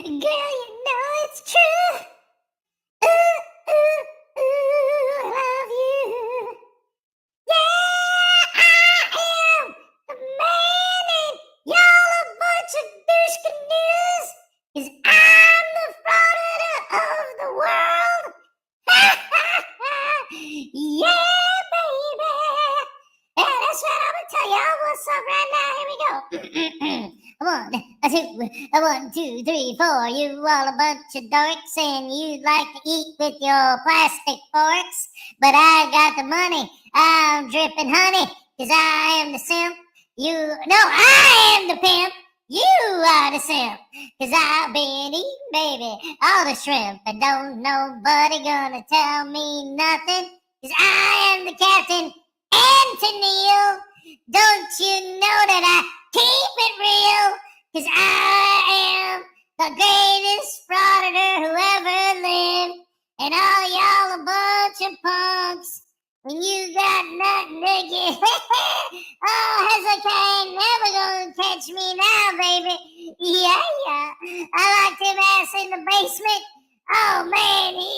Girl, you know it's true. Ooh, ooh, ooh, I love you. Yeah, I am the man and y'all a bunch of douche canoes. 'Cause I'm the Frauditor of the world. Yeah, baby. Yeah, that's right. I'm gonna tell y'all what's up right now. Here we go. 1, 2, 3, 4. You all a bunch of dorks and you like to eat with your plastic forks. But I got the money. I'm dripping honey. 'Cause I am the simp. I am the pimp. You are the simp. 'Cause I've been eating, baby, all the shrimp. And don't nobody gonna tell me nothing. 'Cause I am the captain. Antonio, don't you know that I keep it real? 'Cause I am the greatest frauditor who ever lived. And all y'all a bunch of punks. When you got nothing to give. Oh, Hezokuai never gonna catch me now, baby. Yeah. I locked him ass in the basement. Oh, man, he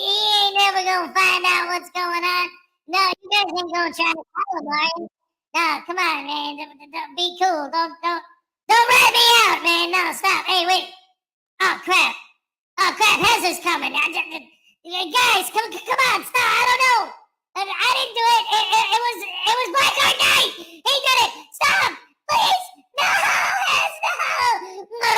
ain't never gonna find out what's going on. No, you guys ain't gonna try to tell him, are you? No, come on, man. Don't be cool. Don't rat me out, man. No, stop. Hey, wait. Oh, crap. Hezo's coming. Guys, come on, stop. I don't know. I didn't do it. It was Black Art Night. He did it. Stop, please. No, Hez, no.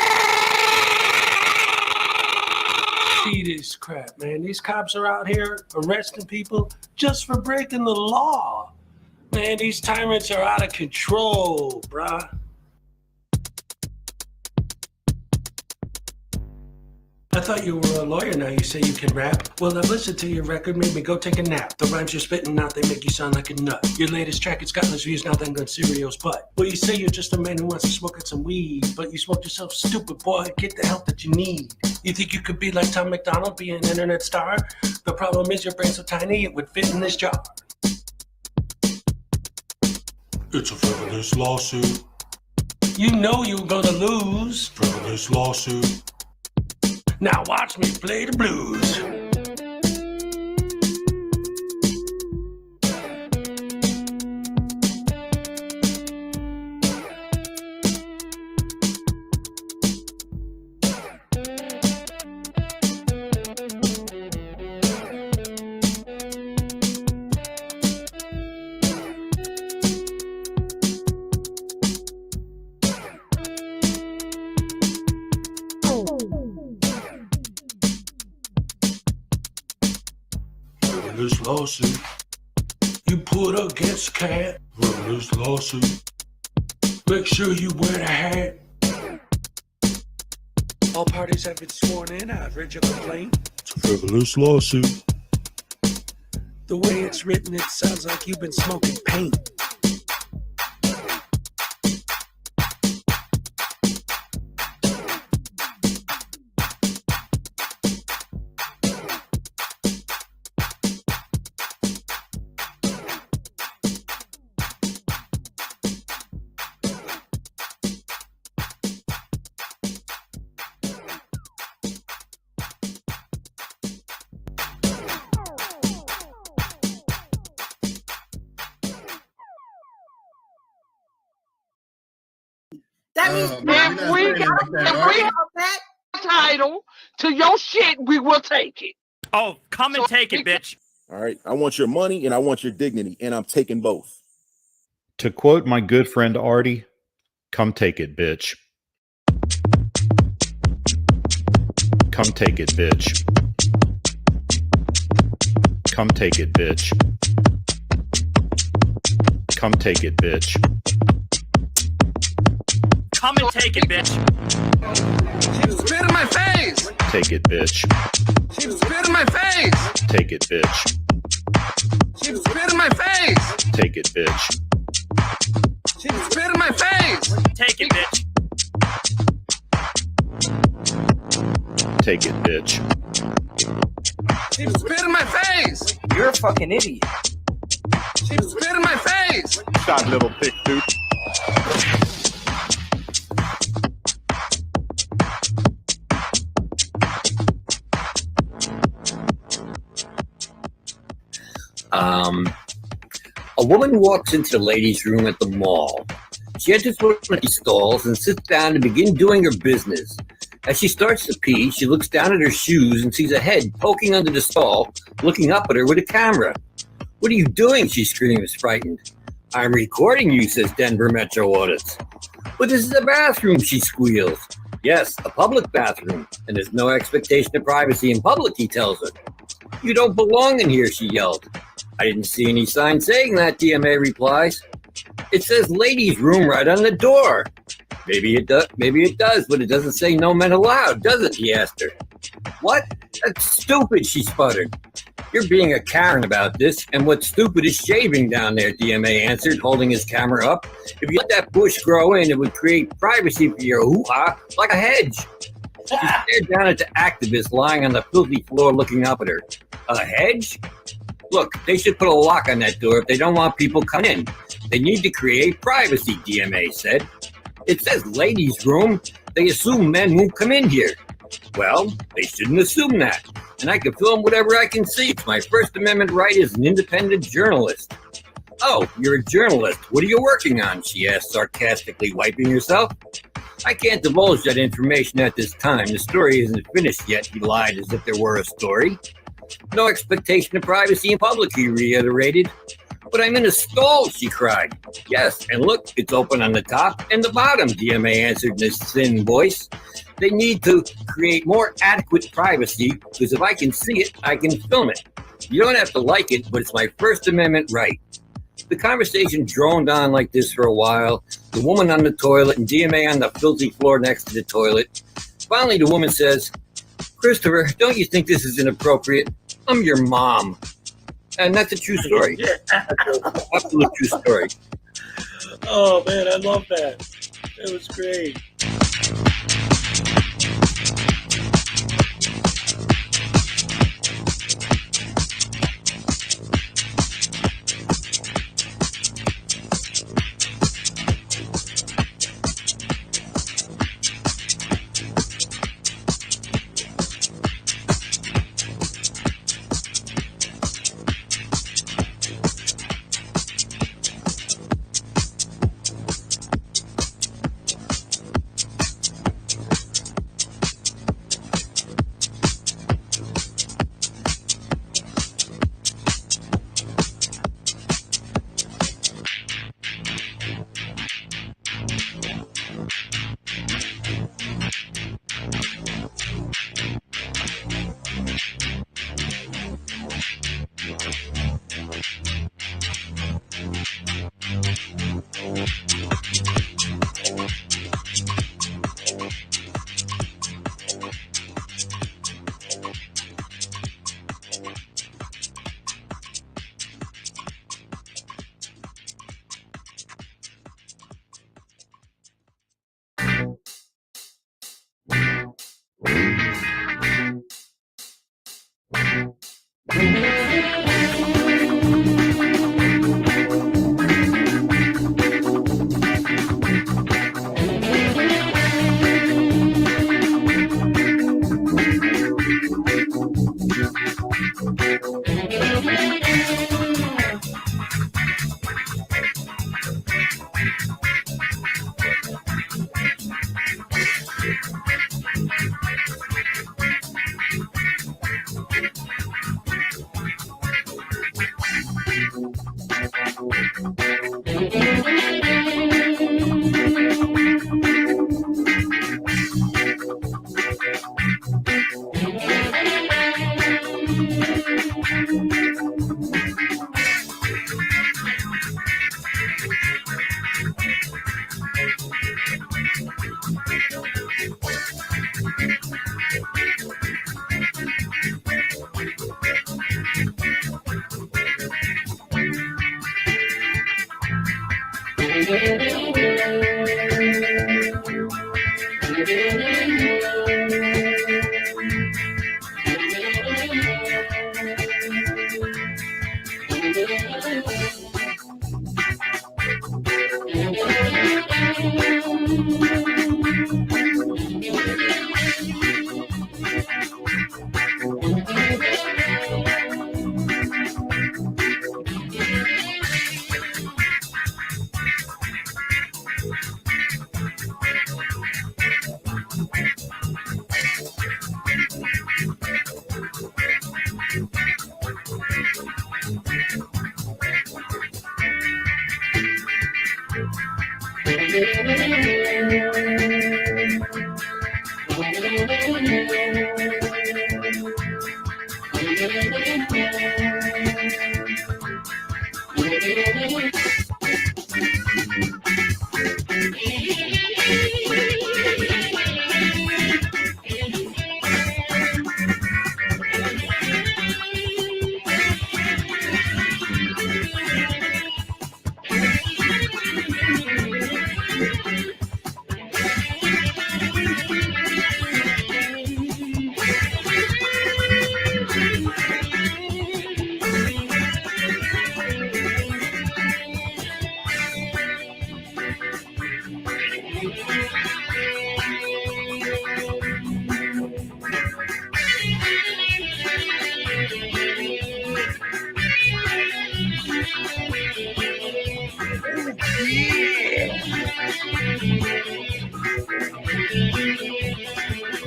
See this crap, man. These cops are out here arresting people just for breaking the law. Man, these tyrants are out of control, bruh. I thought you were a lawyer, now you say you can rap. Well, I've listened to your record, made me go take a nap. The rhymes you're spitting out, they make you sound like a nut. Your latest track, it's got less views now than Gun Cereal's butt. Well, you say you're just a man who wants to smoke out some weed, but you smoked yourself stupid, boy. Get the help that you need. You think you could be like Tom McDonald, be an internet star? The problem is your brain's so tiny, it would fit in this jar. It's a frivolous lawsuit. You know you're gonna lose. Frivolous lawsuit. Now watch me play the blues. Frivolous lawsuit. You put against cat. Frivolous lawsuit. Make sure you wear the hat. All parties have been sworn in. I've read your complaint. It's a frivolous lawsuit. The way it's written, it sounds like you've been smoking paint. That means If we have that title to your shit, we will take it. Oh, come and take it, bitch. All right. I want your money and I want your dignity, and I'm taking both. To quote my good friend Artie, come take it, bitch. Come take it, bitch. Come take it, bitch. Come take it, bitch. Come and take it, bitch. She spit in my face. Take it, bitch. She spit in my face. Take it, bitch. She spit in my face. Take it, bitch. She spit in my face. Take it, bitch. Take it, bitch. She spit in my face. You're a fucking idiot. She spit in my face. Shot little thick dude. A woman walks into the ladies' room at the mall. She enters one of these stalls and sits down to begin doing her business. As she starts to pee, she looks down at her shoes and sees a head poking under the stall, looking up at her with a camera. "What are you doing?" she screams, frightened. "I'm recording you," says Denver Metro Audits. "But this is a bathroom," she squeals. "Yes, a public bathroom, and there's no expectation of privacy in public," he tells her. "You don't belong in here," she yelled. "I didn't see any sign saying that," DMA replies. "It says ladies' room right on the door." Maybe it does, but it doesn't say no men allowed, does it?" he asked her. "What? That's stupid," she sputtered. "You're being a Karen about this, and what's stupid is shaving down there," DMA answered, holding his camera up. "If you let that bush grow in, it would create privacy for your hoo-ha like a hedge." She stared down at the activist lying on the filthy floor looking up at her. "A hedge? Look, they should put a lock on that door if they don't want people coming in. They need to create privacy," DMA said. "It says ladies' room. They assume men won't come in here." "Well, they shouldn't assume that. And I can film whatever I can see. It's my First Amendment right as an independent journalist." "Oh, you're a journalist. What are you working on?" she asked, sarcastically, wiping herself. "I can't divulge that information at this time. The story isn't finished yet," he lied as if there were a story. "No expectation of privacy in public," he reiterated. "But I'm in a stall," she cried. "Yes, and look, it's open on the top and the bottom," DMA answered in his thin voice. "They need to create more adequate privacy, because if I can see it, I can film it. You don't have to like it, but it's my First Amendment right." The conversation droned on like this for a while, the woman on the toilet and DMA on the filthy floor next to the toilet. Finally, the woman says, "Christopher, don't you think this is inappropriate? I'm your mom." And that's a true story. Absolute true story. Oh man, I love that. It was great.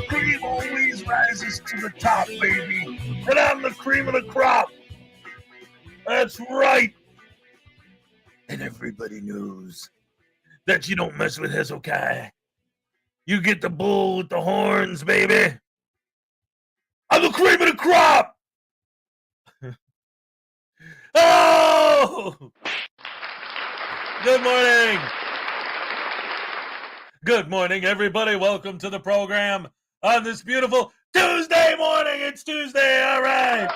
Cream always rises to the top, baby. And I'm the cream of the crop. That's right. And everybody knows that you don't mess with Hezokuai. You get the bull with the horns, baby. I'm the cream of the crop. Oh! Good morning. Good morning, everybody. Welcome to the program on this beautiful Tuesday morning. It's Tuesday. All right.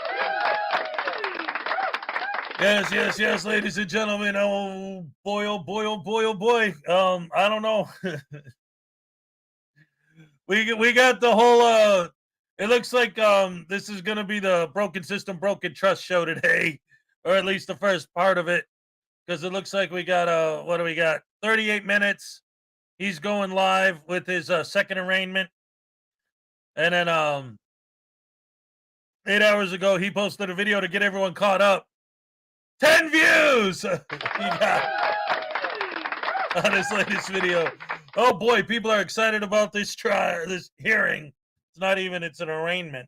Yes, ladies and gentlemen. Oh boy, oh boy, oh boy, oh boy. I don't know. we got the whole it looks like this is gonna be the Broken System, Broken Trust show today, or at least the first part of it, because it looks like we got what do we got? 38 minutes. He's going live with his second arraignment. And then 8 hours ago, he posted a video to get everyone caught up. 10 views he got on his latest video. Oh boy, people are excited about this trial, this hearing. It's an arraignment.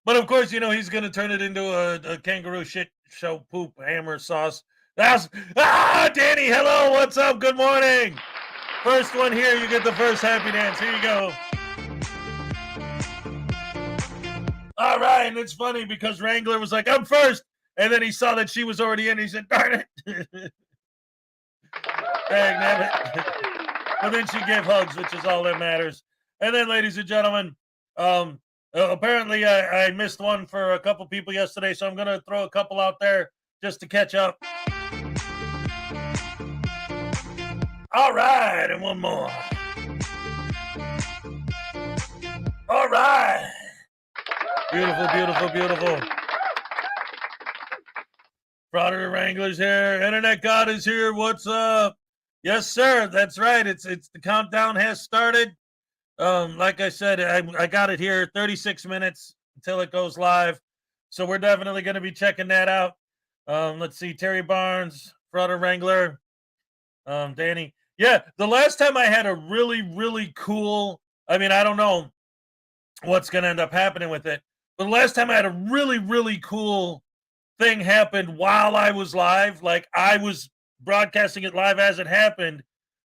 But of course, you know, he's going to turn it into a kangaroo shit show poop hammer sauce. Danny, hello, what's up? Good morning. First one here, you get the first happy dance. Here you go. All right, and it's funny because Wrangler was like, I'm first, and then he saw that she was already in. He said, darn it. Dang, damn it. But then she gave hugs, which is all that matters. And then, ladies and gentlemen, apparently I missed one for a couple people yesterday, so I'm going to throw a couple out there just to catch up. All right, and one more. All right. Beautiful, beautiful, beautiful. Frauditor Wranglers here. Internet God is here. What's up? Yes, sir. That's right. It's the countdown has started. Like I said, I got it here. 36 minutes until it goes live. So we're definitely going to be checking that out. Let's see. Terry Barnes, Frauditor Wrangler, Danny. Yeah, the last time I had a really, really cool, I mean, I don't know what's going to end up happening with it, but the last time I had a really, really cool thing happen while I was live, like I was broadcasting it live as it happened,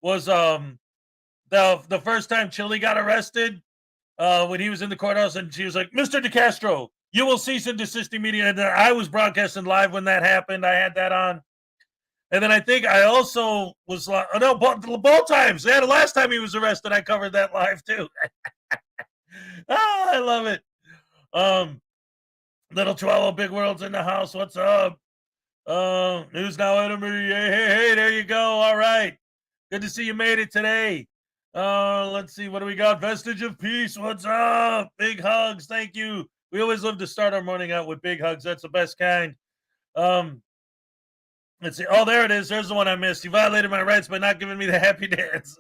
was the first time Chili got arrested when he was in the courthouse, and she was like, Mr. DeCastro, you will cease and desist immediately. And I was broadcasting live when that happened. I had that on. And then I think I also was like, oh no, both times. Yeah, the last time he was arrested, I covered that live too. Oh, I love it. Little Chihuahua Big World's in the house. What's up? News Now Enemy. Hey, there you go. All right. Good to see you made it today. Let's see. What do we got? Vestige of Peace. What's up? Big hugs. Thank you. We always love to start our morning out with big hugs. That's the best kind. Let's see. Oh, there it is. There's the one I missed. You violated my rights by not giving me the happy dance.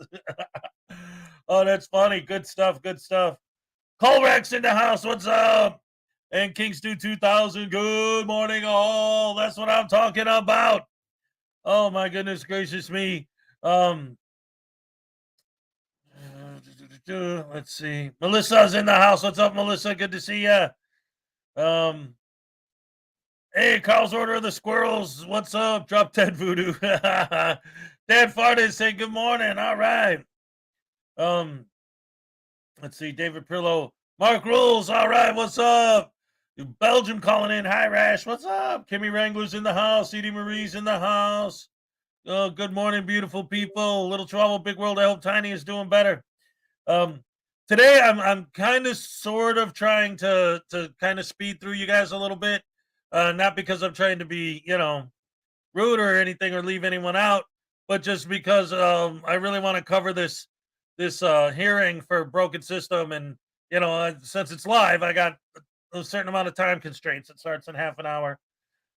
Oh, that's funny. Good stuff. Good stuff. Colrex in the house. What's up? And Kingston 2000. Good morning, all. That's what I'm talking about. Oh, my goodness gracious me. Let's see. Melissa's in the house. What's up, Melissa? Good to see ya. Hey, Carl's Order of the Squirrels. What's up? Drop 10 voodoo. Dad farted. Say good morning. All right. Let's see. David Prillo. Mark Rules. All right. What's up? Belgium calling in. Hi, Rash. What's up? Kimmy Wrangler's in the house. Edie Marie's in the house. Oh, good morning, beautiful people. Little Chihuahua, Big World. I hope Tiny is doing better. Today I'm kind of sort of trying to kind of speed through you guys a little bit. Not because I'm trying to be, rude or anything or leave anyone out, but just because I really want to cover this hearing for Broken System, and since it's live, I got a certain amount of time constraints. It starts in half an hour.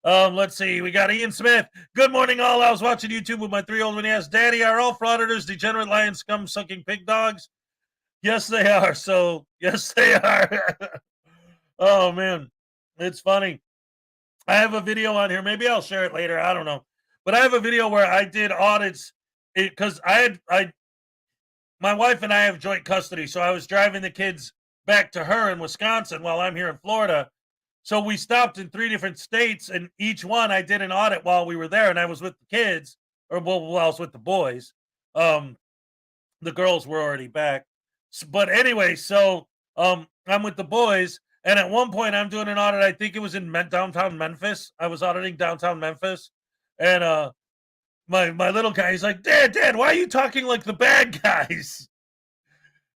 Let's see. We got Ian Smith. Good morning, all. I was watching YouTube with my 3-year-old when he asked, "Daddy, are all frauditors degenerate lion scum sucking pig dogs?" Yes, they are. So, yes, they are. Oh man, it's funny. I have a video on here. Maybe I'll share it later. I don't know. But I have a video where I did audits because my wife and I have joint custody. So I was driving the kids back to her in Wisconsin while I'm here in Florida. So we stopped in 3 different states, and each one I did an audit while we were there, and I was with the kids, or while I was with the boys. The girls were already back. But anyway, so I'm with the boys, and at one point I'm doing an audit. I think it was in downtown Memphis. I was auditing downtown Memphis, and my little guy, he's like, Dad, why are you talking like the bad guys?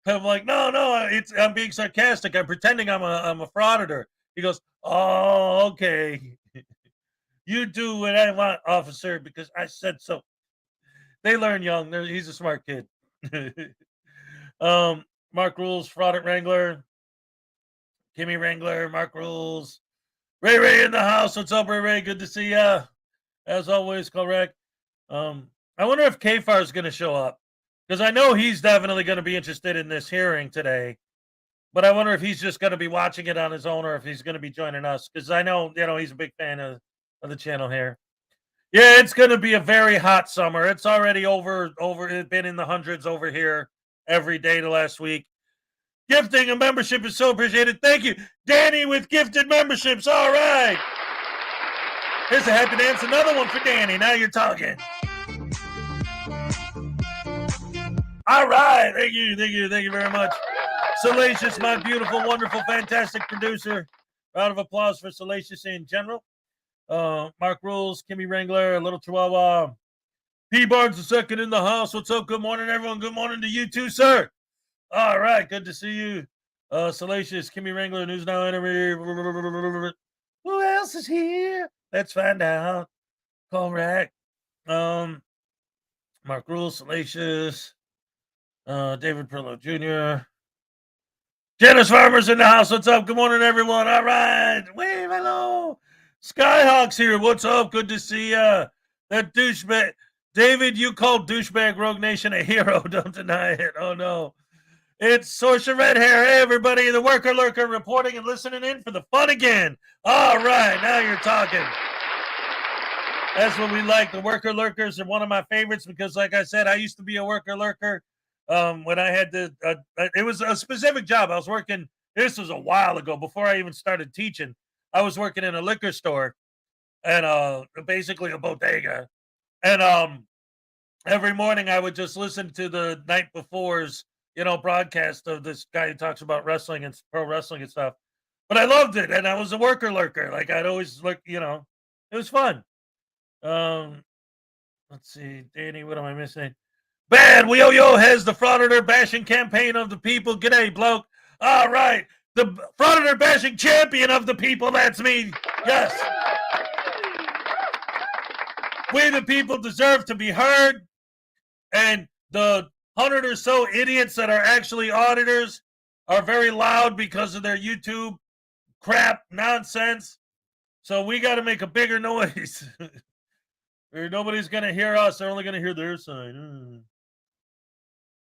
I'm like, no, I'm being sarcastic. I'm pretending I'm a frauditor. He goes, oh, okay. You do what I want, officer, because I said so. They learn young. He's a smart kid. Mark Rules, Fraudit Wrangler, Kimmy Wrangler, Mark Rules, Ray in the house. What's up, Ray? Good to see ya. As always, correct. I wonder if Kfar is going to show up, because I know he's definitely going to be interested in this hearing today. But I wonder if he's just going to be watching it on his own, or if he's going to be joining us, because I know, he's a big fan of the channel here. Yeah, it's going to be a very hot summer. It's already it's been in the hundreds over here every day the last week. Gifting a membership is so appreciated. Thank you. Danny with gifted memberships. All right. Here's a happy dance. Another one for Danny. Now you're talking. All right. Thank you very much. Salacious, my beautiful, wonderful, fantastic producer. Round of applause for Salacious in general. Mark Rules, Kimmy Wrangler, Little Chihuahua. P. Barnes II in the house. What's up? Good morning, everyone. Good morning to you too, sir. All right. Good to see you. Salacious, Kimmy Wrangler, News Now interview. Who else is here? Let's find out. Correct. Mark Rules, Salacious, David Perlow Jr., Janice Farmer's in the house. What's up? Good morning, everyone. All right. Wave hello. Skyhawk's here. What's up? Good to see ya. That douchebag. David, you called douchebag Rogue Nation a hero. Don't deny it. Oh, no. It's Sorsha Red Hair. Hey, everybody. The Worker Lurker reporting and listening in for the fun again. All right. Now you're talking. That's what we like. The Worker Lurkers are one of my favorites because, like I said, I used to be a Worker Lurker. When I had to, it was a specific job. I was working, this was a while ago, before I even started teaching. I was working in a liquor store and basically a bodega. And every morning I would just listen to the night before's, broadcast of this guy who talks about wrestling and pro wrestling and stuff. But I loved it, and I was a Worker Lurker. Like, I'd always look, it was fun. Let's see, Danny, what am I missing? Bad Weo has the Frauditor bashing campaign of the people. G'day, bloke. All right. The Frauditor bashing champion of the people. That's me. Yes. We the people deserve to be heard. And the 100 or so idiots that are actually auditors are very loud because of their YouTube crap nonsense. So we got to make a bigger noise. Or nobody's going to hear us. They're only going to hear their side.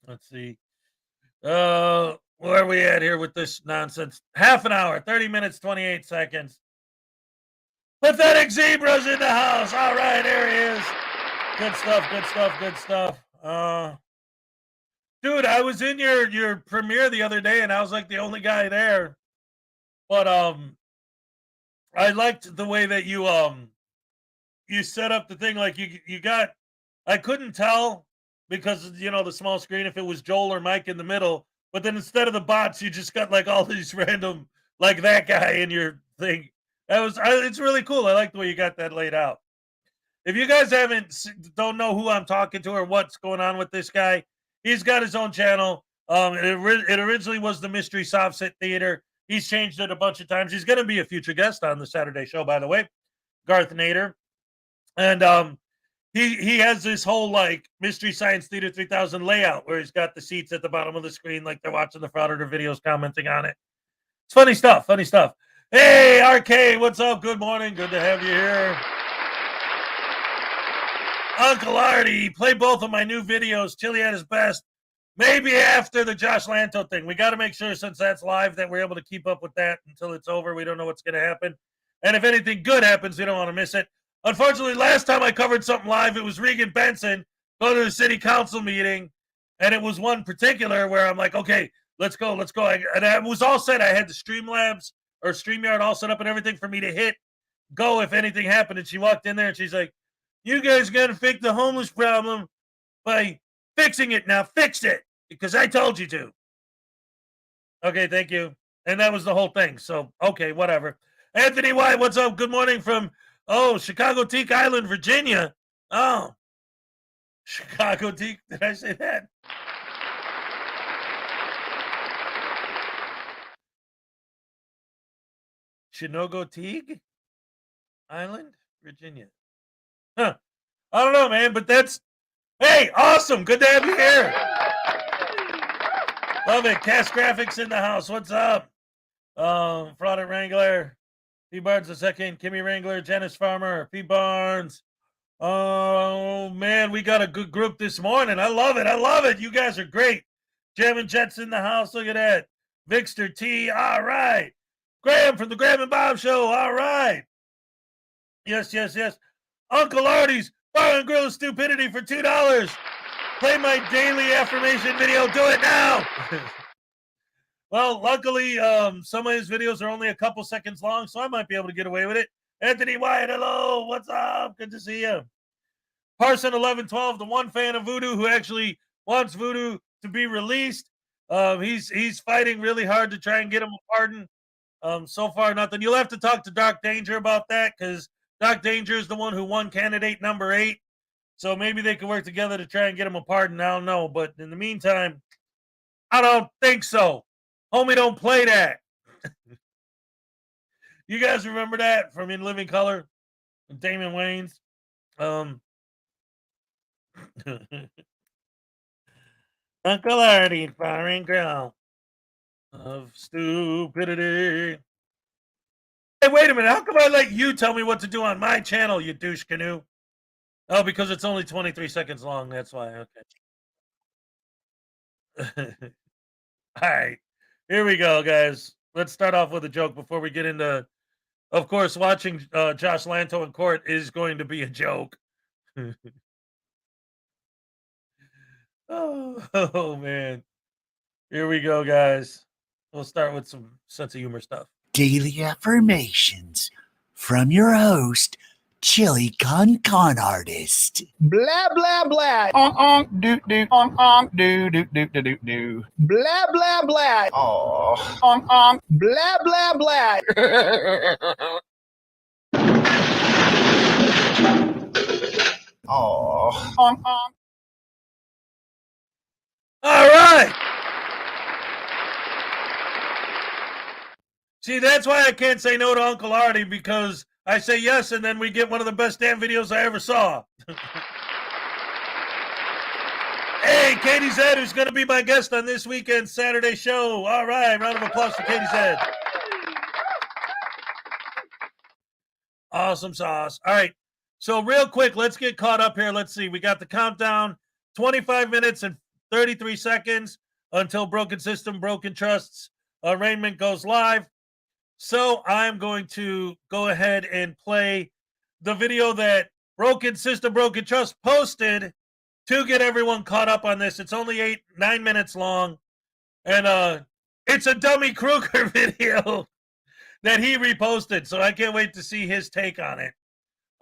Let's see. Where are we at here with this nonsense? Half an hour, 30 minutes, 28 seconds. Pathetic Zebra's in the house. All right, here he is. Good stuff. Dude, I was in your premiere the other day, and I was like the only guy there. But I liked the way that you set up the thing. Like you got, I couldn't tell because the small screen if it was Joel or Mike in the middle, but then instead of the bots, you just got like all these random like that guy in your thing. It's really cool. I like the way you got that laid out. If you guys don't know who I'm talking to or what's going on with this guy, he's got his own channel. It originally was the Mystery Soft Sit Theater. He's changed it a bunch of times. He's going to be a future guest on the Saturday show, by the way, Garth Nader. And he has this whole like Mystery Science Theater 3000 layout where he's got the seats at the bottom of the screen like they're watching the Frauditor videos, commenting on it. It's funny stuff, funny stuff. Hey, RK, what's up? Good morning. Good to have you here. Uncle Artie, play both of my new videos. Chili at his best. Maybe after the Josh Lanto thing. We got to make sure, since that's live, that we're able to keep up with that until it's over. We don't know what's going to happen. And if anything good happens, we don't want to miss it. Unfortunately, last time I covered something live, it was Regan Benson going to the city council meeting. And it was one particular where I'm like, okay, let's go. And it was all set. I had the Streamlabs or StreamYard all set up and everything for me to hit go if anything happened. And she walked in there and she's like, you guys got to fix the homeless problem by fixing it. Now fix it because I told you to. Okay, thank you. And that was the whole thing. So, okay, whatever. Anthony White, what's up? Good morning from, Chicago Teak Island, Virginia. Oh, Chicago Teak. Did I say that? Chinogo Teague Island, Virginia. Huh. I don't know, man, but hey, awesome. Good to have you here. Love it. Cast Graphics in the house. What's up? Fraudit Wrangler, P. Barnes II, Kimmy Wrangler, Janice Farmer, P. Barnes. Oh, man, we got a good group this morning. I love it. You guys are great. Jam and Jets in the house. Look at that. Vixter T. All right. Graham from the Graham and Bob Show. All right. Yes. Uncle Artie's Bar and Grill of Stupidity for $2. Play my daily affirmation video. Do it now. Well, luckily, some of his videos are only a couple seconds long, so I might be able to get away with it. Anthony Wyatt, hello. What's up? Good to see you. Parson 1112, the one fan of Voodoo who actually wants Voodoo to be released. He's fighting really hard to try and get him a pardon. So far, nothing. You'll have to talk to Doc Danger about that because Doc Danger is the one who won candidate number 8. So maybe they can work together to try and get him a pardon. I don't know. But in the meantime, I don't think so. Homie, don't play that. You guys remember that from In Living Color? Damon Wayans. Uncle Artie, Fire and Grill of Stupidity. Hey, wait a minute. How come I let you tell me what to do on my channel, you douche canoe? Oh, because it's only 23 seconds long. That's why. Okay. All right. Here we go, guys. Let's start off with a joke before we get into, of course, watching Josh Lanto in court is going to be a joke. Oh, man. Here we go, guys. We'll start with some sense of humor stuff. Daily affirmations from your host, Chili Con Artist. Blah blah blah. Do do do do do do do. Blah blah blah. Oh. Blah blah blah. Oh. All right. See, that's why I can't say no to Uncle Artie, because I say yes, and then we get one of the best damn videos I ever saw. Hey, Katie Zed, who's going to be my guest on this weekend's Saturday show. All right, round of applause for Katie Zed. Awesome sauce. All right, so real quick, let's get caught up here. Let's see. We got the countdown, 25 minutes and 33 seconds until Broken System, Broken Trusts arraignment goes live. So I'm going to go ahead and play the video that Broken System, Broken Trust posted to get everyone caught up on this. It's only 9 minutes long. And it's a Dummy Kruger video. that he reposted. So I can't wait to see his take on it.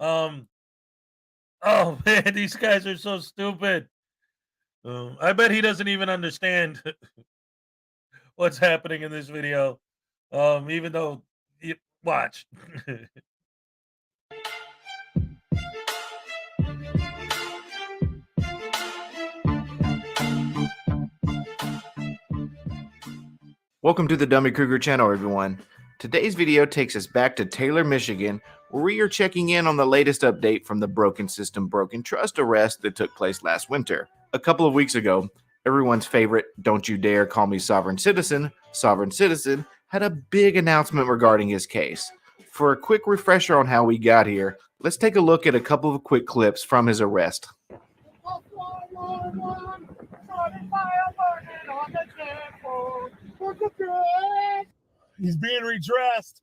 Oh man, these guys are so stupid. I bet he doesn't even understand what's happening in this video. Even though, watch. Welcome to the Dummy Kruger channel, everyone. Today's video takes us back to Taylor, Michigan, where we are checking in on the latest update from the Broken System, Broken Trust arrest that took place last winter. A couple of weeks ago, everyone's favorite Don't You Dare Call Me Sovereign Citizen, had a big announcement regarding his case. For a quick refresher on how we got here, let's take a look at a couple of quick clips from his arrest. He's being redressed.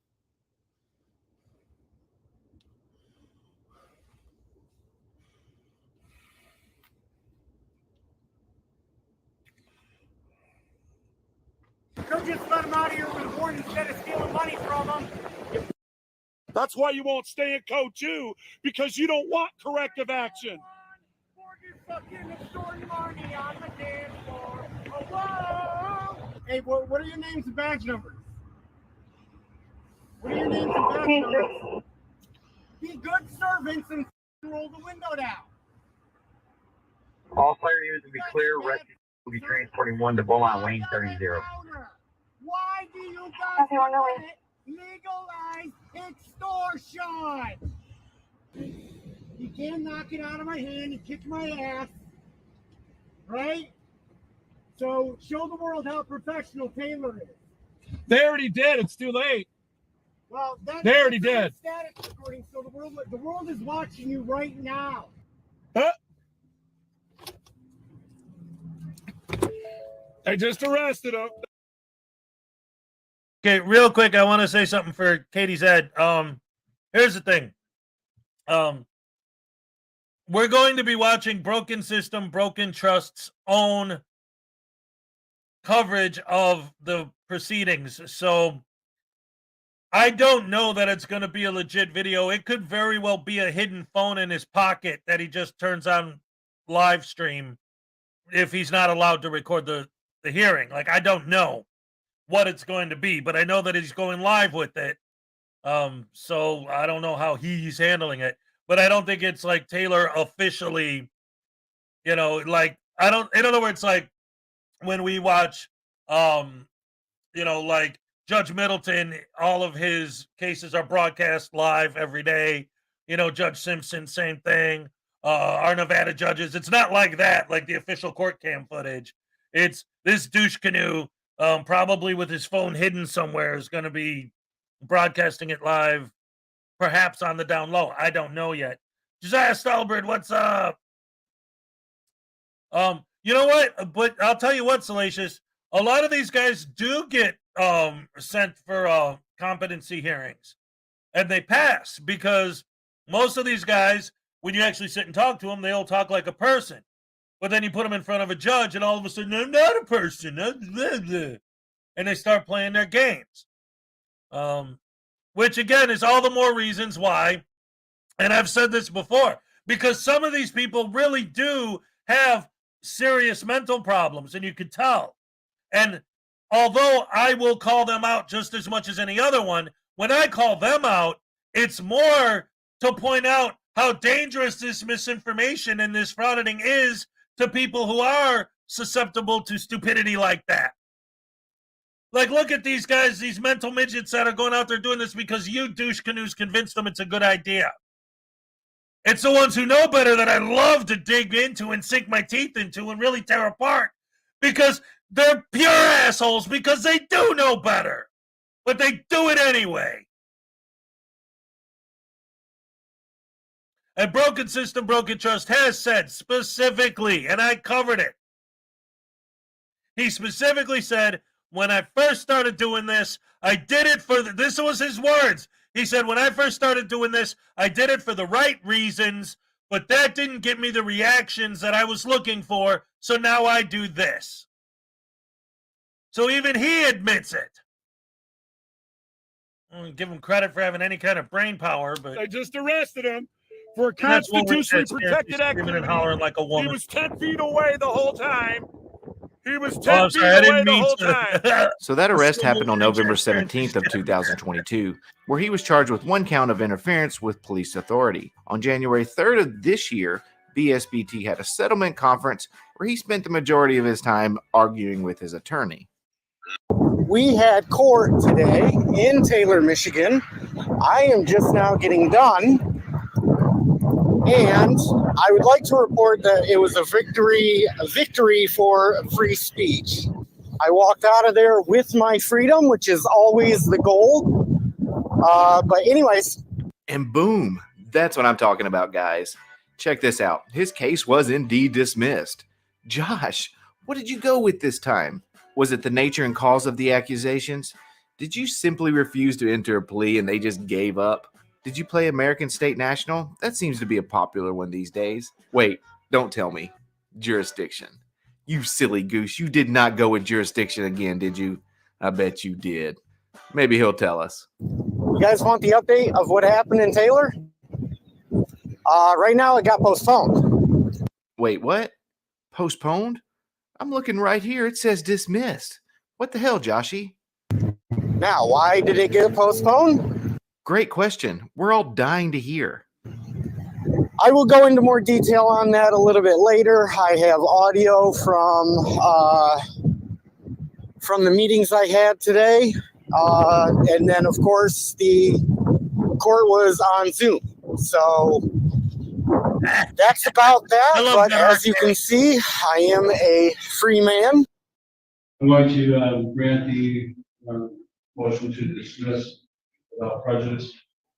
Don't just let him out of here with a warrant instead of stealing money from him. That's why you won't stay in code 2, because you don't want corrective action. Hey, what are your names and badge numbers? What are your names and badge numbers? Be good servants and roll the window down. All fire units to be clear. Rescue will be transporting 1 to Beaumont Lane 30. Why do you guys legalize extortion? You can't knock it out of my hand. You kicked my ass. Right? So show the world how professional Taylor is. They already did. It's too late. Well, They already did. Static recording, so the world is watching you right now. I just arrested him. Okay, real quick, I want to say something for Katie's Ed. Here's the thing. We're going to be watching Broken System, Broken Trust's own coverage of the proceedings. So I don't know that it's going to be a legit video. It could very well be a hidden phone in his pocket that he just turns on live stream if he's not allowed to record the hearing. Like, I don't know what it's going to be, but I know that he's going live with it. So I don't know how he's handling it, but I don't think it's like Taylor officially, like, in other words, like when we watch, like Judge Middleton, all of his cases are broadcast live every day. Judge Simpson, same thing. Our Nevada judges, it's not like that, like the official court cam footage. It's this douche canoe, probably with his phone hidden somewhere, is going to be broadcasting it live, perhaps on the down low. I don't know yet. Josiah Stalbert, what's up? You know what? But I'll tell you what, Salacious, a lot of these guys do get sent for competency hearings, and they pass because most of these guys, when you actually sit and talk to them, they all talk like a person. But then you put them in front of a judge, and all of a sudden, I'm not a person. And they start playing their games. Which, again, is all the more reasons why, and I've said this before, because some of these people really do have serious mental problems, and you can tell. And although I will call them out just as much as any other one, when I call them out, it's more to point out how dangerous this misinformation and this frauditing is to people who are susceptible to stupidity like that. Like, look at these guys, these mental midgets that are going out there doing this because you douche canoes convinced them it's a good idea. It's the ones who know better that I love to dig into and sink my teeth into and really tear apart because they're pure assholes because they do know better, but they do it anyway. And Broken System, Broken Trust has said specifically, and I covered it. He specifically said, when I first started doing this, I did it for this was his words. He said, when I first started doing this, I did it for the right reasons, but that didn't get me the reactions that I was looking for, so now I do this. So even he admits it. Give him credit for having any kind of brain power, but They just arrested him for that's what we're constitutionally scared, protected screaming and activity. hollering like a He woman. was 10 feet away the whole time. He was 10 Oh, I'm feet sorry, I away didn't the mean whole time. to. So that arrest Slow happened on motion November transparency 17th of 2022, where he was charged with 1 count of interference with police authority. On January 3rd of this year, BSBT had a settlement conference where he spent the majority of his time arguing with his attorney. We had court today in Taylor, Michigan. I am just now getting done, and I would like to report that it was a victory for free speech. I walked out of there with my freedom, which is always the goal. But anyways. And boom, that's what I'm talking about, guys. Check this out. His case was indeed dismissed. Josh, what did you go with this time? Was it the nature and cause of the accusations? Did you simply refuse to enter a plea and they just gave up? Did you play American State National? That seems to be a popular one these days. Wait, don't tell me. Jurisdiction. You silly goose. You did not go with jurisdiction again, did you? I bet you did. Maybe he'll tell us. You guys want the update of what happened in Taylor? Right now it got postponed. Wait, what? Postponed? I'm looking right here. It says dismissed. What the hell, Joshy? Now, why did it get postponed? Great question. We're all dying to hear. I will go into more detail on that a little bit later. I have audio from the meetings I had today. And then, of course, the court was on Zoom. So that's about that. But as you can see, I am a free man. I'm going to grant the motion to dismiss without prejudice.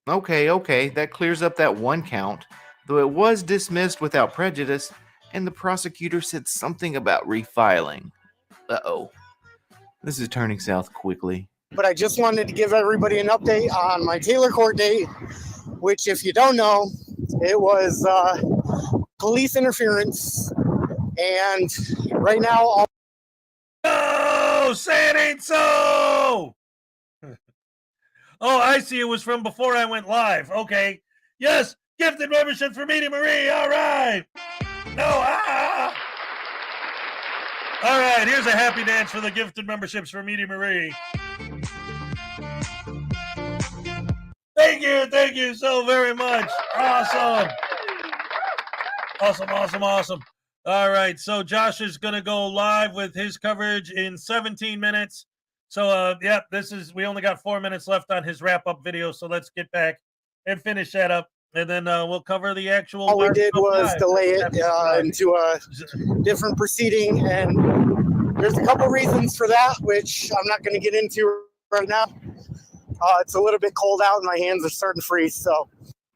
Okay. That clears up that 1 count, though it was dismissed without prejudice, and the prosecutor said something about refiling. Uh-oh. This is turning south quickly. But I just wanted to give everybody an update on my Taylor court date, which, if you don't know, it was police interference. And right now, No, say it ain't so. Oh, I see. It was from before I went live. Okay. Yes, gifted membership for Media Marie. All right. No, All right, here's a happy dance for the gifted memberships for Media Marie. Thank you so very much. Awesome. All right, so Josh is going to go live with his coverage in 17 minutes. So, we only got 4 minutes left on his wrap-up video, so let's get back and finish that up, and then we'll cover the actual... All we did was delay it into a different proceeding, and there's a couple reasons for that, which I'm not going to get into right now. It's a little bit cold out, and my hands are starting to freeze, so...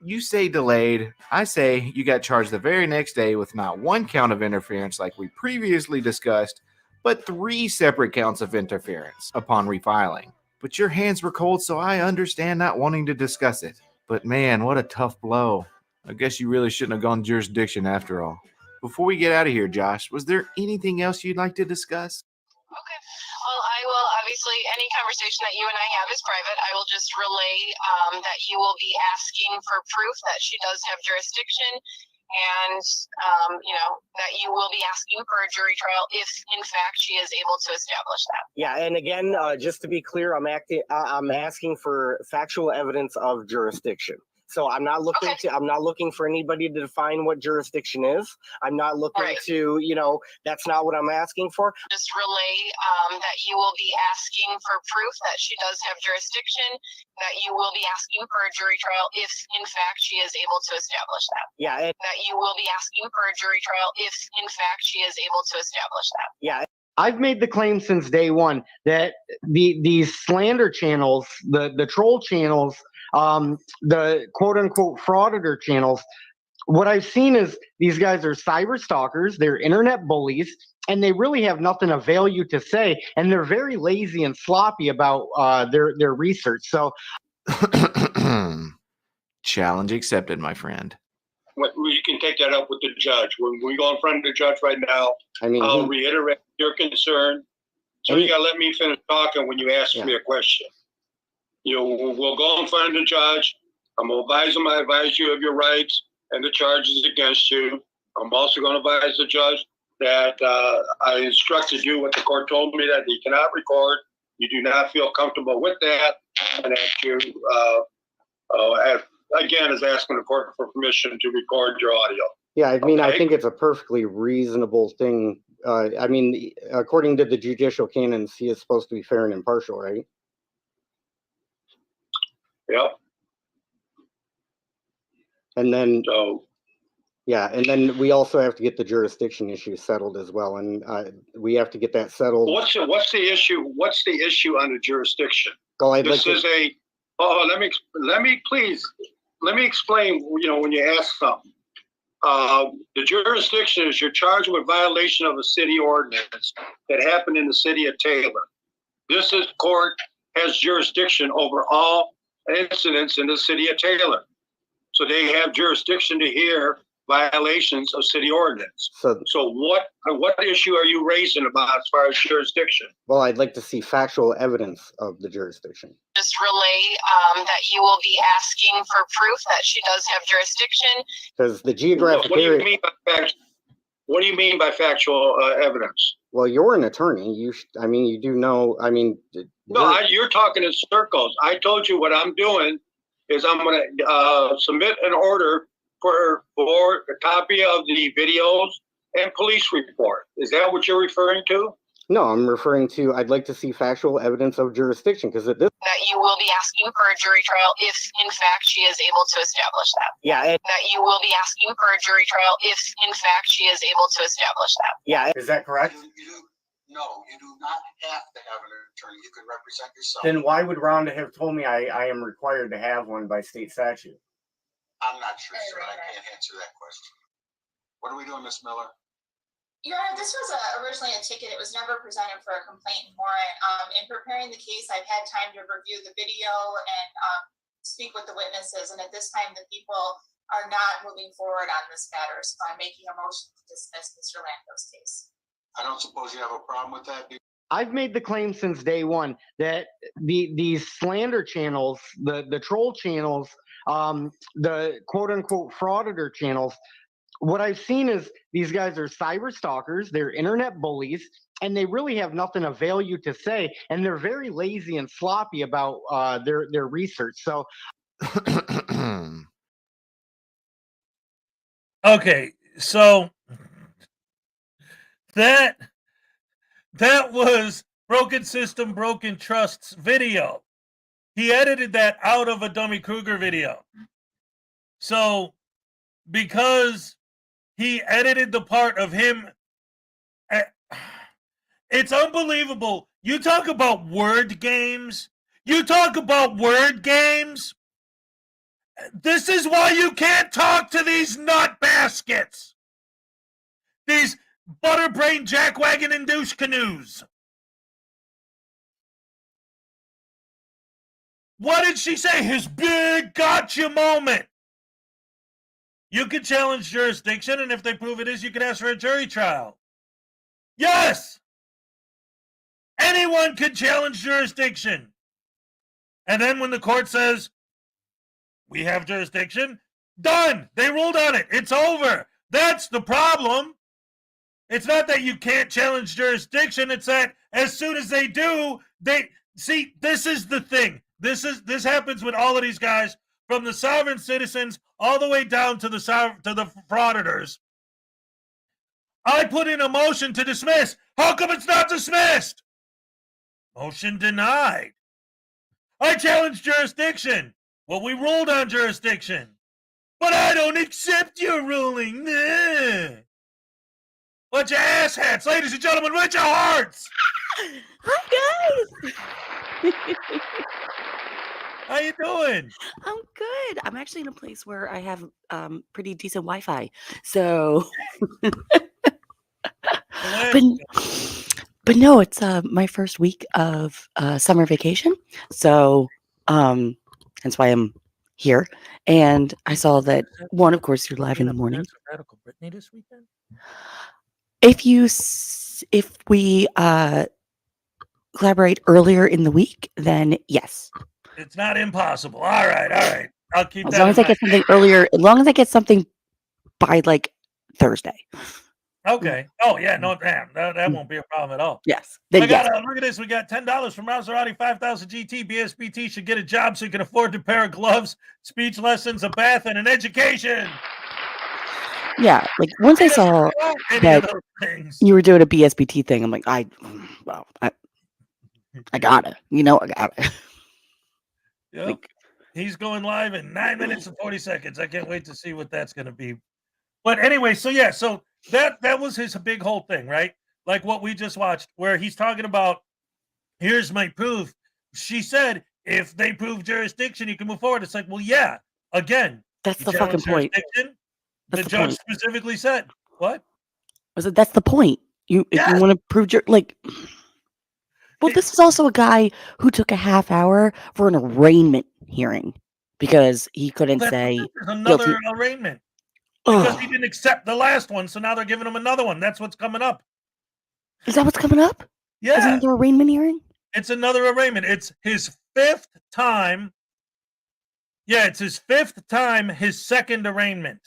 You say delayed. I say you got charged the very next day with not 1 count of interference like we previously discussed, but 3 separate counts of interference upon refiling. But your hands were cold, so I understand not wanting to discuss it. But man, what a tough blow. I guess you really shouldn't have gone jurisdiction after all. Before we get out of here, Josh, was there anything else you'd like to discuss? Okay. Well, I will obviously, any conversation that you and I have is private. I will just relay that you will be asking for proof that she does have jurisdiction, and that you will be asking for a jury trial if, in fact, she is able to establish that. Yeah, and again, just to be clear, I'm asking for factual evidence of jurisdiction. So I'm not looking I'm not looking for anybody to define what jurisdiction is. I'm not looking to, that's not what I'm asking for. Just relay that you will be asking for proof that she does have jurisdiction, that you will be asking for a jury trial if, in fact, she is able to establish that. Yeah. That you will be asking for a jury trial if, in fact, she is able to establish that. Yeah. I've made the claim since day one that these slander channels, the troll channels, the quote unquote frauditor channels, what I've seen is these guys are cyber stalkers, they're internet bullies, and they really have nothing of value to say, and they're very lazy and sloppy about their research. So challenge accepted, my friend. You can take that up with the judge. When we go in front of the judge right now, I'll reiterate your concern. So you got to let me finish talking when you ask me a question. We'll go in front of the judge. I'm going to advise him. I advise you of your rights and the charges against you. I'm also going to advise the judge that I instructed you what the court told me, that you cannot record. You do not feel comfortable with that, and that you, again, is asking the court for permission to record your audio. Yeah, I mean, Okay. I think it's a perfectly reasonable thing. I mean, according to the judicial canons, he is supposed to be fair and impartial, right? Yep. And then, So, yeah, and then we also have to get the jurisdiction issue settled as well, and we have to get that settled. what's the issue? What's the issue on the jurisdiction? Oh, I'd This like is to, a. Oh, let me explain. When you ask something, the jurisdiction is you're charged with violation of a city ordinance that happened in the city of Taylor. This court has jurisdiction over all incidents in the city of Taylor, so they have jurisdiction to hear violations of city ordinance. So what issue are you raising about as far as jurisdiction? well, I'd like to see factual evidence of the jurisdiction. Just relay that you will be asking for proof that she does have jurisdiction. Because the geographic What do you area. mean by what do you mean by factual evidence? Well, you're an attorney. I mean, you do know. I mean, No, you're talking in circles. I told you what I'm doing is I'm going to submit an order for a copy of the videos and police report. Is that what you're referring to? no, I'm referring to. I'd like to see factual evidence of jurisdiction because at this. That you will be asking for a jury trial if, in fact, she is able to establish that. Yeah. That you will be asking for a jury trial if, in fact, she is able to establish that. Yeah. Is that correct? No, you do not have to have an attorney. You can represent yourself. Then why would Rhonda have told me I am required to have one by state statute? I'm not sure, sir. I can't answer that question. What are we doing, Miss Miller? Your Honor, this was originally a ticket. It was never presented for a complaint and warrant. In preparing the case, I've had time to review the video and speak with the witnesses. And at this time, the people are not moving forward on this matter. So I'm making a motion to dismiss Mr. Lando's case. I don't suppose you have a problem with that, do you? I've made the claim since day one that these slander channels, the troll channels, the quote unquote frauditor channels, what I've seen is these guys are cyber stalkers, they're internet bullies, and they really have nothing of value to say, and they're very lazy and sloppy about their research. So, Okay, so that was Broken System, Broken Trust's video. He edited that out of a Dummy Kruger video. So because he edited the part of him, it's unbelievable. You talk about word games. You talk about word games. This is why you can't talk to these nut baskets. These butterbrain jackwagon and douche canoes. What did she say? His big gotcha moment. You could challenge jurisdiction, and if they prove it is, you could ask for a jury trial. Yes! Anyone could challenge jurisdiction. And then when the court says, we have jurisdiction, done. They ruled on it. It's over. That's the problem. It's not that you can't challenge jurisdiction. It's that as soon as they do, see, this is the thing. This happens with all of these guys, from the sovereign citizens all the way down to the frauditors. I put in a motion to dismiss. How come it's not dismissed? Motion denied. I challenged jurisdiction. Well, we ruled on jurisdiction. But I don't accept your ruling. Bunch of asshats, ladies and gentlemen, with your hearts. Hi, guys. How you doing? I'm good. I'm actually in a place where I have pretty decent Wi-Fi. So, but no, it's my first week of summer vacation. So, that's why I'm here. And I saw that one, of course, you're live in the morning. Radical Brittany this weekend? If we collaborate earlier in the week, then yes. It's not impossible. All right. I'll keep As that long in as I mind. get something earlier, as long as I get something by like Thursday. Okay. Oh yeah, no, damn, that won't be a problem at all. Yes. Then I got yes. look at this. We got $10 from Maserati 5000 GT. BSBT should get a job so you can afford a pair of gloves, speech lessons, a bath, and an education. Yeah. Like once I saw Any that of those things. you were doing a BSBT thing, I'm like, I gotta. I gotta. Yep. He's going live in 9 minutes and 40 seconds. I can't wait to see what that's going to be. But anyway, so that was his big whole thing, right? Like what we just watched, where he's talking about, here's my proof. She said, if they prove jurisdiction, you can move forward. It's like, well, yeah. Again, That's you the fucking challenge point. jurisdiction, That's the the judge point. specifically said, what? I said that's the point. If you want to prove your like. Well, this is also a guy who took a half hour for an arraignment hearing because he couldn't say There's guilty. another arraignment because he Ugh. didn't accept the last one, so now they're giving him another one. That's what's coming up. Is that what's coming up? Is Yeah, another arraignment hearing? it's another arraignment. It's his 5th time. Yeah, it's his 5th time, his second arraignment.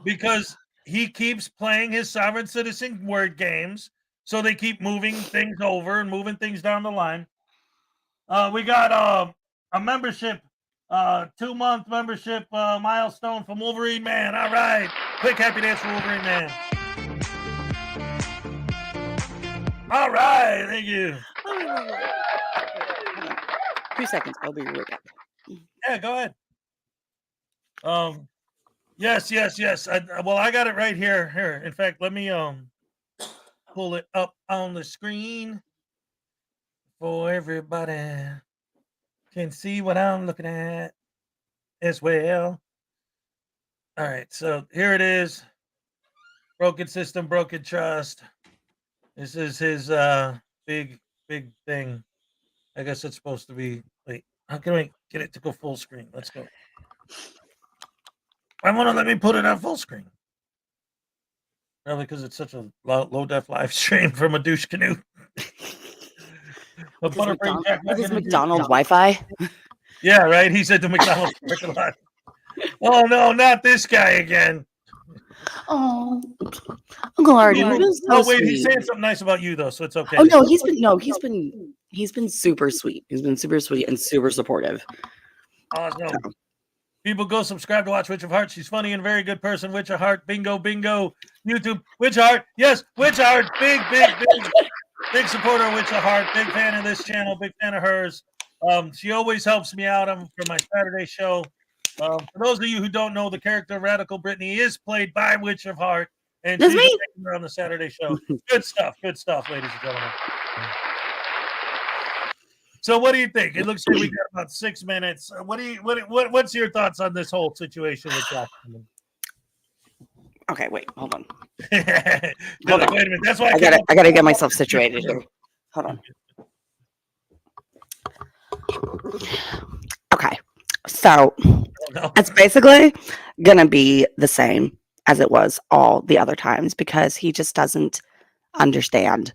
Because he keeps playing his sovereign citizen word games, so they keep moving things over and moving things down the line. We got a membership, 2-month membership milestone from Wolverine Man. All right, quick happy dance for Wolverine Man. All right, thank you. 2 seconds. I'll be right back. Yeah, go ahead. Yes. I got it right here. Here, in fact, let me pull it up on the screen for everybody can see what I'm looking at as well. All right, so here it is. Broken system, broken trust. This is his big thing. I guess it's supposed to be. Wait, how can I get it to go full screen? Let's go. I want to let me put it on full screen. Probably because it's such a low def live stream from a douche canoe. With his McDonald's Wi-Fi. Yeah, right. He said to McDonald's parking lot. Oh no, not this guy again. Oh, Uncle Artie. Oh wait, he's saying something nice about you though, so it's okay. Oh no, he's been super sweet. He's been super sweet and super supportive. Awesome. People go subscribe to watch Witch of Heart. She's funny and very good person. Witch of Heart, bingo. YouTube, Witch of Heart. Yes, Witch of Heart. Big supporter of Witch of Heart. Big fan of this channel. Big fan of hers. She always helps me out for my Saturday show. For those of you who don't know, the character of Radical Brittany is played by Witch of Heart, and That's she's me. on the Saturday show. Good stuff, ladies and gentlemen. So, what do you think? It looks like we got about 6 minutes. What's your thoughts on this whole situation with Josh? Okay, wait, hold on. Wait a minute. That's why I gotta get myself situated here. Hold on. Okay, so it's basically gonna be the same as it was all the other times because he just doesn't understand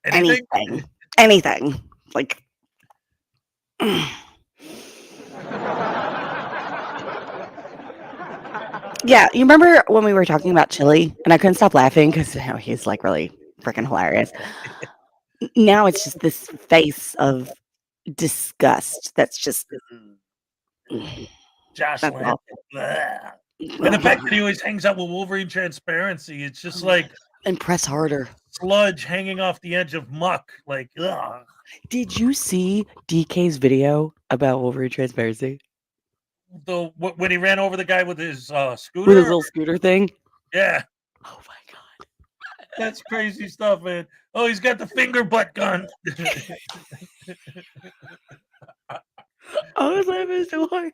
anything. Like, yeah, you remember when we were talking about Chili and I couldn't stop laughing because he's like really freaking hilarious. Now it's just this face of disgust that's just Jocelyn. And the fact that he always hangs out with Wolverine Transparency, it's just like and press harder. Sludge hanging off the edge of muck. Like, ugh. Did you see DK's video about Wolverine Transparency? When he ran over the guy with his scooter? With his little scooter thing? Yeah. Oh my god. That's crazy stuff, man. Oh, he's got the finger butt gun. I was laughing so hard.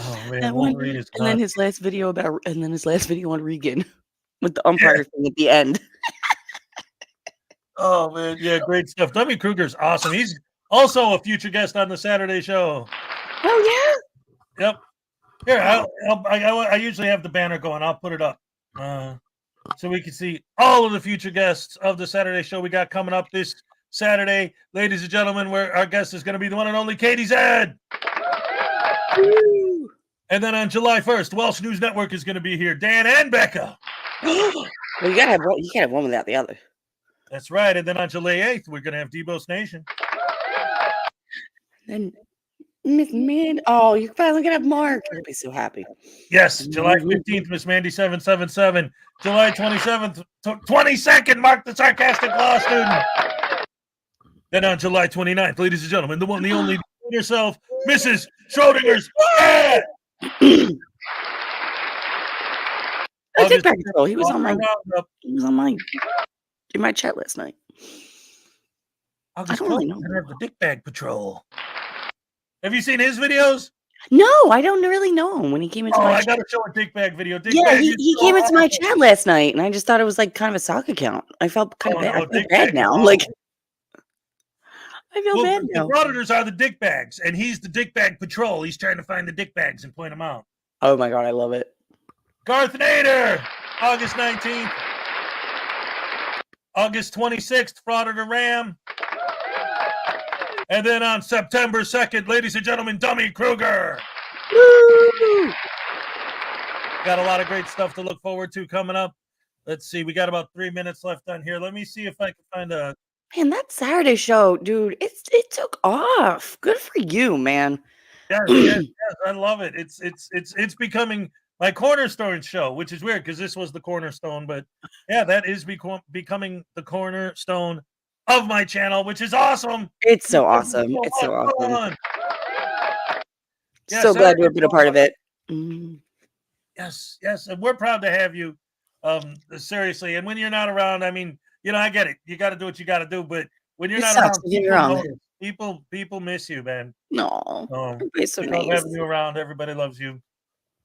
Oh man, Wolverine is and then his last video on Regan with the umpire thing at the end. Oh man, yeah, great stuff. Dummy Kruger's awesome. He's also a future guest on the Saturday show. Oh yeah. Yep. Here, I usually have the banner going. I'll put it up so we can see all of the future guests of the Saturday show we got coming up. This Saturday, ladies and gentlemen, where our guest is going to be the one and only Katie Zed. And then on July 1st, Welsh News Network is going to be here. Dan and Becca. Well, you gotta have one without the other. That's right. And then on July 8th, we're going to have Debo's Nation. And Miss Mandy, oh, you're finally gonna have Mark. You're gonna be so happy. Yes, July 15th, Miss Mandy 777. July 27th, 22nd, Mark the Sarcastic Law Student. Then on July 29th, ladies and gentlemen, the one, the only, yourself, Mrs. Schrodinger's dad. I did back control. He was on my in my chat last night. I don't really know. The Dick Bag Patrol. Have you seen his videos? No, I don't really know him when he came into my I chat. gotta show a Dick Bag video. He came into my chat last night, and I just thought it was like kind of a sock account. I felt kind of bad. I feel bad now. Like, I feel bad now. The Frauditors are the Dick Bags, and he's the Dick Bag Patrol. He's trying to find the Dick Bags and point them out. Oh my god, I love it. Garth Nader, August 19th. August 26th, Frauditor Ram. And then on September 2nd, ladies and gentlemen, Dummy Kruger. Woo! Got a lot of great stuff to look forward to coming up. Let's see. We got about 3 minutes left on here. Let me see if I can find a... Man, that Saturday show, dude, it took off. Good for you, man. Yes, I love it. It's becoming my cornerstone show, which is weird because this was the cornerstone. But yeah, that is becoming the cornerstone of my channel, which is awesome. It's so awesome. It's so awesome. Fun. So glad to have been a part of it. Yes, and we're proud to have you. Seriously, and when you're not around, I mean, you know, I get it. You got to do what you got to do, but when you're not around, people miss you, man. No, it's so nice having you around. Everybody loves you.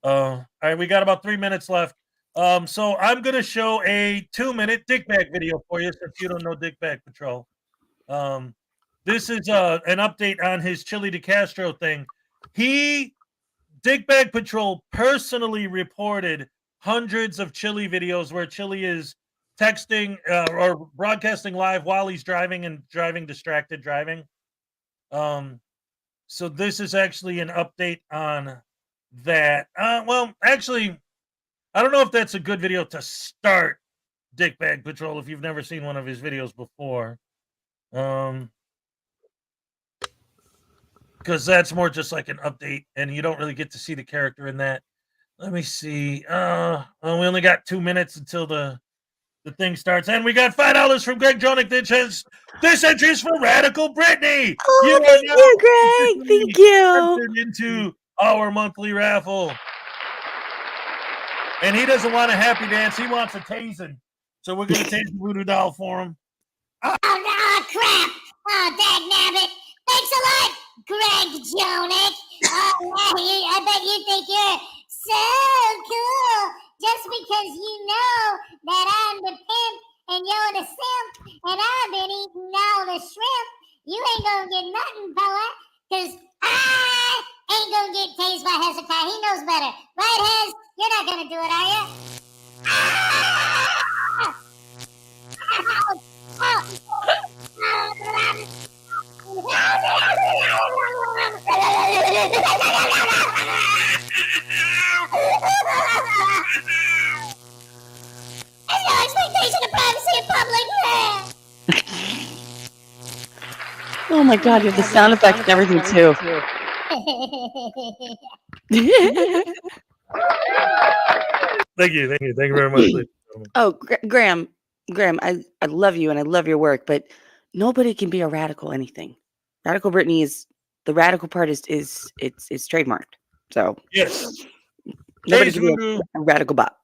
All right, we got about 3 minutes left. So I'm gonna show a 2-minute Dick Bag video for you since you don't know Dick Bag Patrol. This is an update on his Chili DeCastro thing. Dick Bag Patrol personally reported hundreds of Chili videos where Chili is texting or broadcasting live while he's driving and distracted driving. So this is actually an update on that. Well, actually, I don't know if that's a good video to start Dick Bag Patrol if you've never seen one of his videos before. Because that's more just like an update, and you don't really get to see the character in that. Let me see. Well, we only got 2 minutes until the thing starts, and we got $5 from Greg Jonick that says this entry is for Radical Brittany. Oh, thank you, Greg. Thank you. Entered into our monthly raffle, and he doesn't want a happy dance. He wants a tasing. So we're gonna tase the voodoo doll for him. Oh, crap! Oh, dagnabbit! Thanks a lot, Greg Jonick. I bet you think you're so cool just because you know that I'm the pimp and you're the simp and I've been eating all the shrimp. You ain't gonna get nothing, fella, because I ain't gonna get tased by Hezokuai. He knows better. Right, Hez? You're not gonna do it, are you? There's no expectation of privacy in public. Oh my god, you have the sound effects and everything too. Thank you very much. Oh, Graham, I love you and I love your work, but nobody can be a radical anything. Radical Brittany is the radical part is trademarked. So yes, nobody can be a radical bot.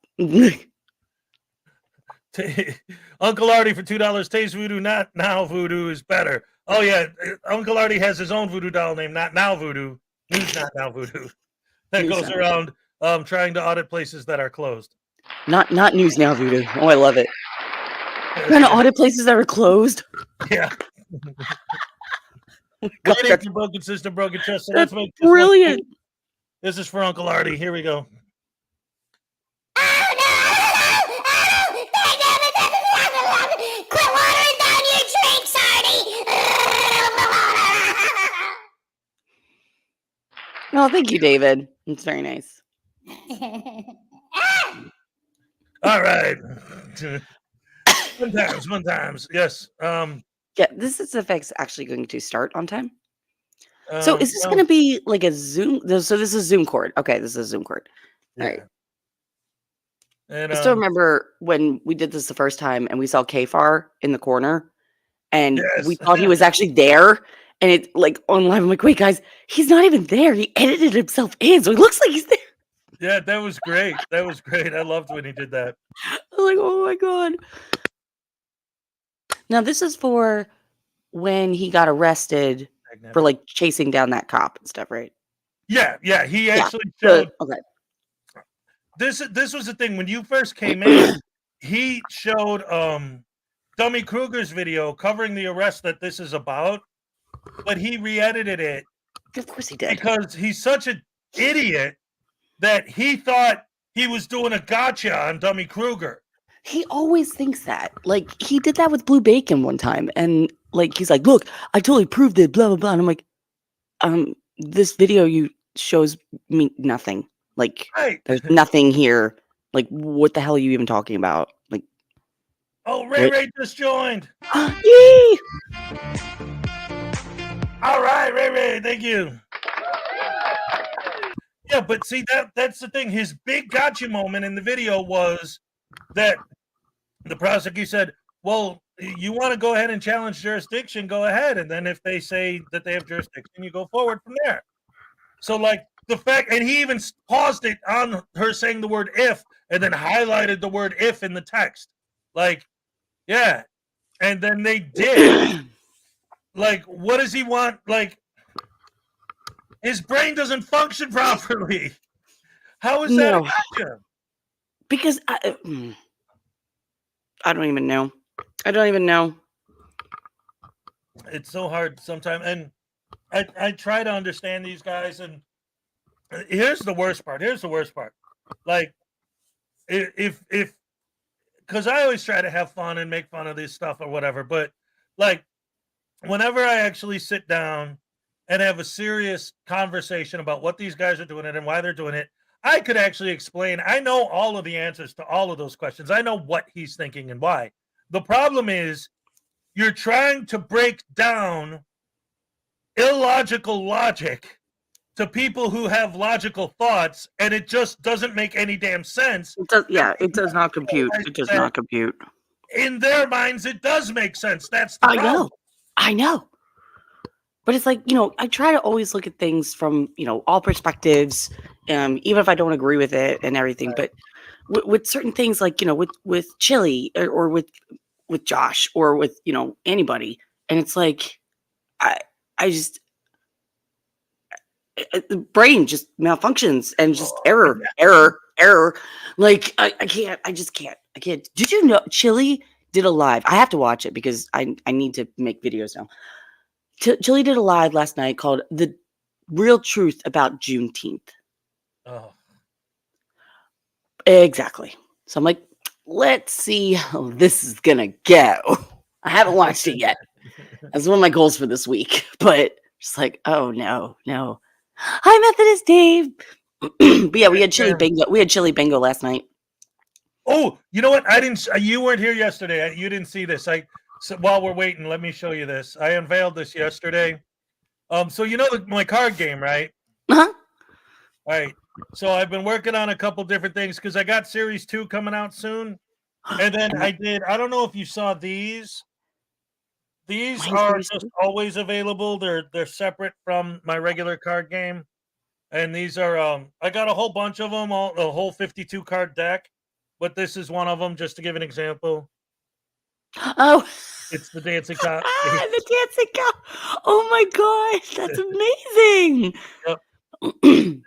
Uncle Artie for $2. Taste Voodoo, not now Voodoo is better. Oh yeah, Uncle Artie has his own voodoo doll named Not Now Voodoo. News Not Now Voodoo. That goes around trying to audit places that are closed. Not News Now Voodoo. Oh, I love it. Trying to audit places that are closed. Yeah. That's broken system, broken trust. So that's brilliant. This is for Uncle Artie. Here we go. Quit watering down your drinks, Artie! Oh, thank you, David. It's very nice. All right. Fun times. Yes. Yeah, this is effects actually going to start on time. So is this well, going to be like a Zoom? So this is Zoom cord. Okay, this is a Zoom cord. All right. And I still remember when we did this the first time and we saw Kfar in the corner and we thought he was actually there. And it like on live, I'm like, wait, guys, he's not even there. He edited himself in, so he looks like he's there. Yeah, that was great. That was great. I loved when he did that. I'm like, oh my God. Now, this is for when he got arrested for like chasing down that cop and stuff, right? Yeah. He actually showed. Okay. This was the thing when you first came in. He showed Dummy Kruger's video covering the arrest that this is about, but he re-edited it. Of course he did. Because he's such an idiot that he thought he was doing a gotcha on Dummy Kruger. He always thinks that. Like, he did that with Blue Bacon one time. And, like, he's like, look, I totally proved it, blah, blah, blah. And I'm like, this video you shows me nothing. Like, there's nothing here. Like, what the hell are you even talking about? Like, oh, Ray just joined. Yee! All right, Ray, thank you. Yeah, but see, that's the thing. His big gotcha moment in the video was that the prosecutor said, well, you want to go ahead and challenge jurisdiction, go ahead. And then if they say that they have jurisdiction, you go forward from there. So, like, the fact, and he even paused it on her saying the word if, and then highlighted the word if in the text. Like, yeah. And then they did. Like, what does he want? Like, his brain doesn't function properly. How is that a gotcha? Because I don't even know. I don't even know. It's so hard sometimes. And I try to understand these guys. And here's the worst part. Like, if because I always try to have fun and make fun of this stuff or whatever. But, like, whenever I actually sit down and have a serious conversation about what these guys are doing and why they're doing it, I could actually explain. I know all of the answers to all of those questions. I know what he's thinking and why. The problem is you're trying to break down illogical logic to people who have logical thoughts, and it just doesn't make any damn sense. It does not compute. It does not compute. In their minds, it does make sense. That's the problem. I know. But it's like, I try to always look at things from, all perspectives, even if I don't agree with it and everything. But with certain things, like, with Chili or with Josh or with, anybody. And it's like, the brain just malfunctions and just error. Like, I just can't. Did you know Chili did a live? I have to watch it because I need to make videos now. Chili did a live last night called The Real Truth About Juneteenth. Oh. Exactly. So I'm like, let's see how this is going to go. I haven't watched it yet. That's one of my goals for this week. But just like, oh, no. Hi, Methodist Dave. But yeah, we had chili bingo. We had chili bingo last night. Oh, you know what? You weren't here yesterday. You didn't see this. So while we're waiting, let me show you this. I unveiled this yesterday. So my card game, right? Uh-huh. All right. So I've been working on a couple different things because I got Series 2 coming out soon. And then I don't know if you saw these. These are just always available. They're separate from my regular card game. And these are I got a whole bunch of them, a whole 52 card deck. But this is one of them, just to give an example. Oh, it's the dancing cop. The dancing cop. Oh my gosh, that's amazing. Yep.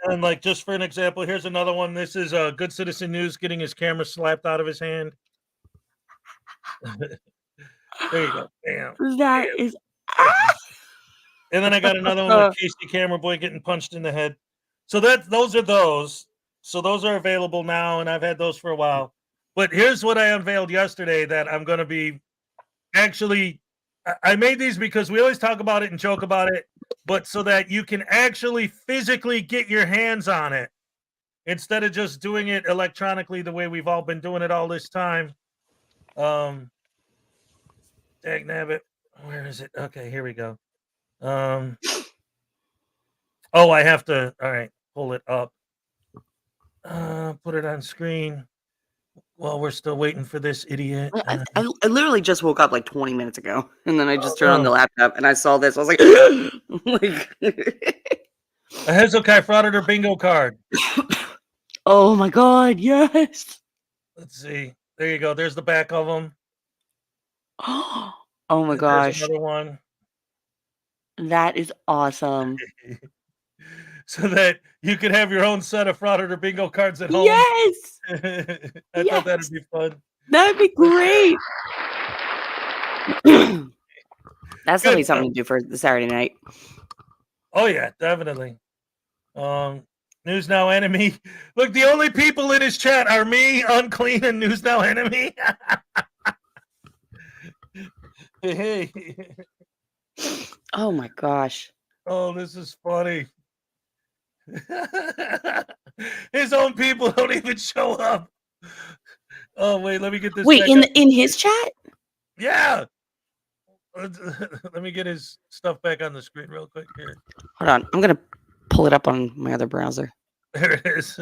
And like, just for an example, here's another one. This is Good Citizen News getting his camera slapped out of his hand. There you go. Bam. That is. And then I got another one with Casey Camera Boy getting punched in the head. So those are those. So those are available now, and I've had those for a while. But here's what I unveiled yesterday that I'm going to be actually. I made these because we always talk about it and joke about it, but so that you can actually physically get your hands on it instead of just doing it electronically the way we've all been doing it all this time. Dagnabbit, where is it? Okay, here we go. Oh, I have to, all right, pull it up. Put it on screen while we're still waiting for this idiot. I literally just woke up like 20 minutes ago, and then I just turned on the Oh. laptop and I saw this. I was like, A Hezokuai Frauditor bingo card. oh my god, yes. Let's see. There you go. There's the back of them. Oh my There's gosh. another one. That is awesome. So that you could have your own set of Frauditor bingo cards at home. Yes. I thought that'd be fun. That'd be great. That's Good definitely something stuff. to do for the Saturday night. Oh yeah, definitely. News Now Enemy. Look, the only people in his chat are me, Unclean, and News Now Enemy. Hey. Oh my gosh. Oh, this is funny. His own people don't even show up. Oh wait, let me get this. Wait, back in up. in his chat? Yeah. Let me get his stuff back on the screen real quick here. Hold on. I'm gonna pull it up on my other browser. There it is.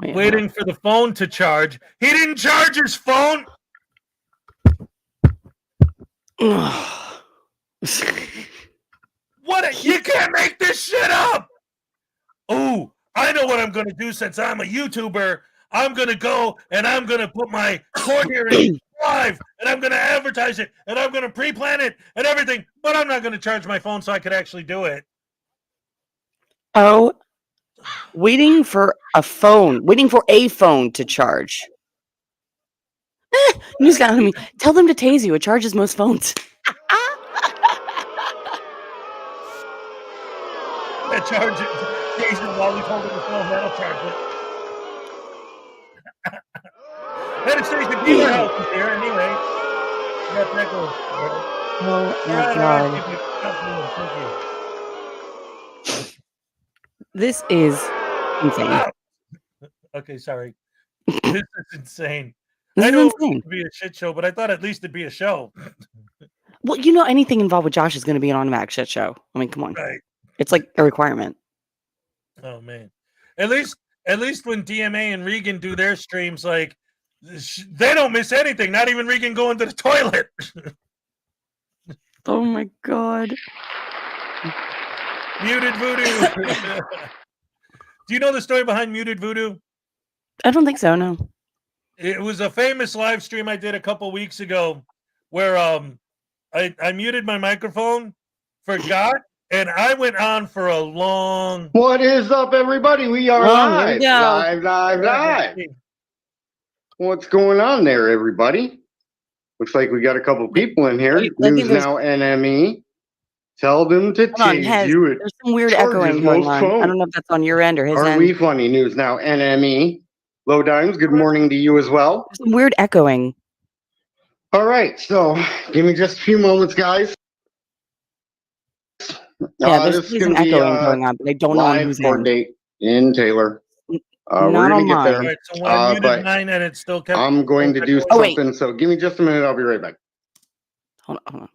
Wait, Waiting for the phone to charge. He didn't charge his phone. You can't make this shit up. Oh, I know what I'm going to do since I'm a YouTuber. I'm going to go and I'm going to put my court hearing live and I'm going to advertise it and I'm going to pre-plan it and everything, but I'm not going to charge my phone so I could actually do it. Oh, waiting for a phone to charge. News got on me. Tell them to tase you. It charges most phones. That charge it. Jason, while he's holding the phone, that'll charge it. Anastasia Dealer House is here anyway. Got that going. Oh my god. This is insane. Okay, sorry. This is insane. This I is know insane. it would be a shit show, but I thought at least it'd be a show. Well, you know, anything involved with Josh is going to be an automatic shit show. I mean, come on. Right. It's like a requirement. Oh man. At least when DMA and Regan do their streams, like they don't miss anything. Not even Regan going to the toilet. Oh my god. Muted Voodoo. Do you know the story behind Muted Voodoo? I don't think so, no. It was a famous live stream I did a couple weeks ago where I muted my microphone, forgot, and I went on for a long. What is up, everybody? We are Oh, here we live. go. Live. What's going on there, everybody? Looks like we got a couple people in here. Wait, I think News there's- Now NME. Tell them to Hold on, tase Hez, you. It there's some weird charges echoing going most on. I phones. don't know if that's on your end or his Are end. we funny? News Now NME. Low Dimes, good morning to you as well. There's some weird echoing. All right, so give me just a few moments, guys. Yeah, there's this is some going to be echoing going on, but I don't know on live whose court end. date in Taylor. We're Not going on to get there. mine. Right, so when I muted but mine and it still kept. I'm going to do Oh, wait. something. So give me just a minute. I'll be right back. Hold on.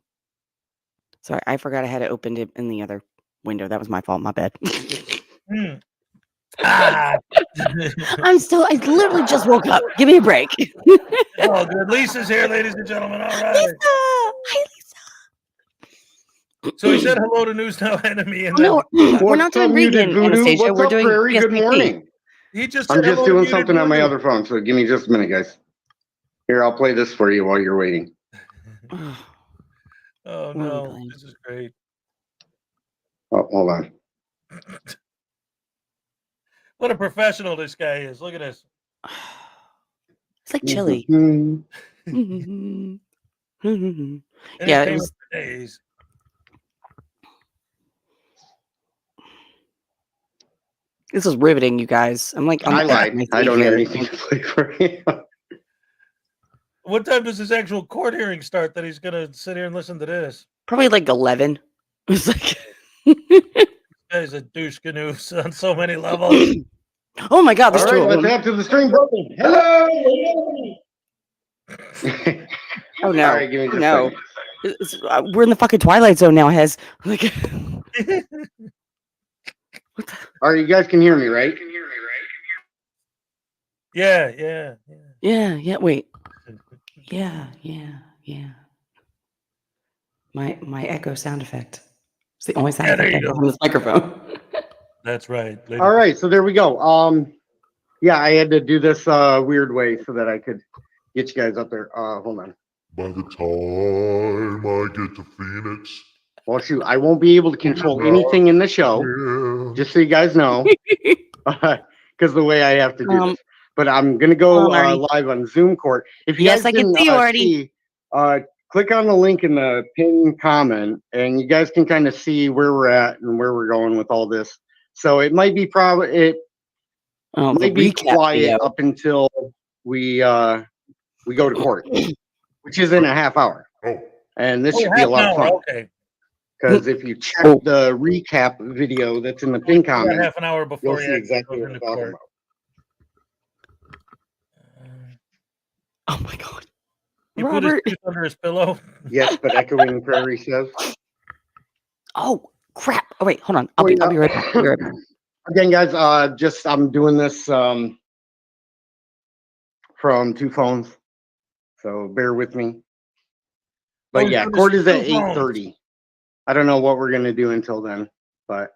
Sorry, I forgot I had it opened in the other window. That was my fault. My bad. Ah. I literally just woke up. Give me a break. Oh, good. Lisa's here, ladies and gentlemen. All right. Hi, So he said hello to News Now Enemy, and No, then we're not What's doing up, Muted Regan, Voodoo? Anastasia. What's We're up, doing Prairie? Good PSPP. morning. he just I'm said just hello to doing Muted something on my Voodoo. other phone. So give me just a minute, guys. Here, I'll play this for you while you're waiting. Oh no, this is great. Oh, hold on. What a professional this guy is. Look at this. It's like chili. Mhm. Yeah, it Entertainment was. for days. This is riveting, you guys. I'm like, I on lied. my I seat don't have here. anything to play for you. What time does his actual court hearing start that he's gonna sit here and listen to this? Probably like 11. It's like This guy's a douche canoes on so many levels. oh my god, there's All two right, of let's them. add to the string broken. Hello. Oh no. All right, give me just a no. second. We're in the fucking Twilight Zone now, Hez. Like All right, you guys can hear me, right? Yeah. yeah, wait. Yeah. My echo sound effect. It's the only sound Yeah, there effect I you have go. on this microphone. That's right. All right, so there we go. Yeah, I had to do this weird way so that I could get you guys up there. Hold on. By the time I get to Phoenix. Well, shoot, I won't be able to control anything in the show, just so you guys know, because the way I have to do this. But I'm gonna go live on Zoom Court. If you Yes, guys I can see you already. click on the link in the pinned comment, and you guys can kind of see where we're at and where we're going with all this. So it might be might be quiet video. up until we go to court, which is in a half hour. And this should be a lot of fun. Okay. Because if you check the recap video that's in the pin comment, half an hour before you'll see exactly what I'm talking about. Oh my god. He Robert. put his tooth under his pillow. Yes, but Echoing Prairie says. Oh crap. Oh wait, hold on. I'll be right back. I'll be right back. Again, guys, I'm doing this from 2 phones, so bear with me. But yeah, court is at 8:30. I don't know what we're gonna do until then, but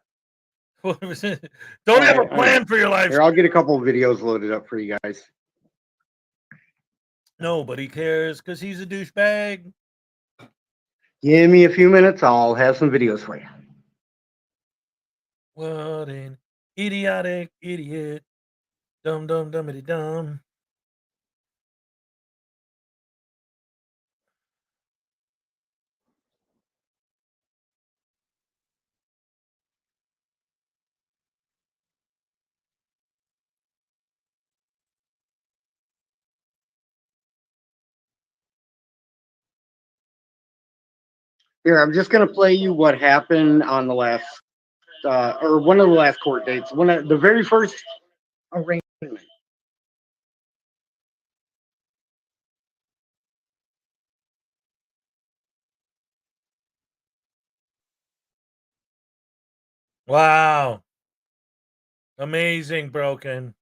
Don't have a plan for your life. Here, I'll get a couple of videos loaded up for you guys. Nobody cares because he's a douchebag. Give me a few minutes. I'll have some videos for you. What an idiotic idiot. Dumb, dummity, dumb. Here, I'm just gonna play you what happened on the last, or one of the last court dates. One of the very first arraignment. Wow. Amazing, Broken.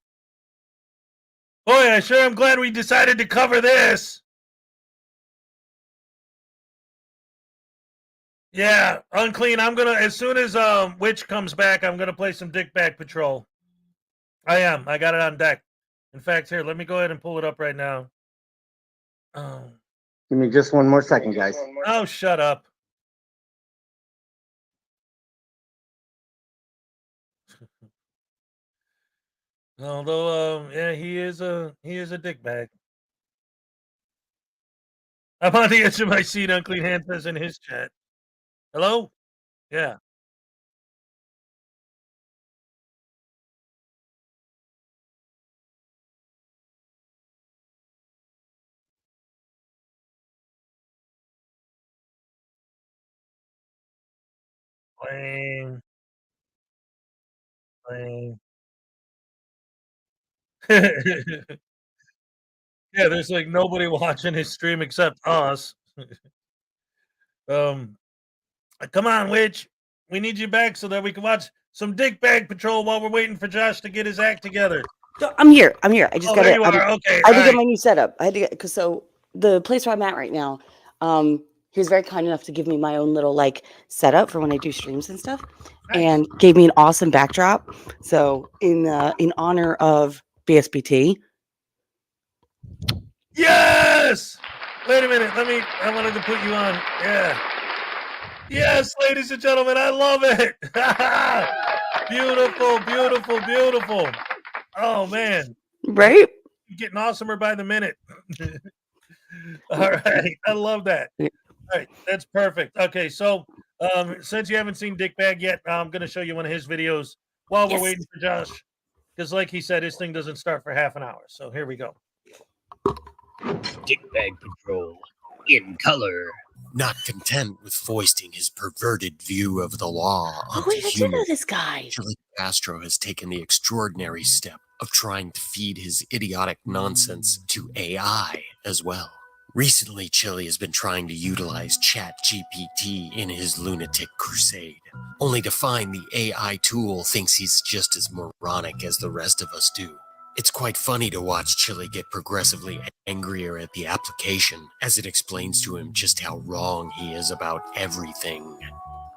Boy, I sure am glad we decided to cover this. Yeah, Unclean. I'm gonna, as soon as Witch comes back, I'm gonna play some Dick Bag Patrol. I am. I got it on deck. In fact, here, let me go ahead and pull it up right now. Give me just one more second, guys. Oh, shut up. Although, yeah, he is a dick bag. I'm on the edge of my seat. Unclean Hand says in his chat. Hello? Yeah. Playing. Yeah, there's like nobody watching his stream except us. Come on, Witch. We need you back so that we can watch some Dick Bag Patrol while we're waiting for Josh to get his act together. I'm here. I just got there you are. Okay. I had to get my new setup. I had to get because the place where I'm at right now, he was very kind enough to give me my own little like setup for when I do streams and stuff, and gave me an awesome backdrop. So in honor of BSBT. Yes. Wait a minute. I wanted to put you on. Yeah. Yes, ladies and gentlemen, I love it. Beautiful, beautiful, beautiful. Oh man. Right? You're getting awesomer by the minute. All right. I love that. All right. That's perfect. Okay. So since you haven't seen Dick Bag yet, I'm going to show you one of his videos while we're waiting for Josh. Because like he said, his thing doesn't start for half an hour. So here we go. Dickbag Patrol in color. Not content with foisting his perverted view of the law Oh onto wait, I do know humans, this guy. Chili Castro has taken the extraordinary step of trying to feed his idiotic nonsense to AI as well. Recently, Chili has been trying to utilize ChatGPT in his lunatic crusade, only to find the AI tool thinks he's just as moronic as the rest of us do. It's quite funny to watch Chili get progressively angrier at the application as it explains to him just how wrong he is about everything.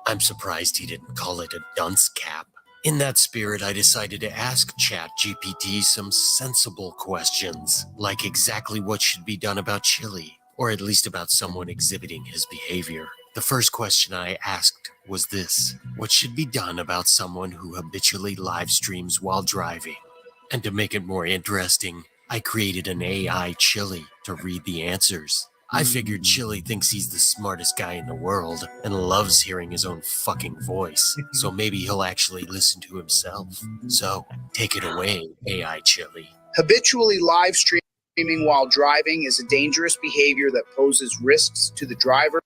I'm surprised he didn't call it a dunce cap. In that spirit, I decided to ask ChatGPT some sensible questions, like exactly what should be done about Chili, or at least about someone exhibiting his behavior. The first question I asked was this: what should be done about someone who habitually live streams while driving? And to make it more interesting, I created an AI Chili to read the answers. I figured Chili thinks he's the smartest guy in the world and loves hearing his own fucking voice, so maybe he'll actually listen to himself. So, take it away, AI Chili. Habitually live streaming while driving is a dangerous behavior that poses risks to the driver,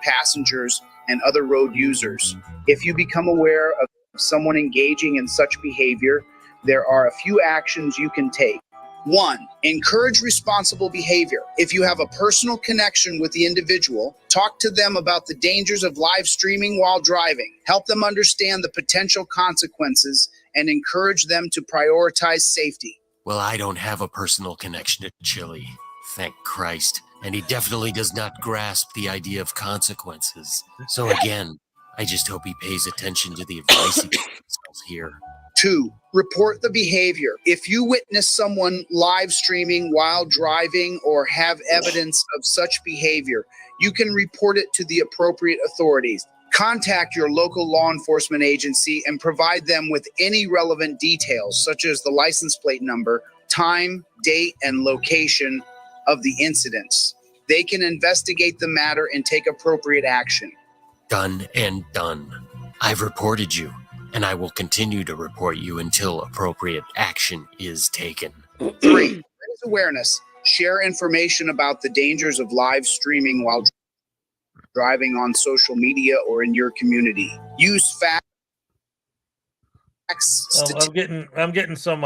passengers, and other road users. If you become aware of someone engaging in such behavior, there are a few actions you can take. 1. Encourage responsible behavior. If you have a personal connection with the individual, talk to them about the dangers of live streaming while driving. Help them understand the potential consequences and encourage them to prioritize safety. Well, I don't have a personal connection to Chili, thank Christ, and he definitely does not grasp the idea of consequences. So again, I just hope he pays attention to the advice he gives himself here. 2. Report the behavior. If you witness someone live streaming while driving or have evidence of such behavior, you can report it to the appropriate authorities. Contact your local law enforcement agency and provide them with any relevant details, such as the license plate number, time, date, and location of the incidents. They can investigate the matter and take appropriate action. Done and done. I've reported you, and I will continue to report you until appropriate action is taken. 3. Raise awareness. Share information about the dangers of live streaming while driving on social media or in your community. Use facts. I'm getting some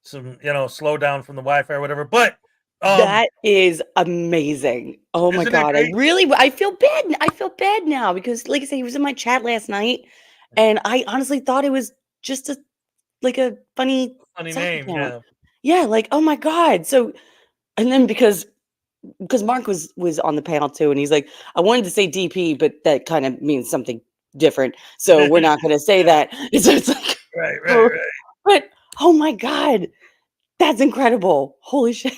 slowdown from the Wi-Fi or whatever. But that is amazing. Oh my God. I feel bad. I feel bad now because, like I said, he was in my chat last night and I honestly thought it was just a funny name. Account. Yeah. Like, oh my God. So, and then because Mark was on the panel too, and he's like, I wanted to say DP, but that kind of means something different. So we're not going to say that. So it's like, right. But oh my God, that's incredible. Holy shit.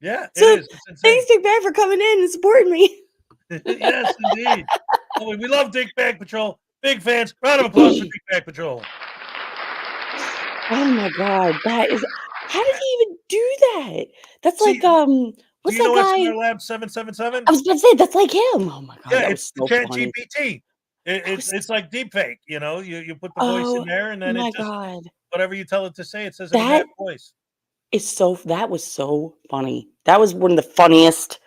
Yeah, so it is. Thanks, Dick Bag, for coming in and supporting me. Yes, indeed. We love Dick Bag Patrol. Big fans. Round of applause for Dick Bag Patrol. Oh my God, that is. How did he even do that? That's what's do you know that guy? SMR Lab 777? I was about to say that's like him. Oh my God, yeah, that it's was so Chat funny. GPT. It's like deepfake. You put the voice in there, and then my it just God. whatever you tell it to say, it says it in that voice. That was so funny. That was one of the funniest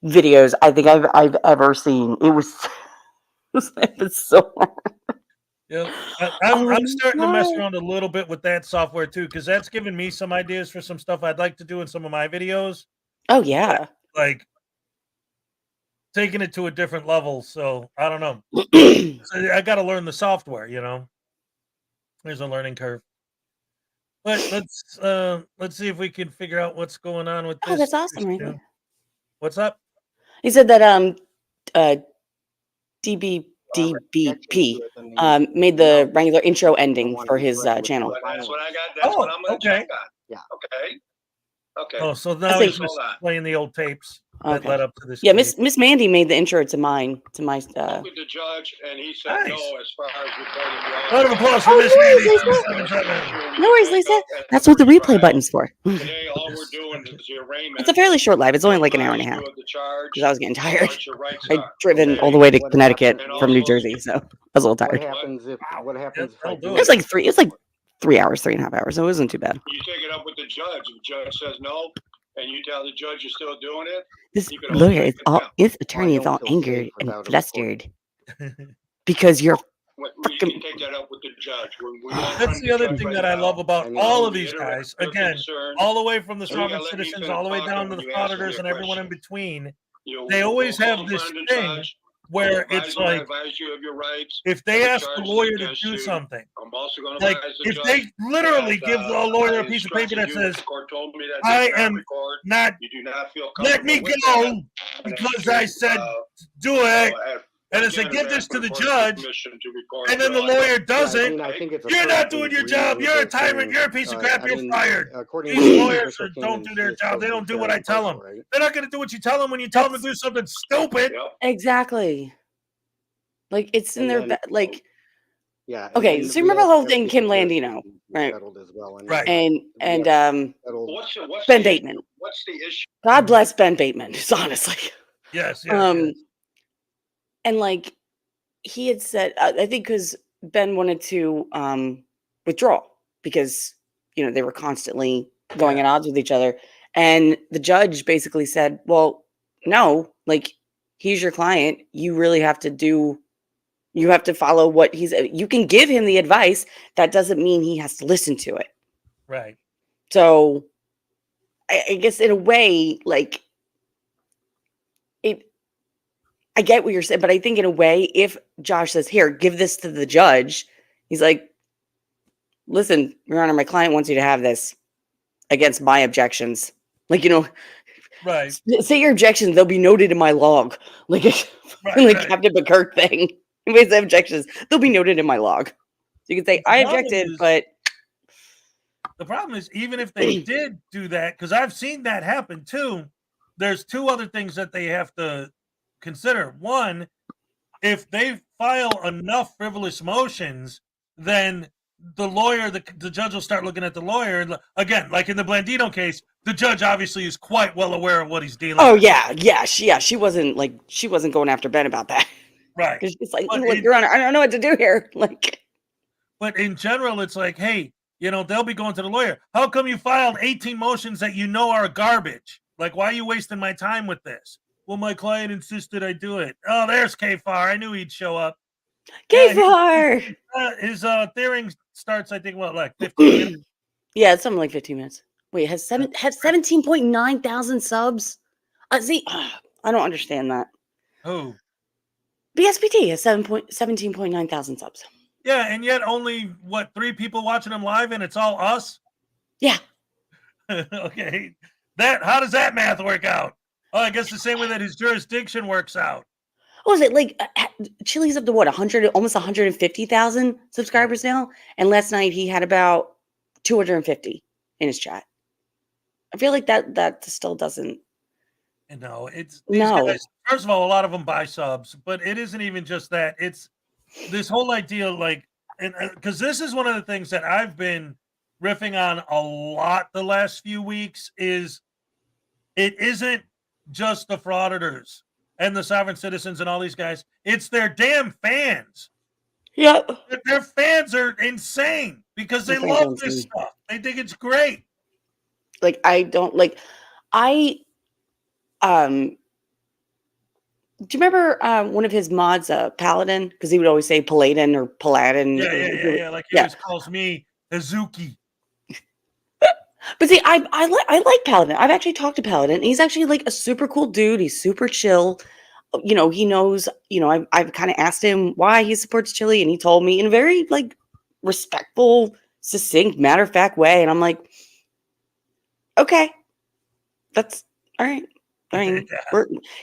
videos I think I've ever seen. It was so hard. Yeah, I'm starting to mess around a little bit with that software too, because that's given me some ideas for some stuff I'd like to do in some of my videos. Oh yeah, like taking it to a different level. So I don't know. So I got to learn the software. There's a learning curve. But let's see if we can figure out what's going on with this. Oh, that's awesome, right? What's up? He said that DBP made the regular intro ending for his channel. That's what I got. That's what I'm going to check on. Yeah. Okay. Oh, so now he's just playing the old tapes that led up to this. Yeah, Miss Mandy made the intro to mine. To my. Spoke with the judge, and he said no as far as recording the round of applause for Miss Mandy. No worries, Lisa. That's what the replay button's for. Today, all we're doing is the arraignment. It's a fairly short live. It's only like an hour and a half. Because I was getting tired. I'd driven all the way to Connecticut from New Jersey, so I was a little tired. What happens if I do It was like 3 hours, 3.5 hours. So it wasn't too bad. You take it up with the judge. If the judge says no, and you tell the judge you're still doing it, This you can hold lawyer is all, contempt. his attorney is all angered and flustered because you're You can take that up with the judge. We all That's run the other judge thing right that I now. love about And all of we these reiterate guys. your Again, concern. all the way from the And you sovereign gotta let me citizens finish all the way talking down to when the you answer me frauditors a and everyone in question. between. You They always will have call this friend and thing judge. where I'll it's advise you, I like, advise you of your rights. if they the ask the charges lawyer to against do you. something, I'm also going to like advise the if judge they literally that, give a lawyer a I piece of paper instructed that you what says, the court told me that I they cannot am record. not, You do not feel let me comfortable with that. go because I said do it. And as I give this to the judge, and then the lawyer does it, you're not doing your job. You're a tyrant. You're a piece of crap. You're fired. These lawyers don't do their job. They don't do what I tell them. They're not going to do what you tell them when you tell them to do something stupid. exactly like it's in their like. Yeah. Okay, so you remember the whole thing, Kim Landino, right? Right. And What's Ben the Bateman. What's the issue? God bless Ben Bateman, honestly. Yes, yes. And like he had said, I think because Ben wanted to withdraw because they were constantly going at odds with each other, and the judge basically said, "Well, no, like he's your client. You really have to do. You have to follow what he's. You can give him the advice. That doesn't mean he has to listen to it." Right. So, I guess in a way, like it. I get what you're saying, but I think in a way, if Josh says, "Here, give this to the judge," he's like, "Listen, Your Honor, my client wants you to have this against my objections. Like, right. Say your objections; they'll be noted in my log, like Captain McCurk thing. If they have objections, they'll be noted in my log. So you can say, I objected, but." The problem is, even if they did do that, because I've seen that happen too, there's two other things that they have to consider. One, if they file enough frivolous motions, then the lawyer, the judge will start looking at the lawyer. And again, like in the Blandino case, the judge obviously is quite well aware of what he's dealing with. She wasn't going after Ben about that. Right. It's like, look, Your Honor, I don't know what to do here. Like, but in general, it's like, hey, they'll be going to the lawyer. How come you filed 18 motions that are garbage? Like, why are you wasting my time with this? Well, my client insisted I do it. Oh, there's K-Far. I knew he'd show up. K-Far! His hearing starts, I think, like 15 minutes? Yeah, it's something like 15 minutes. Wait, has 17.9 thousand subs? See, I don't understand that. Who? BSPT has 17.9 thousand subs. Yeah, and yet only, 3 people watching him live, and it's all us? Yeah. Okay. How does that math work out? Oh, I guess the same way that his jurisdiction works out. What was it like? Chili's up to what, 100, almost 150,000 subscribers now, and last night he had about 250 in his chat. I feel like that still doesn't. No, it's no. Guys, first of all, a lot of them buy subs, but it isn't even just that. It's this whole idea, like, and because this is one of the things that I've been riffing on a lot the last few weeks is it isn't just the frauditors and the sovereign citizens and all these guys. It's their damn fans. Yeah. Their fans are insane because they love this stuff. They think it's great. Like, I don't like, do you remember one of his mods, Paladin? Because he would always say Paladin or Paladin. Yeah. Like he always calls me Hezokuai. But see, I like Paladin. I've actually talked to Paladin. He's actually like a super cool dude. He's super chill. He knows, I've kind of asked him why he supports Chile, and he told me in a very like respectful, succinct, matter-of-fact way. And I'm like, okay, that's all right. I mean,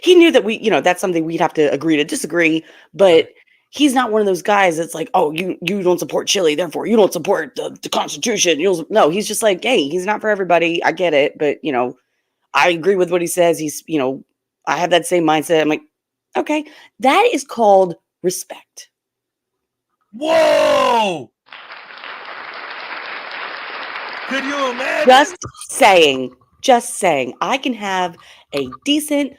he knew that that's something we'd have to agree to disagree, but he's not one of those guys that's like, oh, you don't support Chile, therefore you don't support the Constitution. No, he's just like, hey, he's not for everybody. I get it, but I agree with what he says. He's, I have that same mindset. I'm like, okay, that is called respect. Whoa! Could you imagine? Just saying, I can have a decent,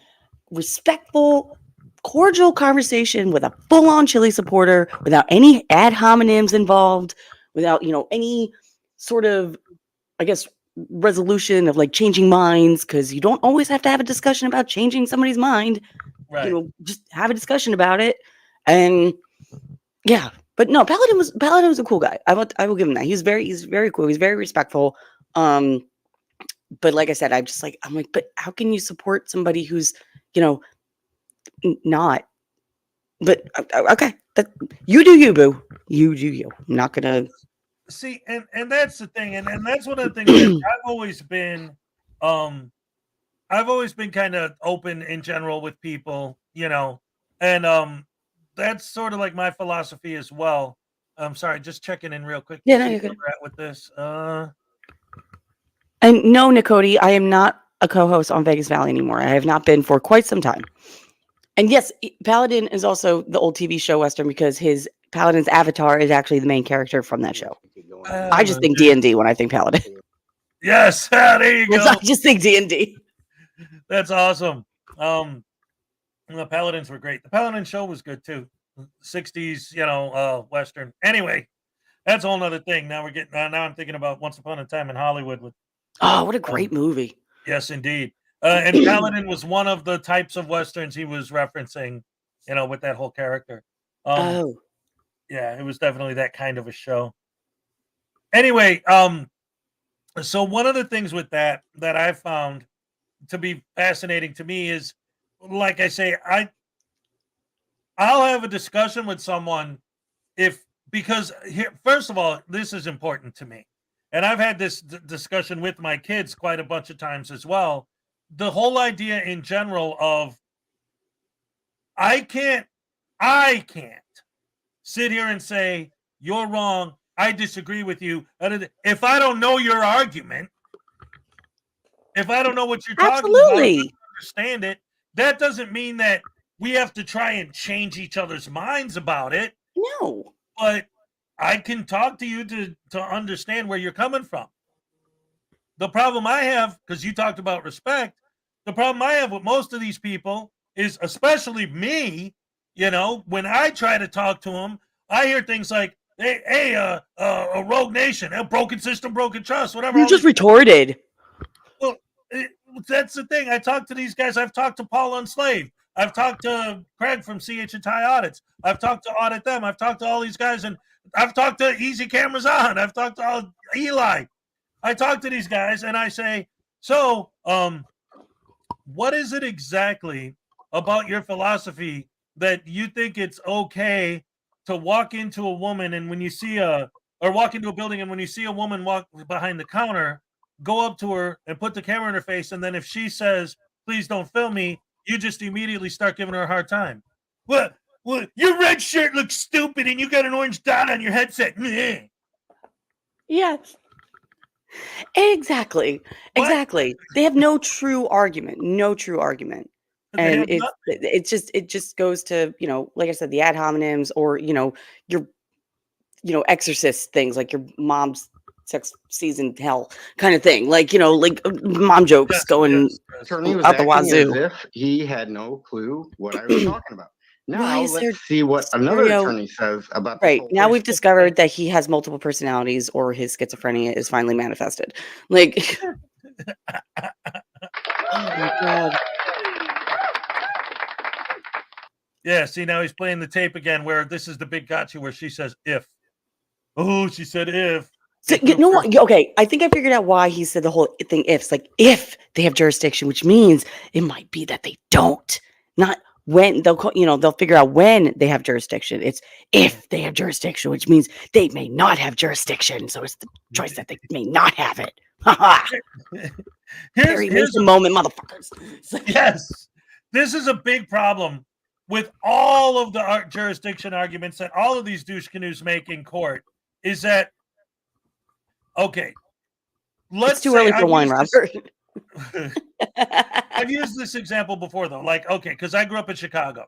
respectful, cordial conversation with a full-on Chile supporter without any ad hominems involved, without, any sort of, I guess, resolution of like changing minds, because you don't always have to have a discussion about changing somebody's mind. Right. You know, just have a discussion about it. And yeah, but no, Paladin was a cool guy. I will give him that. He's very cool. He's very respectful. But like I said, I'm like, but how can you support somebody who's, you know, not? But okay, you do you, boo. You do you. I'm not gonna see, and that's the thing, and that's one of the things that I've always been kind of open in general with people, you know, and that's sort of like my philosophy as well. I'm sorry, just checking in real quick. Yeah, To no, see you're where good. we're at with this. And no, Nicody, I am not a co-host on Vegas Valley anymore. I have not been for quite some time. And yes, Paladin is also the old TV show Western, because Paladin's avatar is actually the main character from that show. I just think D&D when I think Paladin. Yes, there you go. I just think D&D. That's awesome. The Paladins were great. The Paladin show was good too. 60s, you know, Western. Anyway, that's a whole nother thing. Now I'm thinking about Once Upon a Time in Hollywood with. Oh, what a great movie. Yes, indeed. And Paladin was one of the types of Westerns he was referencing, you know, with that whole character. Oh. Yeah, it was definitely that kind of a show. Anyway, so one of the things with that I found to be fascinating to me is, like I say, I'll have a discussion with someone because here, first of all, this is important to me. And I've had this discussion with my kids quite a bunch of times as well. The whole idea in general of I can't sit here and say, you're wrong, I disagree with you. If I don't know your argument, if I don't know what you're talking about, I don't understand it, that doesn't mean that we have to try and change each other's minds about it. No. But I can talk to you to understand where you're coming from. The problem I have, because you talked about respect, the problem I have with most of these people is, especially me, you know, when I try to talk to them, I hear things like, hey, a rogue nation, a broken system, broken trust, whatever. You're just retarded. Well, that's the thing. I talk to these guys. I've talked to Paul Unslave. I've talked to Craig from CH&I Audits. I've talked to Audit Them. I've talked to all these guys, and I've talked to Easy Cameras On. I've talked to Eli. I talk to these guys, and I say, so, what is it exactly about your philosophy that you think it's okay to walk into a woman and when you see or walk into a building and when you see a woman walk behind the counter, go up to her and put the camera in her face, and then if she says, please don't film me, you just immediately start giving her a hard time. Well, your red shirt looks stupid and you got an orange dot on your headset. Yes. Exactly. They have no true argument. And it just goes to, you know, like I said, the ad hominems, or, you know, your, you know, exorcist things like your mom's sex season hell kind of thing. Like, you know, like mom jokes going Attorney was out the acting as wazoo. if he had no clue what I was talking about. Now Why is there let's see what another stereo- attorney says about this Right. whole Now we've Facebook discovered that he has multiple personalities, or his schizophrenia is finally manifested. Like, oh my God. Yeah, see, now he's playing the tape again where this is the big gotcha where she says, if. Oh, she said, if. So, you know what? Okay, I think I figured out why he said the whole thing ifs. Like, if they have jurisdiction, which means it might be that they don't. Not when they'll figure out when they have jurisdiction. It's if they have jurisdiction, which means they may not have jurisdiction. So it's the choice that they may not have it. Here's the moment, motherfuckers. Yes. This is a big problem with all of the jurisdiction arguments that all of these douche canoes make in court, is that, okay, It's too early for wine, Robert. I've used this example before, though. Like, okay, because I grew up in Chicago,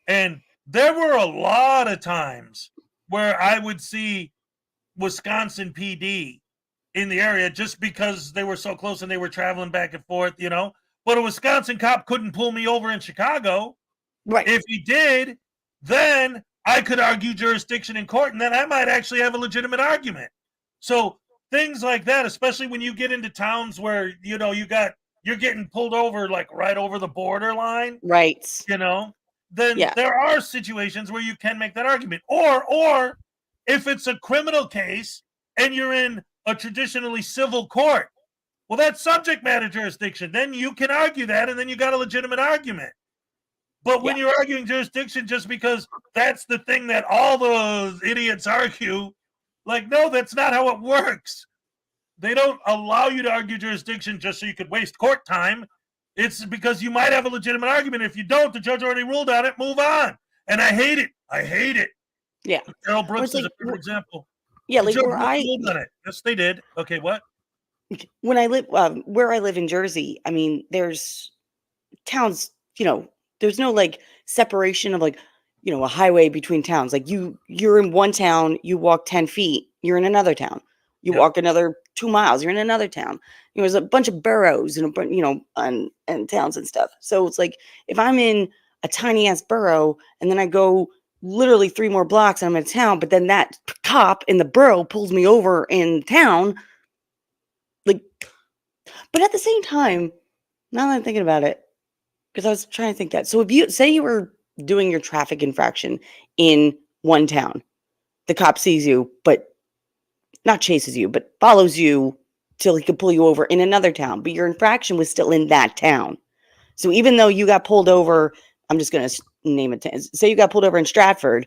and there were a lot of times where I would see Wisconsin PD in the area just because they were so close and they were traveling back and forth, you know. But a Wisconsin cop couldn't pull me over in Chicago. Right. If he did, then I could argue jurisdiction in court, and then I might actually have a legitimate argument. So things like that, especially when you get into towns where you're getting pulled over like right over the borderline, Right. then Yeah. there are situations where you can make that argument. Or if it's a criminal case and you're in a traditionally civil court, well, that's subject matter jurisdiction. Then you can argue that, and then you got a legitimate argument. But when you're arguing jurisdiction just because that's the thing that all those idiots argue, like, no, that's not how it works. They don't allow you to argue jurisdiction just so you could waste court time. It's because you might have a legitimate argument. If you don't, the judge already ruled on it. Move on. And I hate it. I hate it. Yeah. Carol Brooks is a perfect example. Yeah, The like judge where I ruled on it. Yes, they did. Okay, what? when I live where I live in Jersey, I mean, there's towns, there's no like separation of like, a highway between towns. Like you're in one town, you walk 10 feet, you're in another town. You walk another 2 miles, you're in another town. There's a bunch of boroughs and and towns and stuff. So it's like if I'm in a tiny ass borough and then I go literally 3 more blocks and I'm in town, but then that cop in the borough pulls me over in town. Like, but at the same time, now that I'm thinking about it, because I was trying to think that. So if you say you were doing your traffic infraction in one town, the cop sees you, but not chases you, but follows you till he could pull you over in another town, but your infraction was still in that town. So even though you got pulled over, I'm just going to name it. Say you got pulled over in Stratford,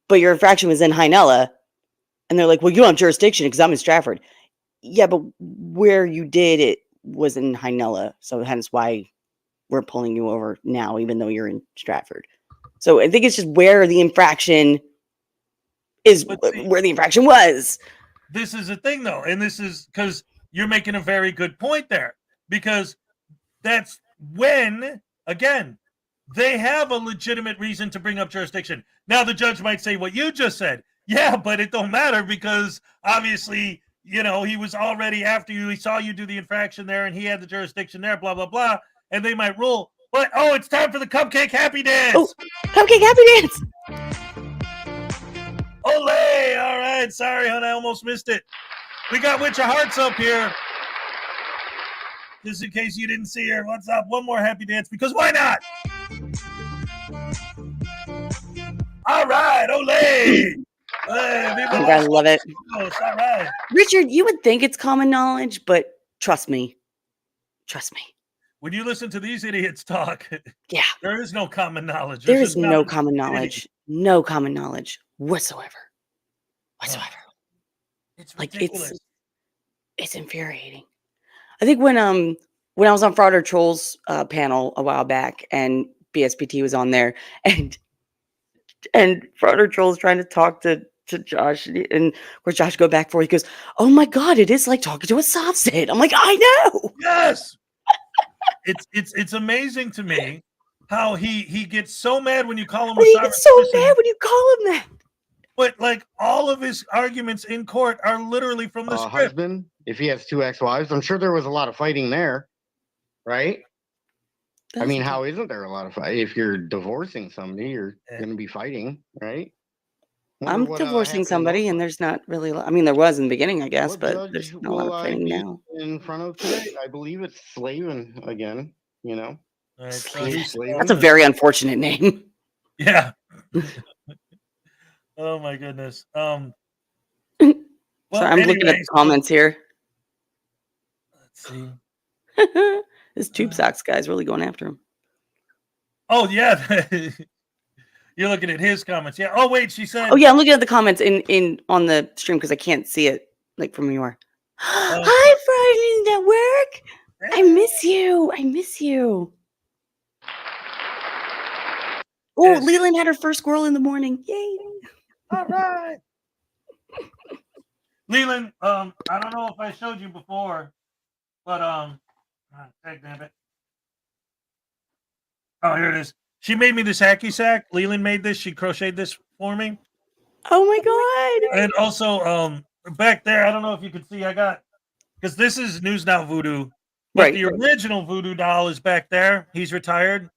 but your infraction was in Hynella, and they're like, well, you don't have jurisdiction because I'm in Stratford. Yeah, but where you did it was in Hynella, so hence why we're pulling you over now, even though you're in Stratford. So I think it's just where the infraction is, where the infraction was. This is a thing, though, and this is because you're making a very good point there, because that's when, again, they have a legitimate reason to bring up jurisdiction. Now, the judge might say what you just said. Yeah, but it don't matter because obviously, he was already after you. He saw you do the infraction there, and he had the jurisdiction there, blah, blah, blah, and they might rule. But, it's time for the Cupcake Happy Dance. Oh, Cupcake Happy Dance. Olay! All right. Sorry, hon. I almost missed it. We got Witch of Hearts up here. Just in case you didn't see her. What's up? One more happy dance, because why not? All right. Olay! I love it. All right. Richard, you would think it's common knowledge, but trust me. Trust me. When you listen to these idiots talk, yeah, there is no common knowledge. There is no common knowledge. No common knowledge whatsoever. It's like ridiculous. It's infuriating. I think when I was on Frauditor Trolls panel a while back, and BSPT was on there, and Frauditor Trolls trying to talk to Josh, and where Josh go back for, he goes, "Oh my God, it is like talking to a soft set." I'm like, I know. Yes. It's amazing to me how he gets so mad when you call him a He sovereign gets so citizen. mad when you call him that. But like all of his arguments in court are literally from the script. Husband, if he has 2 ex-wives, I'm sure there was a lot of fighting there, right? I mean, how isn't there a lot of fight? If you're divorcing somebody, you're going to be fighting, right? I'm divorcing somebody, and there's not really. I mean, there was in the beginning, I guess, but there's not a lot of fighting now. In front of today, I believe it's Slavin again. All right, so That's a very unfortunate name. Yeah. Oh my goodness. Sorry, I'm looking at the comments here. Let's see. This Tube Socks guy's really going after him. Oh yeah. You're looking at his comments. Yeah. Oh wait, she said. Oh yeah, I'm looking at the comments in on the stream because I can't see it like from where you are. Hi, Friday Network. I miss you. I miss you. Oh, Leland had her first squirrel in the morning. Yay! All right. Leland, I don't know if I showed you before, but damn it. Oh, here it is. She made me this hacky sack. Leland made this. She crocheted this for me. Oh my God. And also, back there, I don't know if you can see, I got, because this is News Now Voodoo, but Right. the original Voodoo doll is back there. He's retired.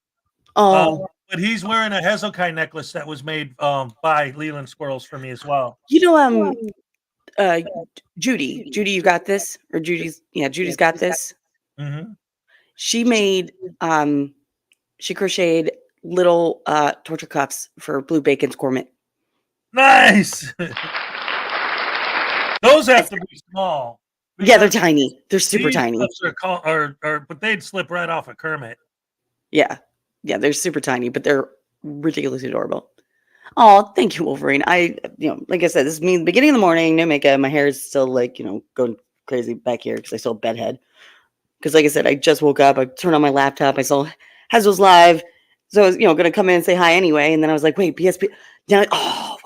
Oh. But he's wearing a Hezokuai necklace that was made by Leland Squirrels for me as well. Judy, you got this, or Judy's got this. Mm-hmm. She made she crocheted little torture cuffs for Blue Bacon's Gourmet. Nice. Those have to be small. Yeah, they're tiny. They're super These tiny. cuffs but they'd slip right off of Kermit. Yeah, they're super tiny, but they're ridiculously adorable. Oh, thank you, Wolverine. Like I said, this is me in the beginning of the morning, no makeup. My hair is still like, going crazy back here because I still have bedhead. Because like I said, I just woke up. I turned on my laptop. I saw Hezo's live. So I was, going to come in and say hi anyway. And then I was like, wait, PSP. Now, I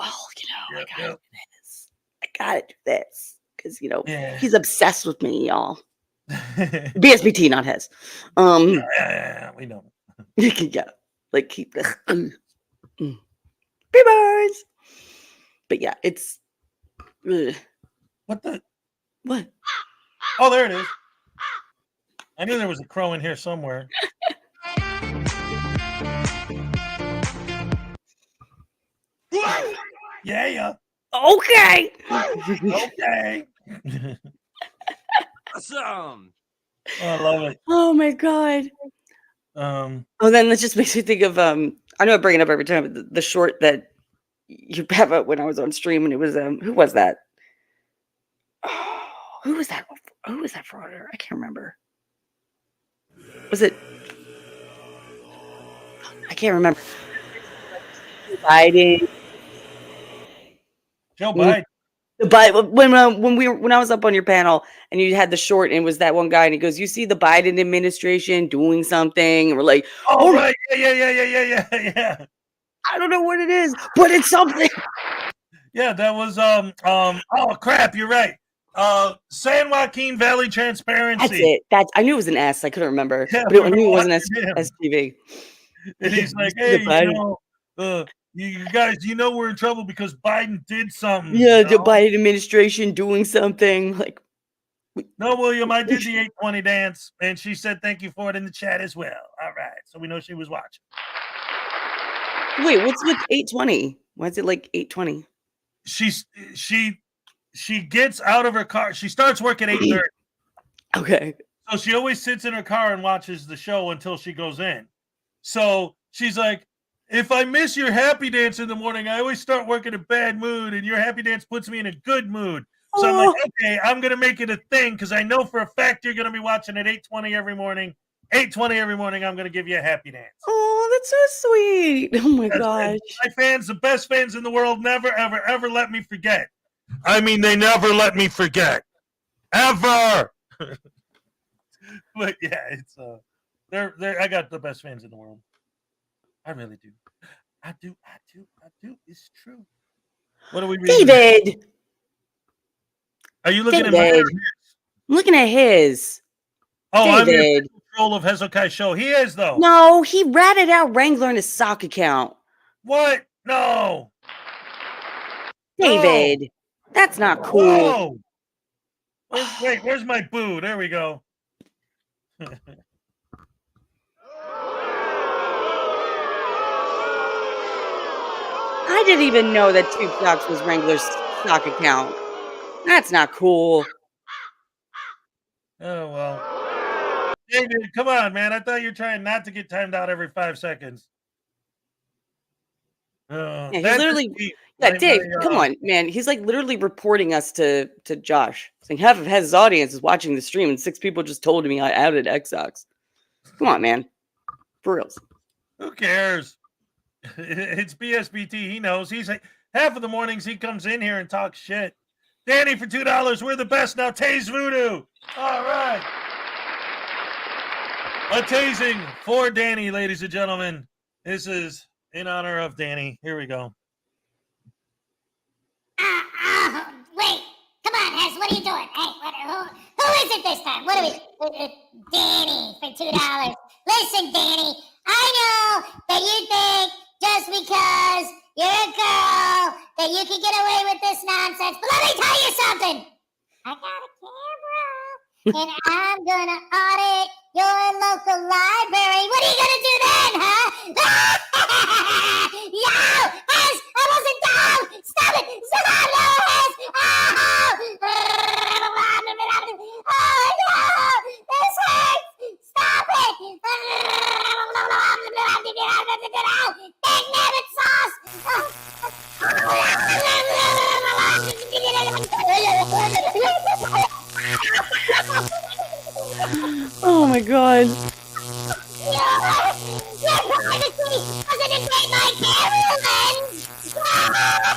gotta do this. I gotta do this. Because, he's obsessed with me, y'all. BSBT, not Hez. Yeah, we know. Yeah. Like, Beavers. But yeah, it's what? Oh, there it is. I knew there was a crow in here somewhere. Yeah. Okay. Okay. Awesome. Oh, I love it. Oh my god. Then that just makes me think of I know I bring it up every time, but the short that you have up when I was on stream, and it was who was that? Oh, who was that? Who was that frauditor? I can't remember. Was it? I can't remember. Biden. Joe Biden. But when I was up on your panel and you had the short, and it was that one guy, and he goes, "You see the Biden administration doing something?" And we're like, "Oh right, yeah." I don't know what it is, but it's something. Yeah, that was oh crap, you're right. San Joaquin Valley Transparency. That's it. I knew it was an S. I couldn't remember, yeah, but I knew it wasn't STV. And he's like, "Hey, you guys, we're in trouble because Biden did something." Yeah, the Biden administration doing something. Like, no, William, I did the 820 dance, and she said thank you for it in the chat as well. All right, so we know she was watching. Wait, what's with 820? Why is it like 820? She gets out of her car. She starts work at 8:30. Okay. So she always sits in her car and watches the show until she goes in. So she's like, if I miss your happy dance in the morning, I always start work in a bad mood, and your happy dance puts me in a good mood. So I'm like, okay, I'm going to make it a thing because I know for a fact you're going to be watching at 8:20 every morning. 8:20 every morning, I'm going to give you a happy dance. Oh, that's so sweet. Oh, my gosh. My fans, the best fans in the world, never, ever, ever let me forget. I mean, they never let me forget. Ever. But, yeah, it's I got the best fans in the world. I really do. I do. It's true. What are we reading? David. Are you looking at mine or his? I'm looking at his. Oh, David. I'm in control of Hezokuai show. He is, though. No, he ratted out Wrangler in his sock account. What? No. David. No. That's not cool. Whoa. Where's my boo? There we go. I didn't even know that Tube Socks was Wrangler's stock account. That's not cool. Oh, well. David, come on, man. I thought you were trying not to get timed out every 5 seconds. Yeah, he's literally, Dave, come on, man. He's like literally reporting us to Josh, saying half of his audience is watching the stream, and 6 people just told me I outed Xbox. Come on, man. For reals. Who cares? It's BSBT. He knows. He's like, half of the mornings he comes in here and talks shit. Danny for $2. We're the best now. Tase Voodoo. All right. A tasing for Danny, ladies and gentlemen. This is in honor of Danny. Here we go. Wait. Come on, Hez. What are you doing? Hey, who is it this time? What are we? Danny for $2. Listen, Danny. I know that you think just because you're a girl that you can get away with this nonsense. But let me tell you something. I got a camera, and I'm gonna audit your local library. What are you gonna do then, huh? Yo, Hez, I wasn't down. Stop it. Stop. No, Hez. Oh, Oh my god. Your privacy doesn't invade my camera lens.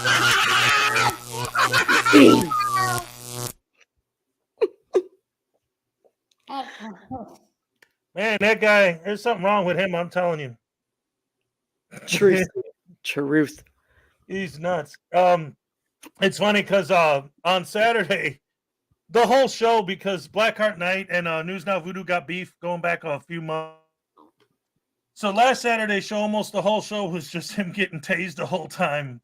Man, that guy, there's something wrong with him, I'm telling you. Truth. Truth. He's nuts. It's funny because on Saturday, the whole show, because Blackheart Night and News Now Voodoo got beef going back a few months. So last Saturday's show, almost the whole show was just him getting tased the whole time.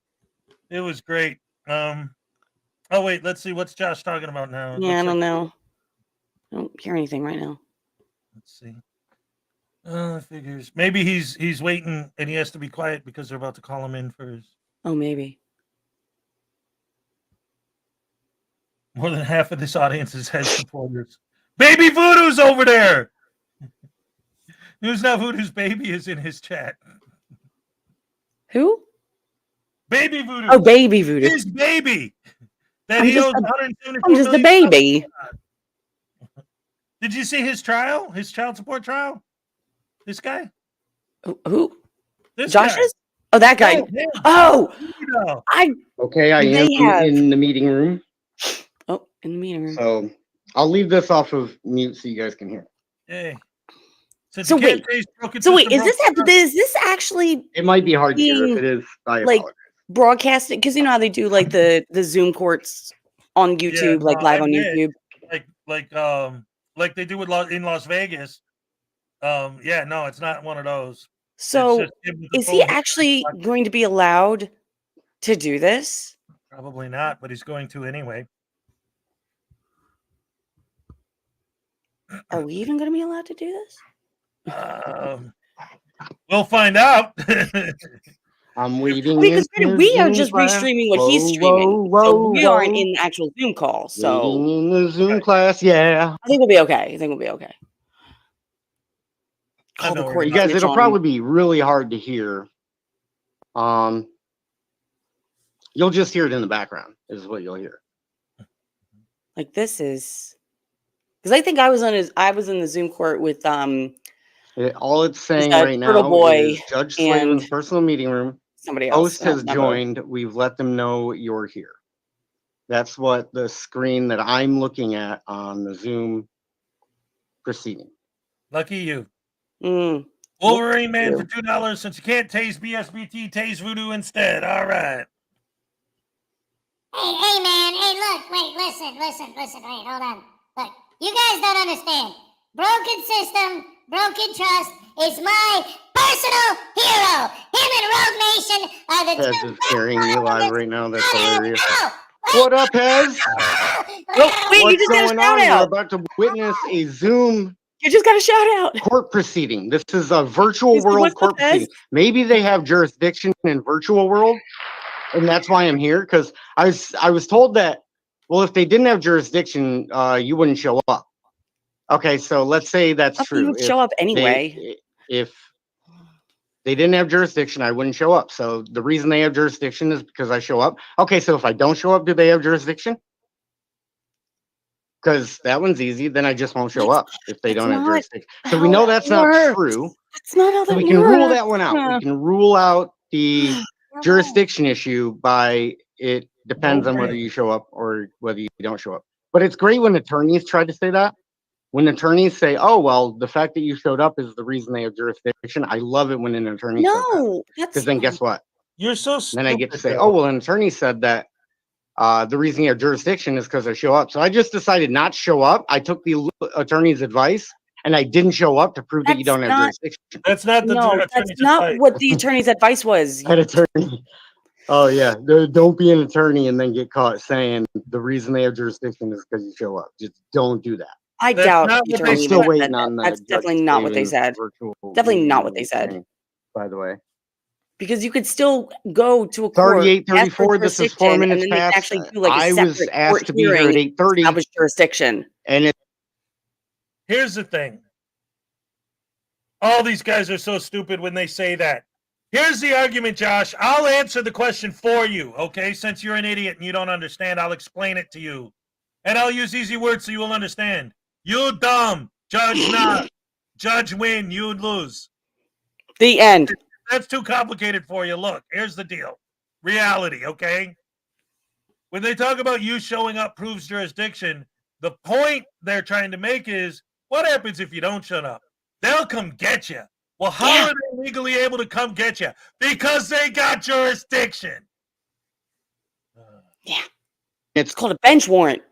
It was great. Oh wait, let's see what's Josh talking about now. It Yeah, I looks don't like- know. I don't hear anything right now. Let's see. Figures. Maybe he's waiting and he has to be quiet because they're about to call him in for his. Oh, maybe. More than half of this audience is head supporters. Baby Voodoo's over there. News Now Voodoo's baby is in his chat. Who? Baby Voodoo. Oh, Baby Voodoo. His baby. That I'm he just owes a- $174 I'm just a million. baby. Did you see his trial? His child support trial? This guy? Who? This Josh's? guy. Oh, that guy. No, him. Oh, No. Okay, I They am have- in the meeting room. Oh, in the meeting room. So I'll leave this off of mute so you guys can hear. Hey. So wait. So wait, is this actually It might be hard to hear. being, If it is, I like apologize. broadcasted? Because you know how they do like the Zoom courts on YouTube, like live on YouTube. Like they do with in Las Vegas. Yeah, no, it's not one of those. So It's just him with the is he full- actually going to be allowed to do this? Probably not, but he's going to anyway. Are we even going to be allowed to do this? We'll find out. I'm waiting. Because in the we are Zoom just class. restreaming what he's Whoa, streaming. whoa, So whoa, we aren't whoa. in the actual Zoom call. So Waiting in the Zoom class, yeah. I think we'll be okay. I think we'll be okay. Call the court. You guys, it'll probably be really hard to hear. You'll just hear it in the background, is what you'll hear. Like this is because I think I was in the Zoom court with All it's saying that right Turtle now Boy is Judge Slavin's and personal meeting room. somebody else. Host has Not both. joined. We've let them know you're here. That's what the screen that I'm looking at on the Zoom proceeding. Lucky you. Mm. Wolverine Man for $2. Since you can't taste BSBT, taste Voodoo instead. All right. Hey, man. Hey, look. Wait, listen. Wait, hold on. Look, you guys don't understand. Broken system, broken trust is my personal hero. Him and Rogue Nation are the Pez two is carrying me live right now. That's hilarious. Oh, What up, Pez? Wait, What's you just got a going shout on? We're out. about to witness a Zoom. You just got a shout out. Court proceeding. This is a virtual world what's court up, Pez? proceeding. Maybe they have jurisdiction in virtual world, and that's why I'm here. Because I was told that, well, if they didn't have jurisdiction, you wouldn't show up. Okay, so let's say that's You true. would show up anyway. If they didn't have jurisdiction, I wouldn't show up. So the reason they have jurisdiction is because I show up. Okay, so if I don't show up, do they have jurisdiction? Because that one's easy. Then I just won't show up if they don't have jurisdiction. So we know that's not true. That's not how So that we can rule works. that one out. We can rule out the jurisdiction issue by it depends on whether you show up or whether you don't show up. But it's great when attorneys try to say that. When attorneys say, "Oh, well, the fact that you showed up is the reason they have jurisdiction." I love it when an attorney says that. No, Because then guess what? You're so stupid. Then I get to say, though. "Oh, well, an attorney said that the reason you have jurisdiction is because I show up." So I just decided not to show up. I took the attorney's advice and I didn't show up to prove that you don't have jurisdiction. That's not the No, that's not what the attorney's advice was. An attorney. Oh yeah, don't be an attorney and then get caught saying the reason they have jurisdiction is because you show up. Just don't do that. I That's doubt not the what they attorney I'm still said waiting that. on the That's Judge definitely not what they Stevens said. virtual Definitely not what meeting they said. thing, by the way. Because you could still go to a It's already court, ask for 8:34. This is 4 jurisdiction, minutes and then they can past. actually do like a I was separate asked court to be here hearing at to 8:30, establish jurisdiction. and it Here's the thing. All these guys are so stupid when they say that. Here's the argument, Josh. I'll answer the question for you, okay? Since you're an idiot and you don't understand, I'll explain it to you. And I'll use easy words so you will understand. You dumb. Judge not. Judge win. You lose. The end. That's too complicated for you. Look, here's the deal. Reality, okay? When they talk about you showing up proves jurisdiction, the point they're trying to make is, what happens if you don't shut up? They'll come get you. Well, how are they legally able to come get you? Because they got jurisdiction. Yeah. It's called a bench warrant.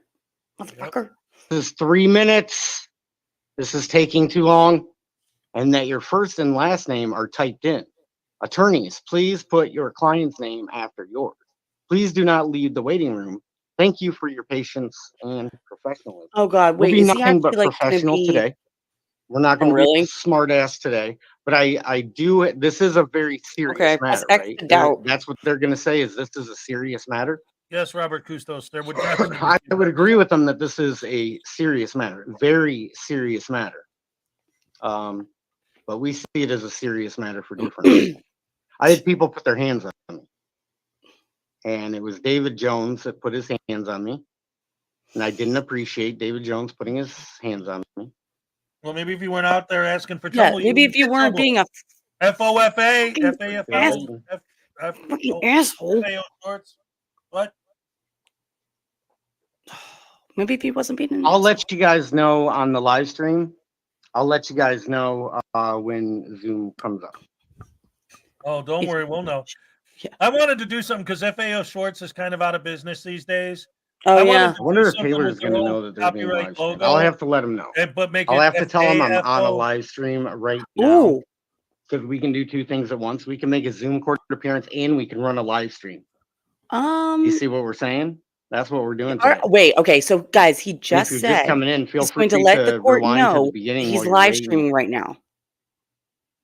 Motherfucker. This is 3 minutes. This is taking too long. And that your first and last name are typed in. Attorneys, please put your client's name after yours. Please do not leave the waiting room. Thank you for your patience and professionalism. Oh God, We'll wait, be is he nothing but actually like gonna professional be? today. We're not going to really? be smart ass today, but I do. This is a very serious Okay, press matter, X right? to doubt. That's what they're going to say. Is this is a serious matter? Yes, Robert Custos. There would definitely. I would agree with them that this is a serious matter, very serious matter. But we see it as a serious matter for different reasons. I had people put their hands on me, and it was David Jones that put his hands on me, and I didn't appreciate David Jones putting his hands on me. Well, maybe if you weren't out there asking for Yeah, trouble, maybe if you weren't being a FOFA, fucking FAFL, fucking asshole. FAO shorts. What? Maybe if he wasn't being an I'll let you guys know on the live stream. I'll let you guys know when Zoom comes up. Oh, don't worry, we'll know. I wanted to do something because FAO Shorts is kind of out of business these days. Oh, I yeah. I wonder if Taylor is going to know that they're being live streamed. I'll have to let him know. But make I'll it have to tell him I'm on a FAFO. live stream right now. Because we can do two things at once. We can make a Zoom court appearance and we can run a live stream. You see what we're saying? That's what we're doing today. Wait, okay, so guys, he And just if you're said just coming in, feel he's free going to let the court rewind to the know beginning he's while you're live waiting. streaming right now.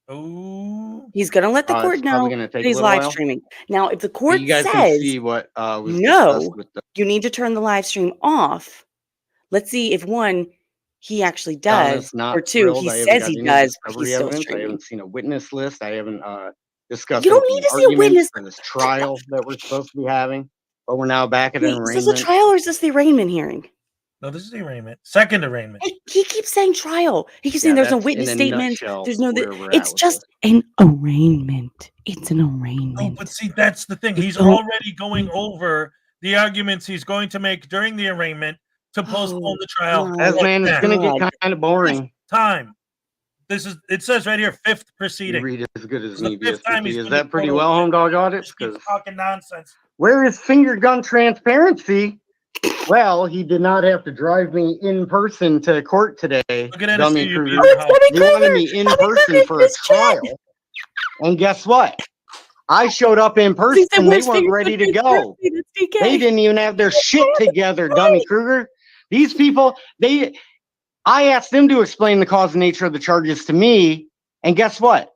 Oh. He's going to let the court It's probably know gonna take that a he's little live while. streaming. Now, if the But court you guys says can see what was discussed no, with the you need to turn the live stream off. Let's see if one, he actually does, Donna's not or two, thrilled. he I haven't says got he any does, but discovery he's still evidence. I streaming. haven't seen a witness list. I haven't discussed You don't any need to see a arguments witness. for this trial that we're supposed to be having. But we're now back at an Wait, is this a arraignment. trial or is this the arraignment hearing? No, this is the arraignment. Second arraignment. He keeps saying trial. He keeps Yeah, saying there's no that's witness in a statements. nutshell There's no. where we're at It's with just an arraignment. It's an Oh, arraignment. but see, that's the thing. You He's don't- already going over the arguments he's going to make during the arraignment to postpone the trial. As man, it's going to get kind of boring. Time. This is. It says right here, fifth You proceeding. read as good as This is me, the fifth time he's BSCP. Is gonna that pretty go well, over Home Dog Audit? Just keep Because talking nonsense. where is finger gun transparency? Well, he did not have to drive me in person to court today, Look at Dummy NSU, Kruger. you They wanted me in person for a trial. And guess what? I showed up in person. They "Where's weren't finger ready gun to go. transparency? That's DK." They didn't even have their shit together, Dummy Kruger. These people, I asked them to explain the cause and nature of the charges to me, and guess what?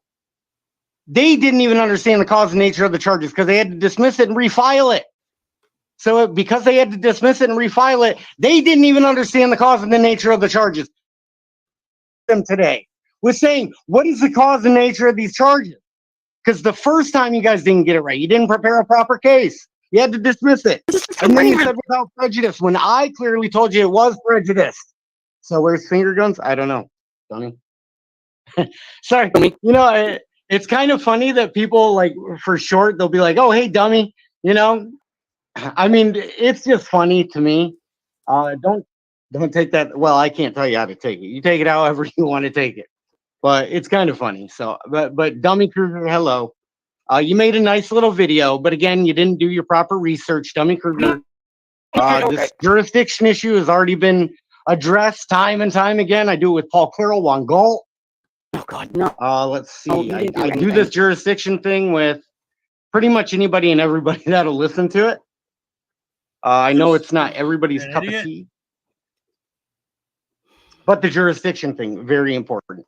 They didn't even understand the cause and nature of the charges because they had to dismiss it and refile it. So because they had to dismiss it and refile it, they didn't even understand the cause and the nature of the charges. Them today was saying, what is the cause and nature of these charges? Because the first time you guys didn't get it right. You didn't prepare a proper case. You had to dismiss it. And then you said without prejudice when I clearly told you it was prejudice. So where's finger guns? I don't know, Dummy. Sorry. You know, it's kind of funny that people like for short, they'll be like, oh, hey, Dummy. You know, I mean, it's just funny to me. Don't take that. Well, I can't tell you how to take it. You take it however you want to take it. But it's kind of funny. So, but Dummy Kruger, hello. You made a nice little video, but again, you didn't do your proper research, Dummy Kruger. This jurisdiction issue has already been addressed time and time again. I do it with Paul Carroll, Juan Galt. Oh God, no. Let's see. I do this jurisdiction thing with pretty much anybody and everybody that'll listen to it. I know it's not everybody's cup of tea, but the jurisdiction thing, very important.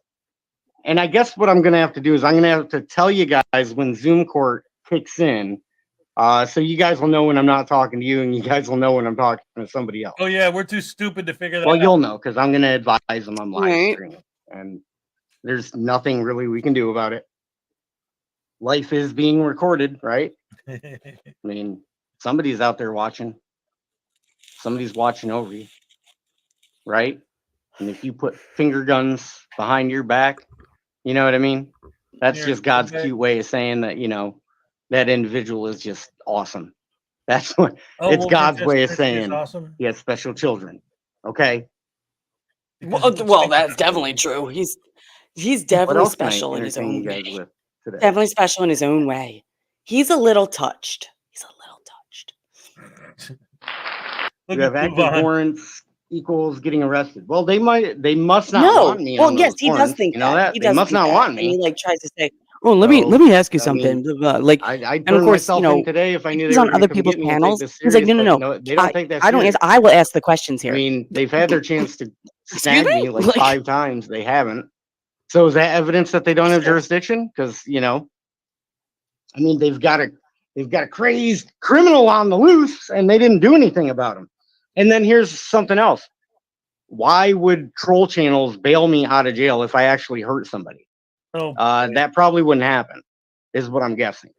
And I guess what I'm going to have to do is I'm going to have to tell you guys when Zoom court kicks in, so you guys will know when I'm not talking to you, and you guys will know when I'm talking to somebody else. Oh yeah, we're too stupid to figure that Well, out. you'll know because I'm going to advise them I'm live streaming, and there's nothing really we can do about it. Life is being recorded, right? I mean, somebody's out there watching. Somebody's watching over you, right? And if you put finger guns behind your back, you know what I mean? That's just God's cute way of saying that, that individual is just awesome. That's what it's God's way of saying awesome. he has special children. Okay. Well, that's definitely true. He's What definitely else can I special in his entertain own you guys way. with today? Definitely special in his own way. He's a little touched. You have active warrants equals getting arrested. Well, they must not No. want me Well, on yes, those he does warrants. think You know that. that? He They does must think not that. want And me. he like tries to say, "Oh, let me ask you I something." mean, Blah, blah. Like, I'd and of turn course, myself in today if I knew he's they were on going other to come people's get me and take panels. this He's like, serious. "No, no, But no. no, they don't take that I don't serious. answer. I will ask the questions I here." mean, they've had their chance to Excuse snag me? me like Like- 5 times. They haven't. So is that evidence that they don't have jurisdiction? Because I mean, they've got a crazed criminal on the loose, and they didn't do anything about him. And then here's something else. Why would troll channels bail me out of jail if I actually hurt somebody? Oh, that probably wouldn't happen, is what I'm guessing.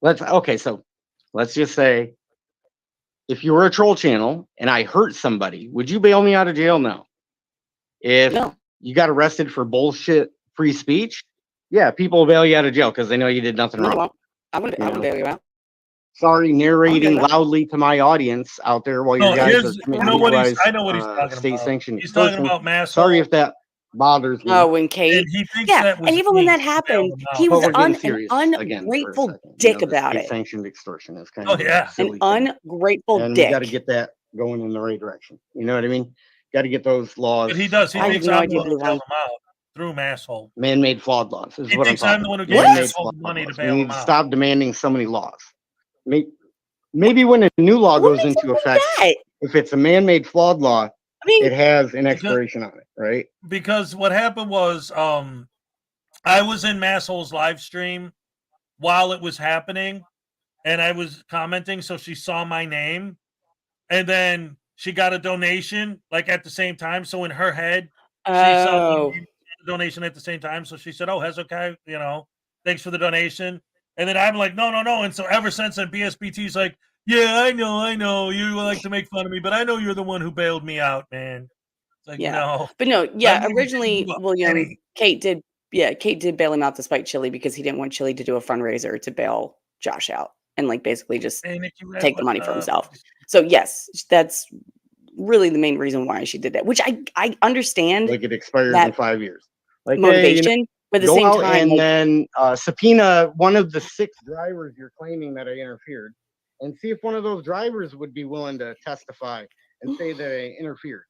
So let's just say if you were a troll channel and I hurt somebody, would you bail me out of jail? No. If you got arrested for bullshit free speech, yeah, people will bail you out of jail because they know you did nothing No, they wrong. won't. I wouldn't bail you out. Sorry, narrating Okay. loudly to my audience out there while No, you guys are here's committing I know what he's unauthorized, talking state-sanctioned about. He's talking extortion. about mass Sorry hold. if that bothers me. Oh, when Kate. And he thinks Yeah, that was and even when me that to bail happened, him out. he But was we're getting an serious again for a ungrateful second. dick The about it. state-sanctioned extortion is kind Oh, of yeah. a silly An thing. ungrateful And dick. we got to get that going in the right direction. You know what I mean? Got to get those laws. But he does. He I have thinks no I'm idea the one Blue who bailed Line. him out through mass hold. Man-made flawed laws is He what I'm thinks I'm talking the one who about. gave Man-made mass hold flawed money to laws. bail We him need to out. stop demanding so many laws. Maybe when a new law What goes makes into him think effect, that? if it's a man-made flawed law, I mean, it has an expiration on it, right? Because what happened was I was in Masshole's live stream while it was happening, and I was commenting, so she saw my name, and then she got a donation like at the same time. So in her head, she saw Oh. the donation at the same time. So she said, "Oh, Hezokuai, thanks for the donation." And then I'm like, no. And so ever since then, BSBT's like, "Yeah, I know. You like to make fun of me, but I know you're the one who bailed me out, man." It's like, Yeah. no. But no, Let yeah, me originally give you a William penny. Kate did bail him out despite Chili because he didn't want Chili to do a fundraiser to bail Josh out and like basically just Hey, Nikki Red, take the what's money for up? himself. So yes, that's really the main reason why she did that, which I understand Like it expires in that 5 years. Like, hey, motivation, but at the go same out time, and like, then subpoena one of the 6 drivers you're claiming that I interfered, and see if one of those drivers would be willing to testify and say that I interfered.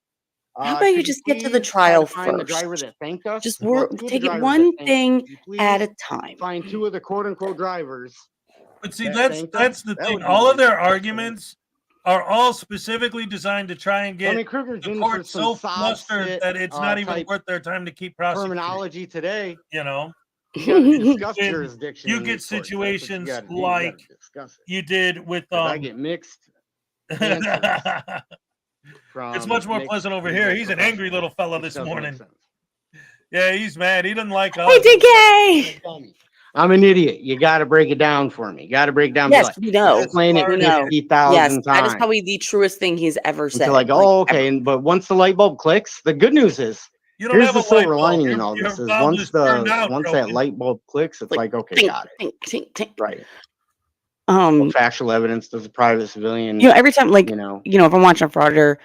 how about you Could just get to the please try trial to find the driver first? that thanked us? Just Well, 2 of the take it drivers one that thanked us. thing Could you at a please time. find 2 of the quote unquote drivers. But see, that that's thanked us? that's the That thing. would be All of nice. their arguments are all specifically designed to try and get Tommy Kruger's the in for court some so sob flustered sit that it's not even type worth their time to keep prosecuting. terminology today. You know, You got to discuss When jurisdiction. you in get these courts. That's what you situations gotta do. You like gotta discuss it. you did with 'Cause I get mixed answers from It's much more mixed pleasant over legal here. He's an angry little fella Which this doesn't make morning. sense. Yeah, he's mad. He doesn't like us. Hey, DK! I'm an idiot. You got to break it down for me. Got to break it down. Yes, we know. Explain it We know. 50,000 Yes, times. that is probably the truest thing he's ever said. Until like, oh, okay. But once the light bulb clicks, the good news is You don't here's have the a light silver bulb. lining in Your- all your this is bulb once is turned out, that broken. light bulb clicks, it's like okay, tink, got it. tink, tink, tink. Right. What factual evidence does a private civilian? Every time, like, you know, if I'm watching a Frauditor,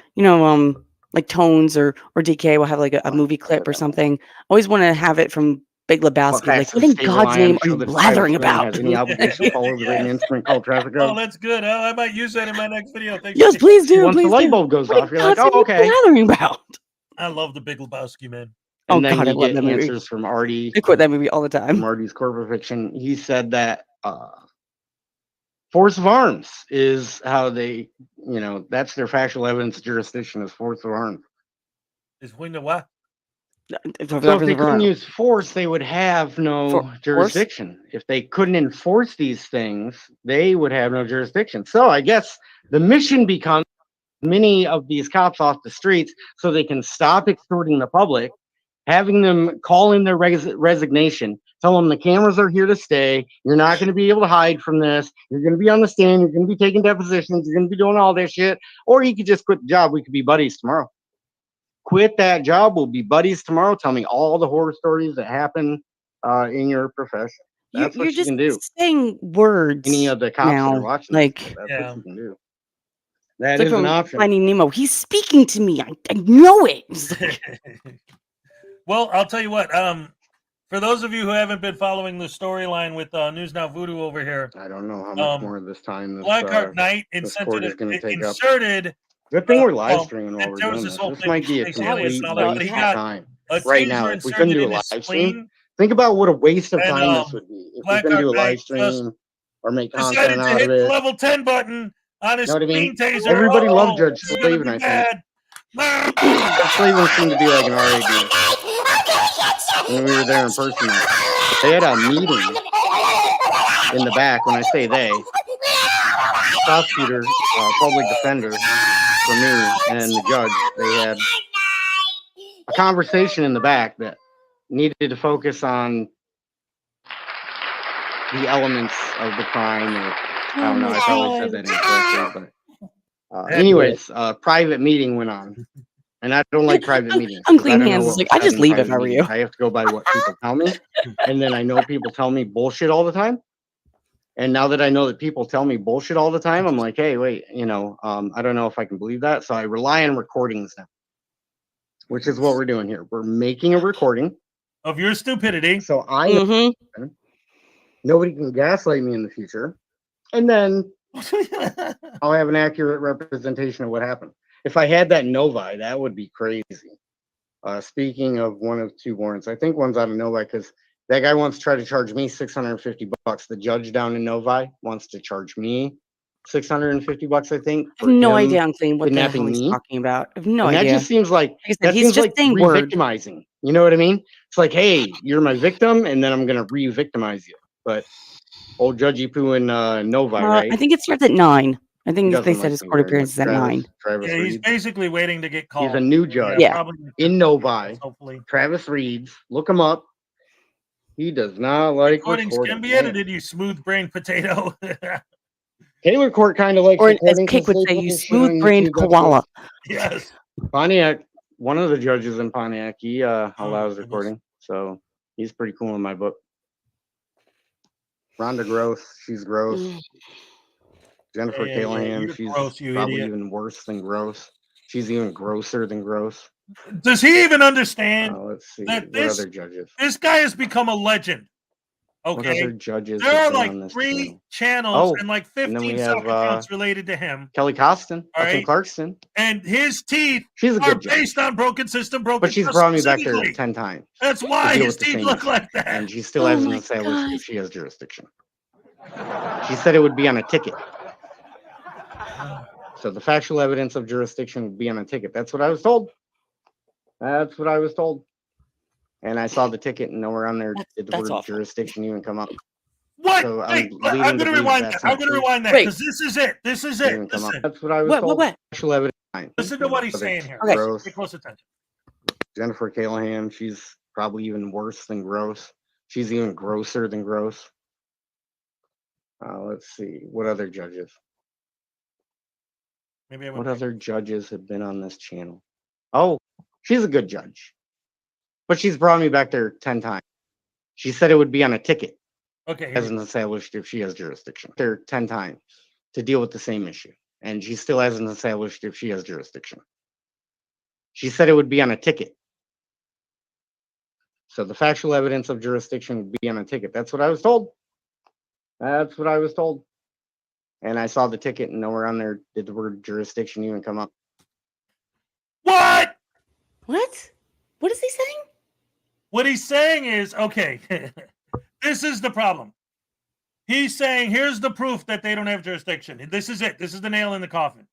like Tones or DK will have like a movie clip or something. Always want to have it from Big what Lebowski. Like, facts what does in the state God's rely on name to are show you that a private blathering civilian about? has any obligation to follow the written instrument called traffic Oh, code? that's good. I might use that in my next video. Thanks. Yes, please do. Once the Please light do. bulb goes What off, in you're like, God's name oh, are okay. you blathering about? I love the Big Lebowski, man. Oh And then God, I you love get that movie. answers from Artie. I quote that movie all the time. From Artie's corporate fiction. He said that force of arms is how they, that's their factual evidence jurisdiction is force of arms. Is when the what? So if they couldn't use force, they would have no jurisdiction. If they couldn't enforce these things, they would have no jurisdiction. So I guess the mission becomes many of these cops off the streets so they can stop extorting the public, having them call in their resignation, tell them the cameras are here to stay. You're not going to be able to hide from this. You're going to be on the stand. You're going to be taking depositions. You're going to be doing all this shit. Or you could just quit the job. We could be buddies tomorrow. quit that job. We'll be buddies tomorrow. Tell me all the horror stories that happen in your profession. That's You're what you just can do. saying words Any of the cops that are now. watching, Like, that's what you can do. That it's like is an from option. Finding Nemo. He's speaking to me. I know it. It's like, Well, I'll tell you what. For those of you who haven't been following the storyline with News Now Voodoo over here, I don't know how much more of this time this, Blackheart Knight this court is going to take up. inserted. Good thing we're live well, streaming while we're there was doing this this. whole This thing might be a with aliens complete and all that, but waste he of got time a right now. taser If we couldn't inserted do a in live his stream, spleen, think about what a waste of and, time this would be. If we couldn't Blackheart do a Knight live just stream or make decided content to out hit of the it. level 10 button on his Know what I mean? spleen taser. Everybody loved Judge It's gonna Slavin, be I think. bad. Judge Slavin seemed to be like an RA dude. When we were there in person, they had a meeting in the back. When I say they, prosecutor, public defender for me, and the judge, they had a conversation in the back that needed to focus on the elements of the crime. Or, I don't know. I probably said that incorrectly, but anyways, private meeting went on. And I don't like private meetings. 'Cause Unclean I don't know hands what is like, was I just said in leave if private I were you. meetings. I have to go by what people tell me. And then I know people tell me bullshit all the time. And now that I know that people tell me bullshit all the time, I'm like, hey, wait, I don't know if I can believe that. So I rely on recordings now, which is what we're doing here. We're making a recording of your stupidity. So I nobody can gaslight me in the future. And then I'll have an accurate representation of what happened. If I had that Novi, that would be crazy. Speaking of one of two warrants, I think one's out of Novi because that guy wants to try to charge me $650. The judge down in Novi wants to charge me $650, I think. I have no idea, Unclean, what the hell kidnapping he's me. talking about. I have no And idea. that just seems like Like I said, that he's seems just like saying word. re-victimizing. You know what I mean? It's like, hey, you're my victim, and then I'm gonna re-victimize you. But old Judgy Poo in Novi, right? I think it starts at 9. I He think they doesn't said like his me court very appearance is much. at 9. Travis Yeah, he's Reed. basically waiting to get called. He's a new judge Probably in Novi. hopefully. Travis Reeds. Look him up. He does not like Recordings can be man. edited, you smooth brain potato. Taylor Court kind of likes Or as recording Kate 'cause would they say, put you this shit on smooth-brained YouTube. That's what- koala. Yes. Pontiac, one of the judges in Pontiac, he allows goodness. recording. So he's pretty cool in my book. Rhonda Gross, she's gross. Jennifer Yeah, Callahan, you're she's gross, you probably idiot. even worse than gross. She's even grosser than gross. Does he even understand Let's see. that What this other judges? this guy has become a legend? What Okay, other judges there have are been like on this 3 channel? channels Oh, and like and then 15 we have sub-accounts related to him. Kelly Costin, All up in right. Clarkston. And his teeth She's a are good judge. based on broken system, broken But she's trust brought me back there specifically. 10 times. That's to why deal his with the teeth same look issue. like that. And she still Oh hasn't my established God. if she has jurisdiction. She said it would be on a ticket. So the factual evidence of jurisdiction would be on a ticket. That's what I was told. That's what I was told. And I saw the ticket and nowhere on there did the that's word awful. jurisdiction even come up. What? So Wait, I'm I'm leading to gonna believe rewind that's that. I'm not gonna true. rewind that Wait. because this is it. This is Didn't it. even come up. Listen, That's what I was What, told. what? Factual evidence. listen to what he's Other saying here. Okay. gross. Pay close attention. Jennifer Callahan, she's probably even worse than gross. She's even grosser than gross. Let's see. What other judges? Maybe I What would. other judges have been on this channel? Oh, she's a good judge. But she's brought me back there 10 times. She said it would be on a ticket. Okay. Here we Hasn't established if she has jurisdiction. There 10 times to deal with the same issue. And she still hasn't established if she has jurisdiction. She said it would be on a ticket. So the factual evidence of jurisdiction would be on a ticket. That's what I was told. That's what I was told. And I saw the ticket and nowhere on there did the word jurisdiction even come up. What? What? What is he saying? What he's saying is, okay, this is the problem. He's saying, here's the proof that they don't have jurisdiction. This is it. This is the nail in the coffin.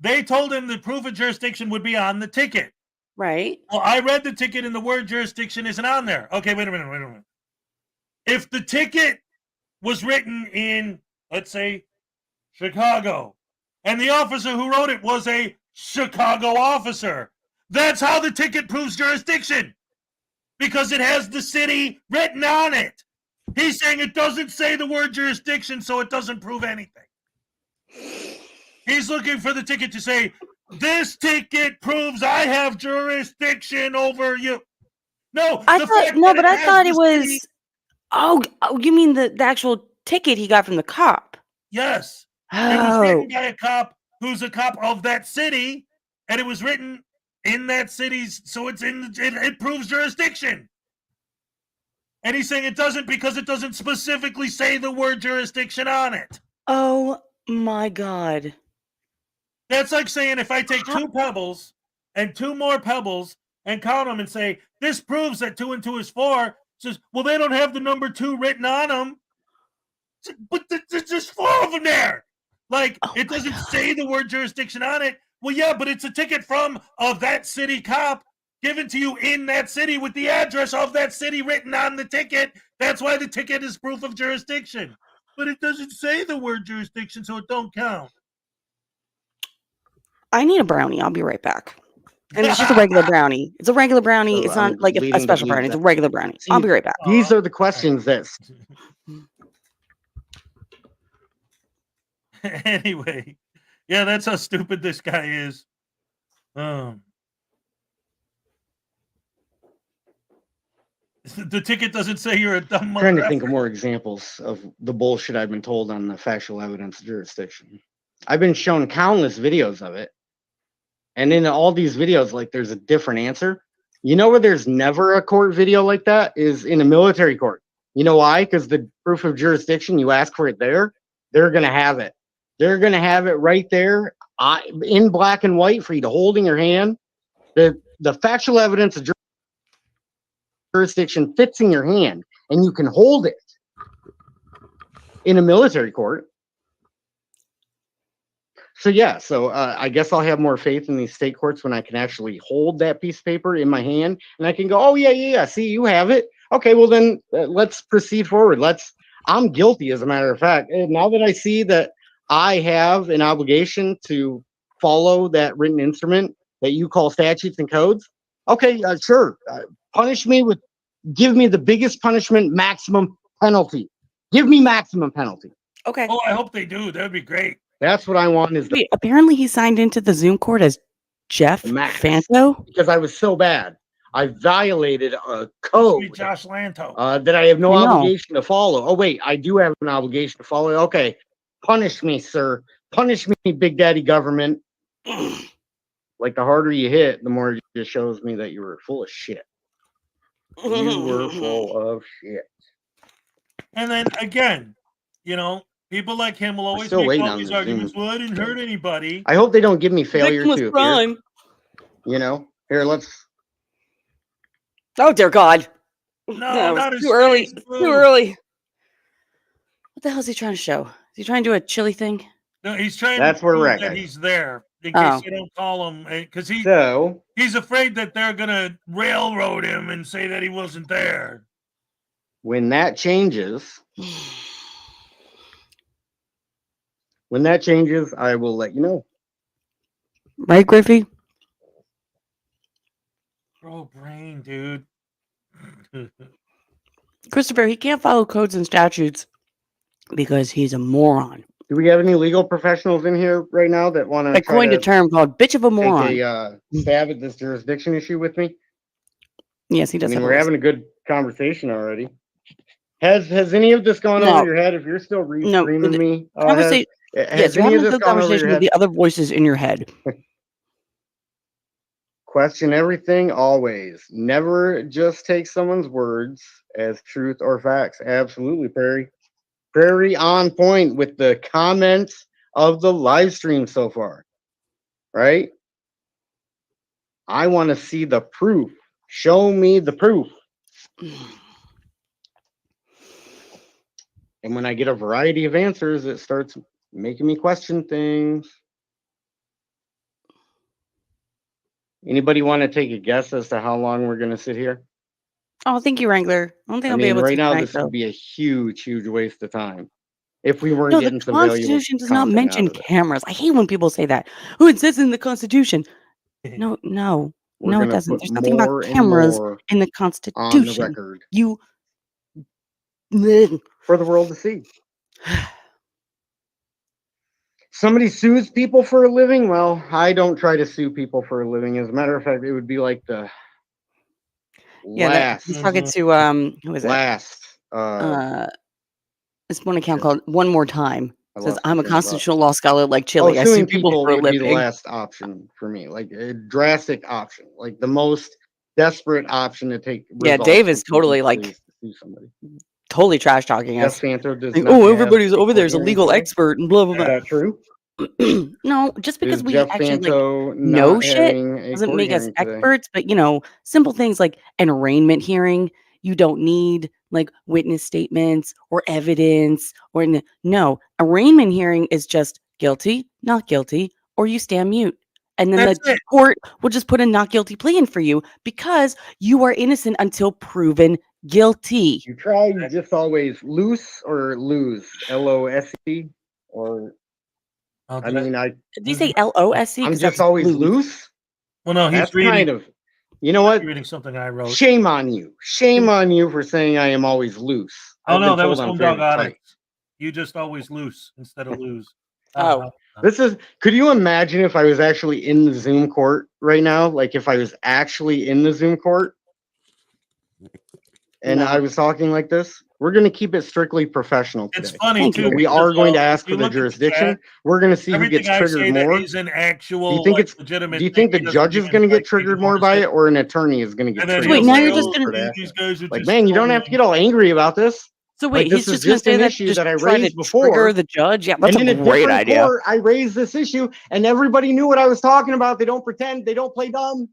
They told him the proof of jurisdiction would be on the ticket. Right. Well, I read the ticket and the word jurisdiction isn't on there. Okay, wait a minute. If the ticket was written in, let's say, Chicago, and the officer who wrote it was a Chicago officer, that's how the ticket proves jurisdiction. Because it has the city written on it. He's saying it doesn't say the word jurisdiction, so it doesn't prove anything. He's looking for the ticket to say This ticket proves I have jurisdiction over you. No, I the thought fact no, that but I has thought the it was. city- Oh, you mean the actual ticket he got from the cop? Yes. It was written Oh, by a cop who's a cop of that city, and it was written in that city's, so it proves jurisdiction. And he's saying it doesn't because it doesn't specifically say the word jurisdiction on it. oh my God. That's like saying if I take 2 pebbles and 2 more pebbles and count them and say, this proves that 2 and 2 is 4, says, well, they don't have the number 2 written on them. But there's just 4 of them there. Like, it doesn't say the word jurisdiction on it. Well, yeah, but it's a ticket from that city cop given to you in that city with the address of that city written on the ticket. That's why the ticket is proof of jurisdiction. But it doesn't say the word jurisdiction, so it don't count. I need a brownie. I'll be right back. And it's just a regular brownie. It's a regular brownie. So it's I'm not like a leading to special believe brownie. It's a that- regular brownie. See, I'll be right back. These are the questions that Anyway, yeah, that's how stupid this guy is. The ticket doesn't say you're a dumb trying to mother think of effer. more examples of the bullshit I've been told on the factual evidence jurisdiction. I've been shown countless videos of it. And in all these videos, like there's a different answer. You know where there's never a court video like that is in a military court. You know why? Because the proof of jurisdiction, you ask for it there, they're going to have it. They're going to have it right there in black and white for you to hold in your hand. The factual evidence of jurisdiction fits in your hand and you can hold it in a military court. So yeah, I guess I'll have more faith in these state courts when I can actually hold that piece of paper in my hand and I can go, oh yeah, see, you have it. Okay, well then let's proceed forward. I'm guilty, as a matter of fact. And now that I see that I have an obligation to follow that written instrument that you call statutes and codes, okay, sure, give me the biggest punishment, maximum penalty. Give me maximum penalty. Okay. Oh, I hope they do. That would be great. That's what I want. Wait, apparently he signed into the Zoom court as Jeff Fanto. Because I was so bad. I violated a code Josh Lanto. that I have no I know. obligation to follow. Oh, wait, I do have an obligation to follow. Okay, punish me, sir. Punish me, Big Daddy government. Like, the harder you hit, the more it just shows me that you were full of shit. You were full of shit. And then again, people like him will always still make waiting all on these the arguments. Zoom. Well, I didn't hurt anybody. I hope they don't give me failure Victim too. of crime. Here, let's. Oh dear God! No, not too early. his Too face, early. What the hell is he trying to show? Is he trying to do a chili thing? No, he's trying That's to where prove we're at, that guys. he's there in Oh. case they don't call him because So he's afraid that they're gonna railroad him and say that he wasn't there. when that changes, I will let you know. Right, Griffey? Bro, brain, dude. Christopher, he can't follow codes and statutes because he's a moron. Do we have any legal professionals in here right now that want I to try coined a to term called "bitch of a take moron." a stab at this jurisdiction issue with me? Yes, he I does. mean, have a we're list. having a good conversation already. Has any of this gone No. over your head? If you're still No, re-screaming me, Conversation. has Yes, you're any having of a this good gone over conversation your with head? the other voices in your head. Question everything always. Never just take someone's words as truth or facts. Absolutely, Perry. Prairie on point with the comments of the live stream so far, right? I want to see the proof. Show me the proof. And when I get a variety of answers, it starts making me question things. Anybody want to take a guess as to how long we're going to sit here? Oh, thank you, Wrangler. I don't think I I'll be mean, able right to now, tonight, this though. would be a huge waste of time if we weren't No, the getting some valuable Constitution does not content out mention of it. cameras. I hate when people say that. Oh, it says in the Constitution. No, We're it gonna doesn't. put There's nothing about more and cameras more in the on the Constitution. record You. for the world to see. somebody sues people for a living. Well, I don't try to sue people for a living. As a matter of fact, it would be like the last. He's talking to who is it? Last. This one account called One More Time. I Says lost my I'm a train of thought. constitutional law scholar like Chili. I sue Suing people for a would be the living. last option for me, like a drastic option, like the most desperate option to take. Yeah, Dave is totally like totally trash talking us. Santo does Like, not oh, have everybody's over there is a hearing legal today. expert and blah blah blah. Is that true? No, just because Is we Jeff actually Santo like know not shit having a doesn't court make us hearing today? experts. But you know, simple things like an arraignment hearing, you don't need like witness statements or evidence or no. Arraignment hearing is just guilty, not guilty, or you stand mute. And then That's the it. court will just put a not guilty plea in for you because you are innocent until proven guilty. You try just always loose or lose, LOSE, or I mean, Did you say LOSE? I'm just always loose. Well, no, he's That's reading. kind of, you know what? Reading something I wrote. Shame on you. Shame on you for saying I am always loose. Oh I've no, been that told was I'm Home very Dog Audit. tight. You just always loose instead of lose. This is, could you imagine if I was actually in the Zoom court right now? Like if I was actually in the Zoom court and No. I was talking like this? We're going to keep it strictly professional today. It's funny too. We because, are going to if ask you for the look at jurisdiction. chat, We're going to see who everything gets I triggered say that more. is an Do actual, you think like, it's? legitimate Do you think the thing. He judge is doesn't going to even, get triggered more by it, or an attorney is going to get And then triggered? Wait, now more you're by just it gonna- for that? These guys are Like, just man, you don't have to get all angry about this. So wait, Like, this he's just is gonna just say an that issue just that I try to raised before. trigger the judge. Yeah, that's and a in a great different idea. court, I raised this issue, and everybody knew what I was talking about. They don't pretend. They don't play dumb.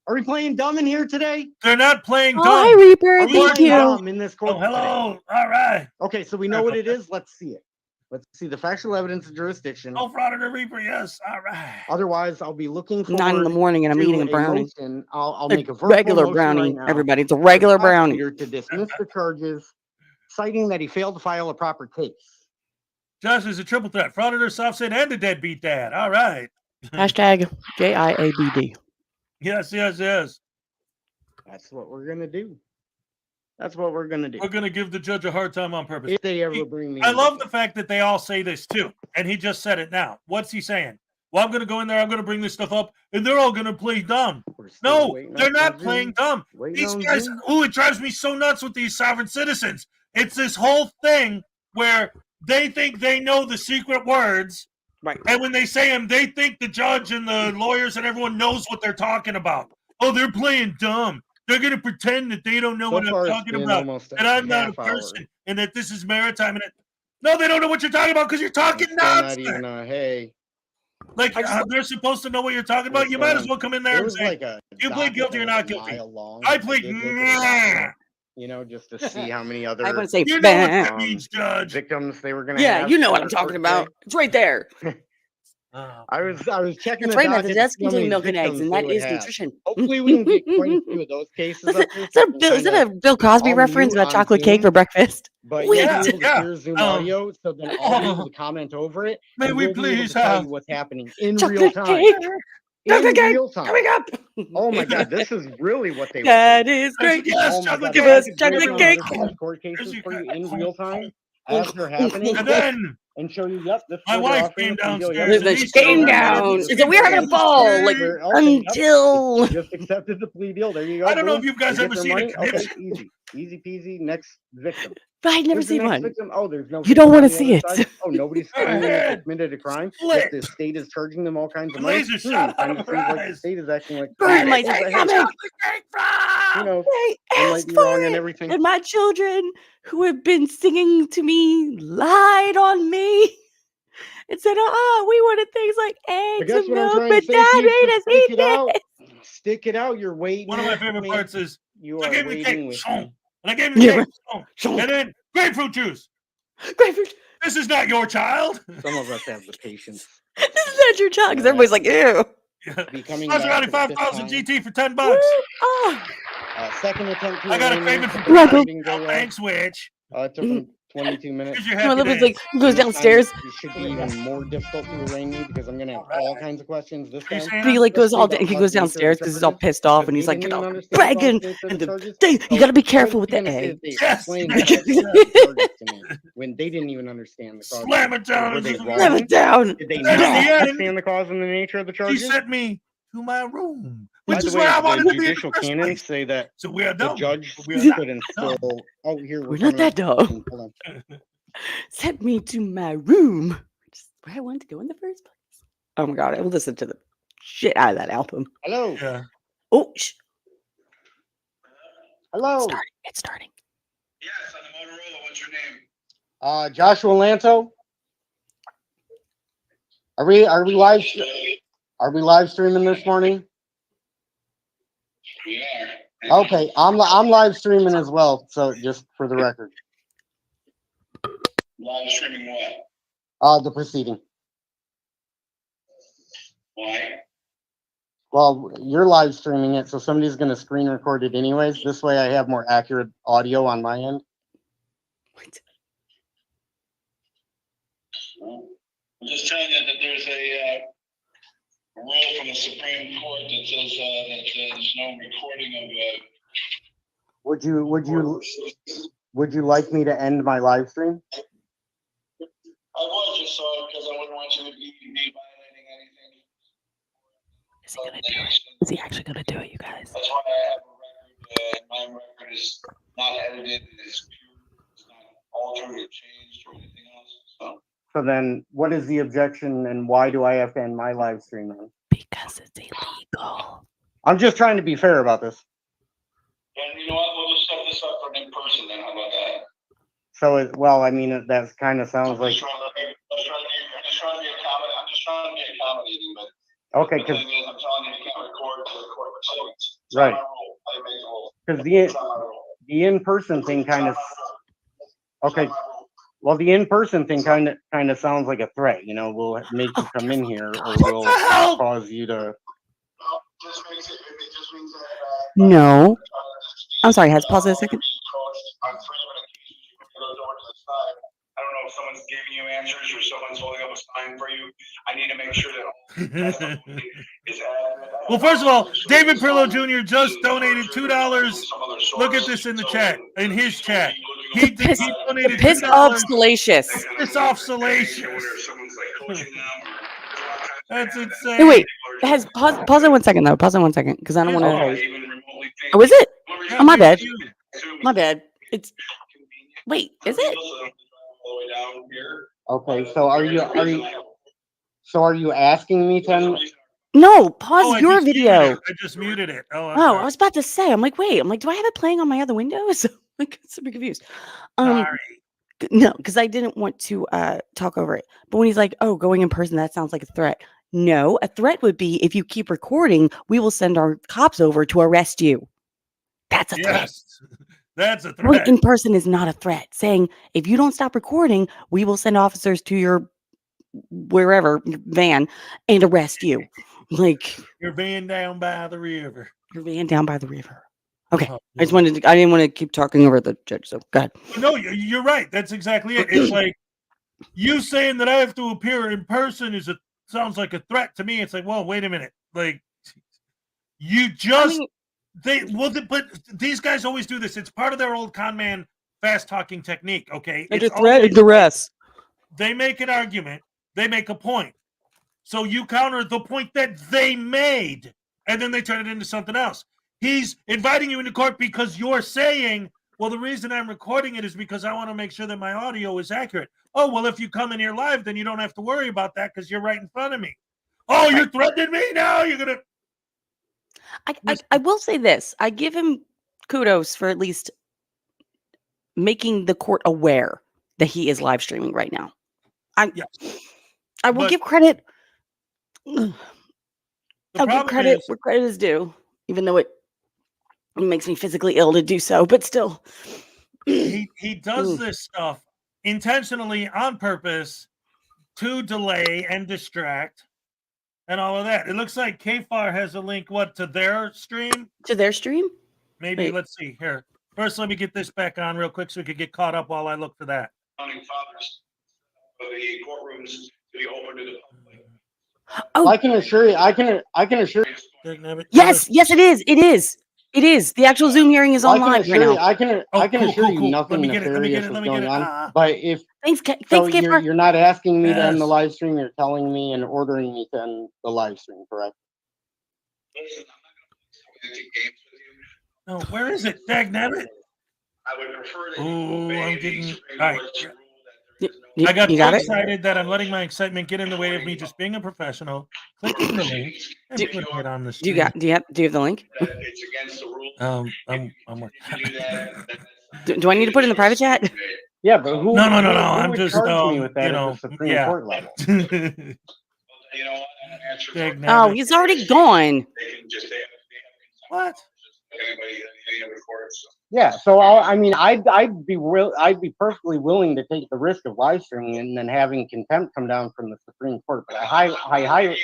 Are we playing dumb in here today? They're not playing Oh, dumb. hi Reaper, Are we thank playing you. dumb in this court? Oh, hello. All right. Okay, so we know what it is. Let's see it. Let's see the factual evidence of jurisdiction. Oh, Frauditor Reaper, yes. All right. Otherwise, I'll be looking forward 9 in the morning and I'm to eating a brownie. motion. I'll A make a verbal regular motion brownie, right now everybody. It's a for the regular brownie. prosecutor to dismiss the charges, citing that he failed to file a proper case. Josh is a triple threat. Frauditor, soft sit, and a deadbeat dad. All right. Hashtag JIABD. Yes, yes, yes. That's what we're gonna do. That's what we're gonna do. We're going to give the judge a hard time on purpose. If they ever bring me, I in. love the fact that they all say this too. And he just said it now. What's he saying? Well, I'm going to go in there. I'm going to bring this stuff up. And they're all going to play dumb. No, they're not playing dumb. These guys, it drives me so nuts with these sovereign citizens. It's this whole thing where they think they know the secret words. Right. And when they say them, they think the judge and the lawyers and everyone knows what they're talking about. Oh, they're playing dumb. They're going to pretend that they don't know what I'm talking about, and I'm not a person, and that this is maritime. And no, they don't know what you're talking about because you're talking nonsense. Not even hey. Like they're supposed to know what you're talking about. You might as well come in there and say, "You plead guilty or not guilty." I plead. You know, just to see how many other I want to say, You know what that means, Judge. victims they were going to. yeah, you know what I'm talking about. It's right there. I was checking. It's the right now. docket It to does see how contain many milk and eggs, victims and they that would is have. nutrition. Hopefully, we can get quite a few of those cases. Up there, Is that a Bill Cosby reference about chocolate cake for breakfast? But Wait. you'll be able to hear Zoom audio, so then I'll be able to comment over it. May and we we'll be able please to tell have you what's happening in chocolate real time. cake? Chocolate In cake real time. coming up. Oh my God, this is really what they. That is great. Yes, Oh my chocolate God, cake. Give us if I could chocolate break cake. down other court cases Here's for you your in cake. real time as they're happening, And then and show you. Yep, this is my what they're wife offering came us, and you go, downstairs. yep, and The he came showed her down. that She said, we're having a ball. Like, We're- okay, yep. until. Just accepted the plea deal. There you go. I don't know boom. if you guys They ever get their seen money. a Okay, connection. easy peasy. Next victim. I'd never Who's the seen next one. victim? Oh, there's no. You don't victim wanna on the see other it. side? Oh, nobody's claiming that ahead. they committed a crime. Flip. Yet the state is charging them all kinds of money. Laser shot out Kind of of her seems like the eyes. state is acting like. Burn my Hey, hey, coming. Chocolate cake who from. knows? They I might asked be for wrong on it, everything. and my children who have been singing to me lied on me and said, we wanted things like I eggs guess and what I'm milk, trying but to say, Dad peeps, made is us stick eat it out. this. Stick it out. You're waiting. One of my favorite with me. parts is You I are gave him the waiting cake, with shong, me. and I gave him the Yeah, cake, shong, and then grapefruit juice. Grapefruit. This is not your child. Some of us have the patience. This is not your child, because everybody's like, ew. Becoming Maserati back for the fifth 5000 time. GT for $10. Oh, Second attempt to I got a arraign craving me. for Right, Didn't go well. thanks, witch. It took him 22 minutes. Because you're No, happy that was to like he goes This time downstairs. it should be even more difficult to arraign me because I'm going to have all kinds of questions this time. But he like goes all Especially he about goes the nature of the downstairs because he's all charges, pissed off, because and he's they like, didn't "Get even off understand about begging!" the nature of And the the charges. D. You So got to be what careful are with you the gonna say A. that they Yes. explained all the charges to me when they didn't even understand the cause? Slam it down. Were they Slam wrong? it down. Did they And not in the end, understand the cause and the nature of the He charges? sent me to my room, By which the is way, where I the wanted to be in the judicial first canons place. say that So we are the dumb. judge but we are not could instill. dumb. Oh, here We're not that dumb. Hold on. Sent me to my room, which is where I wanted to go in the first place. Oh my god, I will listen to the shit out of that album. Hello. Yeah. Oh, Hello. It's starting. Yes, on the Motorola. What's your name? Joshua Lanto. Are we live? Are we live streaming this morning? We are. Okay, I'm live streaming as well. So just for the record. Live streaming what? The proceeding. Why? Well, you're live streaming it, so somebody's going to screen record it anyways. This way, I have more accurate audio on my end. I'm just telling you that there's a rule from the Supreme Court that says that there's no recording of. Would you like me to end my live stream? I would just so because I wouldn't want you to be violating anything. Is he gonna do it? Is he actually gonna do it, you guys? That's why I have a record. My record is not edited. It's pure. It's not altered or changed or anything else. So then, what is the objection, and why do I have to end my live stream then? Because it's illegal. I'm just trying to be fair about this. And you know what? We'll just set this up for an in-person then. How about that? So, well, I mean, that kind of sounds like. I'm just trying to be accommodating, but Okay, the thing is, I'm telling you, you can't record to the court proceedings. It's right. not my rule. I make the rule. Because the in-person thing kind of. Okay. Well, the in-person thing kind of sounds like a threat. You know, we'll make you come in here, or we'll cause you to. No. I'm sorry, Hez, pause it a second. I don't know if someone's giving you answers or someone's holding up a sign for you. I need to make sure that testimony is accurate. Well, first of all, David Perillo Jr. just donated $2. Look at this in the chat, in his chat. He donated Piss $2. off Salacious. Piss off Salacious. That's insane. Hey, wait, Hez, pause it 1 second though. Pause it 1 second, because I don't want to. Okay. Oh, is it? Oh, my bad. My bad. It's. Wait, is it? Okay, so are you asking me to? No, pause I your just muted video. it. I just muted it. Oh, I'm Oh, sorry. I was about to say. I'm like, wait. I'm like, do I have it playing on my other windows? Like, super confused. Sorry. No, because I didn't want to talk over it. But when he's like, "Oh, going in person, that sounds like a threat." No, a threat would be if you keep recording, we will send our cops over to arrest you. That's a threat. Yes, that's a Going threat. in person is not a threat. Saying if you don't stop recording, we will send officers to your wherever your van and arrest you. Like You're van down by the river. your van down by the river. Okay, Oh, I didn't want to keep talking over the judge. So go ahead. No, you're right. That's exactly it. It's like you saying that I have to appear in person sounds like a threat to me. It's like, well, wait a minute. Like you just but these guys always do this. It's part of their old con man fast talking technique. Okay, Under it's threat always and duress. they make an argument, they make a point. So you counter the point that they made, and then they turn it into something else. He's inviting you into court because you're saying, well, the reason I'm recording it is because I want to make sure that my audio is accurate. Oh, well, if you come in here live, then you don't have to worry about that because you're right in front of me. Oh, you're threatening me now? You're going to... I will say this. I give him kudos for at least making the court aware that he is live streaming right now. I will give credit. I'll give credit where credit is due, even though it makes me physically ill to do so, but still. He does this stuff intentionally on purpose to delay and distract and all of that. It looks like KFAR has a link, to their stream? To their stream? Maybe. Wait. Let's see here. First, let me get this back on real quick so we could get caught up while I look for that. founding fathers of the courtrooms to be open to the public. Oh, I can assure you. I can assure you. yes, yes, it is. It is. It is. The actual Zoom hearing is I can online right assure you. now. I can assure you Let nothing me get it. Let me get nefarious it. is Let me get going it. on. But if Thanks, so, Kipper. you're not asking me to end the Yes. live stream. You're telling me and ordering me to end the live stream, correct? Listen, I'm not going to play games with you. No, where is it? Dagnabbit. I would prefer that you Oh, obey I'm the getting. Supreme All right. Court's rule. I got You so got it? excited that I'm letting my excitement get in the way of me just being a professional, clicking the link and Do- putting it on the Do you stream. do you have the link? It's against the rules. I'm working. If you do that, Do I need to put it in the private chat? Yeah, but who? No. Who I'm would just charge me with that you at know, the Supreme yeah. Court level? you know what? I don't answer for Oh, he's already gone. they can just they have What? anybody any other courts. So. Yeah. So I'd be perfectly willing to take the risk of live streaming and then having contempt come down from the Supreme Court. But I I'm not giving you any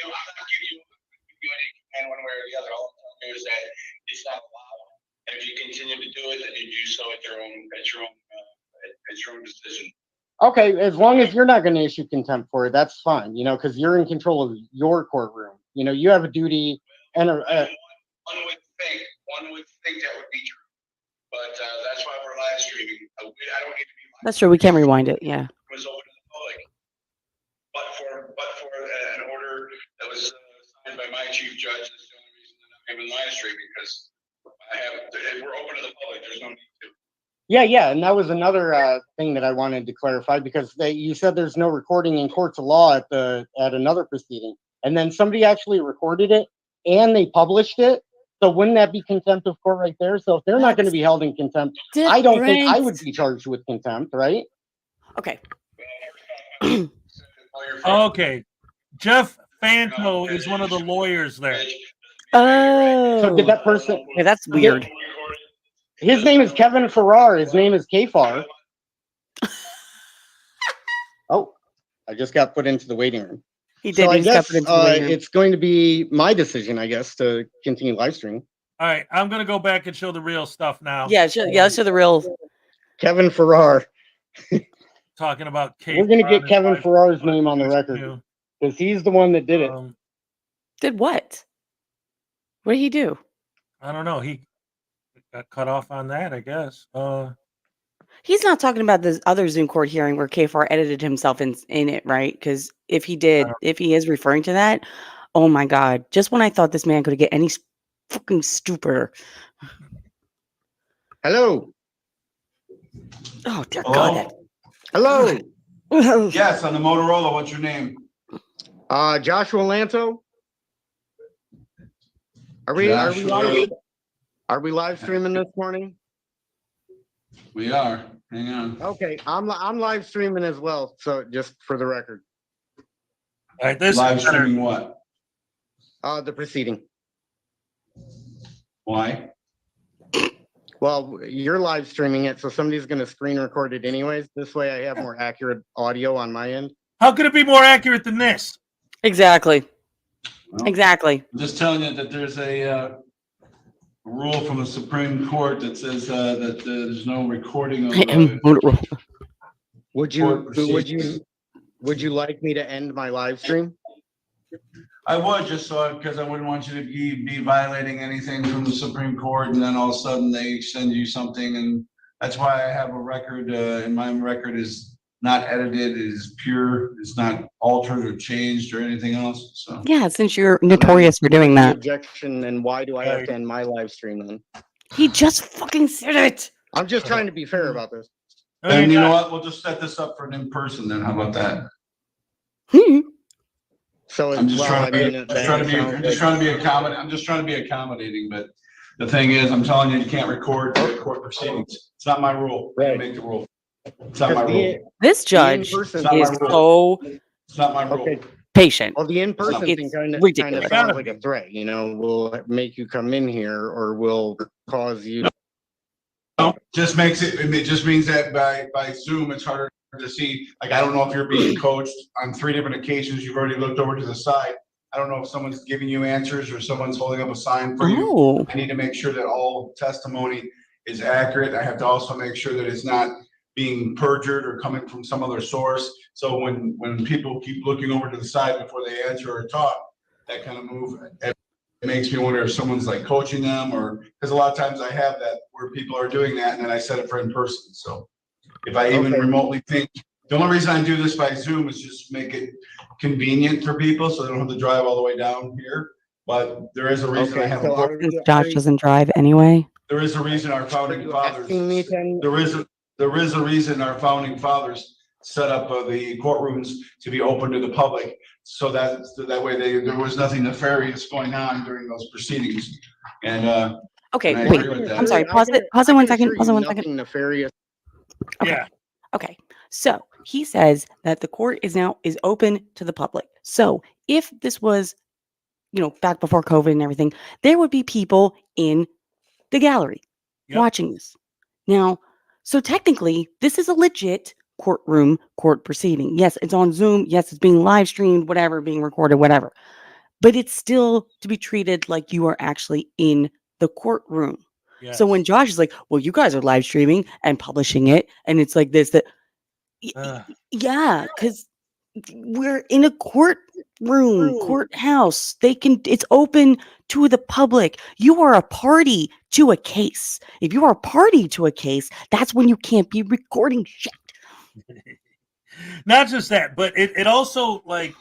command one way or the other. All I'm telling you is that it's not allowed. And if you continue to do it, then you do so at your own decision. Okay, as long as you're not going to issue contempt for it, that's fine. You know, because you're in control of your courtroom. You know, you have a duty and one would think that would be true, but that's why we're live streaming. I don't need to be live. That's true. We can rewind it. Yeah. It was open to the public, but for an order that was signed by my chief judge. That's the only reason that I'm even live streaming, because we're open to the public. There's no need to. Yeah, and that was another thing that I wanted to clarify, because you said there's no recording in courts of law at another proceeding, and then somebody actually recorded it and they published it. So wouldn't that be contempt of court right there? So if they're not going to be held in contempt, I don't think I would be charged with contempt, right? Okay. Okay. Jeff Fanto is one of the lawyers there. Oh. So did that person? Yeah, that's weird. His name is Kevin Farrar. His name is Kfar. Oh, I just got put into the waiting room. He did. So I He just got guess put into the waiting room. it's going to be my decision, I guess, to continue live streaming. All right, I'm gonna go back and show the real stuff now. Yeah, let's show the real. Kevin Farrar. Talking about Kate. We're going to get Kevin Farrar's name on the record because he's the one that did it. Did what? What did he do? I don't know. He got cut off on that, I guess. He's not talking about this other Zoom court hearing where KFAR edited himself in it, right? Because if he did, if he is referring to that, oh my God. Just when I thought this man could get any fucking stupider. Hello. Oh, dear Hello? God. Hello. Yes, on the Motorola. What's your name? Joshua Lanto. Are we live streaming this morning? We are. Hang on. Okay, I'm live streaming as well. So just for the record. All right, this live streaming what? The proceeding. Why? Well, you're live streaming it, so somebody's going to screen record it anyways. This way, I have more accurate audio on my end. How could it be more accurate than this? Exactly. Well, Exactly. I'm just telling you that there's a rule from the Supreme Court that says that there's no recording of. Would you like me to end my live stream? I would, just so because I wouldn't want you to be violating anything from the Supreme Court, and then all of a sudden they send you something, and that's why I have a record. And my record is not edited; it is pure. It's not altered or changed or anything else. So Yeah, since you're notorious for doing that. Objection, and why do I have to end my live stream then? He just fucking said it. I'm just trying to be fair about this. And you know what? We'll just set this up for an in-person then. How about that? So I'm just trying to be accommodating, but the thing is, I'm telling you, you can't record court proceedings. It's not my rule. I make the rule. It's not my rule. This judge is so It's not my rule. patient. Well, the in-person thing kind of sounds like a threat. You know, we'll make you come in here, or we'll cause you. No, just makes it. It just means that by Zoom, it's harder to see. Like, I don't know if you're being coached on 3 different occasions. You've already looked over to the side. I don't know if someone's giving you answers or someone's holding up a sign for you. I need to make sure that all testimony is accurate. I have to also make sure that it's not being perjured or coming from some other source. So when people keep looking over to the side before they answer or talk, that kind of move, it makes me wonder if someone's like coaching them, or because a lot of times I have that where people are doing that and then I set it for in person. So if I even remotely think, the only reason I do this by Zoom is just make it convenient for people so they don't have to drive all the way down here. But there is a reason I have a court. Josh doesn't drive anyway. There is a reason our founding fathers. There is a reason our founding fathers set up the courtrooms to be open to the public, so that way there was nothing nefarious going on during those proceedings. And Okay, and I wait. agree with that. I'm sorry. Pause it 1 second. Pause it 1 second. Nefarious. Okay. Yeah. Okay. So he says that the court is open to the public. So if this was, back before COVID and everything, there would be people in the gallery watching this. Now, so technically, this is a legit court proceeding. Yes, it's on Zoom. Yes, it's being live streamed, whatever, being recorded, whatever. But it's still to be treated like you are actually in the courtroom. Yes. So when Josh is like, well, you guys are live streaming and publishing it, and it's like this, that, yeah, because we're in a courthouse. It's open to the public. You are a party to a case. If you are a party to a case, that's when you can't be recording shit. Not just that, but it also, like,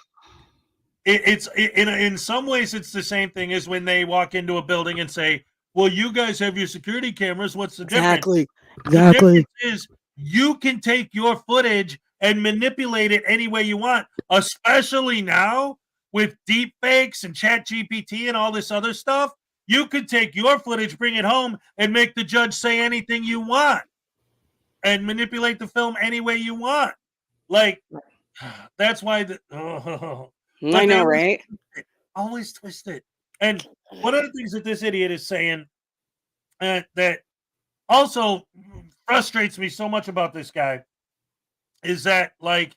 it's in some ways it's the same thing as when they walk into a building and say, well, you guys have your security cameras. What's the difference? Exactly. The difference is you can take your footage and manipulate it any way you want, especially now with deep fakes and chat GPT and all this other stuff. You could take your footage, bring it home, and make the judge say anything you want and manipulate the film any way you want. Like, that's why I know, right? Always twist it. And one of the things that this idiot is saying that also frustrates me so much about this guy is that, like,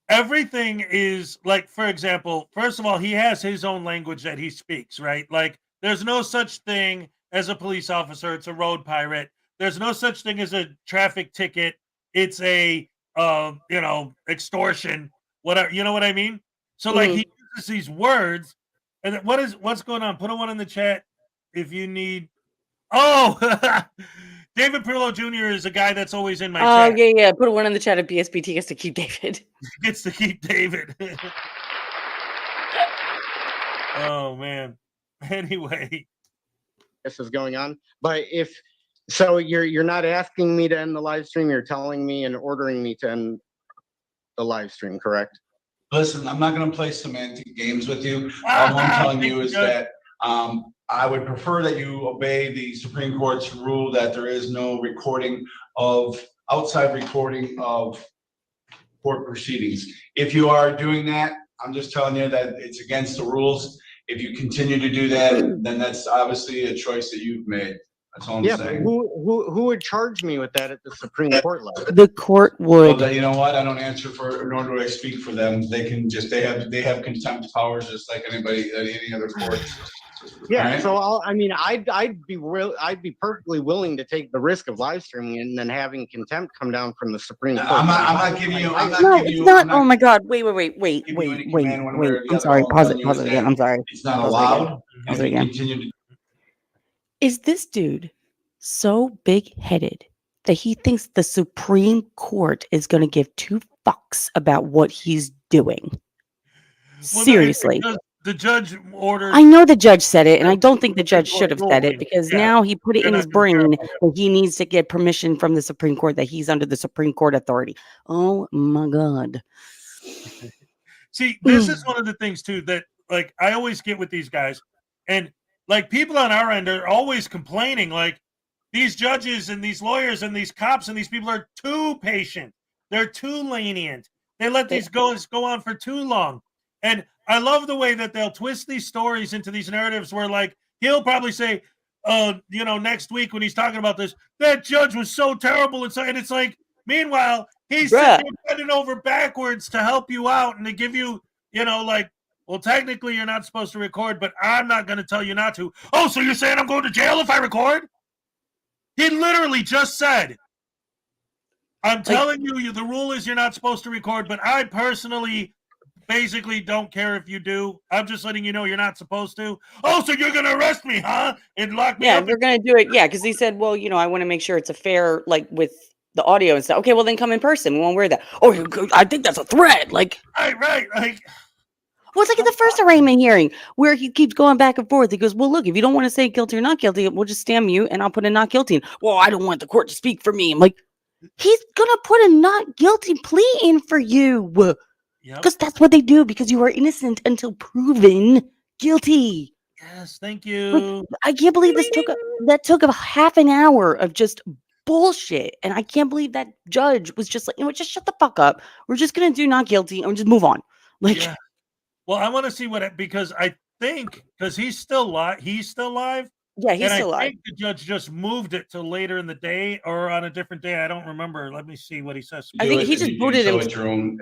everything is, like, for example, first of all, he has his own language that he speaks, right? Like, there's no such thing as a police officer. It's a road pirate. There's no such thing as a traffic ticket. It's a, extortion, whatever. You know what I mean? So, like, he uses these words. And what's going on? Put a one in the chat if you need. Oh, David Perillo Jr. is a guy that's always in my chat. Oh, yeah. Put a one in the chat if BSBT gets to keep David. Gets to keep David. Oh, man. Anyway. This is going on. But so you're not asking me to end the live stream, you're telling me and ordering me to end the live stream, correct? Listen, I'm not going to play semantic games with you. All I'm telling you is that I would prefer that you obey the Supreme Court's rule that there is no outside recording of court proceedings. If you are doing that, I'm just telling you that it's against the rules. If you continue to do that, then that's obviously a choice that you've made. That's all I'm saying. But who would charge me with that at the Supreme Court level? The court would. Well, you know what? I don't answer for, nor do I speak for them. They can just they have contempt powers just like anybody at any other court. Yeah, Right? so I'd be perfectly willing to take the risk of live streaming and then having contempt come down from the Supreme Court. I'm not giving you. Oh my God! Wait! I'm sorry. Pause it again. I'm sorry. It's not allowed. Pause it again. Is this dude so big-headed that he thinks the Supreme Court is going to give two fucks about what he's doing? Seriously. The judge ordered. I know the judge said it, and I don't think the judge should have said it because now he put it in his brain that he needs to get permission from the Supreme Court, that he's under the Supreme Court authority. Oh my God. See, this is one of the things too that, like, I always get with these guys, and like, people on our end are always complaining, like, these judges and these lawyers and these cops and these people are too patient. They're too lenient. They let these go on for too long. And I love the way that they'll twist these stories into these narratives where, like, he'll probably say, next week when he's talking about this, that judge was so terrible. And it's like, meanwhile, he's bending over backwards to help you out and to give you, like, well, technically you're not supposed to record, but I'm not going to tell you not to. Oh, so you're saying I'm going to jail if I record? He literally just said, I'm telling you, the rule is you're not supposed to record, but I personally basically don't care if you do. I'm just letting you know you're not supposed to. Oh, so you're going to arrest me, huh? And lock me Yeah, up? they're going to do it. Yeah, because he said, well, I want to make sure it's a fair, like, with the audio and stuff. Okay, well, then come in person. We won't wear that. Oh, I think that's a threat. Like, right. Like, well, it's like in the first arraignment hearing where he keeps going back and forth. He goes, well, look, if you don't want to say guilty or not guilty, we'll just stand mute and I'll put a not guilty in. Well, I don't want the court to speak for me. I'm like, he's going to put a not guilty plea in for you. Because that's what they do, because you are innocent until proven guilty. Yes, thank you. I can't believe that took a half an hour of just bullshit. And I can't believe that judge was just like, just shut the fuck up. We're just going to do not guilty and just move on. Like, yeah. Well, I want to see because I think, because he's still live. Yeah, he's still I live. think the judge just moved it to later in the day or on a different day. I don't remember. Let me see what he says. I think he just booted him. At your own.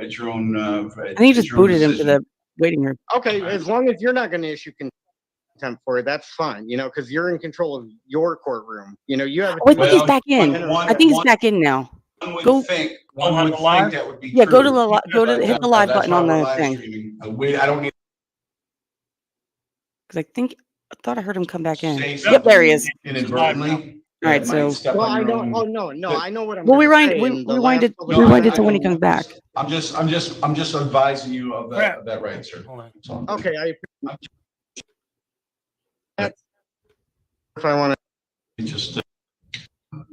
I think he just booted him to the waiting room. Okay, as long as you're not going to issue contempt for it, that's fine. Because you're in control of your courtroom. You have. I think he's back in. I think he's back in now. One would Go. think live? that would be Yeah, true. go to hit the live button on the thing. I don't need. Because I thought I heard him come back in. Say Yep, there he is. Inadvertently. All right, so. Well, I don't. Oh no, I know what I'm. Well, rewind it to when he comes back. I'm just advising you of that right, sir. Okay, if I want to just. All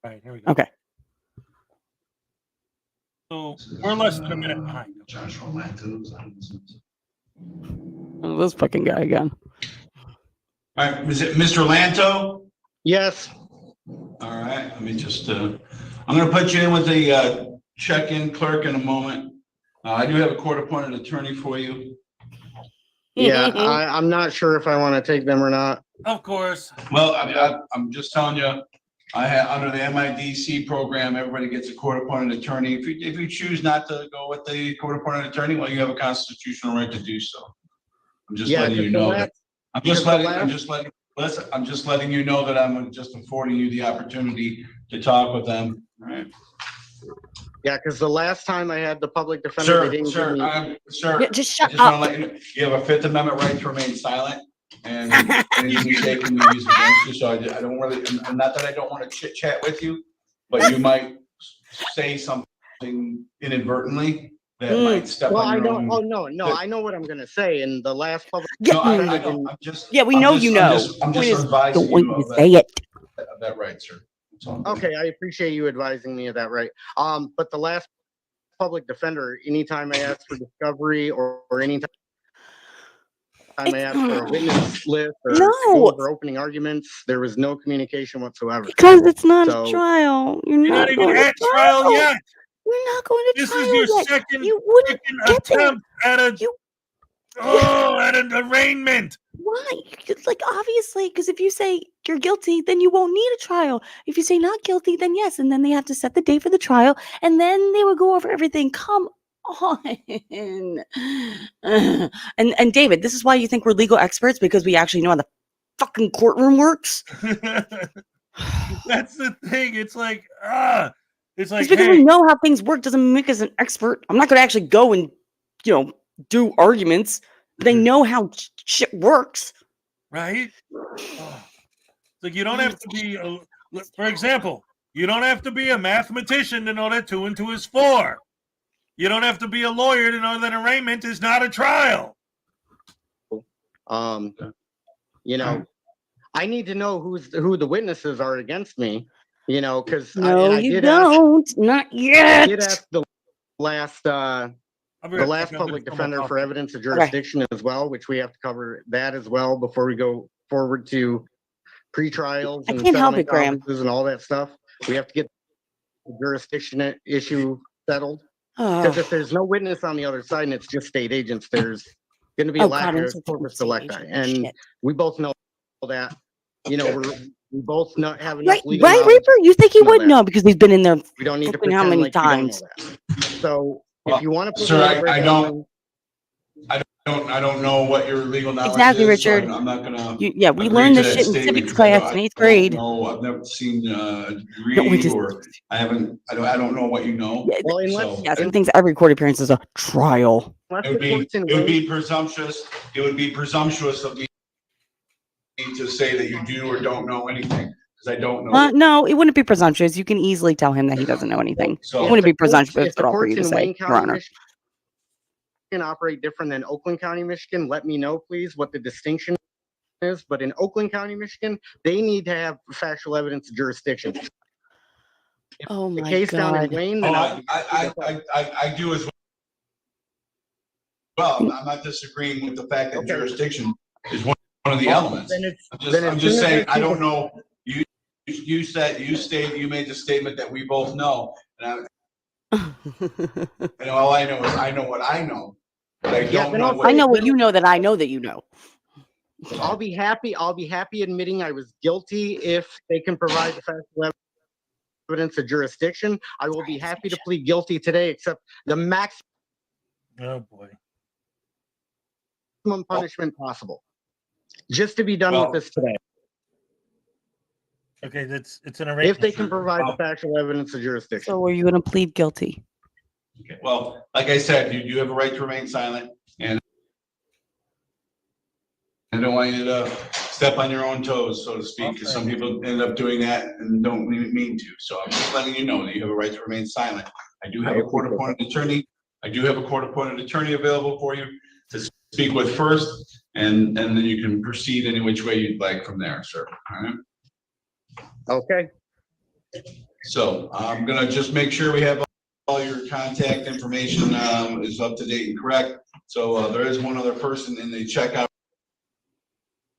right, here we go. Okay. So we're less than a minute behind. Oh, this fucking guy again. All right, is it Mr. Lanto? Yes. All right, let me just. I'm going to put you in with the check-in clerk in a moment. I do have a court-appointed attorney for you. Yeah, I'm not sure if I want to take them or not. Of course. Well, I'm just telling you, under the MIDC program, everybody gets a court-appointed attorney. If you choose not to go with the court-appointed attorney, well, you have a constitutional right to do so. I'm just letting you know that. I'm just letting you know that I'm just affording you the opportunity to talk with them. All right. Yeah, because the last time I had the public defender, they didn't give me. Sir, yeah, just shut up. up. Want to let you know, you have a Fifth Amendment right to remain silent, and anything you say can be used against you. So I don't really, not that I don't want to chit chat with you, but you might say something inadvertently that might step on your own. Oh no! I know what I'm going to say. In the last public. No, I don't. We know you know. I'm just advising you of that right, sir. Okay, I appreciate you advising me of that right. But the last public defender, anytime I asked for discovery or anytime I asked for a witness list or go over opening arguments, there was no communication whatsoever. Because it's not a trial. You're not even at trial yet. You're not going to trial. This is your yet. second You wouldn't attempt at an arraignment. Why? Like, obviously, because if you say you're guilty, then you won't need a trial. If you say not guilty, then yes, and then they have to set the date for the trial, and then they will go over everything. Come on. And David, this is why you think we're legal experts, because we actually know how the fucking courtroom works. That's the thing. It's like, it's like, just because we know how things work doesn't make us an expert. I'm not going to actually go and, do arguments. They know how shit works. Right? So you don't have to be, for example, you don't have to be a mathematician to know that 2 and 2 is 4. You don't have to be a lawyer to know that arraignment is not a trial. I need to know who the witnesses are against me, because not yet. I did ask the last public defender for evidence of jurisdiction as well, which we have to cover that as well before we go forward to pre-trials and settlement conferences and all that stuff. We have to get the jurisdiction issue settled. Because if there's no witness on the other side and it's just state agents, there's going to be a lack of corpus delicti. And we both know that, we both have enough legal right, knowledge. Reaper? You think he would know because he's been in there we don't need to how many times? So if you want to put sir, I don't I don't know what your legal knowledge Exactly, is, so Richard. I'm not gonna. Yeah, we agree learned to this that shit in statement civics 'cause I class in 8th grade. No, I've never seen a No, we degree just or I don't know what you know. yeah, Well, So he thinks every court appearance is a trial. it would be presumptuous. It would be presumptuous of me to say that you do or don't know anything because I don't know. No, it wouldn't be presumptuous. You can easily tell him that he doesn't know anything. So- It wouldn't be if presumptuous the at all for courts you to in say, Wayne Your County, Honor. Michigan operate different than Oakland County, Michigan, let me know, please, what the distinction is. But in Oakland County, Michigan, they need to have factual evidence of jurisdiction. Oh The my case down in God. Wayne, Oh, then I do as well. I'm not disagreeing with the fact that jurisdiction is one of the elements. I'm just saying, I don't know. You made the statement that we both know. And all I know is I know what I know, but I don't know what I know what you know that I know that you know. I'll be happy admitting I was guilty if they can provide the factual evidence of jurisdiction. I will be happy to plead guilty today, except the maximum Oh boy. punishment possible. Just to be done with this today. Okay, it's an arrangement. If they can provide the factual evidence of jurisdiction. So are you going to plead guilty? Okay. Well, like I said, you do have a right to remain silent, and I don't want you to step on your own toes, so to speak, because some people end up doing that and don't mean to. So I'm just letting you know that you have a right to remain silent. I do have a court-appointed attorney. I do have a court-appointed attorney available for you to speak with first, and then you can proceed any which way you'd like from there, sir. All right. Okay. So I'm gonna just make sure we have all your contact information is up to date and correct. So there is one other person in the checkout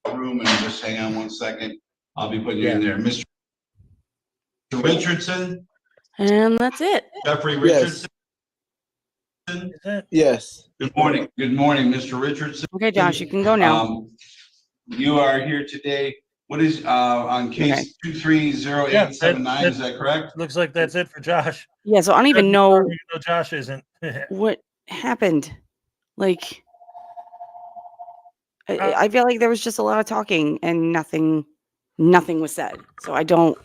room, and just hang on one second. I'll be putting you in there, Mr. Richardson. And that's it. Jeffrey Richardson. Yes. Good morning. Good morning, Mr. Richardson. Okay, Josh, you can go now. You are here today. What is on case 230879? Is that correct? Looks like that's it for Josh. Yeah, so I don't even know Josh isn't. what happened. Like, I feel like there was just a lot of talking and nothing was said. So I don't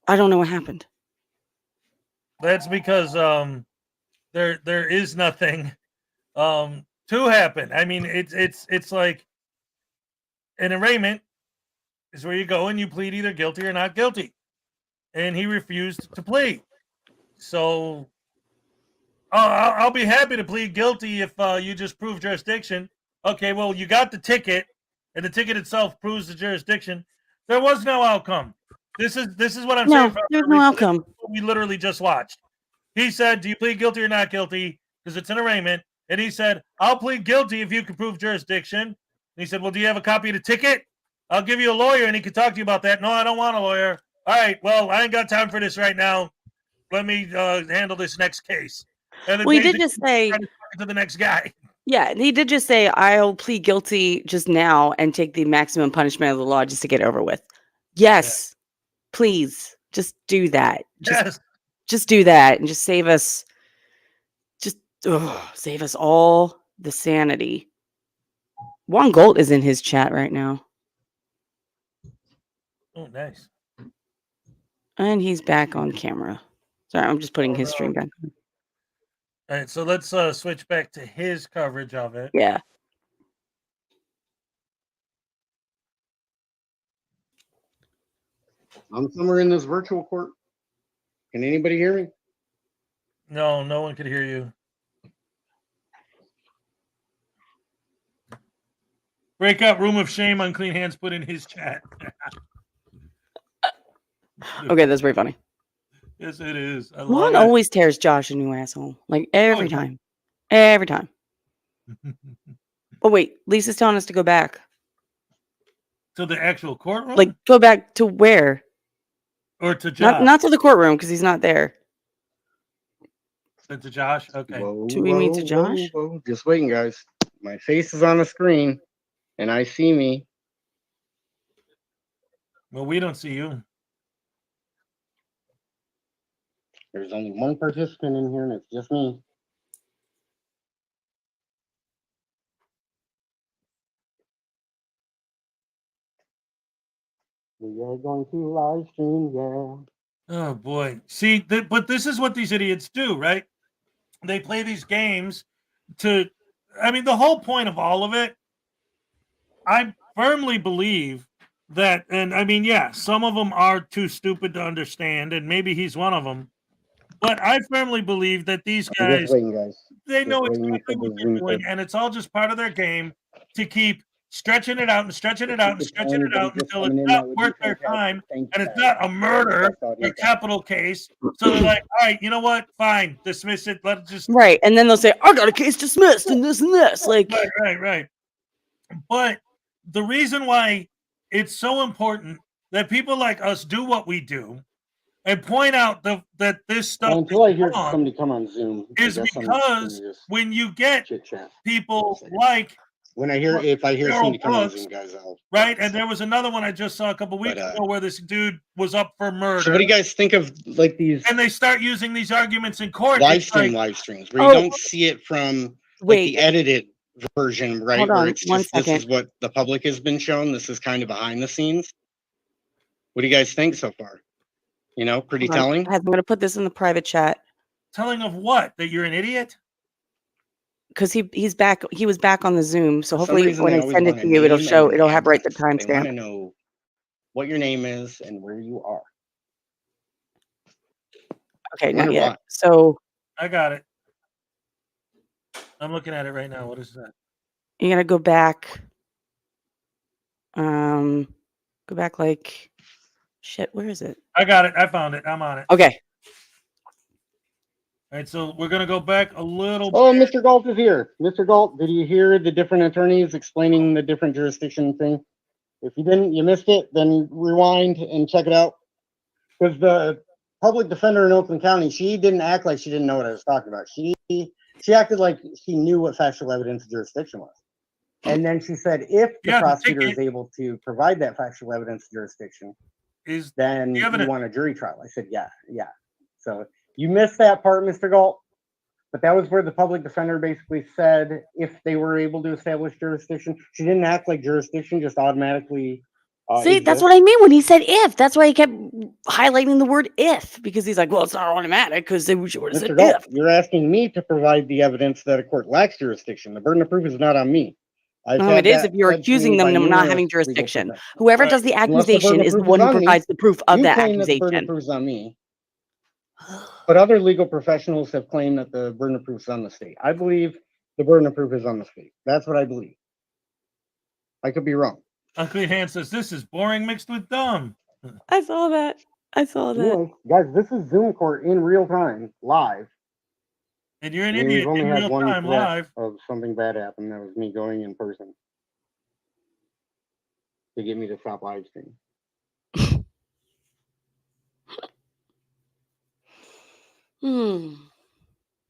know what happened. That's because there is nothing to happen. I mean, it's like an arraignment is where you go and you plead either guilty or not guilty, and he refused to plead. So I'll be happy to plead guilty if you just prove jurisdiction. Okay, well, you got the ticket, and the ticket itself proves the jurisdiction. There was no outcome. This is what I'm saying. There's no outcome. We literally just watched. He said, "Do you plead guilty or not guilty?" Because it's an arraignment, and he said, "I'll plead guilty if you can prove jurisdiction." And he said, "Well, do you have a copy of the ticket? I'll give you a lawyer, and he can talk to you about that." "No, I don't want a lawyer." "All right, well, I ain't got time for this right now. Let me handle this next case." And Well, he did just say to the next guy. Yeah, he did just say, "I'll plead guilty just now and take the maximum punishment of the law just to get over with." Yes, please, just do that. Just do that and just save us. Just save us all the sanity. Juan Gold is in his chat right now, Oh, nice. and he's back on camera. Sorry, I'm just putting his stream back. All right, so let's switch back to his coverage of it. Yeah. I'm somewhere in this virtual court. Can anybody hear me? No, no one could hear you. Break up room of shame, unclean hands put in his chat. Okay, that's very funny. Yes, it is. I love Juan it. always tears Josh a new asshole, like every time. Every time. Oh wait, Lisa's telling us to go back. To the actual courtroom? Like, go back to where? Or to Josh? Not to the courtroom because he's not there. To Josh? Okay. Do we mean to Josh? Whoa. Just waiting, guys. My face is on the screen, and I see me. Well, we don't see you. There's only one participant in here, and it's just me. We are going to live stream, yeah. Oh boy. See, but this is what these idiots do, right? They play these games to, I mean, the whole point of all of it, I firmly believe that, and I mean, yeah, some of them are too stupid to understand, and maybe he's one of them. But I firmly believe that these I'm guys, just waiting, guys. they Just know waiting exactly for what the they're Zoom doing, code. and it's all just part of their game to keep stretching it out and stretching it If you out and could tell stretching it anybody out just until it's coming in, not that would be worth their fantastic. time Thank and you, it's guys. not a murder Best or audience ever. capital case. So they're like, all right, you know what? Fine, dismiss it. Let's just Right. And then they'll say, I got a case dismissed and this and this. Like, right. But the reason why it's so important that people like us do what we do and point out that this stuff Well, until I is hear wrong somebody come on Zoom, I is guess I'm just gonna because just when you get chit chat. people like If I hear Daryl somebody come on Brooks, Zoom, guys, I'll right? And there was another one I just saw a couple weeks ago where this dude was up for murder. So what do you guys think of like these And they start using these arguments in court. live It's like, streams where you don't see it from like the edited version, right? Hold Where on it's one just this second. is what the public has been shown. This is kind of behind the scenes. What do you guys think so far? You know, pretty hold on. telling. I'm going to put this in the private chat telling of what? That you're an idiot? because he's back. He was back on the Zoom. So For some hopefully reason, when they I always send it want to a you, it'll name show, and it'll an have right the address. They want timestamp. to know what your name is and where you are. Okay, I not wonder yet. why. So I got it. I'm looking at it right now. What is that? you got to go back. Go back like shit. Where is it? I got it. I found it. I'm on it. Okay. All right, so we're gonna go back a little Oh, bit. Mr. Galt is here. Mr. Galt, did you hear the different attorneys explaining the different jurisdiction thing? If you didn't, you missed it, then rewind and check it out. Because the public defender in Oakland County, she didn't act like she didn't know what I was talking about. She acted like she knew what factual evidence of jurisdiction was. And then she said, if the prosecutor is able to provide that factual evidence of jurisdiction, then you want a jury trial. I said, yeah. So you missed that part, Mr. Galt. But that was where the public defender basically said if they were able to establish jurisdiction. She didn't act like jurisdiction just automatically. See, that's what I mean when he said if. That's why he kept highlighting the word if, because he's like, well, it's not automatic because they would have said Mr. Galt, if. you're asking me to provide the evidence that a court lacks jurisdiction. The burden of proof is not on me. It is if you're accusing them of not having jurisdiction. Whoever does the Unless the accusation burden of is the proof one who on me, provides the proof of you that claim that the burden of accusation. proof is on me. But other legal professionals have claimed that the burden of proof is on the state. I believe the burden of proof is on the state. That's what I believe. I could be wrong. Uncle Han says this is boring mixed with dumb. I saw that. Anyway, guys, this is Zoom court in real time, live. And you're an We've idiot only in had real one time threat live. of something bad happen. That was me going in person to get me to stop live stream.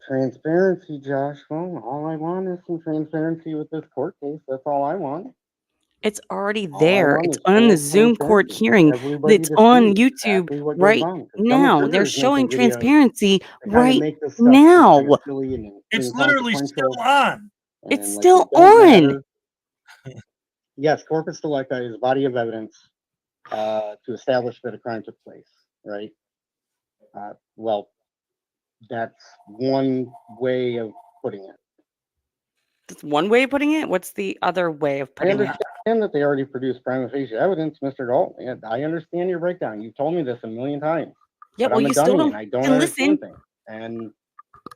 Transparency, Josh. Well, all I want is some transparency with this court case. That's all I want. It's already All I there. want It's is on the full Zoom court transparency. hearing. Everybody It's to on see YouTube exactly what goes right on. 'Cause Dummy now. Kruger They're is showing making videos transparency to kind of right make this stuff seem now. kind of silly and It's literally still inconsequential. on. It's And, like, still it don't on. matter. Yes, corpus delicti is a body of evidence to establish that a crime took place, right? Well, that's one way of putting it. That's one way of putting it. What's the other way of I putting it? understand that they already produced prima facie evidence, Mr. Galt. Yeah, I understand your breakdown. You've told me this a million times. Yeah, But well, I'm a you still dummy don't and I don't fucking understand listen. things. And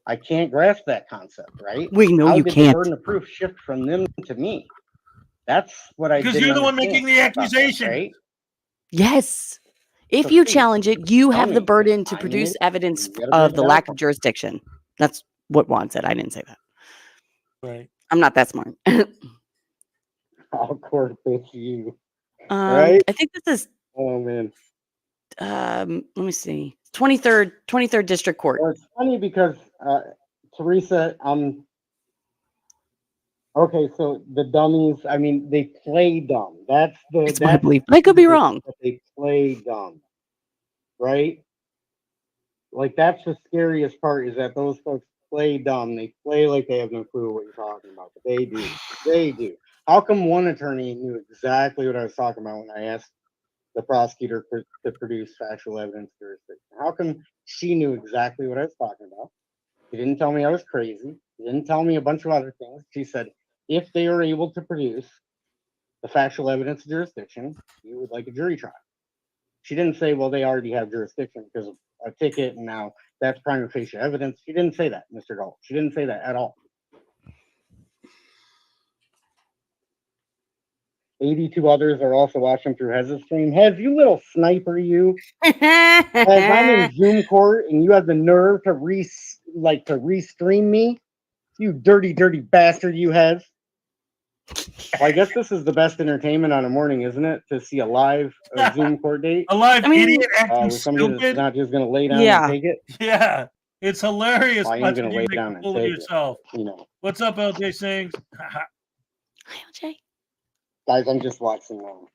I can't grasp that concept, right? We know How you did can't. the burden of proof shift from them to me? That's what I Because didn't you're the one understand making the about that, accusation. right? Yes. If So you please, challenge it, you tell have the me. burden to I'm an produce idiot. evidence You gotta of break the it down lack for of me. jurisdiction. That's what Juan said. I didn't say that. Right. I'm not that smart. Of course, it's you. Right? I think this is Oh, man. let me see. 23rd District Court. Well, it's funny because, Teresa, okay, so the dummies, I mean, they play dumb. That's That's what I believe. But I could be wrong. that they play dumb, right? Like, that's the scariest part is that those folks play dumb. They play like they have no clue what you're talking about, but they do. They do. How come one attorney knew exactly what I was talking about when I asked the prosecutor to produce factual evidence jurisdiction? How come she knew exactly what I was talking about? She didn't tell me I was crazy. She didn't tell me a bunch of other things. She said, if they are able to produce the factual evidence jurisdiction, you would like a jury trial. She didn't say, well, they already have jurisdiction because of a ticket, and now that's prima facie evidence. She didn't say that, Mr. Galt. She didn't say that at all. 82 others are also watching through Hez's stream. Hez, you little sniper, you. Hez, I'm in Zoom court, and you have the nerve to restream me. You dirty, dirty bastard, you Hez. Well, I guess this is the best entertainment on a morning, isn't it? To see a live Zoom court date. A live idiot acting with somebody stupid. that's not just going to lay down and take it. Yeah, it's hilarious. Well, I am watching going to you lay make down a and fool of take yourself. it. You know, What's up, LJ Sings? Hi, LJ. guys, I'm just watching the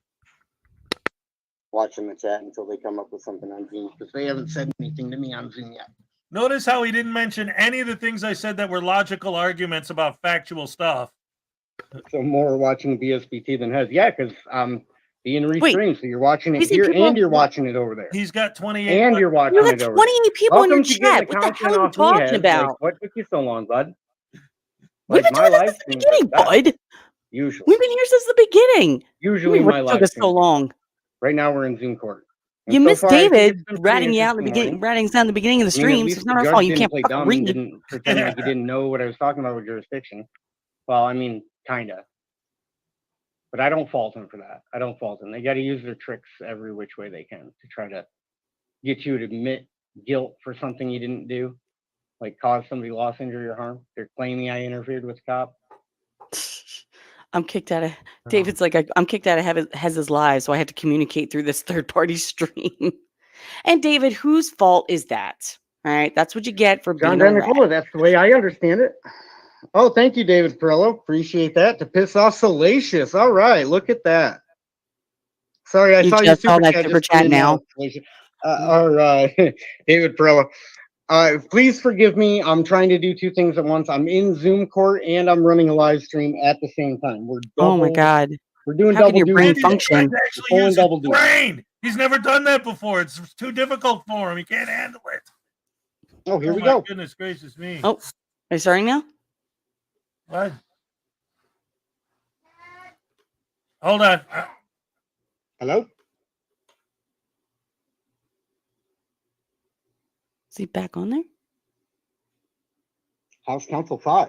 chat until they come up with something on Zoom because they haven't said anything to me on Zoom yet. Notice how he didn't mention any of the things I said that were logical arguments about factual stuff. So more watching BSBT than Hez. Yeah, because being restreamed, so you're watching it here and you're watching it over there. He's got 28. And you're watching You got it over 28 there. people in your Welcome to getting chat. the What the hell content are you off me, talking Hez. about? Like, what took you so long, bud? We've been my doing this live since the streams beginning, are best. bud. Usually. We've been here since the beginning. Usually my my live live took us so streams. long. Right now we're in Zoom court. And You so missed far, I think David it's been pretty ratting you out in the interesting beginning, morning. ratting us down in the beginning of the I mean, at stream. So least it's the not our judge fault. You didn't can't play fucking dumb and read. didn't pretend like he didn't know what I was talking about with jurisdiction. Well, I mean, kinda. But I don't fault him for that. I don't fault him. They got to use their tricks every which way they can to try to get you to admit guilt for something you didn't do, like cause somebody loss, injury, or harm. They're claiming I interfered with the cop. I'm kicked out of David's like I'm kicked out of Hez's live, so I have to communicate through this third-party stream. And David, whose fault is that? All right, that's what you get for John being a rat. Nicola, that's the way I understand it. Oh, thank you, David Perillo. Appreciate that. To piss off Salacious. All right, look at that. Sorry, I You saw your just saw super that chat. super Just come chat in now. Salacious. All right, David Perillo. Please forgive me. I'm trying to do two things at once. I'm in Zoom court and I'm running a live stream at the same time. Oh my God. We're doing How can double your brain duty. function? To actually Pulling use double his duty. brain. He's never done that before. It's too difficult for him. He can't handle it. Oh, here we my go. Goodness gracious me. Oh, are you starting now? What? Hold on. Hello? Is he back on there? House Council 5.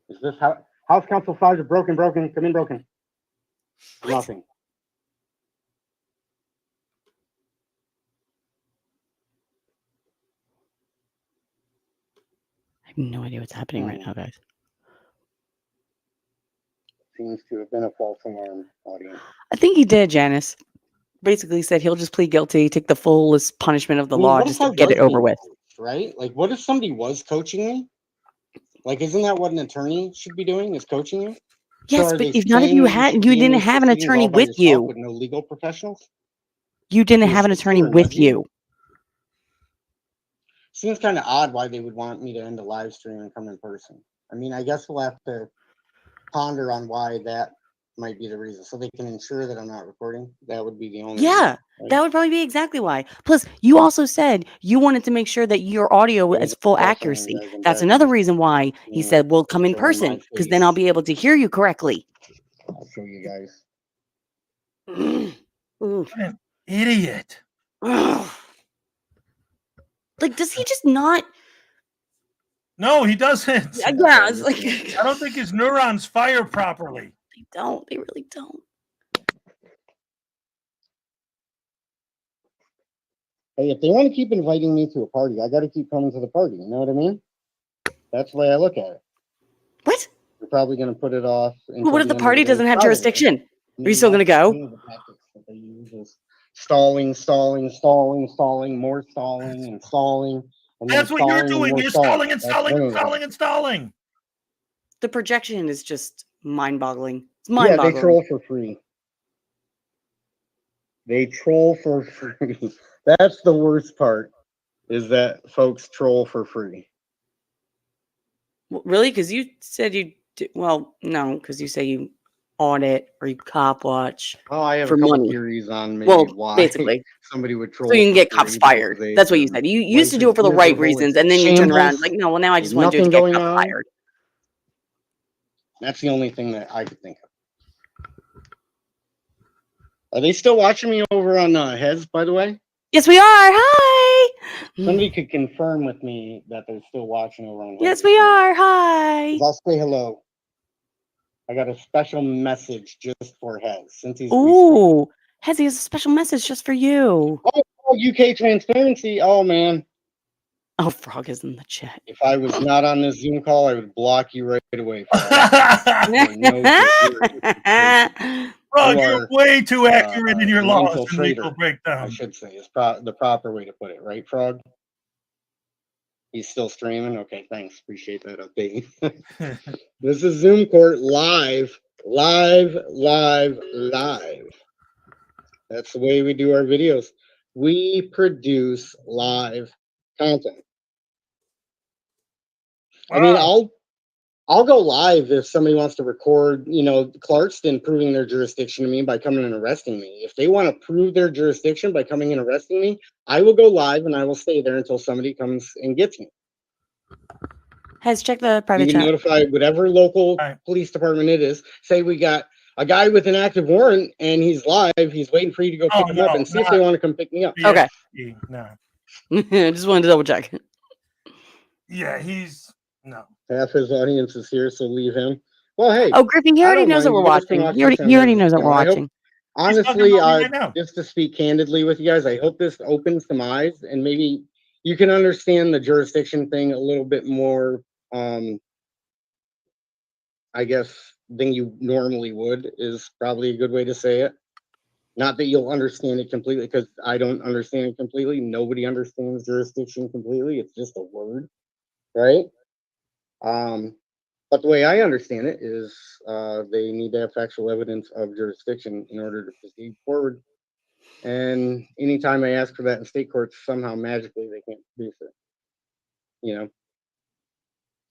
Is this House Council 5 is broken? Come in broken. What? Nothing. I have no idea what's happening right now, guys. Seems to have been a false alarm, audience. I think he did, Janice. Basically said he'll just plead guilty, take the fullest punishment of the law just to get it over with. Right? Like, what if somebody was coaching me? Like, isn't that what an attorney should be doing? Is coaching you? Yes, So but if none of you didn't have an attorney with you. With no legal professionals? You didn't Your have an attorney sister, with nephew? you. Seems kind of odd why they would want me to end a live stream and come in person. I mean, I guess we'll have to ponder on why that might be the reason, so they can ensure that I'm not recording. That would be the only Yeah, reason, right? that would probably be exactly why. Plus, you also said you wanted to make sure that your audio is full accuracy. That's another reason why he said, "Well, come in Show 'em person my because then I'll be able to hear you correctly." I'll show you guys. What an idiot. Like, does he just not? No, he doesn't. Yeah, it's like I don't think his neurons fire properly. They don't. They really don't. Hey, if they want to keep inviting me to a party, I got to keep coming to the party. You know what I mean? That's the way I look at it. What? We're probably going to put it off. Well, what if the party doesn't have jurisdiction? Are you still going to go? The tactics that they use is stalling, more stalling and stalling. And That's then what you're stalling and doing. more You're stalling and That's stalling what and I'm doing. stalling and stalling. The projection is just mind-boggling. It's Yeah, mind-boggling. they troll for free. They troll for free. That's the worst part, is that folks troll for free. Well, really? Because you said you did, well, no, because you say you audit or you cop watch Oh, I have for a couple money. theories on maybe Well, why basically. somebody would troll So you can for get free cops because fired. they, That's what you their said. You life used to do is it for the right miserable. reasons, It's and then you turn around shambles. like, no, well now I There's just want to do it nothing to get going cops on. fired. That's the only thing that I could think of. Are they still watching me over on Hez, by the way? Yes, we are. Hi. Somebody could confirm with me that they're still watching over on Hez. Yes, we are. Hi. I'll say hello. I got a special message just for Hez since he's Ooh, Hezzy has a special message just for you. Oh, UK transparency. Oh man. Oh, Frog is in the chat. If I was not on this Zoom call, I would block you right away. Frog. Bro, you're way too accurate in your an laws and legal infiltrator, breakdown. I should say, is the proper way to put it, right, Frog? He's still streaming? Okay, thanks. Appreciate that update. This is Zoom Court live. That's the way we do our videos. We produce live content. I mean, I'll go live if somebody wants to record, Clarkston proving their jurisdiction to me by coming and arresting me. If they want to prove their jurisdiction by coming and arresting me, I will go live and I will stay there until somebody comes and gets me. Hez, check the private You can chat. notify whatever local police department it is. Say we got a guy with an active warrant and he's live. He's waiting for you to go pick him up and see if they want to come pick me up. Okay. No. Just wanted to double check. Yeah, no. Half his audience is here, so leave him. Well, hey. Oh, Griffin, he already knows that we're watching. He already knows that we're watching. Honestly, just to speak candidly with you guys, I hope this opens some eyes and maybe you can understand the jurisdiction thing a little bit more, I guess, than you normally would is probably a good way to say it. Not that you'll understand it completely, because I don't understand it completely. Nobody understands jurisdiction completely. It's just a word, right? But the way I understand it is they need to have factual evidence of jurisdiction in order to proceed forward. And anytime I ask for that in state courts, somehow magically they can't produce it.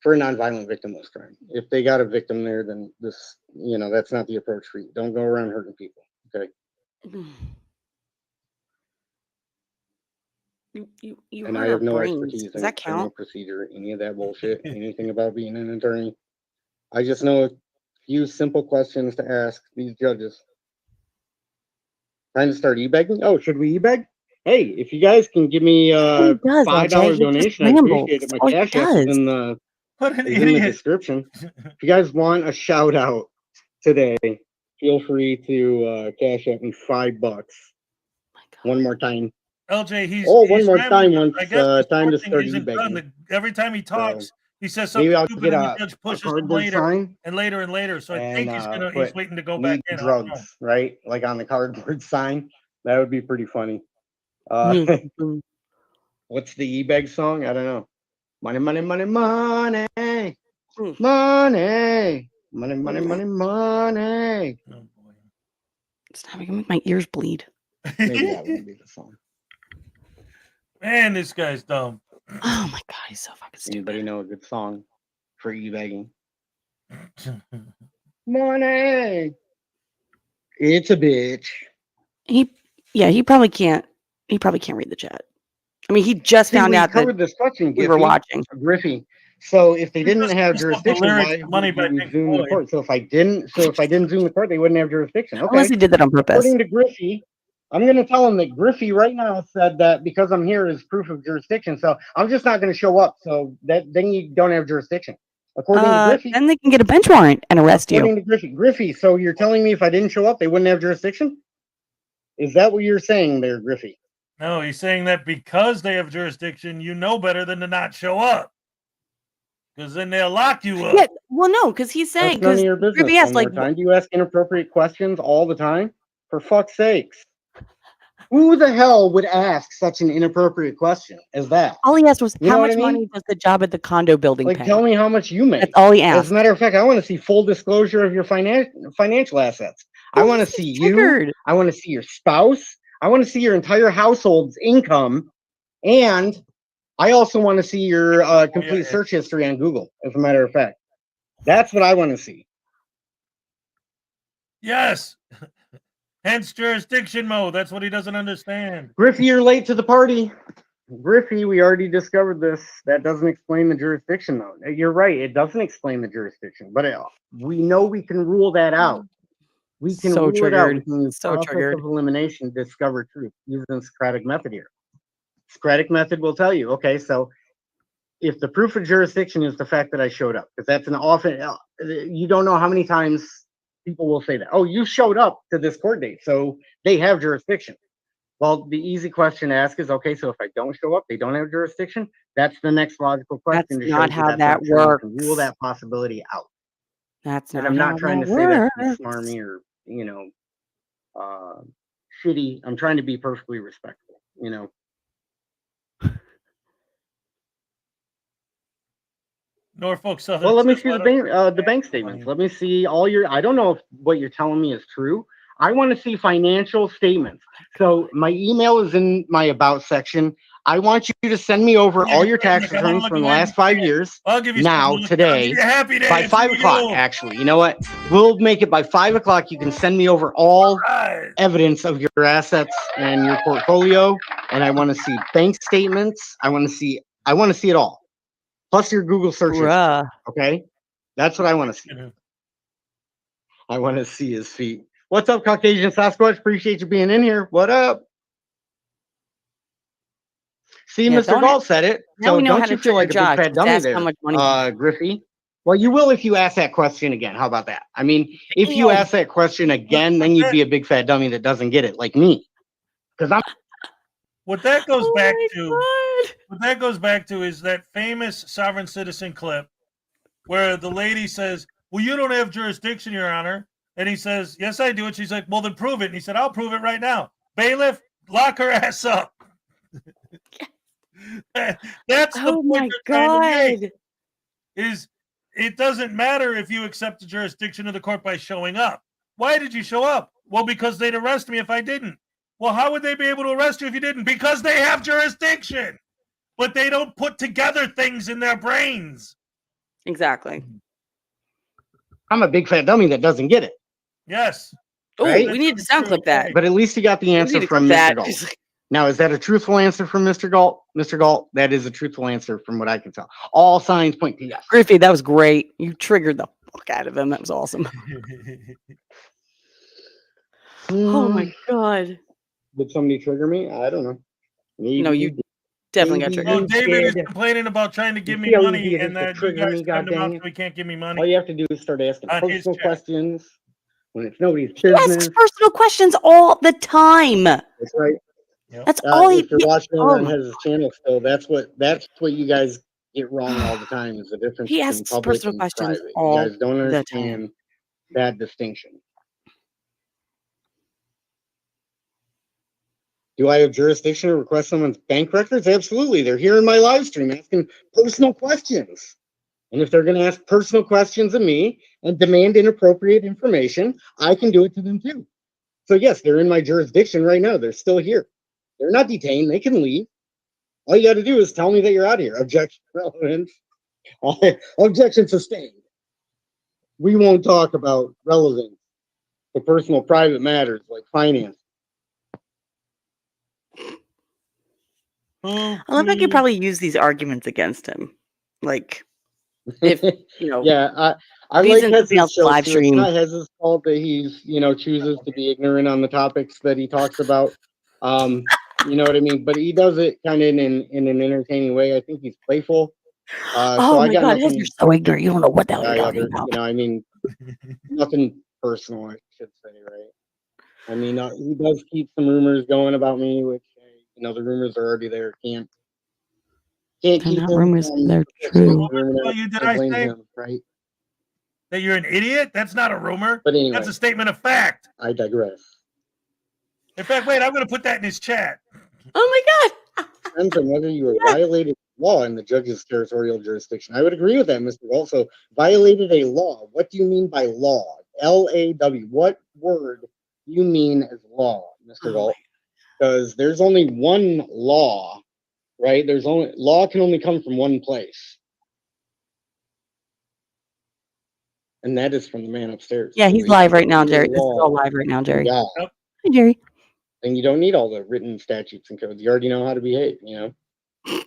For a nonviolent victimless crime. If they got a victim there, then this, that's not the approach for you. Don't go around hurting people. Okay. You And hurt I have our no brains. expertise Does in that criminal count? procedure, any of that bullshit, anything about being an attorney. I just know a few simple questions to ask these judges. Trying to start e-begging? Oh, should we e-beg? Hey, if you guys can give me a $5 donation, I appreciate it. My cash app is in the description. If you guys want a shout out today, feel free to cash out me $5. One more time. LJ, he's one more rambling, time once I guess time to thing start isn't e-begging. done. Every time he talks, he says Maybe something I'll stupid get and the a judge pushes him cardboard later sign and later and later. So I think he's put waiting to go need back in. I don't know. drugs, right? Like on the cardboard sign. That would be pretty funny. What's the e-beg song? I don't know. Money, money, money, money. Money. Money, money, money, money. Stop, I can make my ears bleed. Maybe that would be the song. Man, this guy's dumb. Oh my god, he's so fucking stupid. Anybody know a good song for e-begging? Money. It's a bitch. He probably can't read the chat. I mean, he just found out that this question, we were watching. Griffey. So if they didn't have jurisdiction, why Money would you zoom the court? So if I didn't zoom the court, they wouldn't have jurisdiction. Okay. Unless he did that on purpose. According to Griffey, I'm going to tell him that Griffey right now said that because I'm here is proof of jurisdiction. So I'm just not going to show up. So then you don't have jurisdiction. According to Griffey. Then they can get a bench warrant and arrest you. According to Griffey. So you're telling me if I didn't show up, they wouldn't have jurisdiction? Is that what you're saying there, Griffey? No, he's saying that because they have jurisdiction, you know better than to not show up. Because then they'll lock you up. Yeah, well, no, because he's saying That's none of your business. Griffey asked, Do you ask inappropriate questions all the time? For fuck's sakes. Who the hell would ask such an inappropriate question as that? All he asked was, You how know what much I mean? money does the job at the condo building Like, pay? tell me how much you make. That's all he asked. As a matter of fact, I want to see full disclosure of your financial assets. I want to see you. I want to see your spouse. I want to see your entire household's income. And I also want to see your complete search history on Google, as a matter of fact. That's what I want to see. Yes. Hence jurisdiction mode. That's what he doesn't understand. Griffey, you're late to the party. Griffey, we already discovered this. That doesn't explain the jurisdiction, though. You're right. It doesn't explain the jurisdiction, but we know we can rule that out. We can So rule it out. We triggered. can use So process triggered. of elimination to discover truth using the Socratic method here. Socratic method will tell you, okay, so if the proof of jurisdiction is the fact that I showed up, because that's an often, you don't know how many times people will say that. Oh, you showed up to this court date, so they have jurisdiction. Well, the easy question to ask is, okay, so if I don't show up, they don't have jurisdiction? That's the next logical question. That's not how that works. Rule works. that possibility out. That's And not I'm how not trying that to say that to be works. smarmy or, shitty. I'm trying to be perfectly respectful, Norfolk Southern. Well, let me says, see "Why the bank statements. Let me see all your. I don't know if what you're telling me is true. I want to see financial statements. So my email is in my about section. I want you to send me over all your tax returns from the last 5 years. I'll give you Now, something to look at. I'll today, give you happy days. by 5 o'clock. Actually, you know what? We'll make it by 5 o'clock. You can send me over all evidence of your assets and your portfolio. And I want to see bank statements. I want to see it all. Plus your Google search history, okay? That's what I want to see. I want to see his feet. What's up, Caucasian Sasquatch? Appreciate you being in here. What up? See, Yeah, Mr. Galt said it. now So we know how don't you to feel like a trigger big Josh. fat Just dummy ask there, how much money. Griffey? Well, you will if you ask that question again. How about that? I mean, if you ask that question again, then you'd be a big fat dummy that doesn't get it, like me. Because I'm. What that goes back to is that famous sovereign citizen clip where the lady says, "Well, you don't have jurisdiction, Your Honor." And he says, "Yes, I do." And she's like, "Well, then prove it." And he said, "I'll prove it right now. Bailiff, lock her ass up." That's the point they're trying to make. Is it doesn't matter if you accept the jurisdiction of the court by showing up. Why did you show up? Well, because they'd arrest me if I didn't. Well, how would they be able to arrest you if you didn't? Because they have jurisdiction, but they don't put together things in their brains. Exactly. I'm a big fat dummy that doesn't get it. Yes. Oh, Right? we need to sound clip that. But at least you got the answer from Mr. Galt. Now, is that a truthful answer from Mr. Galt? Mr. Galt, that is a truthful answer from what I can tell. All signs point to yes. Griffey, that was great. You triggered the fuck out of him. That was awesome. Oh my god. Did somebody trigger me? I don't know. Maybe No, you definitely got triggered. Oh, David is complaining about trying to give me money and that you guys turned him off so he can't give me money. All you have to do is start asking personal questions when it's nobody's He business. asks personal questions all the time. That's right. That's all he. If you're watching oh on my- his channel still, that's what you guys get wrong all the time is the difference He between asks public personal and questions private. all You guys don't the understand that distinction. Do I have jurisdiction to request someone's bank records? Absolutely. They're here in my live stream asking personal questions. And if they're going to ask personal questions of me and demand inappropriate information, I can do it to them too. So yes, they're in my jurisdiction right now. They're still here. They're not detained. They can leave. All you got to do is tell me that you're out of here. Objection relevant. Objection sustained. We won't talk about relevance to personal private matters like finance. I love like you probably use these arguments against him. Like, if you know, Yeah, I if he's like in something Hez's else show live too. stream. It's not Hez's fault that he's chooses to be ignorant on the topics that he talks about. You know what I mean? But he does it kind of in an entertaining way. I think he's playful. Oh So I my got god, nothing. you're so ignorant. You don't know what the hell you're talking Other, about. I mean, nothing personal, I should say, right? I mean, he does keep some rumors going about me, which the rumors are already there. Can't They're keep not them rumors, from they're true. Did I blame say him, right? that you're an idiot? That's not a rumor. But anyway, that's a statement of fact. I digress. In fact, wait, I'm going to put that in his chat. Oh my god. Depends on whether you violated law in the judge's territorial jurisdiction. I would agree with that, Mr. Also, violated a law. What do you mean by law? L-A-W. What word do you mean as law, Mr. Galt? Because there's only one law, right? Law can only come from one place. And that is from the man upstairs. Yeah, So he's make live sure right now, you Jerry. read This is law all live right now, Jerry. Yeah. Hi, Jerry. And you don't need all the written statutes and codes. You already know how to behave, you know.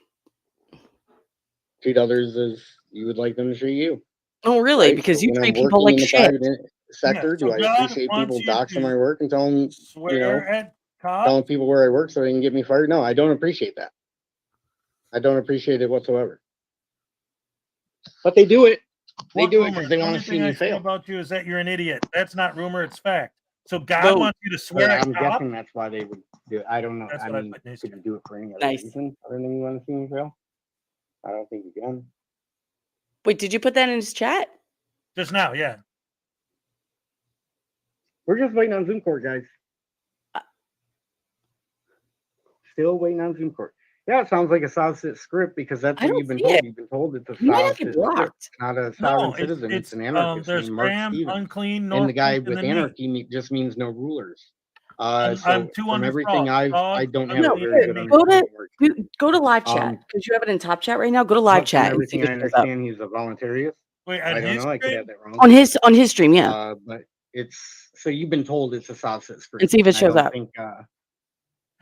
Treat others as you would like them to treat you. Oh, really? Right? Because So you when treat I'm people working like in the shit. private sector, so do I God appreciate wants people you doxing to my work and telling, you Swear know, at cops. telling people where I work so they can get me fired? No, I don't appreciate that. I don't appreciate it whatsoever. But they do it. They What do it rumor? because they The want only to see thing me I say fail. about you is that you're an idiot. That's not rumor, it's fact. So God Vote. wants you to swear Yeah, at I'm cops? guessing that's why they would do it. I don't know. That's I what I mean, put in his could chat. you do it for any other Nice. reason other than you want to see me fail? I don't think you can. Wait, did you put that in his chat? Just now, yeah. We're just waiting on Zoom court, guys. Still waiting on Zoom court. Yeah, it sounds like a South Sit script because that's I what don't you've been see told. it. You've been told it's a You might South not get Sit script. blocked. It's not a sovereign No, citizen. It's an it's anarchist there's named Mark Graham, Stevens. unclean, And the guy Northeast, and with then me. anarchy just means no rulers. I'm So two from under everything Fraud. I don't have No, a Unclean, very and good me. go to understanding. go to live chat because you have it in top chat right now. Go to live But from chat and see everything if I it shows up understand, he's a voluntarist. Wait, I on don't his know. I could stream? have that wrong. on his stream. Yeah, But it's so you've been told it's a South Sit script. and see if it I shows don't up. think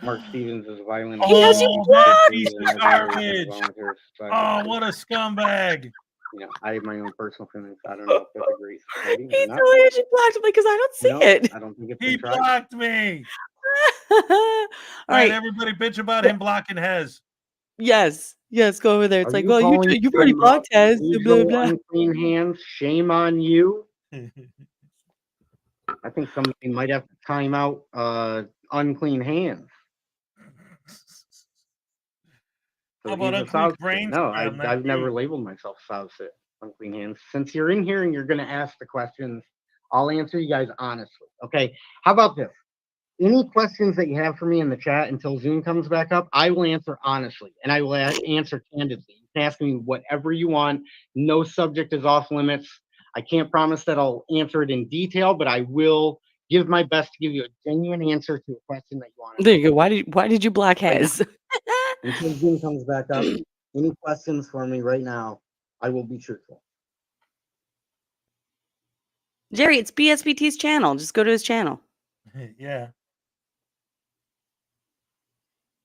Mark Stevens is violent. He has you Oh, that blocked. piece of garbage. Oh, what a scumbag. You know, I have my own personal feelings. I don't know if that's a great fighting He or not. totally has you blocked because I don't see No, it. I don't think it's He been tried. blocked me. All Right, right. everybody bitch about him blocking Hez. Yes. Yes. Go over there. It's Are like, you well, calling you've already them blocked Hez. Blah, angel blah. unclean hands? Shame on you. I think somebody might have to time out unclean hands. So How about he's a unclean South brains? No, Graham? That's I've never you. labeled myself South Sit unclean hands. Since you're in here and you're going to ask the questions, I'll answer you guys honestly. Okay. How about this? Any questions that you have for me in the chat until Zoom comes back up, I will answer honestly and I will answer candidly. You can ask me whatever you want. No subject is off limits. I can't promise that I'll answer it in detail, but I will give my best to give you a genuine answer to a question that you want. There you go. Why did you block Hez? Until Zoom comes back up, any questions for me right now, I will be truthful. Jerry, it's BSBT's channel. Just go to his channel. Yeah.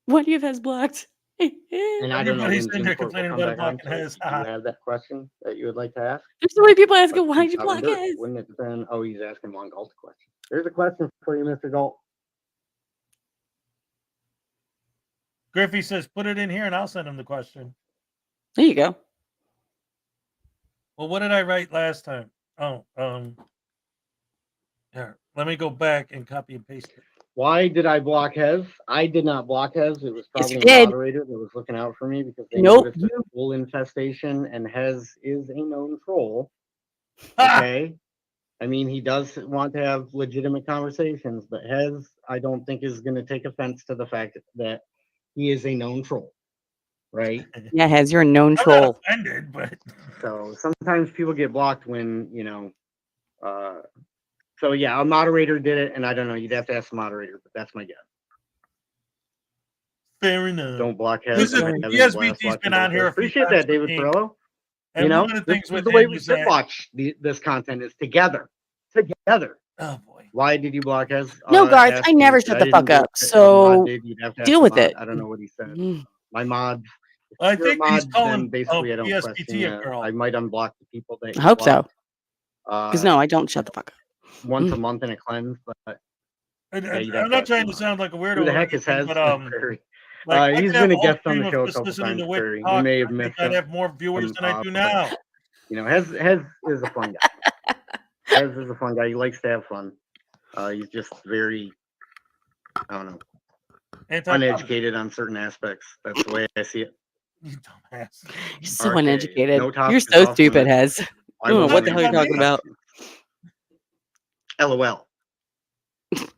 Why do you have Hez blocked? And I don't know when Everybody's in Zoom there court will complaining come about back on. blocking So Hez. do you have that question that you would like to ask? There's so many people asking, But why did he's you not block under it. Hez? Wouldn't it depend? Oh, he's asking one Galt question. There's a question for you, Mr. Galt. Griffey says, put it in here and I'll send him the question. There you go. Well, what did I write last time? Oh, here, let me go back and copy and paste it. Why did I block Hez? I did not block Hez. It was Yes, probably you a did. moderator that was looking out for me because they Nope. noticed a troll infestation, and Hez is a known troll. Okay. I mean, he does want to have legitimate conversations, but Hez, I don't think, is going to take offense to the fact that he is a known troll. Right? Yeah, Hez, you're a known troll. I'm not offended, but So sometimes people get blocked when, you know, so yeah, a moderator did it, and I don't know, you'd have to ask the moderator, but that's my guess. Fair enough. Don't block Hez. Listen, BSBT's been on here a few Appreciate times that, David with me. Perillo. And You know, one of the this things is with the way him we is should that watch this content is together. Together. Oh boy. Why did you block Hez? No, Garth, Ask I never me. shut I the fuck didn't do up. it. A So mod did. You'd have to ask deal the with mod. it. I don't know what he said. Mm. My mod. Well, I If you're a think he's mod, calling then basically I don't question BSBT you. a girl. I might unblock the people that I you hope so. blocked, Because no, I don't shut the fuck up. once a month in a cleanse, but yeah, you'd have I'm to not ask trying the to mod. sound like a weirdo Who the or heck is anything, Hez? but Perry. like I He's could have been a a whole guest on stream the of show a just couple listening to times, Wick Perry. You talk. may have I think missed I'd him. have more viewers than I do But, now. you know, Hez is a fun guy. Hez is a fun guy. He likes to have fun. He's just very, I don't know, uneducated on certain aspects. That's the way I see it. You dumbass. You're so Okay, uneducated. no topic You're is so off stupid, limits. Hez. I I don't know will what the hell you're answer talking about. LOL.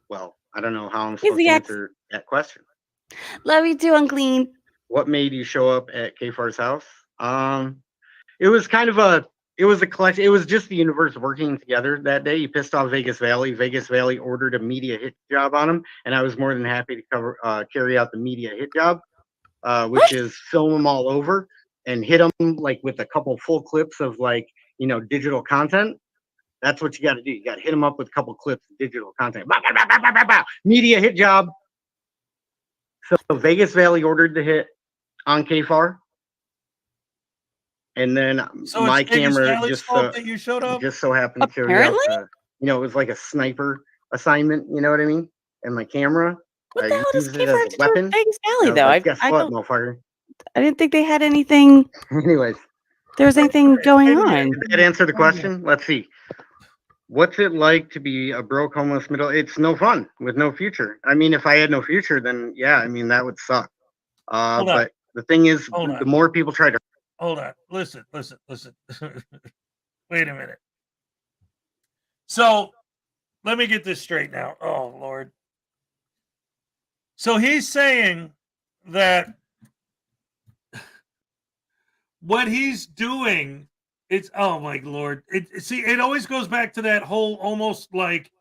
Well, I don't know how I'm He's supposed the to ex. answer that question. Love you too, Unclean. What made you show up at KFAR's house? It was kind of a collection. It was just the universe working together that day. He pissed off Vegas Valley. Vegas Valley ordered a media hit job on him, and I was more than happy to carry out the media hit job, which is film them all over and hit them like with a couple full clips of, like, you know, digital content. That's what you got to do. You got to hit them up with a couple clips of digital content. Bah, bah, bah, bah, bah, bah, bah. Media hit job. So Vegas Valley ordered the hit on KFAR. And then So my it's Vegas camera Valley's fault that you showed up? just so happened to carry out the, you know, it was like a sniper assignment, you know what I mean? And my camera, What the I hell does used it as KFAR a to do with weapon. Vegas I Valley, was though? like, guess I what, don't. motherfucker? I didn't think they had anything. Anyways, There was anything going on. did that answer the question? Let's see. What's it like to be a broke homeless middle? It's no fun with no future. I mean, if I had no future, then yeah, I mean that would suck. Hold on. But the thing is, Hold the on. more people try to Hold on. Listen. Wait a minute. So let me get this straight now. Oh, Lord. So he's saying that what he's doing, it's, oh my Lord. It always goes back to that whole almost like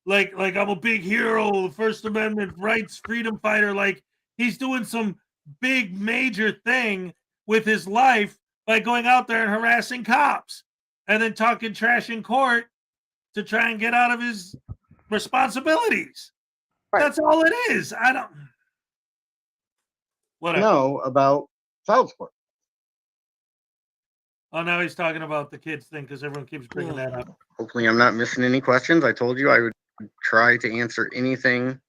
I'm a big hero, the First Amendment rights, freedom fighter. Like he's doing some big major thing with his life by going out there and harassing cops and then talking trash in court to try and get out of his responsibilities. Right. That's all it is. I don't. Whatever. know about child support. Oh, now he's talking about the kids thing because everyone keeps bringing that up. Hopefully, I'm not missing any questions. I told you I would try to answer anything.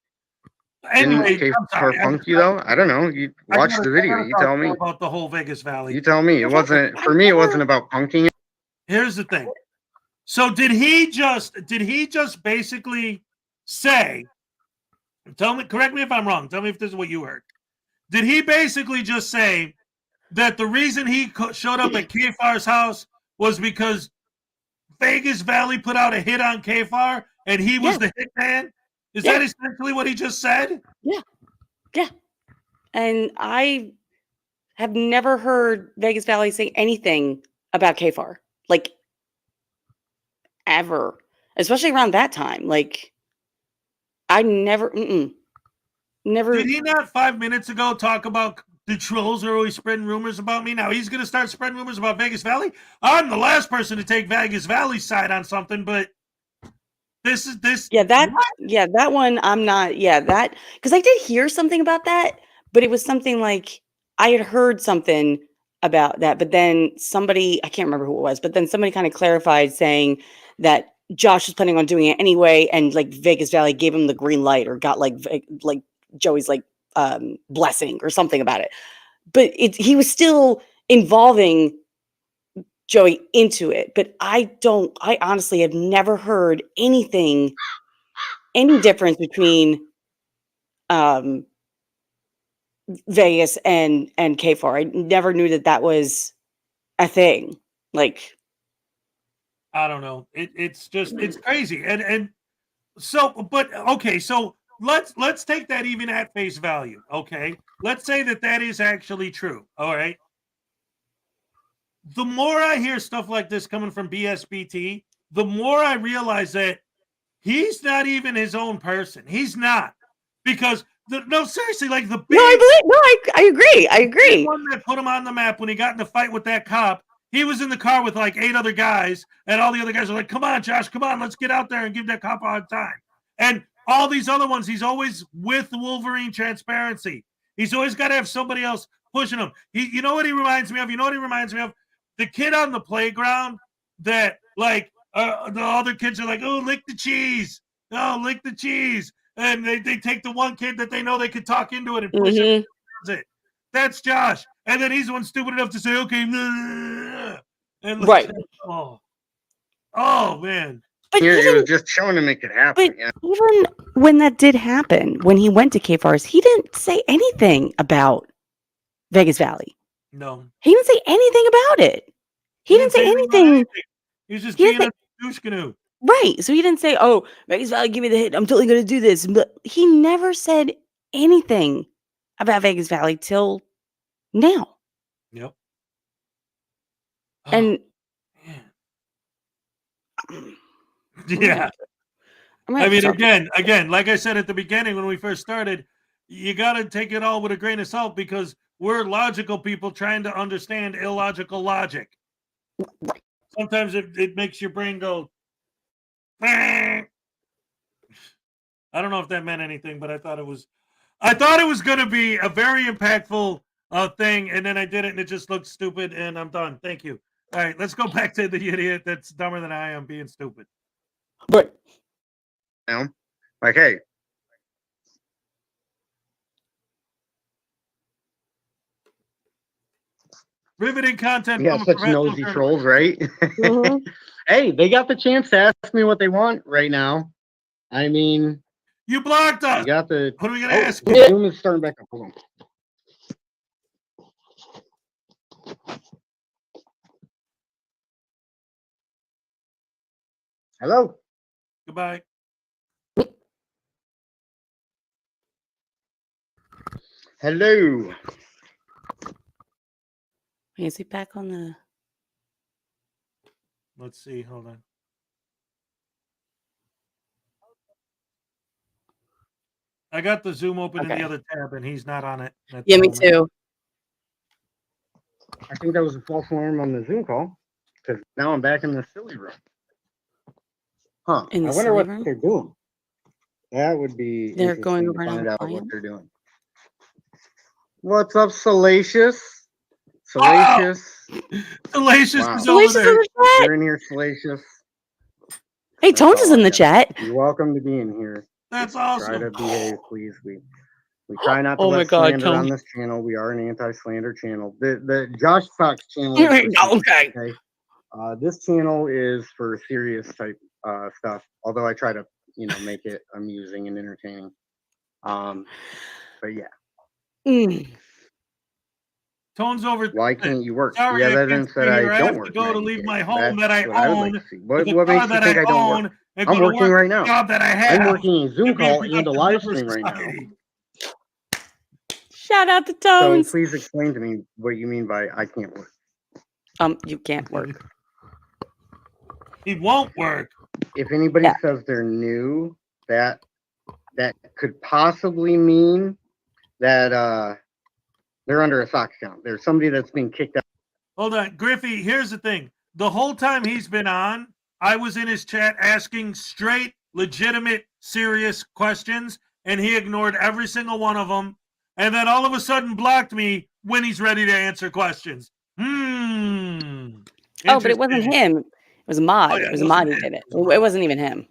Anyway, Didn't I'm sorry. punk you though? I don't know. You watch the video. You tell me. About the whole Vegas Valley. You tell me. It wasn't for me. It wasn't about punking it. Here's the thing. So did he just basically say? Tell me. Correct me if I'm wrong. Tell me if this is what you heard. Did he basically just say that the reason he showed up at KFAR's house was because Vegas Valley put out a hit on KFAR and he was the hitman? Is that essentially what he just said? Yeah. And I have never heard Vegas Valley say anything about KFAR. Like, ever. Especially around that time. Like, I never, never. Did he not 5 minutes ago talk about the trolls are always spreading rumors about me? Now he's going to start spreading rumors about Vegas Valley? I'm the last person to take Vegas Valley's side on something, but this. That one, I'm not, that, because I did hear something about that, but it was something like, I had heard something about that, but then somebody, I can't remember who it was, but then somebody kind of clarified saying that Josh was planning on doing it anyway, and like Vegas Valley gave him the green light or got like Joey's like blessing or something about it. But he was still involving Joey into it. But I honestly have never heard any difference between Vegas and KFAR. I never knew that was a thing. Like, I don't know. It's crazy. And so, but okay, so let's take that even at face value. Okay. Let's say that is actually true. All right. The more I hear stuff like this coming from BSBT, the more I realize that he's not even his own person. He's not. Because no, seriously, like the big I agree. The one that put him on the map when he got in the fight with that cop. He was in the car with like 8 other guys, and all the other guys are like, come on, Josh, come on, let's get out there and give that cop a hard time. And all these other ones, he's always with Wolverine transparency. He's always got to have somebody else pushing him. You know what he reminds me of? The kid on the playground that, like, the other kids are like, oh, lick the cheese. Oh, lick the cheese. And they take the one kid that they know they could talk into it and push him. That's it. That's Josh. And then he's the one stupid enough to say, okay. And right. Oh, man. But it was just showing to make it happen. But even when that did happen, when he went to KFAR's, he didn't say anything about Vegas Valley. No. He didn't say anything about it. He didn't say anything. He was just being a douche canoe. Right. So he didn't say, oh, Vegas Valley, give me the hit. I'm totally going to do this. But he never said anything about Vegas Valley till now. Yep. And yeah. I mean, again, like I said at the beginning when we first started, you got to take it all with a grain of salt because we're logical people trying to understand illogical logic. Sometimes it makes your brain go, I don't know if that meant anything, but I thought it was going to be a very impactful thing, and then I did it, and it just looked stupid, and I'm done. Thank you. All right, let's go back to the idiot that's dumber than I am being stupid. But like, hey, Riveting content. you got such nosy trolls, right? Hey, they got the chance to ask me what they want right now. I mean, you blocked us. You got the. What are we gonna ask? Zoom is starting back up. Hold on. Hello. Goodbye. Hello. Is he back on the? Let's see. Hold on. I got the Zoom open in the other tab, and he's not on it. Yeah, me too. I think that was a false alarm on the Zoom call, because now I'm back in the silly room. Huh. In the I wonder silly what room? they're doing. That would be They're interesting going to over find another out what client? they're doing. What's up, Salacious? Salacious. Salacious Wow. is over Salacious there. in the chat. You're in here, Salacious. Hey, That's Tones is all in I the got. chat. You're welcome to be in here. That's Try awesome. to behave, please. We try not to Oh my let God, slander on Tony. this channel. We are an anti-slander channel. The Josh Fox channel is Okay. okay. This channel is for serious type stuff. Although I try to, make it amusing and entertaining. But yeah. Tone's over. Why can't you work? Sorry, Do you have I can't evidence stay that I here. I don't have to work? go to 90 leave my days? home That's that I what I would like own, to see. with What the car makes you that think I I don't work? own, and I'm go to working work right the now. job that I have. I'm working a Zoom to be a call and a productive live member of stream right now. society. Shout out to So Tones. please explain to me what you mean by I can't work. You can't work. He won't work. If anybody says they're new, that could possibly mean that they're under a SOX count. There's somebody that's being kicked out. Hold on, Griffey. Here's the thing. The whole time he's been on, I was in his chat asking straight, legitimate, serious questions, and he ignored every single one of them. And then all of a sudden blocked me when he's ready to answer questions. Oh, but it wasn't him. It was a mod. Oh, yeah, it was it a mod wasn't who him. did it. It was a It wasn't even him.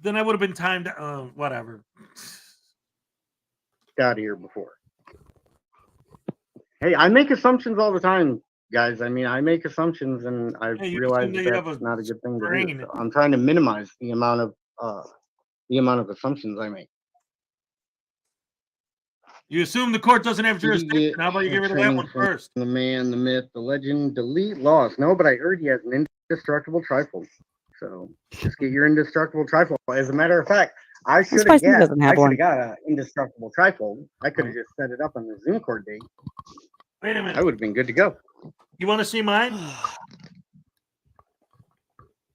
Then I would have been timed. Whatever. Out of here before. Hey, I make assumptions all the time, guys. I mean, I make assumptions, and I Yeah, you realize assume that you that's have a not a good thing to do. brain. So I'm trying to minimize the amount of assumptions I make. You assume the court doesn't have jurisdiction. How about you get rid of that one first? The man, the myth, the legend, delete laws. No, but I heard he has an indestructible trifold. So just get your indestructible trifold. As a matter of fact, I should have got an indestructible trifold. I could have just set it up on the Zoom court date. Wait a minute. I would have been good to go. You want to see mine?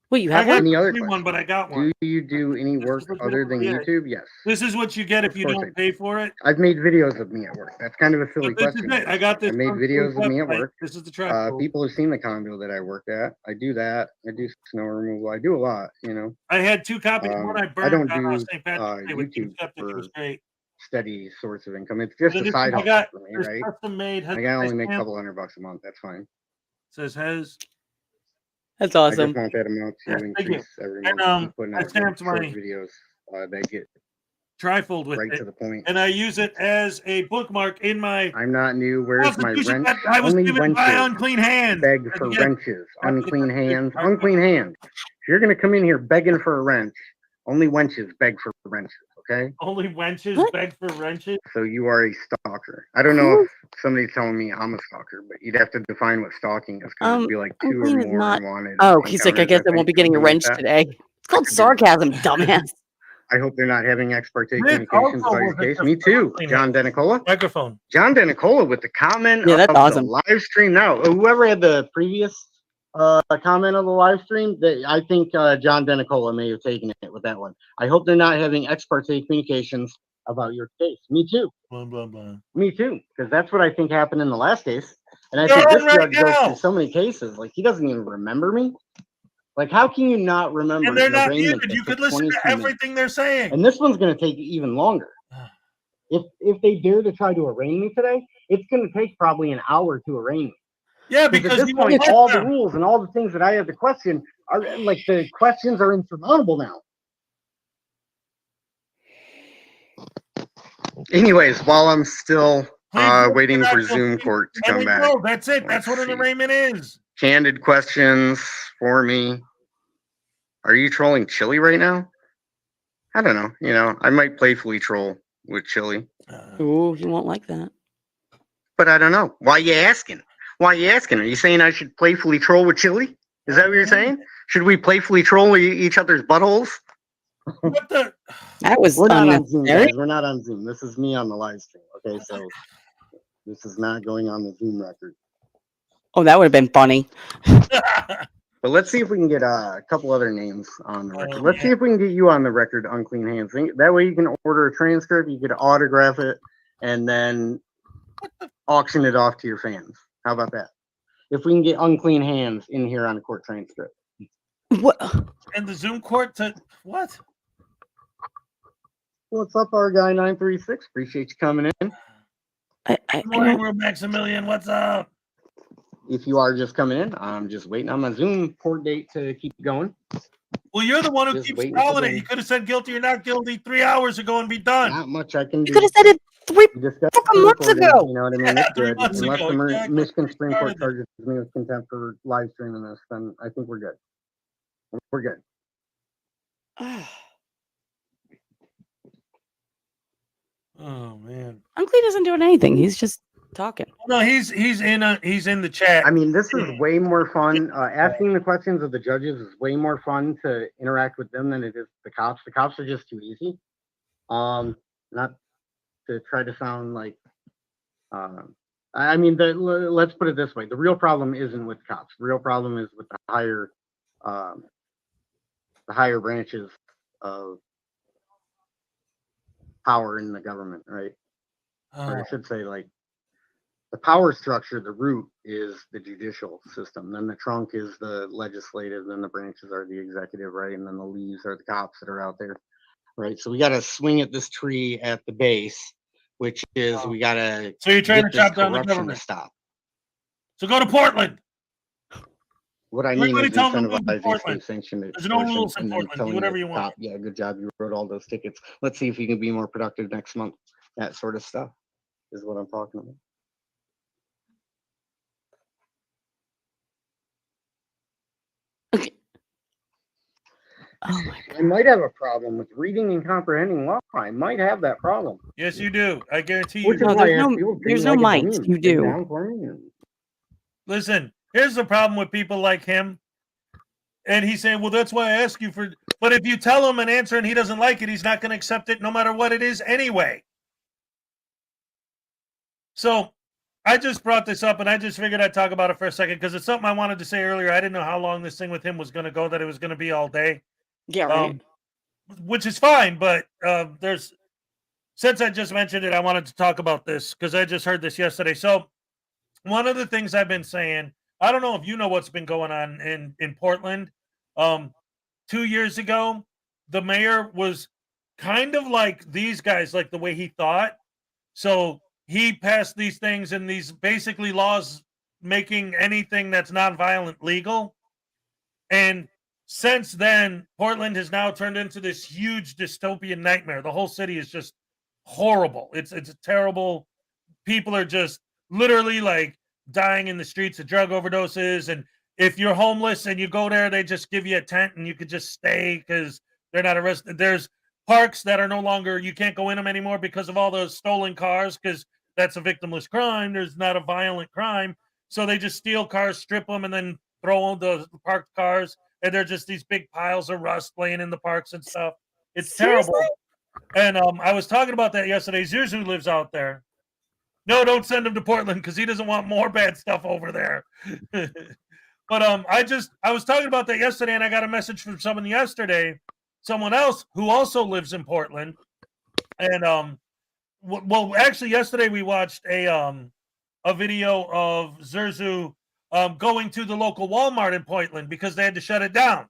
Well, you have any other one, but I got one. Do you do any work other than YouTube? Yes. This is what you get if you don't pay for it. I've made videos of me at work. That's kind of a silly This is question. it. I got this. I made on videos of me at website. work. This is the track. People have seen the condo that I worked at. I do that. I do snow removal. I do a lot. I had 2 copies. One I burned I don't on do St. Patrick's Day with YouTube septic. It was great. steady source of income. It's just And a this side I hustle got for me, this right? custom made. I can only make a couple $100 a month. That's fine. Says Hez. That's I awesome. just want that amount to Yeah, thank you. increase every month. And, Keep putting I out stamped short my videos that get trifold with right it, to the point. and I use it as a bookmark in my. I'm not new. Where's my Constitution wrench? that I was Only given by wenches unclean hands. beg for wrenches. Unclean hands. Unclean hands. If you're gonna come in here begging for a wrench, only wenches beg for wrenches. Okay. Only wenches beg for wrenches. So you are a stalker. I don't know if somebody's telling me I'm a stalker, but you'd have to define what stalking is, because it'd be like 2 or unclean is more not. unwanted. Oh, he's like, I encounters, guess I won't be think, getting a something like wrench that. today. It's called sarcasm, dumbass. I hope they're not having ex parte Rick communications also about your was a case. Me too. John Denicola. Microphone. John Denicola with the comment Yeah, that's of awesome. the live stream now. Whoever had the previous comment of the live stream, I think John Denicola may have taken it with that one. I hope they're not having ex parte communications about your case. Me too. Blah, blah, blah. Me too. Because that's what I think happened in the last case. And I You're think on this right judge goes now. through so many cases, like he doesn't even remember me. Like, how can you not remember? And they're an not arraignment muted. that You could took listen to 22 minutes? everything they're saying. And this one's going to take even longer. If they dare to try to arraign me today, it's going to take probably an hour to arraign me. Yeah, Because because at this you won't point, let all the them. rules and all the things that I have to question are like the questions are insurmountable now. Anyways, while I'm still waiting for Zoom court to come back. No, that's it. That's what an arraignment is. Candid questions for me. Are you trolling Chili right now? I don't know. You know, I might playfully troll with Chili. Ooh, he won't like that. But I don't know. Why are you asking? Why are you asking? Are you saying I should playfully troll with Chili? Is that what you're saying? Should we playfully troll each other's buttholes? What the? That was We're not on Zoom, unnecessary. guys. We're not on Zoom. This is me on the live stream. Okay, so this is not going on the Zoom record. Oh, that would have been funny. But let's see if we can get a couple other names on the record. Let's see if we can get you on the record, Unclean Hands. That way you can order a transcript, you can autograph it, and then auction it off to your fans. How about that? If we can get Unclean Hands in here on a court transcript. What? And the Zoom court to what? What's up, our guy 936? Appreciate you coming in. Good morning, Real Maximilian. What's up? If you are just coming in, I'm just waiting on my Zoom court date to keep going. Well, you're the one who Just keeps waiting calling for it. the- You could have said guilty or not guilty 3 hours ago and be done. Not much I can do. You could have said it 3 fucking months ago. You know what I mean? Yeah, It's 3 good. months Unless ago, the exactly. Michigan Supreme Court Started charges me with contempt for live streaming this, then I think we're good. We're good. Oh man. Unclean isn't doing anything. He's just talking. No, he's in the chat. I mean, this is way more fun. Asking the questions of the judges is way more fun to interact with them than it is the cops. The cops are just too easy. Not to try to sound like. I mean, let's put it this way: the real problem isn't with cops. The real problem is with the higher branches of power in the government, right? Or I should say, like, the power structure, the root is the judicial system. Then the trunk is the legislative. Then the branches are the executive, right? And then the leaves are the cops that are out there, right? So we got to swing at this tree at the base, which is we got to. So you're trying to get this chop down the corruption government. to stop. So go to Portland. What I mean Everybody is tell them to move to incentivizing Portland. state-sanctioned There's no extortion rules in and then Portland. Do telling whatever the you want. cop, yeah, good job, you wrote all those tickets. Let's see if you can be more productive next month. That sort of stuff is what I'm talking about. Oh my I might have a problem with reading and comprehending law. I might have that problem. Yes, you do. I guarantee you. Which is No, why there's I no- asked you, there's can no I get might. the name? You Sit do. down for me and- Listen, here's the problem with people like him. And he's saying, well, that's why I ask you for. But if you tell him an answer and he doesn't like it, he's not going to accept it no matter what it is anyway. So I just brought this up and I just figured I'd talk about it for a second because it's something I wanted to say earlier. I didn't know how long this thing with him was going to go, that it was going to be all day. Yeah, right. Which is fine, but since I just mentioned it, I wanted to talk about this because I just heard this yesterday. So one of the things I've been saying, I don't know if you know what's been going on in Portland. 2 years ago, the mayor was kind of like these guys, like the way he thought. So he passed these things and these basically laws making anything that's nonviolent legal. And since then, Portland has now turned into this huge dystopian nightmare. The whole city is just horrible. It's a terrible. People are just literally like dying in the streets of drug overdoses. And if you're homeless and you go there, they just give you a tent and you could just stay because they're not arrested. There's parks that are no longer, you can't go in them anymore because of all those stolen cars because that's a victimless crime. There's not a violent crime. So they just steal cars, strip them, and then throw the parked cars. And they're just these big piles of rust laying in the parks and stuff. It's terrible. And I was talking about that yesterday. Zirzu lives out there. No, don't send him to Portland because he doesn't want more bad stuff over there. But I was talking about that yesterday, and I got a message from someone else who also lives in Portland. And well, actually, yesterday we watched a video of Zirzu going to the local Walmart in Portland because they had to shut it down.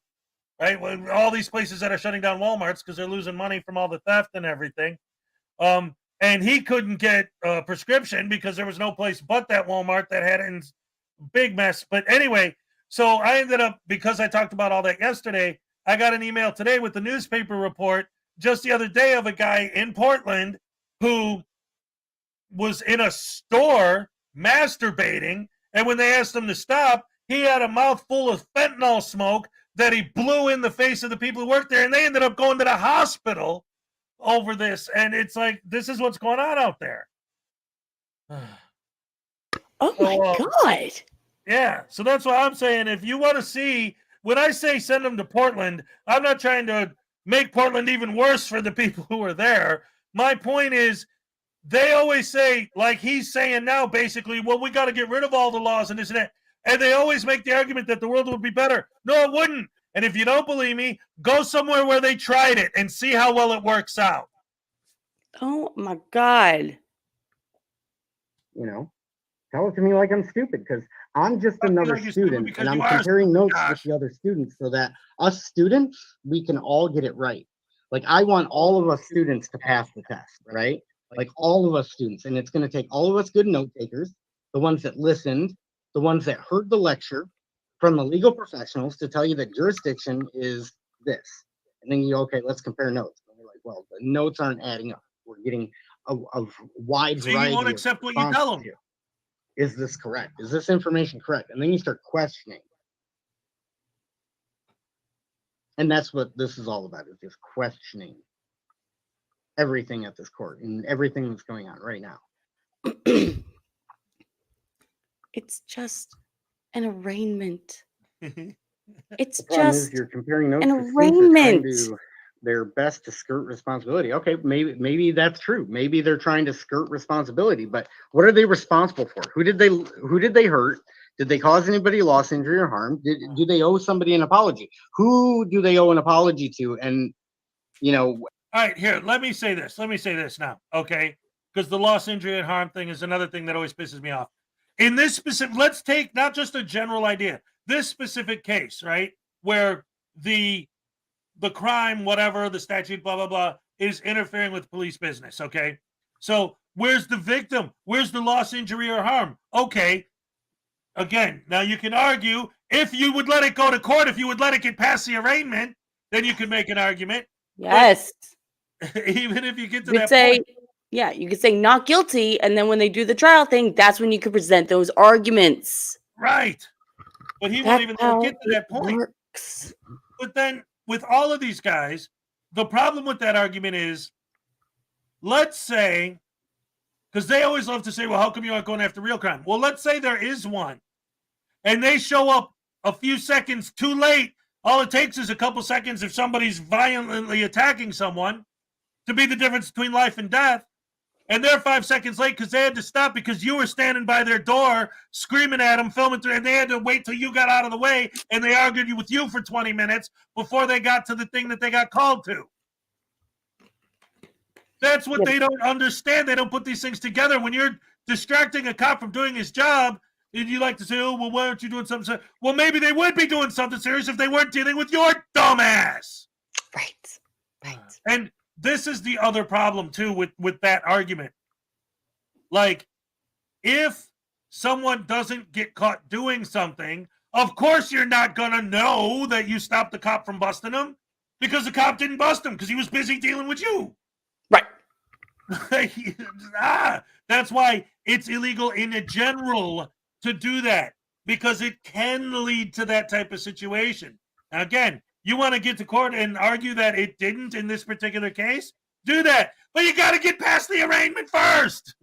Right, when all these places that are shutting down Walmarts because they're losing money from all the theft and everything. And he couldn't get a prescription because there was no place but that Walmart that had it in big mess. But anyway, so I ended up, because I talked about all that yesterday, I got an email today with the newspaper report just the other day of a guy in Portland who was in a store masturbating. And when they asked him to stop, he had a mouthful of fentanyl smoke that he blew in the face of the people who worked there. And they ended up going to the hospital over this. And it's like, this is what's going on out there. Oh my God. Yeah. So that's what I'm saying. If you want to see, when I say send them to Portland, I'm not trying to make Portland even worse for the people who are there. My point is, they always say, like he's saying now, basically, well, we got to get rid of all the laws and this and that. And they always make the argument that the world would be better. No, it wouldn't. And if you don't believe me, go somewhere where they tried it and see how well it works out. Oh my God. You know, tell it to me like I'm stupid, because I'm just another student and I'm comparing notes with the other students so that us students, we can all get it right. Like, I want all of us students to pass the test, right? Like, all of us students. And it's going to take all of us good note takers, the ones that listened, the ones that heard the lecture from the legal professionals to tell you that jurisdiction is this. And then you go, okay, let's compare notes. And we're like, well, the notes aren't adding up. We're getting a wide variety. So you won't accept what you tell them. Here. Is this correct? Is this information correct? And then you start questioning. And that's what this is all about, is just questioning everything at this court and everything that's going on right now. It's just an arraignment. It's The problem just is you're comparing notes an with students that are trying arraignment. to do their best to skirt responsibility. Okay, maybe that's true. Maybe they're trying to skirt responsibility, but what are they responsible for? Who did they hurt? Did they cause anybody loss, injury, or harm? Do they owe somebody an apology? Who do they owe an apology to? And, you know. All right, here, let me say this. Let me say this now, okay? Because the loss, injury, and harm thing is another thing that always pisses me off. In this specific, let's take not just a general idea, this specific case, right? Where the crime, whatever, the statute, blah, blah, blah, is interfering with police business, okay? So where's the victim? Where's the loss, injury, or harm? Okay. Again, now you can argue, if you would let it go to court, if you would let it get past the arraignment, then you could make an argument. Yes. But even if you get to You that could say, point. yeah, you could say not guilty, and then when they do the trial thing, that's when you could present those arguments. Right. But he won't even get to that point. Works. But then with all of these guys, the problem with that argument is, let's say, because they always love to say, well, how come you aren't going after real crime? Well, let's say there is one, and they show up a few seconds too late. All it takes is a couple seconds if somebody's violently attacking someone to be the difference between life and death. And they're 5 seconds late because they had to stop because you were standing by their door screaming at them, filming through, and they had to wait till you got out of the way, and they argued with you for 20 minutes before they got to the thing that they got called to. That's what they don't understand. They don't put these things together. When you're distracting a cop from doing his job, and you like to say, oh, well, why aren't you doing something serious? Well, maybe they would be doing something serious if they weren't dealing with your dumbass. Right. Right. And this is the other problem, too, with that argument. Like, if someone doesn't get caught doing something, of course you're not going to know that you stopped the cop from busting him, because the cop didn't bust him because he was busy dealing with you. Right. That's why it's illegal in general to do that, because it can lead to that type of situation. Now, again, you want to get to court and argue that it didn't in this particular case? Do that. But you got to get past the arraignment first.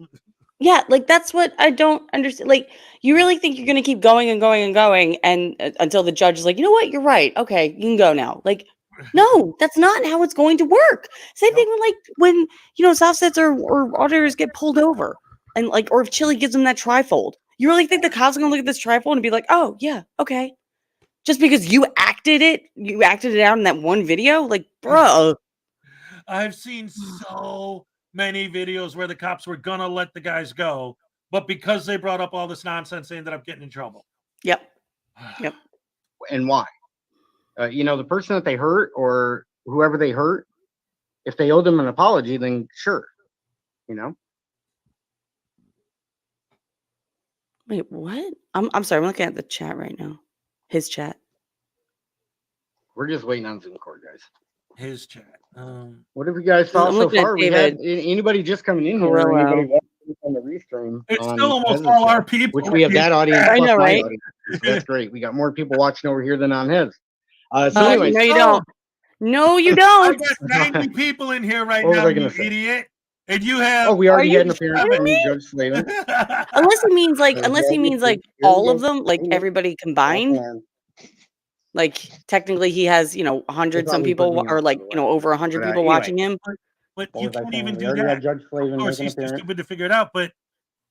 Yeah, like, that's what I don't understand. Like, you really think you're going to keep going and going and going and until the judge is like, you know what? You're right. Okay, you can go now. Like, no, that's not how it's going to work. Same thing with, like, when, you know, soft sets or auditors get pulled over, and, like, or if Chili gives them that trifold. You really think the cops are going to look at this trifold and be like, oh, yeah, okay. Just because you acted it out in that one video? Like, bro. I've seen so many videos where the cops were going to let the guys go, but because they brought up all this nonsense, they ended up getting in trouble. Yep. Yep. And why? The person that they hurt or whoever they hurt, if they owe them an apology, then sure. Wait, what? I'm sorry. I'm looking at the chat right now. His chat. We're just waiting on Zoom cord, guys. His chat. What have you guys thought I'm so looking at far? We had David anybody just coming in here, or Carrillo. anybody watching on the restream. It's on still almost Hez's all chat, our people. which we have that audience I plus know, my right? audience. So that's great. We got more people watching over here than on his. So No, anyways, you don't. No, you I don't. got 90 people in here right What was now, I gonna you say? idiot. And you have. Oh, we Are already you had an appearance kidding from me? Judge Slavin. Unless he means like, Here we all go. of them, like everybody combined. Like technically, he has 100 some probably put people, me or off, like by the way. over 100 But people anyway, watching him. But what you was I can't saying? even We do already that. had Judge Slavin Of course, make an he's too appearance. stupid to figure it out. But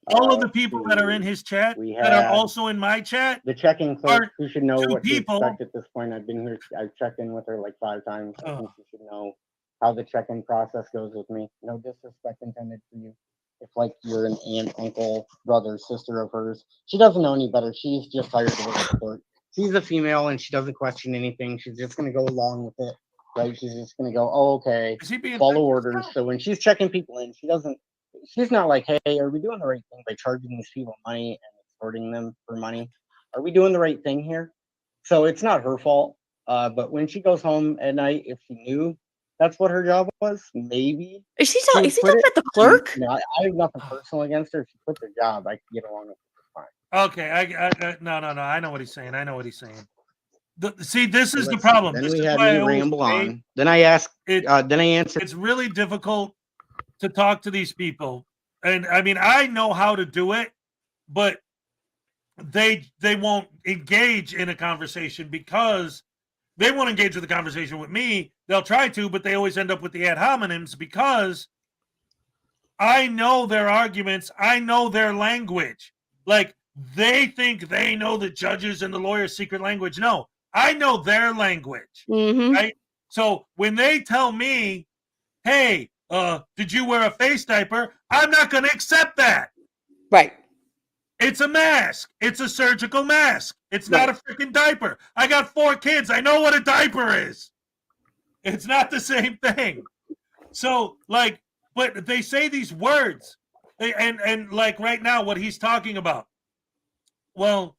all of the people that are in his chat We that are had also in my chat the check-in clerk are who should know 2 what to people. expect at this point. I've been here. I've checked in with her like 5 times. I Oh. think she should know how the check-in process goes with me. No disrespect intended for you. If like you're an aunt, uncle, brother, sister of hers, she doesn't know any better. She's just hired to work the court. She's a female and she doesn't question anything. She's just gonna go along with it, right? She's just gonna go, oh, okay, Is he being follow orders. So when she's checking people in, she's not like, hey, are we doing the right thing by charging these people money and extorting them for money? Are we doing the right thing here? So it's not her fault. But when she goes home at night, if she knew that's what her job was, maybe. Is he would talking quit it. about the clerk? I have nothing personal against her. If she quit her job, I can get along with her fine. Okay, no. I know what he's saying. See, this is the Let's problem. see. Then This we is had why me I always ramble say on. Then I asked. Then I answered. It's really difficult to talk to these people, and I mean, I know how to do it, but they won't engage in a conversation because they won't engage with the conversation with me. They'll try to, but they always end up with the ad hominems because I know their arguments. I know their language. Like, they think they know the judges and the lawyers' secret language. No, I know their language. Mm-hmm. Right? So when they tell me, hey, did you wear a face diaper? I'm not going to accept that. Right. It's a mask. It's a surgical mask. It's not a freaking diaper. I got 4 kids. I know what a diaper is. It's not the same thing. So, like, but they say these words. And like right now, what he's talking about. Well,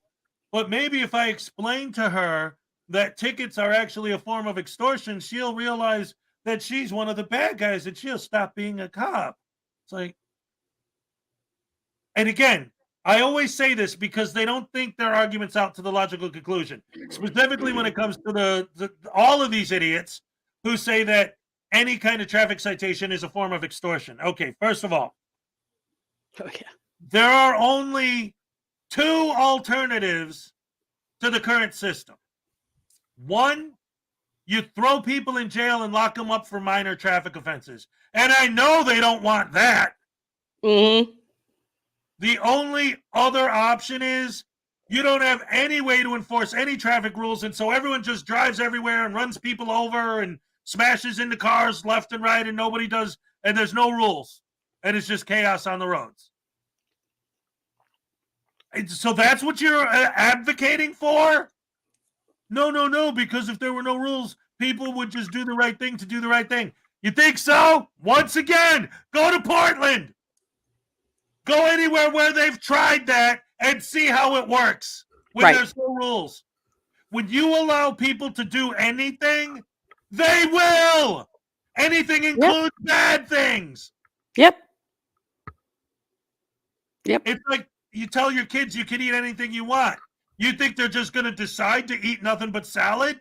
but maybe if I explain to her that tickets are actually a form of extortion, she'll realize that she's one of the bad guys and she'll stop being a cop. It's like, and again, I always say this because they don't think their arguments out to the logical conclusion. Specifically when it comes to all of these idiots who say that any kind of traffic citation is a form of extortion. Okay, first of all, there are only 2 alternatives to the current system. One, you throw people in jail and lock them up for minor traffic offenses. And I know they don't want that. Mm-hmm. The only other option is you don't have any way to enforce any traffic rules, and so everyone just drives everywhere and runs people over and smashes into cars left and right, and nobody does, and there's no rules, and it's just chaos on the roads. And so that's what you're advocating for? No, because if there were no rules, people would just do the right thing to do the right thing. You think so? Once again, go to Portland. Go anywhere where they've tried that and see how it works when there's no rules. When you allow people to do anything, they will. Anything includes bad things. Yep. It's like you tell your kids you can eat anything you want. You think they're just going to decide to eat nothing but salad?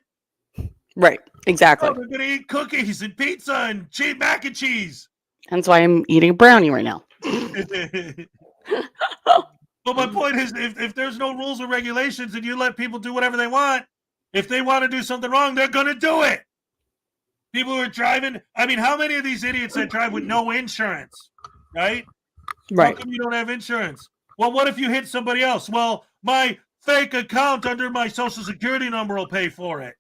Right. Exactly. Oh, they're going to eat cookies and pizza and mac and cheese. That's why I'm eating a brownie right now. But my point is, if there's no rules or regulations and you let people do whatever they want, if they want to do something wrong, they're going to do it. People who are driving, I mean, how many of these idiots that drive with no insurance, right? Right. How come you don't have insurance? Well, what if you hit somebody else? Well, my fake account under my social security number will pay for it.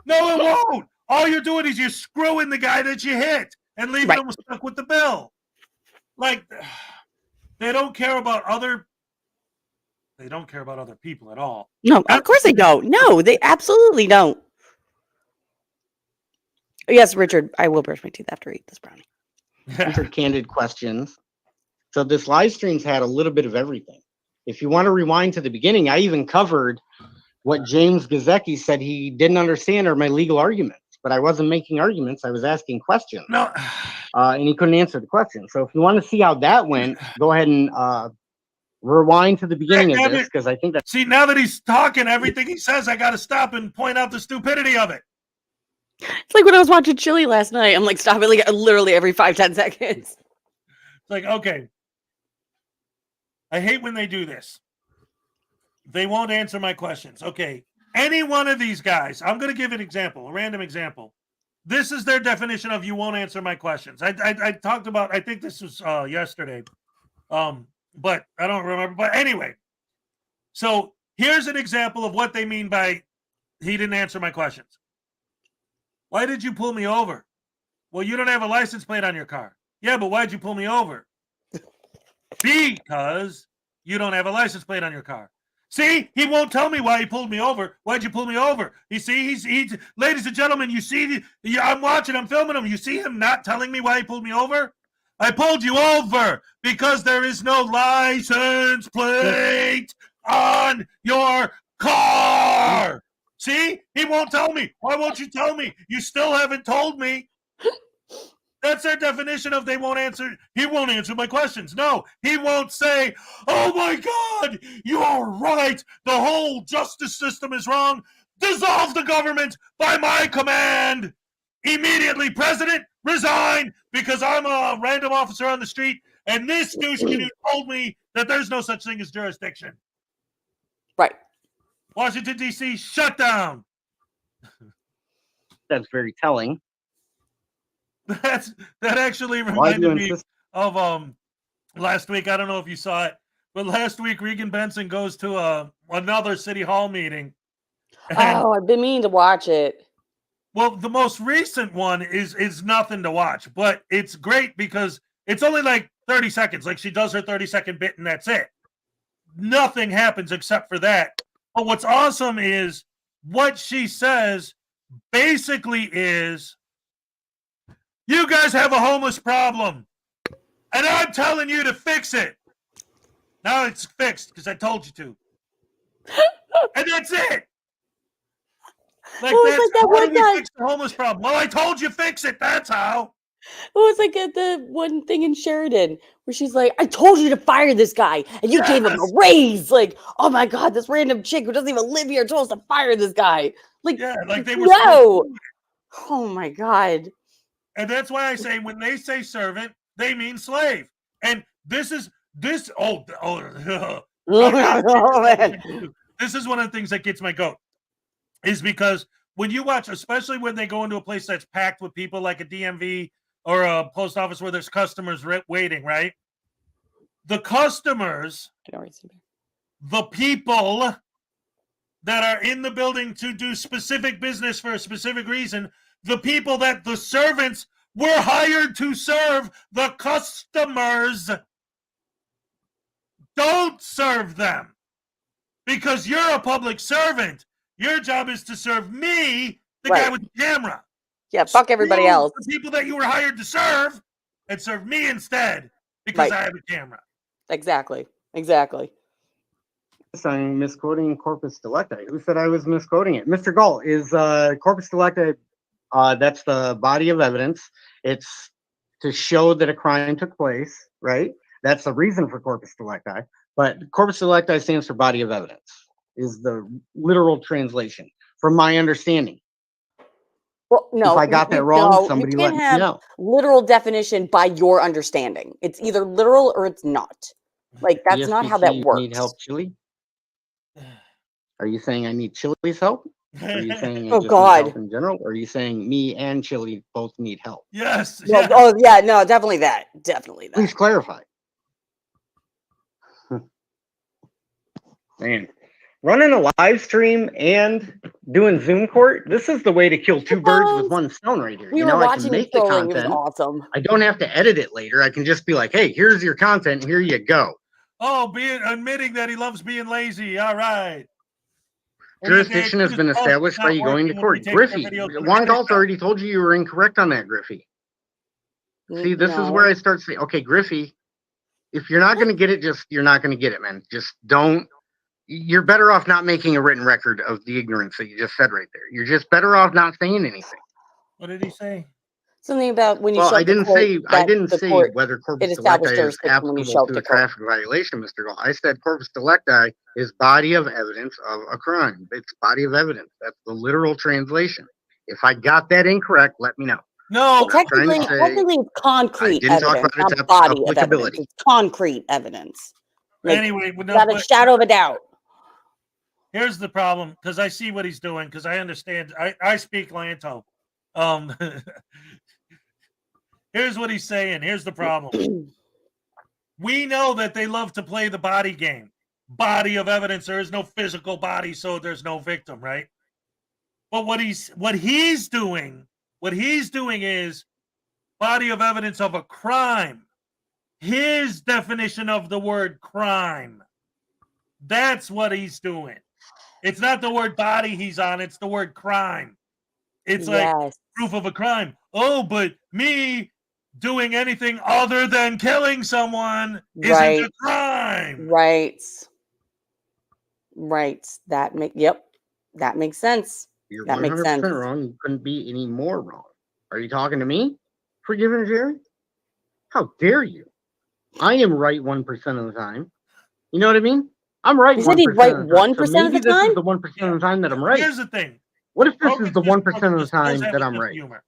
No, it won't. All you're doing is you're screwing the guy that you hit and leaving him stuck with the bill. Like, they don't care about other They don't care about other people at all. No, of course they don't. No, they absolutely don't. Yes, Richard, I will brush my teeth after I eat this brownie. Answered candid questions. So this live stream's had a little bit of everything. If you want to rewind to the beginning, I even covered what James Gazecki said he didn't understand are my legal arguments, but I wasn't making arguments. I was asking questions. No. And he couldn't answer the question. So if you want to see how that went, go ahead and rewind to the beginning of this, because I think that. See, now that he's talking, everything he says, I got to stop and point out the stupidity of it. It's like when I was watching Chili last night. I'm like, stop it, like literally every 5-10 seconds. It's like, okay. I hate when they do this. They won't answer my questions. Okay. Any one of these guys, I'm going to give an example, a random example. This is their definition of you won't answer my questions. I talked about, I think this was yesterday, but I don't remember. But anyway, so here's an example of what they mean by he didn't answer my questions. Why did you pull me over? Well, you don't have a license plate on your car. Yeah, but why'd you pull me over? Because you don't have a license plate on your car. See, he won't tell me why he pulled me over. Why'd you pull me over? You see, he's ladies and gentlemen, you see, I'm watching, I'm filming him. You see him not telling me why he pulled me over? I pulled you over because there is no license plate on your car. See, he won't tell me. Why won't you tell me? You still haven't told me. That's their definition of they won't answer. He won't answer my questions. No, he won't say, oh my God, you're right. The whole justice system is wrong. Dissolve the government by my command. Immediately, President, resign, because I'm a random officer on the street, and this douche told me that there's no such thing as jurisdiction. Right. Washington, D.C., shut down. That's very telling. That actually reminded me of last week. I don't know if you saw it, but last week Regan Benson goes to another city hall meeting. Oh, I've been meaning to watch it. Well, the most recent one is nothing to watch, but it's great because it's only like 30 seconds. Like she does her 30-second bit and that's it. Nothing happens except for that. But what's awesome is what she says basically is, you guys have a homeless problem, and I'm telling you to fix it. Now it's fixed because I told you to. And that's it. Like, that's how do we fix the homeless problem? Well, I told you fix it. That's how. It was like at the one thing in Sheridan where she's like, I told you to fire this guy, and you gave him a raise. Like, oh my God, this random chick who doesn't even live here told us to fire this guy. Like, yeah, like they were. No. Oh my God. And that's why I say when they say servant, they mean slave. And this is this is one of the things that gets my goat, is because when you watch, especially when they go into a place that's packed with people like a DMV or a post office where there's customers waiting, right? The customers, the people that are in the building to do specific business for a specific reason, the people that the servants were hired to serve, the customers, don't serve them because you're a public servant. Your job is to serve me, the guy with the camera. Yeah, fuck everybody else. The people that you were hired to serve and serve me instead because I have a camera. Exactly. Exactly. I'm misquoting corpus delicti. Who said I was misquoting it? Mr. Gall, is corpus delicti, that's the body of evidence. It's to show that a crime took place, right? That's the reason for corpus delicti. But corpus delicti stands for body of evidence, is the literal translation, from my understanding. Well, no. If I got that wrong, somebody let me know. Literal definition by your understanding. It's either literal or it's not. Like, that's not how that works. Need help, Chili? Are you saying I need Chili's help? Are you saying I Oh, just God. need help in general? Or are you saying me and Chili both need help? Yes. No, oh, yeah, no, definitely that. Definitely that. Please clarify. Man, running a live stream and doing Zoom court, this is the way to kill two birds with one stone right here. We you were know, I watching can it make the trolling. It was content. awesome. I don't have to edit it later. I can just be like, hey, here's your content. Here you go. Oh, admitting that he loves being lazy. All right. Jurisdiction has been established by you going to court. Griffey, Juan Galt already told you were incorrect on that, Griffey. See, this is where I start saying, okay, Griffey, if you're not going to get it, you're not going to get it, man. Just don't. You're better off not making a written record of the ignorance that you just said right there. You're just better off not saying anything. What did he say? Something about when you Well, show I didn't say whether corpus it established delicti is jurisdiction when you applicable show to up a to court. traffic violation, Mr. Gall. I said corpus delicti is body of evidence of a crime. It's body of evidence. That's the literal translation. If I got that incorrect, let me know. No, technically it's concrete I didn't talk evidence, about its not body of applicability. evidence. It's concrete evidence. Like, Anyway, without a shadow of a doubt. Here's the problem, because I see what he's doing, because I understand. I speak Lanto. Here's what he's saying. Here's the problem. We know that they love to play the body game. Body of evidence. There is no physical body, so there's no victim, right? But what he's doing is body of evidence of a crime. His definition of the word crime. That's what he's doing. It's not the word body he's on, it's the word crime. It's like proof of a crime. Oh, but me doing anything other than killing someone isn't a crime. Right. That makes sense. You're That makes 100% sense. wrong. You couldn't be any more wrong. Are you talking to me? Forgiven, Jerry? How dare you? I am right 1% of the time. You know what I mean? I'm right. You said he's right 1% of the time? Maybe this is the 1% of the time that I'm right. Here's the thing. What if this is the 1% of the time that I'm right? Humor.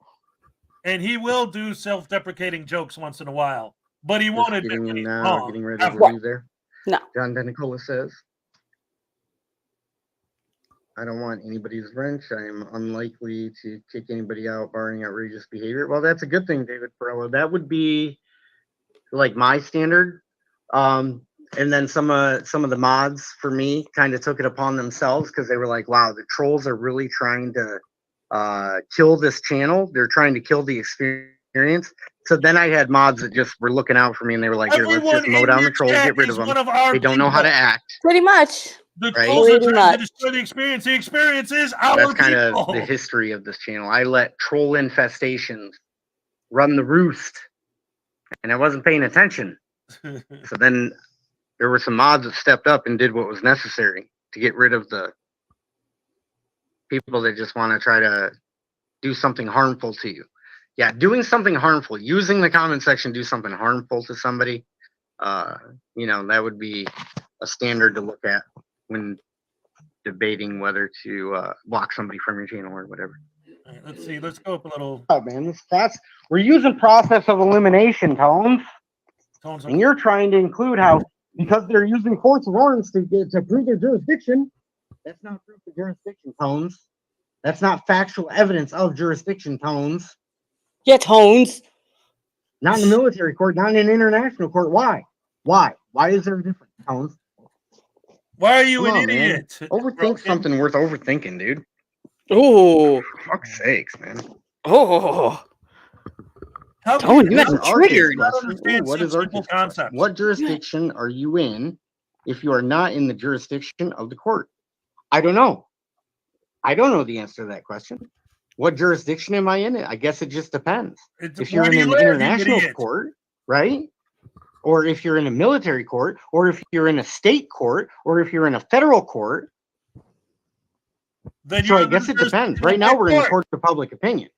And he will do self-deprecating jokes once in a while, but he won't admit when he's wrong. Getting ready to leave there. No. John Denicola says, I don't want anybody's wrench. I am unlikely to kick anybody out barring outrageous behavior. Well, that's a good thing, David Perello. That would be like my standard. And then some of the mods for me kind of took it upon themselves because they were like, wow, the trolls are really trying to kill this channel. They're trying to kill the experience. So then I had mods that just were looking out for me and they were like, here, let's just mow down the trolls, get rid of them. They don't know how to act. Pretty much. The trolls are trying to destroy the experience. The experience is our That's kind people. of the history of this channel. I let troll infestations run the roost and I wasn't paying attention. So then there were some mods that stepped up and did what was necessary to get rid of the people that just want to try to do something harmful to you. Yeah, doing something harmful, using the comment section to do something harmful to somebody, that would be a standard to look at when debating whether to block somebody from your channel or whatever. All right, let's see. Let's go up a little. Oh, man, we're using process of elimination, Tones. And you're trying to include how, because they're using courts of arms to prove their jurisdiction, that's not proof of jurisdiction, Tones. That's not factual evidence of jurisdiction, Tones. Yeah, Tones. Not in a military court, not in an international court. Why? Why is there a difference, Tones? Why are you Come an on, idiot? Man. Overthink something worth overthinking, dude. Oh. For fuck's sakes, man. Oh. How Tone, you got me triggered. What is our concept? What jurisdiction are you in if you are not in the jurisdiction of the court? I don't know. I don't know the answer to that question. What jurisdiction am I in? I guess it just depends. If you're in an international court, right? Or if you're in a military court, or if you're in a state court, or if you're in a federal court. So I guess it depends. Right now we're in the court of public opinion.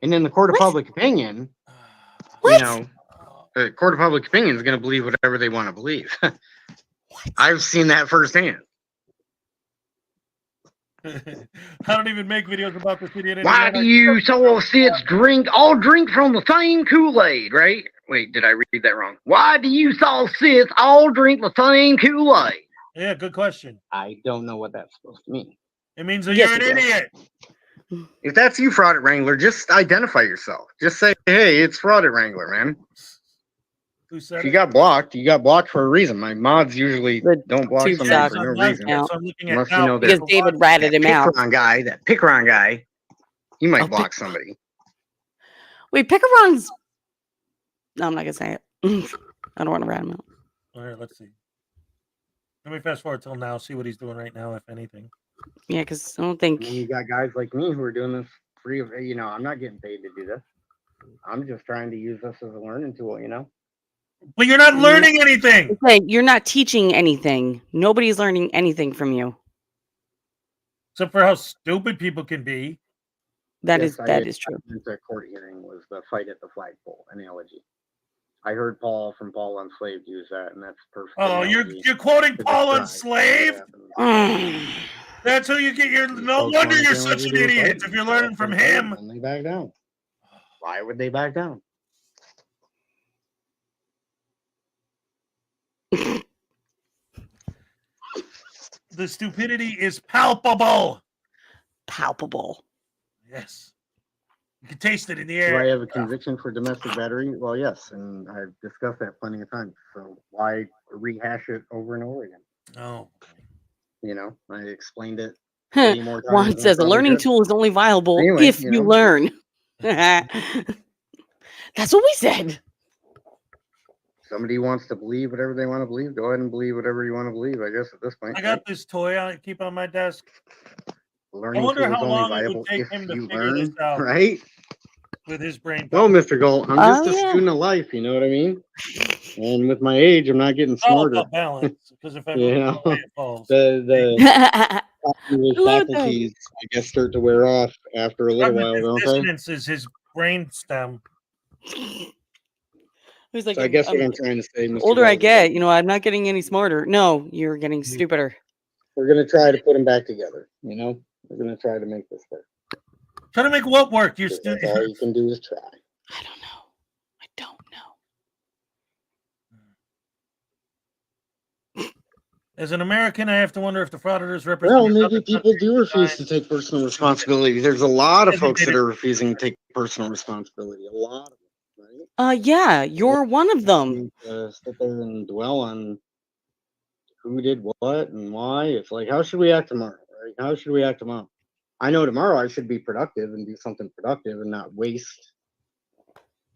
And in the court of public opinion, the court of public opinion is going to believe whatever they want to believe. I've seen that firsthand. I don't even make videos about this idiot. Why do you Soul-Sits all drink from the same Kool-Aid, right? Wait, did I read that wrong? Why do you Soul-Sits all drink the same Kool-Aid? Yeah, good question. I don't know what that's supposed to mean. It means that you're an idiot. If that's you, Fraudit Wrangler, just identify yourself. Just say, hey, it's Fraudit Wrangler, man. Who said if you got blocked, you got blocked for a reason. My mods usually don't block somebody for no reason. Unless you know because David ratted him out. That Picaron guy, he might block somebody. Wait, Picaron's... No, I'm not going to say it. I don't want to rat him out. All right, let's see. Let me fast forward till now, see what he's doing right now, if anything. Yeah, because I don't think. And then you got guys like me who are doing this free of, I'm not getting paid to do this. I'm just trying to use this as a learning tool, But you're not learning anything. Okay, you're not teaching anything. Nobody's learning anything from you. Except for how stupid people can be. That Yes, is true. The court hearing was the fight at the flagpole analogy. I heard Paul from Paul Unslaved use that, and that's perfect. Oh, analogy you're quoting to Paul describe Unslaved? That's who you get. No Folks wonder wanna you're do such what an you do, idiot fight. if you're learning from him. And they back down. Why would they back down? The stupidity is palpable. Palpable. Yes. You can taste it in the Do air. I have a conviction for domestic battery? Well, yes, and I've discussed that plenty of times. So why rehash it over and over again? Oh. I explained it many more times. Juan than I says a probably learning should. tool is only viable Anyway, if you learn. That's what we said. Somebody wants to believe whatever they want to believe. Go ahead and believe whatever you want to believe, I guess, at this point. I got this toy I keep on my desk. Learning I wonder tool is how only long it viable would take if him to you figure this learn, out. right? With his brain. No, Mr. Gold, I'm just a yeah. student of life, you know what I mean? And with my age, I'm not getting It's all smarter. about balance. Because if I You move know, away, it falls. the cognitive love that. faculties, I guess, start to wear off after a little while, Cognitive don't they? dissonance is his brain stem. Who's like, So I guess what I'm trying to say, the Mr. older I Gold, is that get, I'm not getting any smarter. No, you're getting stupider. we're going to try to put them back together, We're going to try to make this work. Try to make what work? You're 'Cause that's all you can do is try. I don't know. As an American, I have to wonder if the frauditors represent. Well, maybe people do refuse to take personal responsibility. There's a lot of folks that are refusing to take personal responsibility. A lot of them, right? Yeah, you're one of them. Sit there and dwell on who did what and why. It's like, how should we act tomorrow? Right? How should we act tomorrow? I know tomorrow I should be productive and do something productive and not waste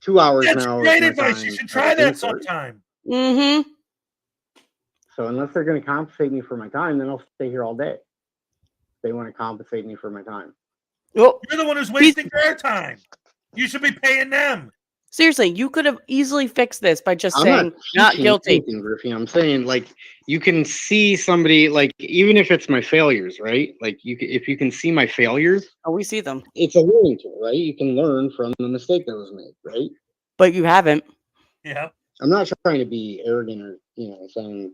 2 hours That's now. great of my advice. time You should at try a that concert. sometime. Mm-hmm. So unless they're going to compensate me for my time, then I'll stay here all day. They want to compensate me for my time. Oh, You're the one who's wasting their time. You should be paying them. seriously, you could have easily fixed this by just I'm saying not teaching guilty. anything, Griffey. I'm saying, like, you can see somebody, like, even if it's my failures, right? Like, if you can see my failures, Oh, we see them, it's a learning tool, right? You can learn from the mistake that was made, right? but you haven't. Yeah. I'm not trying to be arrogant or sound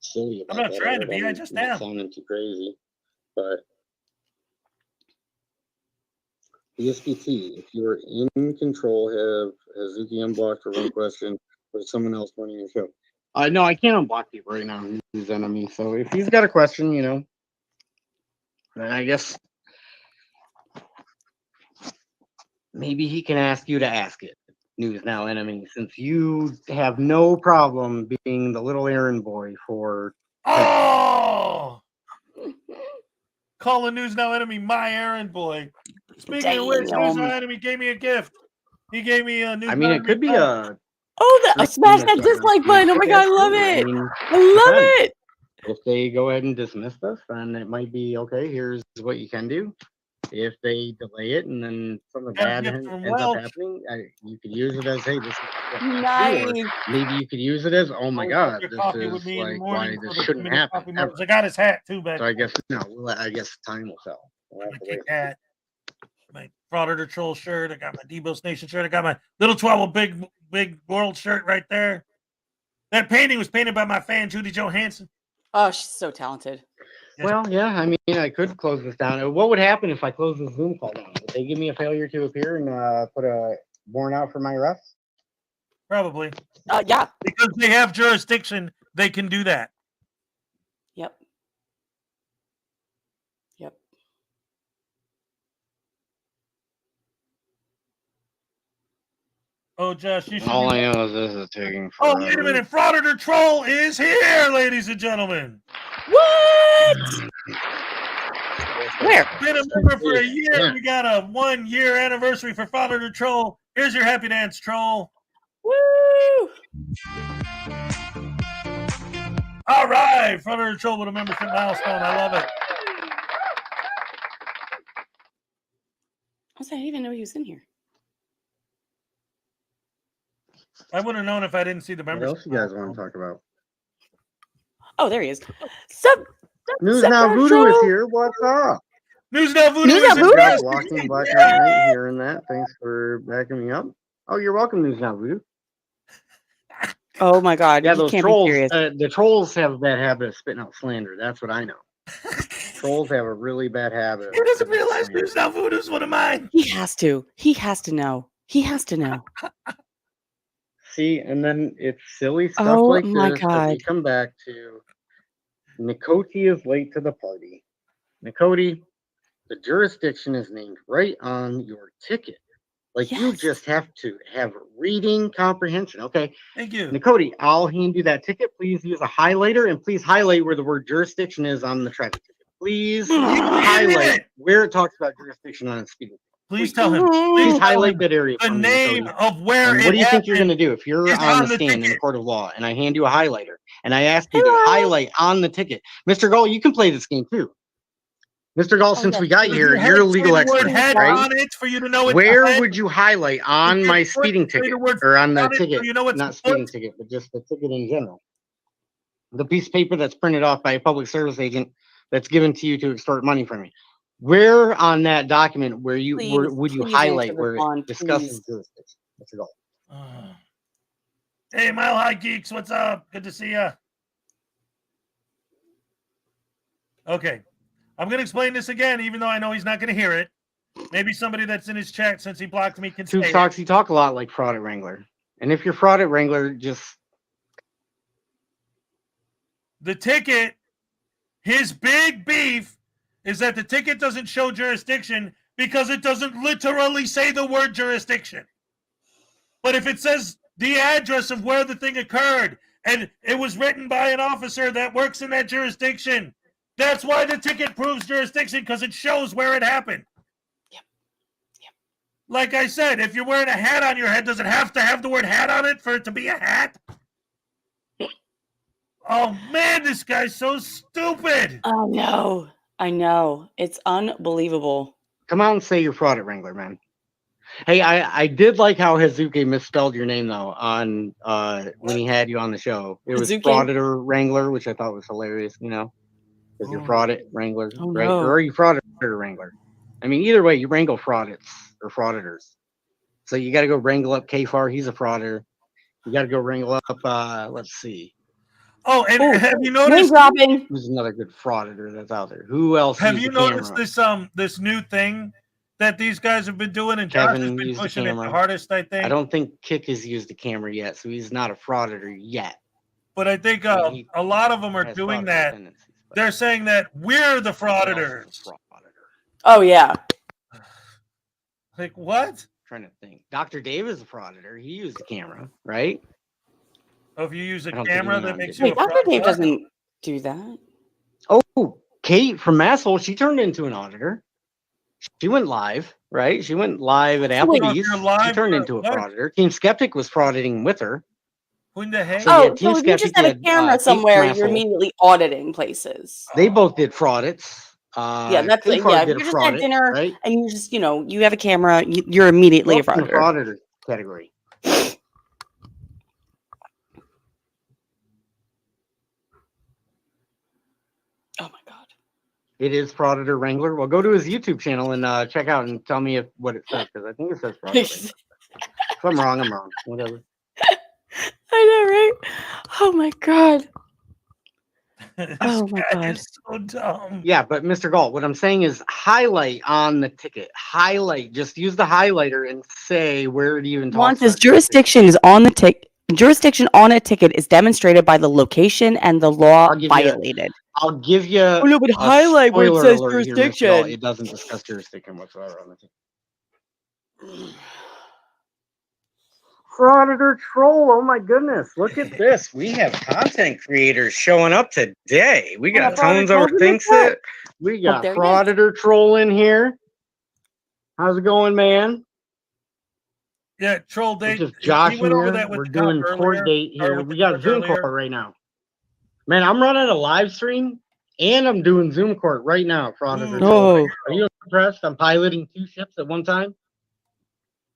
silly about I'm not that. trying to right? be. I I'm just not am. sounding too crazy, but the SPT, if you're in control, have Hezokuai unblocked for one question, or someone else running your show. No, I can't unblock people right now. He's enemy. So if he's got a question, then I guess maybe he can ask you to ask it. News Now enemy, since you have no problem being the little errand boy for. Oh! Call the News Now enemy my errand boy. Speaking of which, News Now enemy gave me a gift. He gave me a News I mean, Now it could be enemy a. Oh, smash that dislike button. Oh my god, I love it. I love it. If they go ahead and dismiss this, then it might be okay. Here's what you can do. If they delay it and then something bad ends up happening, you could use it as, hey, this is what you Nice. do, or maybe you could use it as, oh my god, this is like why this shouldn't happen. Ever. I got his hat too, back. So I guess I guess time will tell. We'll have to wait. Hat, my Frauditor troll shirt. I got my Debo's Nation shirt. I got my Little 12 big world shirt right there. That painting was painted by my fan Judy Johansson. Oh, she's so talented. Well, yeah, I mean, I could close this down. What would happen if I close the Zoom call down? Would they give me a failure to appear and put a warrant out for my arrest? Probably. Yeah. Because they have jurisdiction, they can do that. Yep. Yep. Oh, Josh, you should. All I know is this is taking Oh, forever. wait a minute. Frauditor Troll is here, ladies and gentlemen. What? Where? Been a member for a year. We got a 1 year anniversary for Frauditor Troll. Here's your happy dance, Troll. Woo! All right, Frauditor Troll with a membership milestone. I love it. I didn't even know he was in here. I wouldn't have known if I didn't see the What membership. else you guys want to talk about? Oh, there he is. Sup? News Now Voodoo is here. What's up? News Now Voodoo News Now is in Voodoo? here. Walking Black Knight here and that. Thanks for backing me up. Oh, you're welcome, News Now Voodoo. Oh my God. Yeah, You those can't trolls. be serious. The trolls have a bad habit of spitting out slander. That's what I know. Trolls have a really bad habit. Who doesn't realize News Now Voodoo is one of mine? He has to. He has to know. He has to know. See, and then it's silly stuff Oh like my this that God. we come back to. Nikoti is late to the party. Nikoti, the jurisdiction is named right on your ticket. Like you just have to have reading comprehension. Okay. Thank you. Nikoti, I'll hand you that ticket. Please use a highlighter and please highlight where the word jurisdiction is on the traffic ticket. Please highlight where it talks about jurisdiction on a speeding ticket. Please tell him. Please highlight that area. The for me, name Nikoti. of where And it what do you think you're going happened to do if you're is on on the the stand in a ticket. court of law and I hand you a highlighter and I ask you to highlight on the ticket? Mr. Gull, you can play this game too. Mr. Gull, since we got you here, you're a legal Say the word expert, head right? on it for you to know it's Where ahead. would you highlight on my speeding Say the ticket word or on the on it so ticket? you know it's Not speeding ticket, but just the ticket in general. The piece of paper that's printed off by a public service agent that's given to you to extort money from you. Where on that document would you Please highlight answer where this, it Juan, discusses please. jurisdiction? Mr. Gull. Hey, Mile High Geeks, what's up? Good to see ya. Okay. I'm going to explain this again, even though I know he's not going to hear it. Maybe somebody that's in his chat since he blocked me can say Tube it. Talks, you talk a lot like Fraudit Wrangler. And if you're Fraudit Wrangler, just The ticket, his big beef is that the ticket doesn't show jurisdiction because it doesn't literally say the word jurisdiction. But if it says the address of where the thing occurred and it was written by an officer that works in that jurisdiction, that's why the ticket proves jurisdiction, because it shows where it happened. Like I said, if you're wearing a hat on your head, does it have to have the word hat on it for it to be a hat? Oh man, this guy's so stupid. Oh no. I know. It's unbelievable. come out and say you're Fraudit Wrangler, man. Hey, I did like how Hezokuai misspelled your name though on when he had you on the show. It was Hezokuai? Frauditor Wrangler, which I thought was hilarious, you know. Because you're Fraudit Wrangler, Oh, right? no. Or are you Frauditor Wrangler? I mean, either way, you wrangle fraudits or frauditors. So you got to go wrangle up Kfar. He's a frauditor. You got to go wrangle up. Let's see. Oh, and have you Name noticed? dropping. Who's another good frauditor that's out there? Who else? Have used you the noticed camera? this new thing that these guys have been doing, and Josh has Kevin been used the pushing it the camera. hardest, I think. I don't think Kick has used the camera yet, so he's not a frauditor yet. But I think I mean, a lot of them are has doing fraudulent that. tendencies, but They're saying that we're the somebody else is a frauditors. frauditor. Oh yeah. Like what? Trying to think. Dr. Dave is a frauditor. He used the camera, right? Oh, if you use a I don't think camera, he that knows makes it. you Wait, a Dr. Dave fraudster? doesn't do that. Oh, Kate from Masshole, she turned into an auditor. She went live, right? She went live at So wait. Applebee's. You're She live turned for into a what? frauditor. Team Skeptic was frauding with her. Who in the heck? So you Oh, had Team so if you just Skeptic, you have a had camera Kate somewhere, from you're Masshole. immediately auditing places. They both did fraudits. Yeah, that's Kfar yeah. If did a you're just at fraudit, dinner right? and you just, you have a camera, you're immediately a Both in the frauditor. frauditor category. Oh my god. It is Frauditor Wrangler. Well, go to his YouTube channel and check out and tell me what it says, because I think it says Frauditor Wrangler. If I'm wrong, I'm wrong. Whatever. I know, right? Oh my god. This Oh my guy god. is so dumb. Yeah, but Mr. Galt, what I'm saying is highlight on the ticket. Highlight. Just use the highlighter and say where it even Juan talks says about jurisdiction. jurisdiction is on the ticket. Jurisdiction on a ticket is demonstrated by the location and the law violated. I'll give you Oh no, but a highlight where it spoiler says alert here, Mr. Galt. jurisdiction. It doesn't discuss jurisdiction whatsoever on the ticket. Frauditor Troll, oh my goodness, look at this. We have content creators showing up today. We got Tones Overthinks It. We got there he is. Frauditor Troll in here. How's it going, man? Yeah, troll date. Just Josh we went in over here. that with We're the cop doing earlier, court date or here. with We the got judge Zoom earlier. call right now. Man, I'm running a live stream and I'm doing Zoom court right now, Frauditor. Oh. Are you impressed? I'm piloting 2 ships at one time.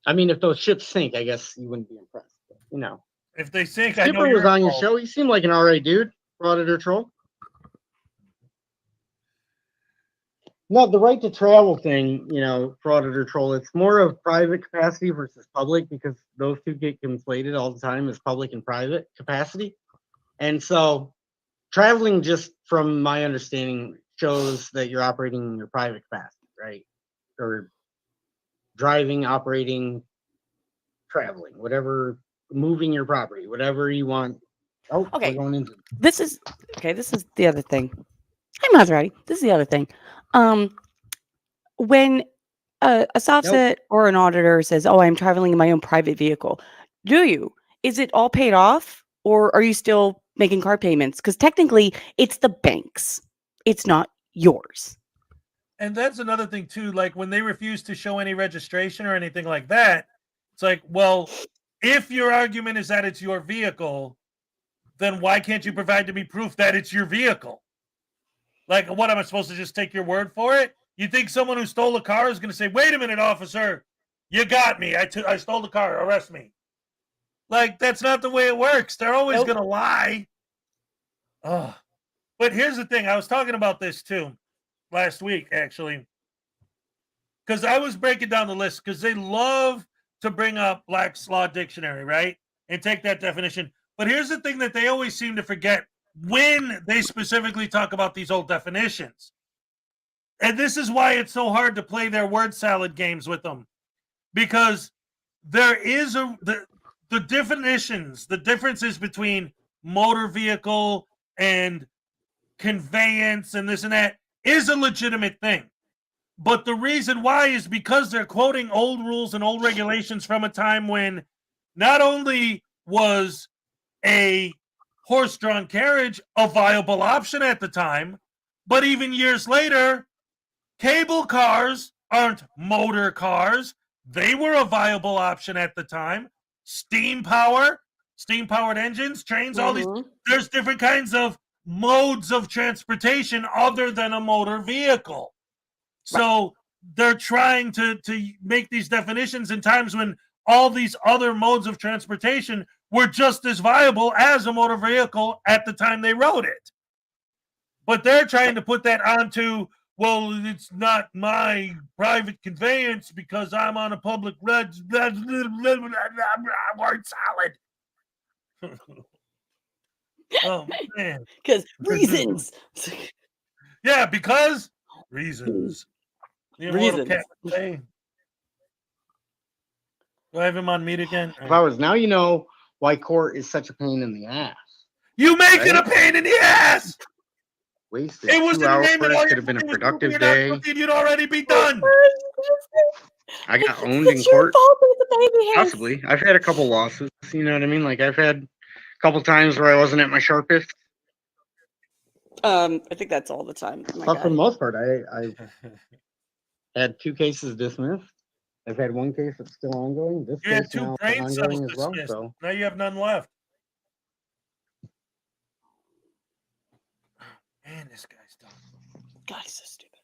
I mean, if those ships sink, I guess you wouldn't be impressed. But, you know. If they sink, I know Skipper you're was on your involved. show. He seemed like an alright dude, Frauditor Troll. No, the right to travel thing, you know, Frauditor Troll, it's more of private capacity versus public because those two get conflated all the time as public and private capacity. And so traveling, just from my understanding, shows that you're operating in your private capacity, right? Or driving, operating, traveling, whatever, moving your property, whatever you want. Oh, Okay. we're going into This is the other thing. Hi, Maserati. This is the other thing. When a softset or an auditor says, "Oh, I'm traveling in my own private vehicle," do you? Is it all paid off, or are you still making car payments? Because technically, it's the bank's. It's not yours. And that's another thing too. Like when they refuse to show any registration or anything like that, it's like, well, if your argument is that it's your vehicle, then why can't you provide to me proof that it's your vehicle? Like, what am I supposed to just take your word for it? You think someone who stole a car is going to say, "Wait a minute, officer, you got me. I stole the car. Arrest me." Like, that's not the way it works. They're always going to lie. Oh. But here's the thing. I was talking about this too last week, actually, because I was breaking down the list because they love to bring up Black's Law Dictionary, right? And take that definition. But here's the thing that they always seem to forget when they specifically talk about these old definitions. And this is why it's so hard to play their word salad games with them. Because there is the definitions, the differences between motor vehicle and conveyance and this and that is a legitimate thing. But the reason why is because they're quoting old rules and old regulations from a time when not only was a horse-drawn carriage a viable option at the time, but even years later, cable cars aren't motor cars. They were a viable option at the time. Steam-powered engines, trains, all these. There's different kinds of modes of transportation other than a motor vehicle. So they're trying to make these definitions in times when all these other modes of transportation were just as viable as a motor vehicle at the time they wrote it. But they're trying to put that onto, well, it's not my private conveyance because I'm on a public road. Word salad. Oh, man. Because reasons. Yeah, because reasons. The immortal cat would say. Do I have him on mute again? If I was now, you know why court is such a pain in the ass. You make it a pain in the ass. Wasted It was 2 in the hours. name of the Could have been a productive day. You'd already be done. I got owned in court. Possibly. I've had a couple losses. You know what I mean? Like I've had a couple times where I wasn't at my sharpest. I think that's all the time. But for the most part, I had 2 cases dismissed. I've had 1 case that's still ongoing. This You had case 2 now is brain cells ongoing as well. dismissed. So Now you have none left. Man, this guy's dumb. God, he's so stupid.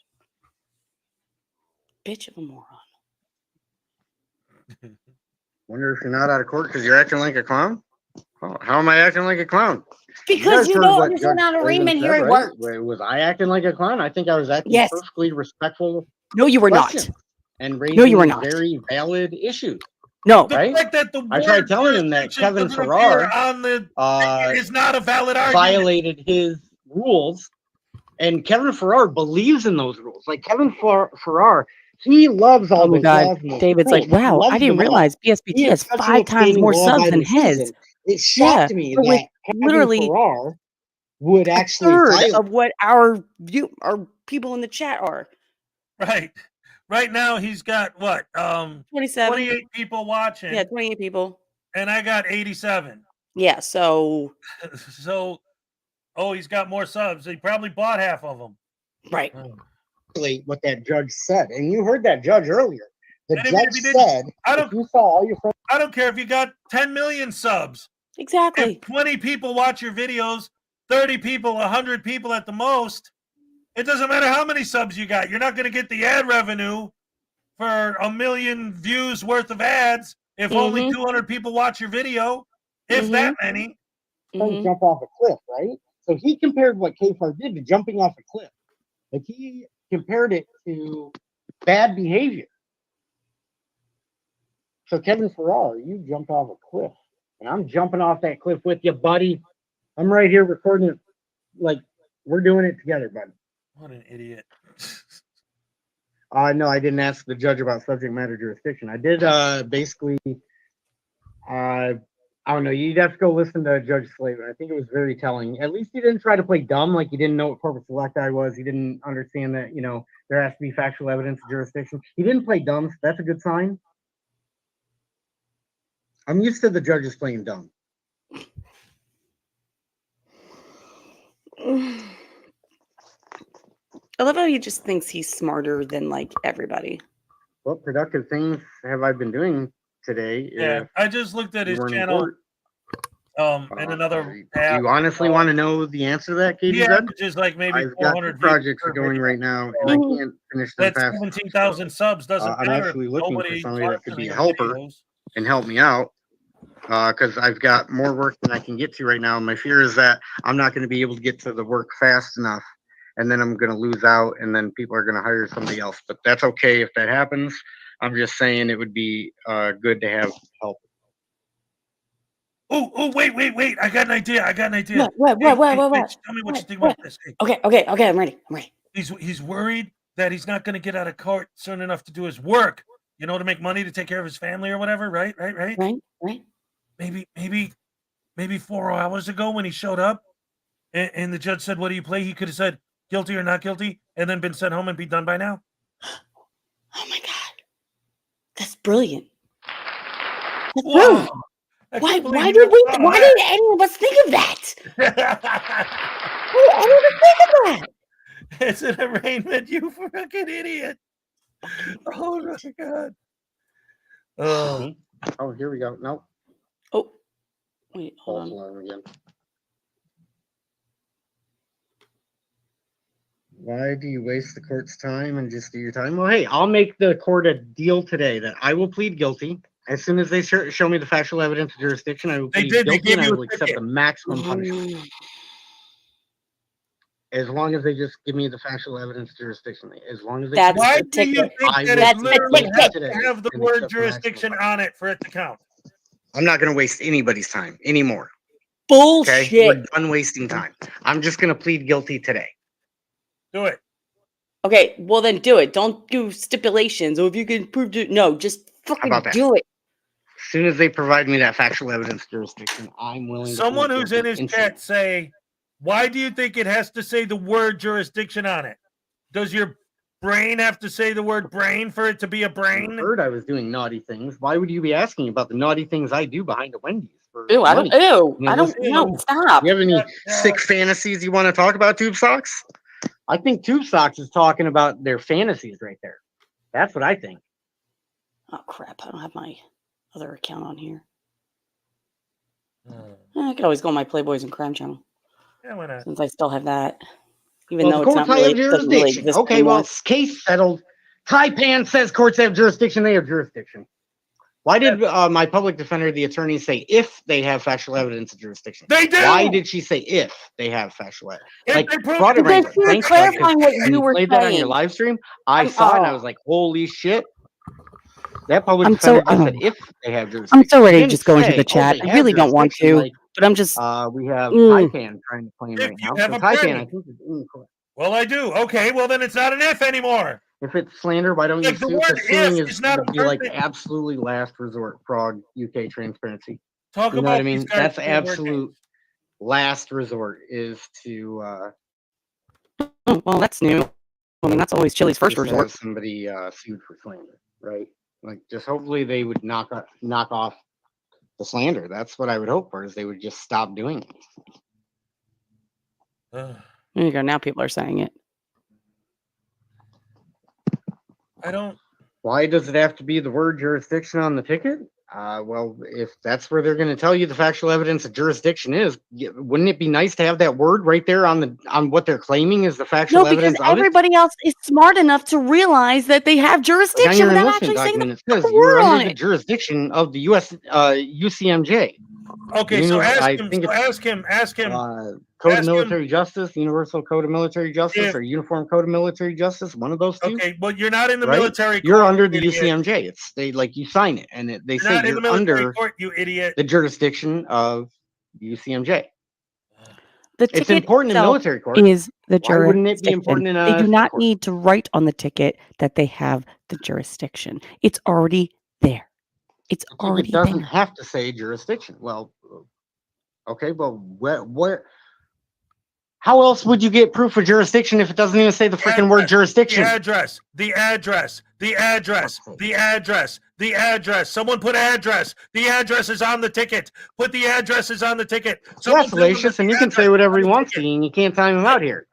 Bitch of a moron. wonder if you're not out of court because you're acting like a clown. Oh, how am I acting like a clown? Because you don't understand how to arraignment hearing works. Was I acting like a clown? I think I was acting perfectly respectful. No, you were not. And No, you were raising not. very valid issues. No, right? I tried telling him that Kevin Farrar is not a valid argument. Violated his rules, and Kevin Farrar believes in those rules. Like Kevin Farrar, he loves all Oh the God, laws and those David's rules. like, wow, He loves I didn't them all. realize He BSBT is has such an 5 times outstanding more subs than law-abiding heads. citizen. It shocked me but with that Kevin literally Farrar would a actually third violate. of what our people in the chat are. Right. Right now he's got what? 27. 28 people watching. Yeah, 28 people. And I got 87. Yeah, so he's got more subs. He probably bought half of them. Right. What that judge said, and you heard that judge earlier. The And even if judge he didn't- said, if you saw all your friends. I don't care if you got 10 million subs. Exactly. If 20 people watch your videos, 30 people, 100 people at the most. It doesn't matter how many subs you got. You're not going to get the ad revenue for 1 million views worth of ads if only 200 people watch your video, if that many. Jump off a cliff, right? So he compared what K-Far did to jumping off a cliff. Like he compared it to bad behavior. So Kevin Farrar, you jumped off a cliff, and I'm jumping off that cliff with you, buddy. I'm right here recording it, like we're doing it together, buddy. What an idiot. No, I didn't ask the judge about subject matter jurisdiction. I did basically, I don't know, you'd have to go listen to Judge Slavin. I think it was very telling. At least he didn't try to play dumb, like he didn't know what corporate selecti was. He didn't understand that, you know, there has to be factual evidence of jurisdiction. He didn't play dumb, so that's a good sign. I'm used to the judges playing dumb. I love how he just thinks he's smarter than like everybody. What productive things have I been doing today? Yeah, I just looked at his channel. And another app. Do you honestly want to know the answer to that, Katie? Yeah, just like maybe I've got 400 projects views per going video. right now, and I can't finish them That's fast. 17,000 subs. Doesn't I'm matter. actually looking for Nobody's somebody that could be a watching helper videos. and help me out, because I've got more work than I can get to right now. My fear is that I'm not going to be able to get to the work fast enough, and then I'm going to lose out, and then people are going to hire somebody else. But that's okay if that happens. I'm just saying it would be good to have help. Oh, wait. I got an idea. What? Tell me what you think about this. Hey. Okay, I'm ready. He's worried that he's not going to get out of court soon enough to do his work, you know, to make money to take care of his family or whatever, right? Right. Maybe 4 hours ago when he showed up and the judge said, what do you play? He could have said guilty or not guilty and then been sent home and be done by now. Oh my God. That's brilliant. Whoa. Why did any of us think of that? Who did think of that? It's an arraignment, you fucking idiot. Oh my God. Oh, here we go. Nope. Oh, wait, hold on. Alarm again. Why do you waste the court's time and just do your time? Well, hey, I'll make the court a deal today that I will plead guilty. As soon as they show me the factual evidence of jurisdiction, I will plead guilty and I will accept the maximum punishment. As long as they just give me the factual evidence of jurisdiction. As long as they Why do you think that it literally has to have the word jurisdiction on it for it to count? I'm not going to waste anybody's time anymore. Bullshit. Okay? We're done wasting time. I'm just going to plead guilty today. Do it. Okay, well then do it. Don't do stipulations. Or if you can prove it. No, just fucking do it. As soon as they provide me that factual evidence jurisdiction, I'm willing Someone to who's in his chat say, why do you think it has to say the word jurisdiction on it? Does your brain have to say the word brain for it to be a brain? I heard I was doing naughty things. Why would you be asking about the naughty things I do behind a Wendy's? Ew, I don't know. Stop. You have any sick fantasies you want to talk about, Tube Socks? I think Tube Socks is talking about their fantasies right there. That's what I think. Oh crap, I don't have my other account on here. I could always go on my Playboys and Crime channel. Yeah, why not? Since I still have that. Even though it's not courts have really, doesn't really jurisdiction. exist Okay, anymore. well, it's case settled. Taipan says courts have jurisdiction. They have jurisdiction. Why did my public defender, the attorney, say if they have factual evidence of jurisdiction? They do. Why did she say if they have factual evidence? Like, Because she was clarifying what you were played that on your saying. live stream. I saw it and I was like, holy shit. That public defender just said if they have jurisdiction. I'm so ready to Didn't just go into say, the chat. they I have really don't want jurisdiction, to, like, but I'm just. we have Taipan trying to claim right now. have So a Taipan, brain. I think, is incorrect. Well, I do. Okay, well then it's not an if anymore. If it's slander, why don't you Like, the sue? word Because suing if is not would be like perfect. absolutely last resort fraud, UK transparency. Talk You know about what I mean? these guys That's doing word absolute last resort is to Oh, well, that's new. I mean, that's always Chili's first just resort. have somebody sued for slander, right? Like, just hopefully they would knock off the slander. That's what I would hope for, is they would just stop doing it. There you go. Now people are saying it. I don't. Why does it have to be the word jurisdiction on the ticket? Well, if that's where they're going to tell you the factual evidence of jurisdiction is, wouldn't it be nice to have that word right there on what they're claiming is the factual No, because evidence of it? everybody else is smart enough to realize that they have Like on jurisdiction your without enlistment actually saying the document, it fucking says you are word under on the it. jurisdiction of the U.S. UCMJ. Okay, so I ask him. think So it's ask him. Code of Ask him Military Justice, Universal Code of Military Justice, if. or Uniform Code of Military Justice. One of those two. Okay, well, you're not in the Right? military You're court, under you the idiot. UCMJ. It's you sign it, and they You're say not in the you're military under court, you idiot. the jurisdiction of UCMJ. The It's ticket important in itself military court. is the Why wouldn't it be jurisdiction. important in They a do state not court? need to write on the ticket that they have the jurisdiction. It's already there. It's The ticket already doesn't there. have to say jurisdiction. Well, okay, but where? How else would you get proof of jurisdiction if it doesn't even say the freaking word jurisdiction? The address. The address. The address. The address. The address. Someone put address. The address is on the ticket. Put the addresses on the ticket. Yeah, Someone tell them that Salacious, the and you can address say whatever is he on the wants to ticket. you, and you can't time him out here.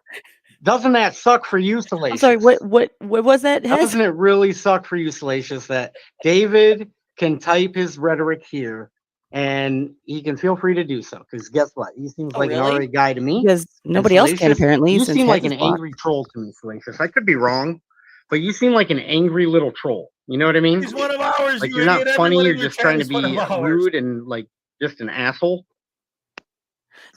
Doesn't that suck for you, Salacious? I'm sorry. What was that? Hez? Doesn't it really suck for you, Salacious, that David can type his rhetoric here, and he can feel free to do so? Because guess what? He seems Oh, like an really? alright guy to me. Because And nobody else can Salacious, apparently. you Since seem like Hez an is blocked. angry troll to me, Salacious. I could be wrong, but you seem like an angry little troll. You know what I mean? He's one of ours, Like you you're not idiot. funny. Everyone You're in your just chat trying to is one be of ours. rude and like just an asshole.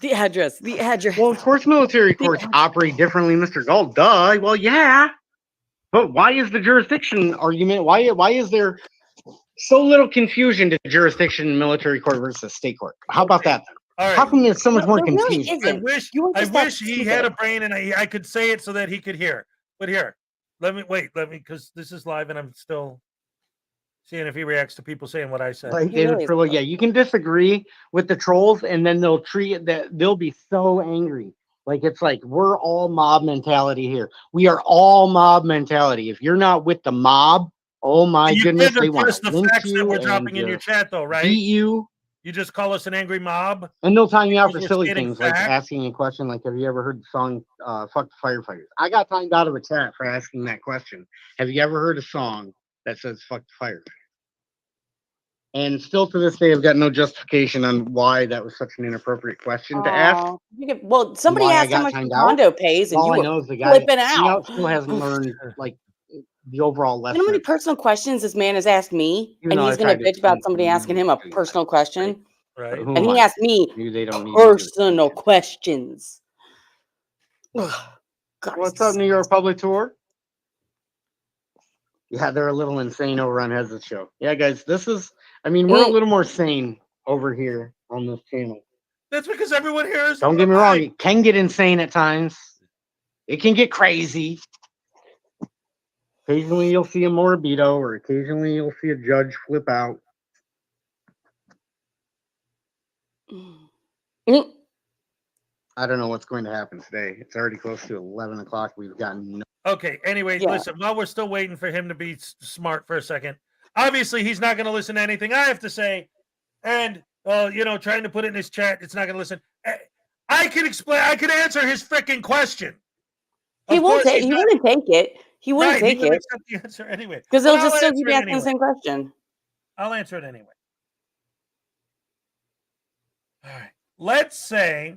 The address. The address. Well, of course, military courts operate differently, Mr. Gall. Duh. Well, yeah. But why is the jurisdiction argument? Why is there so little confusion to jurisdiction in military court versus state court? How about that? All right. How come there's so much more There really confusion? isn't. I wish he had a brain and I could say it so that he could hear. But here, let me because this is live and I'm still seeing if he reacts to people saying what I said. Like David Frillo, yeah, you can disagree with the trolls, and then they'll treat it that they'll be so angry. Like it's like we're all mob mentality here. We are all mob mentality. If you're not with the mob, oh my You goodness, can't they want address to the lynch facts that you we're dropping and in your chat, though, right? beat you. You just call us an angry mob. And they'll time you out for Because we're silly stating things like facts. asking a question like, have you ever heard the song Fuck the Firefighters? I got timed out of a chat for asking that question. Have you ever heard a song that says Fuck the Firefighters? And still to this day, I've got no justification on why that was such an inappropriate question to ask. Well, somebody Why I asked how got much timed the out? condo pays, and All you I were know is the guy flipping out. still hasn't learned like the overall You lesson. know how many personal questions this man has asked me, Even and though he's I going to tried to bitch about explain somebody to asking him a personal question, Right. Who and am he I? asked me Maybe they don't need to do it. personal questions. Ugh, God, What's up, New York Public Tour? Yeah, they're a little insane over on Hez's show. Yeah, guys, we're a little more sane over here on this channel. That's because everyone here is. Don't get me wrong, it can get insane at times. It can get crazy. Occasionally you'll see a Morabito, or occasionally you'll see a judge flip out. I don't know what's going to happen today. It's already close to 11 o'clock. We've gotten no. Okay. Anyway, listen. While we're still waiting for him to be smart for a second, obviously he's not going to listen to anything I have to say, and trying to put it in his chat, it's not going to listen. I can explain. I can answer his freaking question. He won't take. He wouldn't take it. He wouldn't Right, take he wouldn't it accept the answer anyway. because But they'll just I'll still answer keep it asking the anyway. same question. I'll answer it anyway. All right. Let's say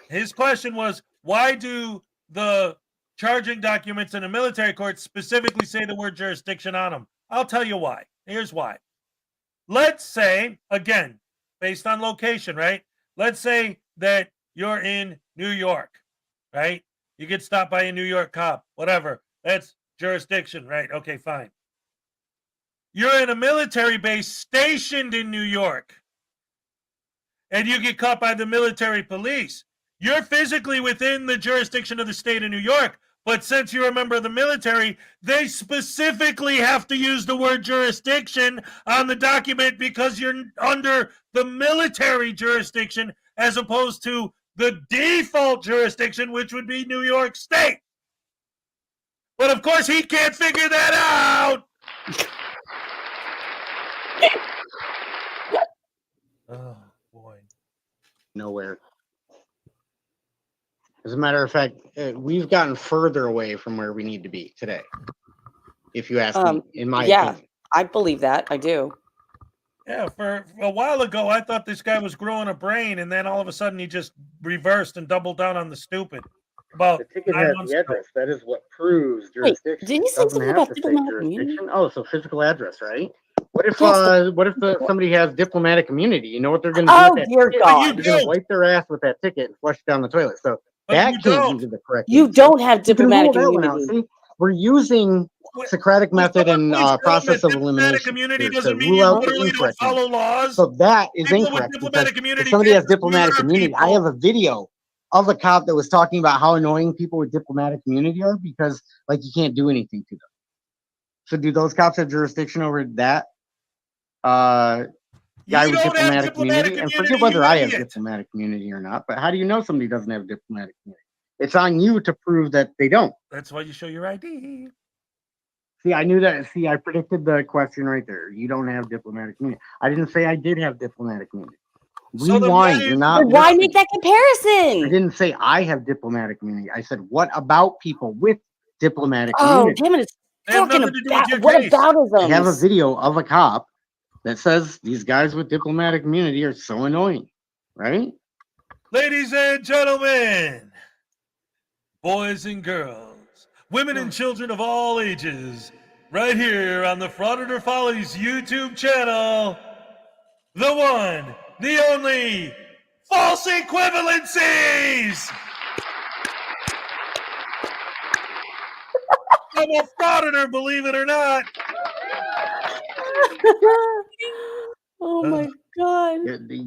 his question was, why do the charging documents in a military court specifically say the word jurisdiction on them? I'll tell you why. Here's why. Let's say, again, based on location, right? Let's say that you're in New York, right? You get stopped by a New York cop, whatever. That's jurisdiction, right? Okay, fine. You're in a military base stationed in New York, and you get caught by the military police. You're physically within the jurisdiction of the state of New York, but since you're a member of the military, they specifically have to use the word jurisdiction on the document because you're under the military jurisdiction as opposed to the default jurisdiction, which would be New York State. But of course, he can't figure that out. Oh, boy. Nowhere. As a matter of fact, we've gotten further away from where we need to be today. If you ask me, in my opinion. I believe that. I do. Yeah, for a while ago, I thought this guy was growing a brain, and then all of a sudden he just reversed and doubled down on the stupid. About The ticket 9 has months the ago. address. That is what proves Wait, jurisdiction. did you It say doesn't something have about to say diplomatic jurisdiction. immunity? Oh, so physical address, right? What if Yes. somebody has diplomatic immunity? You know what they're going to do Oh, with that dear ticket? God. They're going to wipe their ass with that ticket and flush it down the toilet. So But that you can't don't. be the correct You answer. don't have You can rule diplomatic that one out. immunity. See, we're using Socratic method and process of Diplomatic elimination immunity here doesn't to mean rule you out the literally don't incorrect answer. follow laws. So that is People with incorrect because diplomatic if immunity somebody can't has just diplomatic murder immunity, I people. have a video of a cop that was talking about how annoying people with diplomatic immunity are because, like, you can't do anything to them. So, do those cops have jurisdiction over that guy You with don't have diplomatic diplomatic immunity? And forget immunity, whether you I have idiot. diplomatic immunity or not, but how do you know somebody doesn't have diplomatic immunity? It's on you to prove that they don't. That's why you show your ID. See, I knew that. See, I predicted the question right there. You don't have diplomatic immunity. I didn't say I did have diplomatic immunity. So then Rewind. You're not. Then why make listening. that comparison? I didn't say I have diplomatic immunity. I said, what about people with diplomatic Oh, immunity? damn it. It's They have talking nothing to do with your about case. whataboutisms. I have a video of a cop that says these guys with diplomatic immunity are so annoying, right? Ladies and gentlemen, boys and girls, women and children of all ages, right here on the Frauditor Follies YouTube channel, the one, the only, false equivalencies! I'm a frauditor, believe it or not. Oh my God.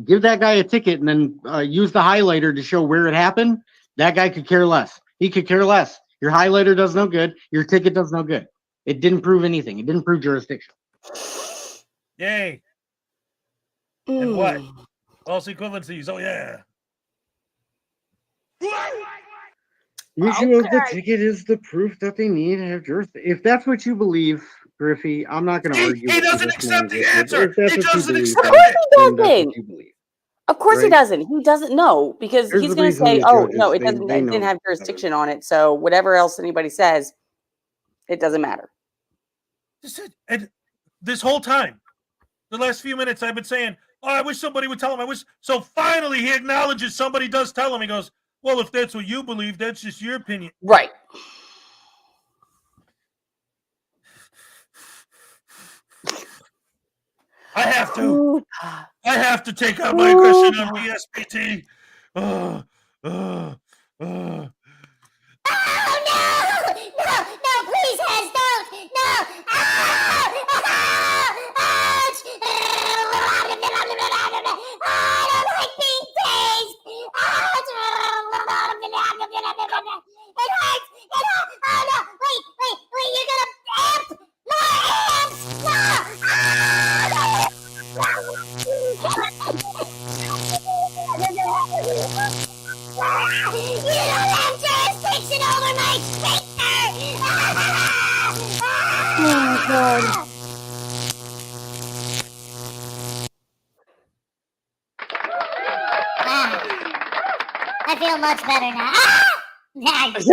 Give that guy a ticket and then use the highlighter to show where it happened. That guy could care less. He could care less. Your highlighter does no good. Your ticket does no good. It didn't prove anything. It didn't prove jurisdiction. Yay. And what? False equivalencies. Oh, yeah. The issue of the ticket is the proof that they need to have jurisdiction. If that's what you believe, Griffey, I'm not going to argue. He with you doesn't this accept morning, the Griffey. answer. If that's He what you doesn't believe, accept then Of course it. he that's doesn't. what you believe. Of course he Right? doesn't. He doesn't know because Here's he's the going to reason say, the "Oh judges, no, it they doesn't. It know didn't have better. jurisdiction on it." So whatever else anybody says, it doesn't matter. And this whole time, the last few minutes, I've been saying, "Oh, I wish somebody would tell him." I wish. So finally, he acknowledges somebody does tell him. He goes, "Well, if that's what you believe, that's just your opinion." Right. I have to take out my aggression on BSPT. No, please, Hez, don't! No! Ouch! I don't like being tased! Ouch! It hurts! It hurts! Oh no! Wait! You're gonna amp! More amps! No! You don't have jurisdiction over my sphincter! Oh my God. I feel much better now. Nice.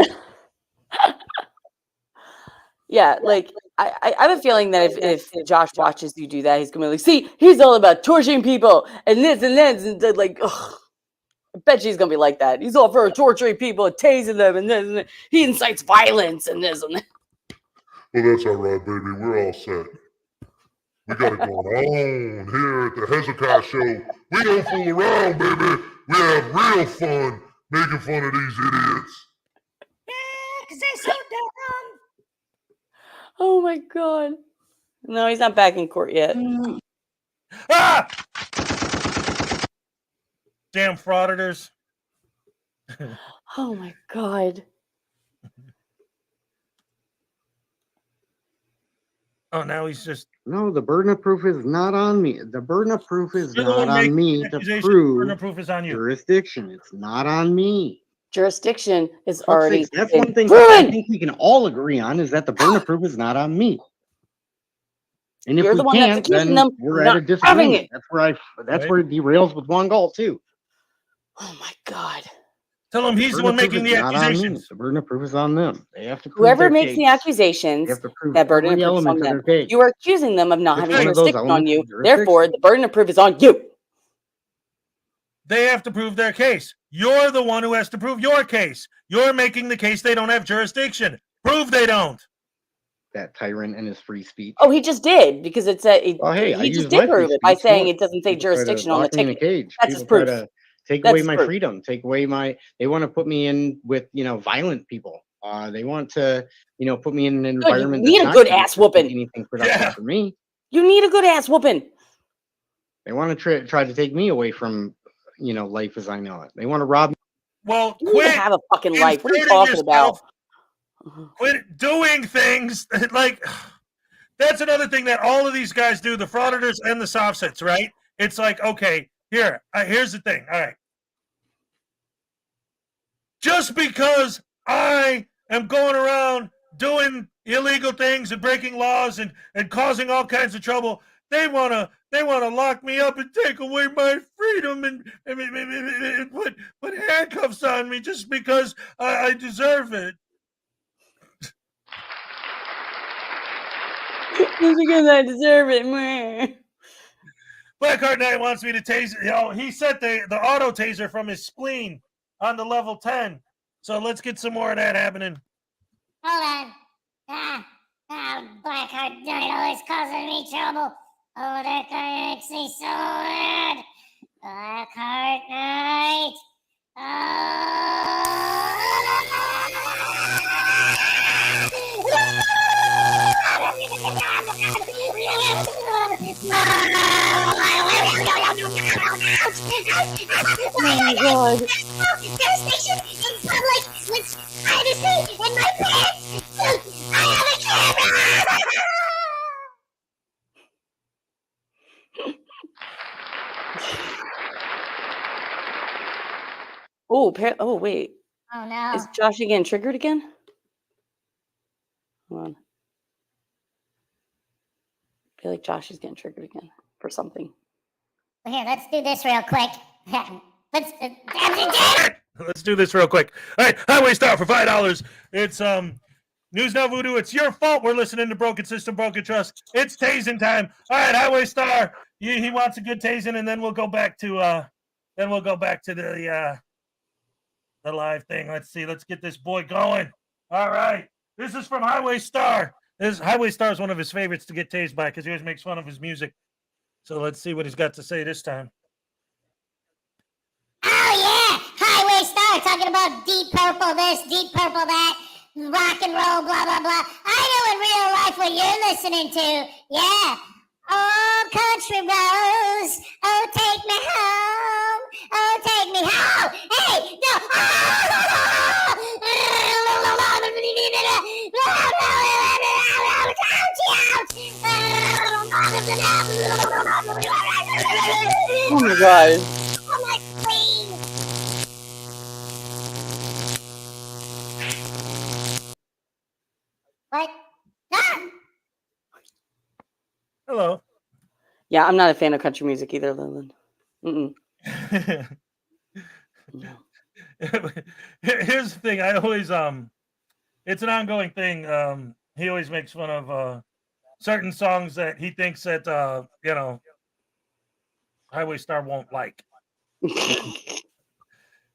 Yeah, like I have a feeling that if Josh watches you do that, he's gonna be like, "See, he's all about torturing people and this and that," and like, ugh. I bet she's gonna be like that. He's all for torturing people, tasing them, and this and that. He incites violence and this and that. Well, that's all right, baby. We're all set. We got it going on here at the Hezokuai show. We don't fool around, baby. We have real fun making fun of these idiots. Because they're so dumb. Oh my God. No, he's not back in court yet. Ah! Damn frauditors. Oh my God. Oh, now he's just. No, the burden of proof is not on me. The burden of proof is You're the not one on making me the to accusation. prove Burden of proof is on you. jurisdiction. It's not on me. Jurisdiction is Fuck's already sakes, that's been one thing proven. I think we can all agree on is that the burden of proof is not on me. And if You're we the one that's can't, accusing then them we're of at a not having disagreement. it. That's where it derails with one goal too. Oh my God. Tell him he's the one making the Not on me. accusations. The burden of proof is on them. They have to prove Whoever their makes case. the accusations, They have to prove that burden of every proof is on element of them. their case. You are accusing them of not It's having one of those jurisdiction on elements you. of jurisdiction. Therefore, the burden of proof is on you. They have to prove their case. You're the one who has to prove your case. You're making the case they don't have jurisdiction. Prove they don't. That tyrant and his free speech. Oh, he just did because it's a. Well, hey, I he just use my did free prove it by speech saying more. it doesn't say People try to jurisdiction on the lock me in a ticket. cage. That's People his try proof. to take That's away his my proof. freedom, take away my. They want to put me in with violent people. They want to put me in an Good. You environment. need that's a not good conducive ass to whooping. Anything productive for me. You need a good ass whooping. They want to try to take me away from life as I know it. They want to rob me. Well, You need to have a fucking life. What are you inserting talking about? yourself. Quit doing things like that's another thing that all of these guys do, the frauditors and the soft-sets, right? It's like, okay, here's the thing. All right. Just because I am going around doing illegal things and breaking laws and causing all kinds of trouble, they wanna lock me up and take away my freedom and put handcuffs on me just because I deserve it. Just because I deserve it, man. Blackheart Knight wants me to taser. He set the auto taser from his spleen on the level 10. So let's get some more of that happening. Hold on. Blackheart Knight always causing me trouble. Oh, that guy makes me so mad. Blackheart Knight. Oh my god. Devastation in public with privacy in my pants. I have a camera. Oh, wait. Oh no. Is Josh again triggered again? Hold on. I feel like Josh is getting triggered again for something. Here, let's do this real quick. Let's do this real quick. All right, Highway Star for $5. It's News Now Voodoo. It's your fault we're listening to Broken System, Broken Trust. It's tasing time. All right, Highway Star. He wants a good tasing, and then we'll go back to the live thing. Let's see. Let's get this boy going. All right. This is from Highway Star. Highway Star is one of his favorites to get tased by because he always makes fun of his music. So let's see what he's got to say this time. Oh yeah, Highway Star talking about Deep Purple this, Deep Purple that, rock and roll, blah blah blah. I know in real life what you're listening to. Yeah. Oh, country roads. Oh, take me home. Oh, take me home. Hey, no. Oh my god. Oh my queen. What? Ah! Hello. Yeah, I'm not a fan of country music either, Leland. Mm-mm. Here's the thing. I always it's an ongoing thing. He always makes fun of certain songs that he thinks that Highway Star won't like.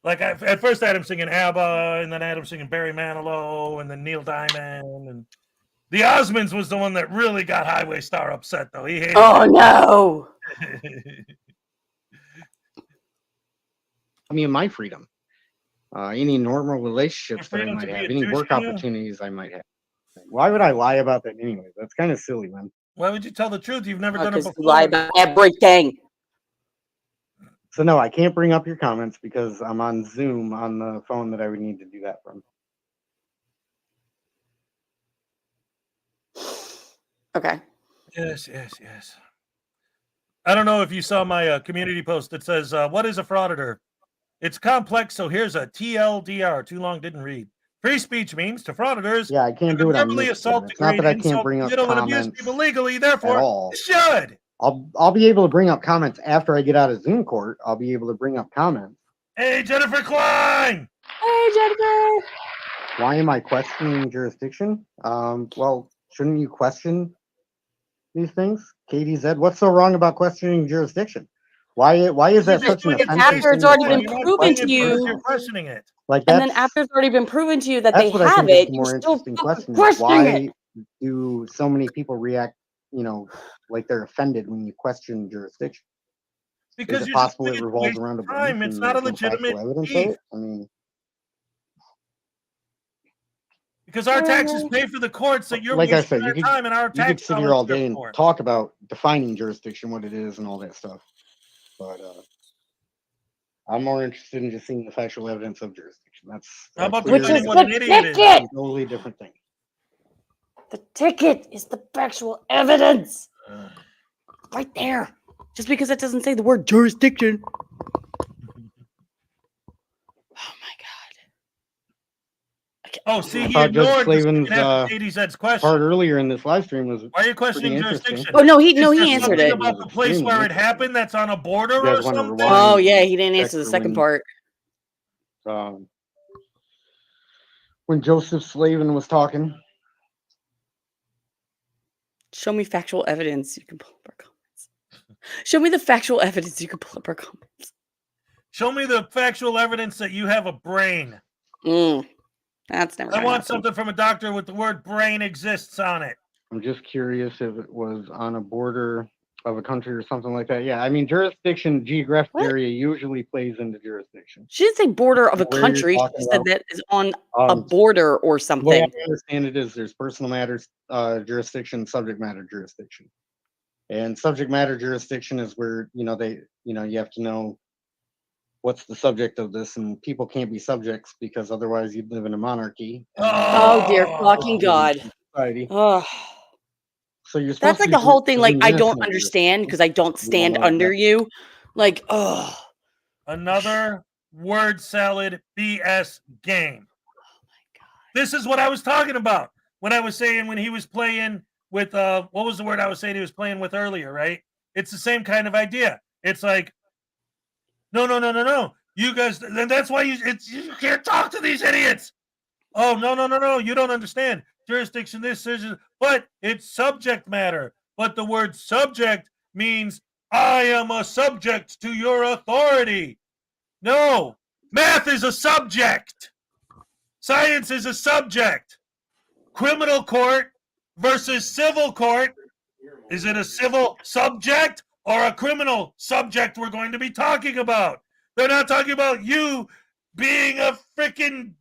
Like at first I had him singing ABBA, and then I had him singing Barry Manilow, and then Neil Diamond, and the Osmonds was the one that really got Highway Star upset, though. He hated Oh it. no. I mean, my freedom. Any normal relationships that I freedom might to be have, a any douche, work yeah. opportunities I might have. Why would I lie about that anyway? That's kind of silly, man. Why would you tell the truth? You've never done it Because before. you lie about everything. So no, I can't bring up your comments because I'm on Zoom on the phone that I would need to do that from. Okay. Yes. I don't know if you saw my community post that says, what is a frauditor? It's complex, so here's a TLDR. Too long, didn't read. Free speech means to frauditors. Yeah, I can't do it on verbally this. assault, It's not degrade, that I can't insult, bring up belittle, and abuse comments people legally. at Therefore, all. you should. I'll be able to bring up comments after I get out of Zoom court. I'll be able to bring up comments. Hey, Jennifer Klein. Hey, Jennifer. Why am I questioning jurisdiction? Well, shouldn't you question these things? Katie Z, what's so wrong about questioning jurisdiction? Why is that such an offensive After thing it's to already been question? proven to You're you, questioning it. Like and that's then after it's already been proven to you that they what I have think is it, the you're more still interesting fucking question. Is questioning why it. do so many people react, like they're offended when you question jurisdiction? Because Is it you're just possible doing it it to revolves waste around a belief time. It's and not a there's no factual legitimate evidence of beef. it? I mean, Because our taxes pay for the courts that you're like I wasting said, our time and our you could tax sit here all dollars day and for. talk about defining jurisdiction, what it is, and all that stuff. But I'm more interested in just seeing the factual evidence of jurisdiction. How about Which is what an the idiot is? ticket. Totally different thing. The ticket is the factual evidence. Right there. Just because it doesn't say the word jurisdiction. Oh, see, I he thought Judge ignored the Slavin's second half of Katie's Ed's question. part earlier in this live stream was Why are you pretty questioning interesting. jurisdiction? Oh, no, he Is there answered something it. about the place where it happened that's on a border You guys or want to something? rewind? Oh, yeah, he didn't check answer the for second when- part. When Joseph Slavin was talking. Show me factual evidence. You can pull up our comments. Show me the factual evidence. You can pull up our comments. Show me the factual evidence that you have a brain. That's never I gonna want happen. something from a doctor with the word brain exists on it. I'm just curious if it was on a border of a country or something like that. Yeah, I mean, jurisdiction, geographic area usually plays into jurisdiction. She didn't say border of a Where you're country. She talking said about. that is on a border or The way something. I understand it is there's personal matters jurisdiction, subject matter jurisdiction. And subject matter jurisdiction is where, you have to know what's the subject of this, and people can't be subjects because otherwise you'd live in a monarchy. Oh, dear fucking God. Society. Oh. So you're supposed That's to like be the whole thing. Like, presumed I innocent don't of understand because I don't stand know under that. you. Like, oh. Another word salad BS game. This is what I was talking about when I was saying when he was playing with what was the word I was saying he was playing with earlier, right? It's the same kind of idea. It's like, no. You guys, and that's why you can't talk to these idiots. Oh, no. You don't understand. Jurisdiction, this is, but it's subject matter. But the word subject means I am a subject to your authority. No, math is a subject. Science is a subject. Criminal court versus civil court. Is it a civil subject or a criminal subject we're going to be talking about? They're not talking about you being a freaking.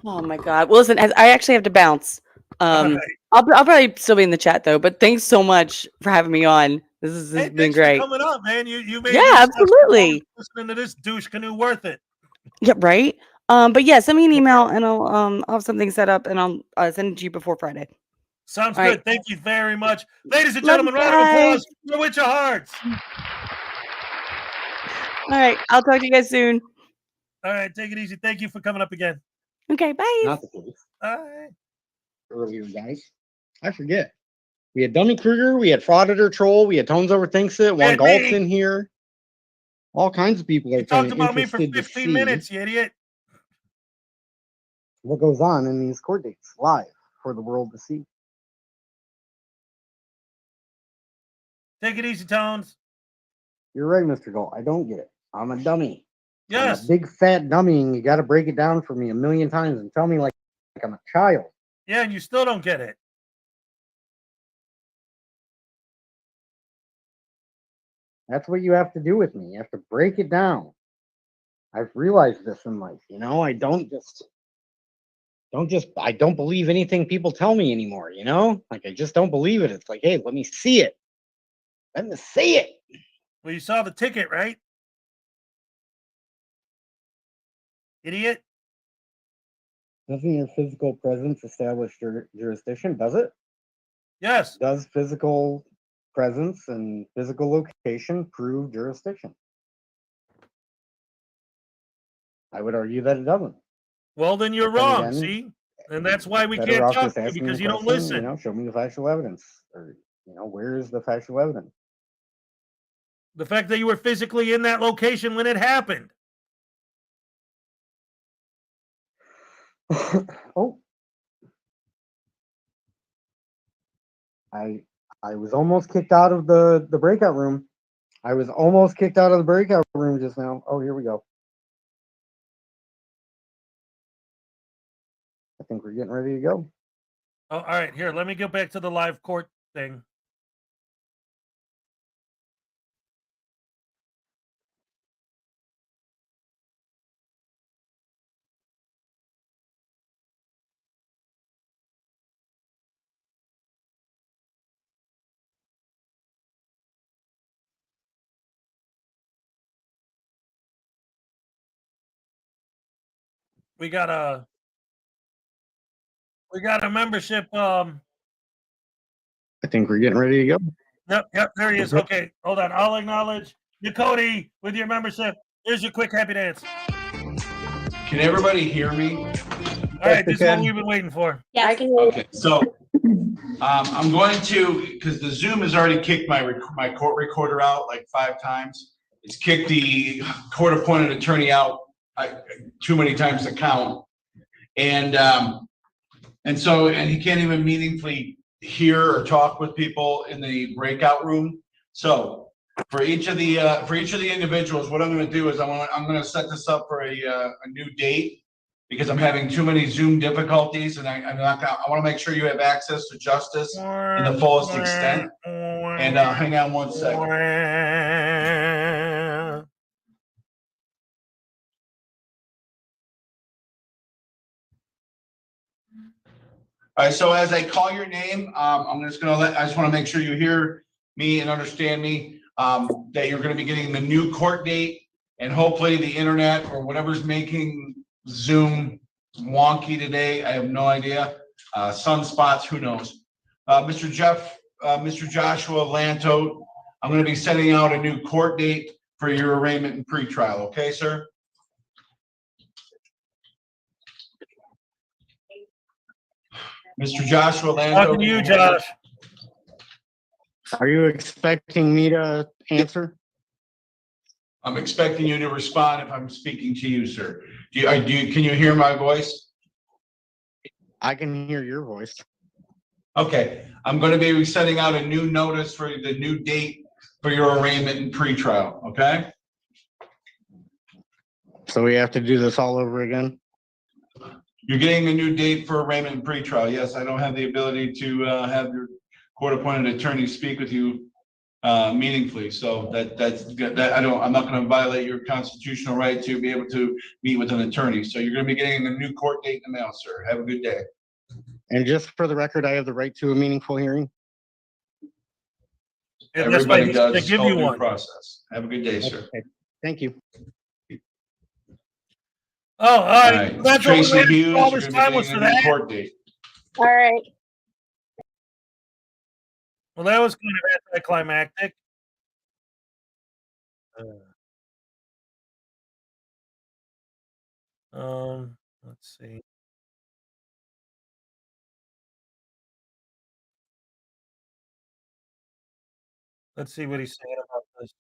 Oh my God. Well, listen, I actually have to bounce. I'll probably still be in the chat though, but thanks so much for having me on. This has Hey, been thanks great. for coming up, man. You made Yeah, this absolutely. listening to this douche canoe worth it. Yeah, right. But yeah, send me an email and I'll have something set up and I'll send it to you before Friday. Sounds All good. right. Thank you very much. Ladies and Love you gentlemen, round of guys. applause for With Your Hearts. All right. I'll talk to you guys soon. All right, take it easy. Thank you for coming up again. Okay, bye. Not the case. Bye. Earlier, guys. I forget. We had Dummy Kruger, we had Frauditor Troll, we had Tones Overthinks It, Juan And Galt's me. in here. All kinds of people are You kind talked of about me for interested to 15 see minutes, you idiot. what goes on in these court dates live for the world to see. Take it easy, Tones. You're right, Mr. Galt. I don't get it. I'm a dummy. Yes. I'm a big fat dummy, and you got to break it down for me a million times and tell me like I'm a child. Yeah, and you still don't get it. That's what you have to do with me. You have to break it down. I've realized this in life. I don't believe anything people tell me anymore. Like I just don't believe it. It's like, hey, let me see it. Let me see it. Well, you saw the ticket, right? Idiot. Doesn't your physical presence establish jurisdiction? Does it? Yes. Does physical presence and physical location prove jurisdiction? I would argue that it doesn't. Well, then you're But then wrong, again, see? And that's why we better can't off talk just to you asking because the you don't question, listen. show me the factual evidence. Or, where is the factual evidence? The fact that you were physically in that location when it happened. Oh. I was almost kicked out of the breakout room. I was almost kicked out of the breakout room just now. Oh, here we go. I think we're getting ready to go. Oh, all right. Here, let me go back to the live court thing. We got a membership. I think we're getting ready to go. Yep, there he is. Okay, hold on. I'll acknowledge Cody with your membership. Here's your quick happy dance. Can everybody hear me? All right, this is what we've been waiting for. Yeah, I can. Okay, so I'm going to, because the Zoom has already kicked my court recorder out like 5 times. It's kicked the court-appointed attorney out too many times to count, and he can't even meaningfully hear or talk with people in the breakout room. So for each of the individuals, what I'm going to do is I'm going to set this up for a new date, because I'm having too many Zoom difficulties, and I want to make sure you have access to justice in the fullest extent. And hang on one second. All right, so as I call your name, I just want to make sure you hear me and understand me, that you're going to be getting the new court date, and hopefully the internet or whatever's making Zoom wonky today, I have no idea. Sunspots, who knows? Mr. Joshua Lanto, I'm going to be sending out a new court date for your arraignment and pretrial. Okay, sir? Mr. Joshua Lanto. Talking to you, Josh. Are you expecting me to answer? I'm expecting you to respond if I'm speaking to you, sir. Can you hear my voice? I can hear your voice. Okay, I'm going to be sending out a new notice for the new date for your arraignment and pretrial, okay? So we have to do this all over again? You're getting a new date for arraignment and pretrial. Yes, I don't have the ability to have your court-appointed attorney speak with you meaningfully. So I'm not going to violate your constitutional right to be able to meet with an attorney. So you're going to be getting a new court date in the mail, sir. Have a good day. And just for the record, I have the right to a meaningful hearing. Everybody does. They give you one. Process. Have a good day, sir. Okay. Thank you. Oh, all right. That's Tracy what Hughes, all you're this gonna time be was getting for a new that. court date. All right. Well, that was kind of anticlimactic. Let's see. Let's see what he's saying about this.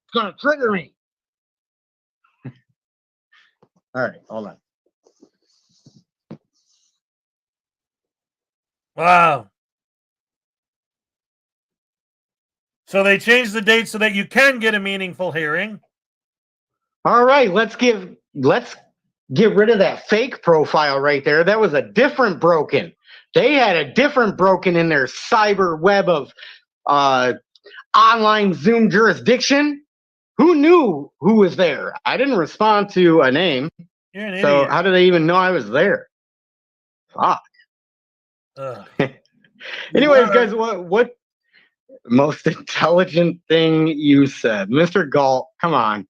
It's going to trigger me. All right, hold on. Wow. So they changed the date so that you can get a meaningful hearing. All right, let's get rid of that fake profile right there. That was a different broken. They had a different broken in their cyber web of online Zoom jurisdiction. Who knew who was there? I didn't respond to a name. You're an So idiot. how do they even know I was there? Fuck. Anyways, guys, what most intelligent thing you said, Mr. Galt? Come on.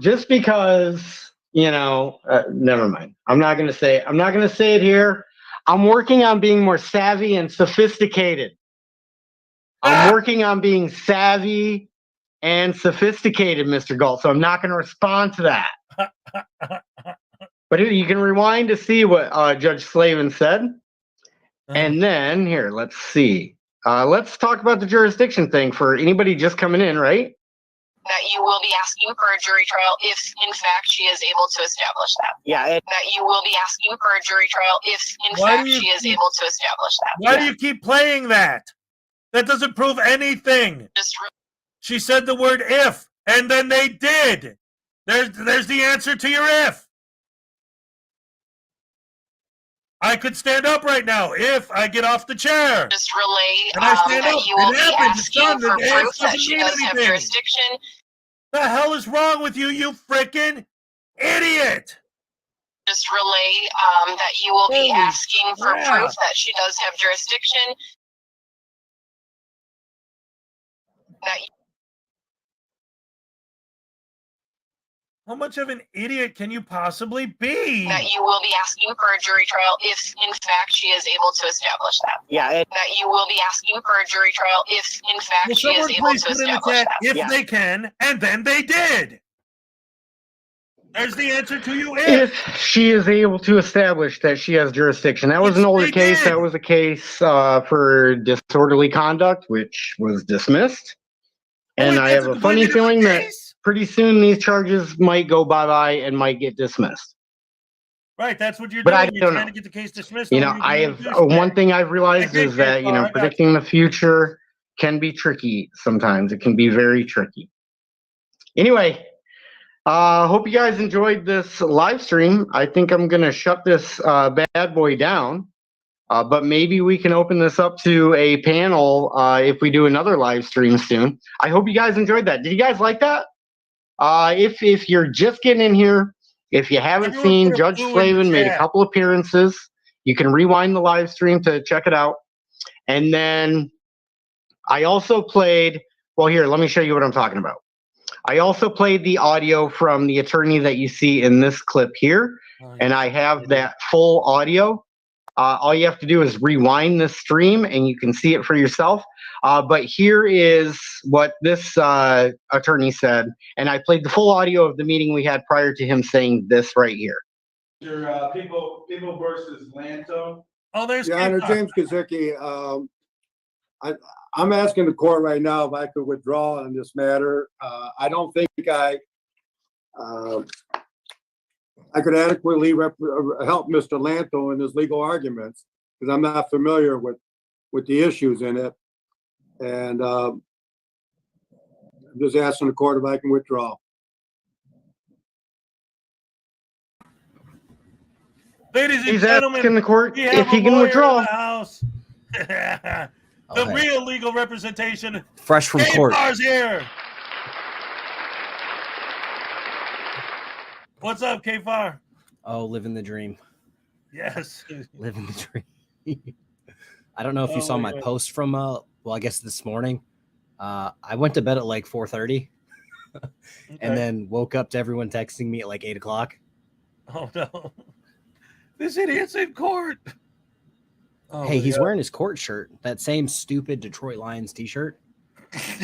Just because, never mind. I'm not gonna say it here. I'm working on being more savvy and sophisticated. I'm working on being savvy and sophisticated, Mr. Galt. So I'm not gonna respond to that. But you can rewind to see what Judge Slavin said. And then here, let's see. Let's talk about the jurisdiction thing for anybody just coming in, right? That you will be asking for a jury trial if, in fact, she is able to establish that. Yeah. That you will be asking for a jury trial if, in Why fact, do you she is keep- able to establish that. Why do you keep playing that? That doesn't prove anything. She said the word if, and then they did. There's the answer to your if. I could stand up right now if I get off the chair. Just relay And I stand that up. you will It be happened. It's asking done. for The if proof that doesn't she mean does have anything. jurisdiction. The hell is wrong with you, you freaking idiot? Just relay that you will be Holy asking for crap. proof that she does have jurisdiction. That How much of an idiot can you possibly be? that you will be asking for a jury trial if, in fact, she is able to establish that. Yeah. That you will be asking for a jury trial if, in fact, Will she is someone able please to put in the establish chat that. if they can, and then they did. There's the answer to you If she is able to establish that she has jurisdiction. That was an older they case. did. That was a case for disorderly conduct, which was dismissed. And I that's have a a funny completely feeling different that pretty soon these charges might go bye-bye and might get dismissed. Right, that's what you're But doing. I You're don't trying know. to get the case dismissed. You or know, you're I being a have douchebag. one thing I've realized Okay, is that, K-Far, I got predicting the future can be tricky sometimes. It can be very tricky. Anyway, hope you guys enjoyed this live stream. I think I'm going to shut this bad boy down. But maybe we can open this up to a panel if we do another live stream soon. I hope you guys enjoyed that. Did you guys like that? If you're just getting in here, if you haven't Everyone seen, put a Judge boo in the Flavin made a chat. couple appearances. You can rewind the live stream to check it out. And then I also played, well, here, let me show you what I'm talking about. I also played the audio from the attorney that you see in this clip here, and I have that full audio. All you have to do is rewind the stream and you can see it for yourself. But here is what this attorney said, and I played the full audio of the meeting we had prior to him saying this right here. People versus Lanto. Oh, there's Your Honor, James Kazicki, I'm asking the court right now if I could withdraw on this matter. I don't think I could adequately help Mr. Lanto in his legal arguments because I'm not familiar with the issues in it. And I'm just asking the court if I can withdraw. Ladies and He's gentlemen, asking the court we have if he a can lawyer withdraw. in the house. The hey. real legal representation. Fresh from court. K-Far's here. What's up, K-Far? Oh, living the dream. Yes. Living the dream. I don't know if you Oh saw my my God. post from well, I guess this morning. I went to bed at like 4:30 and then woke up to everyone texting me at like 8 o'clock. Oh no. This idiot's in court. Oh, Hey, he's yeah. wearing his court shirt, that same stupid Detroit Lions t-shirt.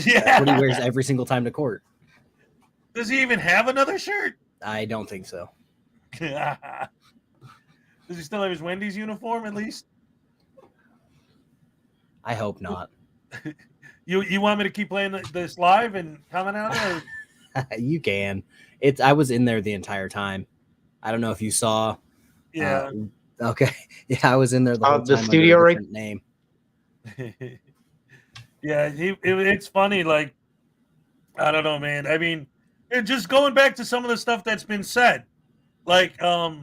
Yeah. That's what he wears every single time to court. Does he even have another shirt? I don't think so. Does he still have his Wendy's uniform at least? I hope not. You want me to keep playing this live and comment on it? Or? You can. I was in there the entire time. I don't know if you saw. Yeah. Okay. Yeah, I was in there the whole time. The under a studio right different name. Yeah, it's funny. Like, I don't know, man. I mean, just going back to some of the stuff that's been said. Like, all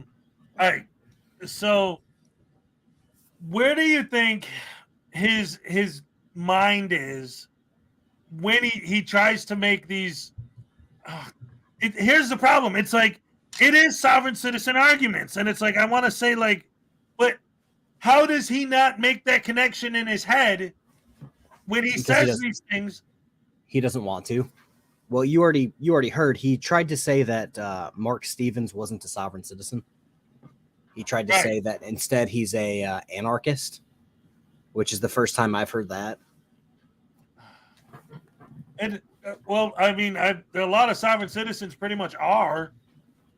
right. So, where do you think his mind is when he tries to make these? Here's the problem. It's like it is sovereign citizen arguments, and it's like I want to say like, but how does he not make that connection in his head when he Because says these things? He doesn't want to. Well, you already heard. He tried to say that Mark Stevens wasn't a sovereign citizen. He tried to say that instead he's a anarchist, which is the first time I've heard that. And well, I mean, a lot of sovereign citizens pretty much are.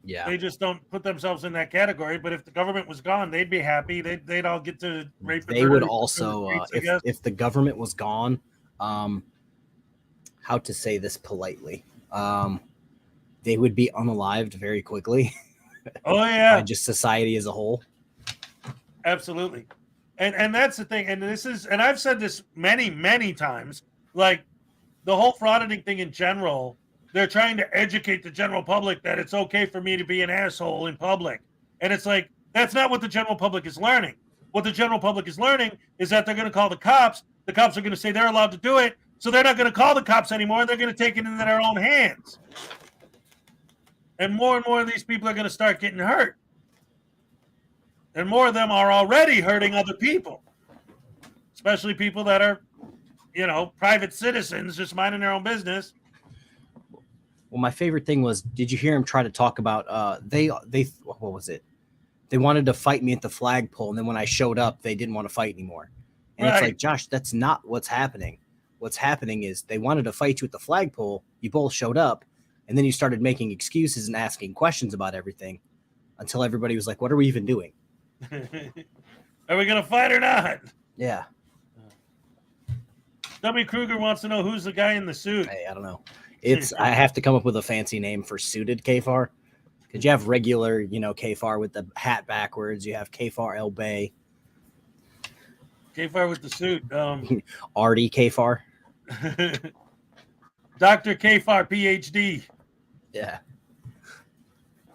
Yeah. They just don't put themselves in that category. But if the government was gone, they'd be happy. They'd all get to rape. And They would murder also, in the streets, I guess. if the government was gone, how to say this politely, they would be unalived very quickly. Oh yeah, by just society as a whole. Absolutely. And that's the thing. And I've said this many times, like the whole frauditing thing in general, they're trying to educate the general public that it's okay for me to be an asshole in public. And it's like, that's not what the general public is learning. What the general public is learning is that they're going to call the cops. The cops are going to say they're allowed to do it. So they're not going to call the cops anymore. They're going to take it into their own hands. And more of these people are going to start getting hurt. And more of them are already hurting other people, especially people that are, private citizens just minding their own business. Well, my favorite thing was, did you hear him try to talk about what was it? They wanted to fight me at the flagpole, and then when I showed up, they didn't want to fight anymore. And It's like, Josh, that's not what's happening. What's happening is they wanted to fight you at the flagpole. You both showed up, and then you started making excuses and asking questions about everything until everybody was like, what are we even doing? Are we going to fight or not? Yeah. W. Kruger wants to know who's the guy in the suit. Hey, I don't know. I have to come up with a fancy name for suited KFAR. Because you have regular, KFAR with the hat backwards. You have KFAR El Bay. KFAR with the suit. Artie KFAR. Dr. KFAR, PhD. Yeah.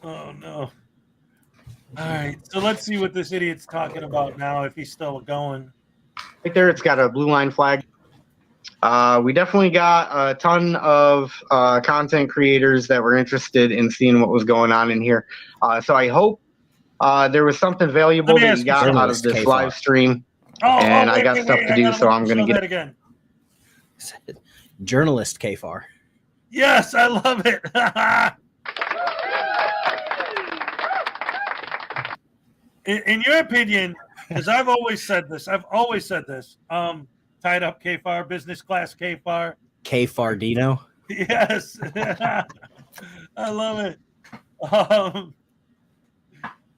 Oh, no. All right. So let's see what this idiot's talking about now, if he's still going. Right there, it's got a blue line flag. We definitely got a ton of content creators that were interested in seeing what was going on in here. So I hope there was something valuable that you got out of this live stream. And I got stuff to do, so I'm going to get it again. Journalist KFAR. Yes, I love it. In your opinion, because I've always said this, tied up KFAR, business class KFAR. KFAR Dino. Yes. I love it.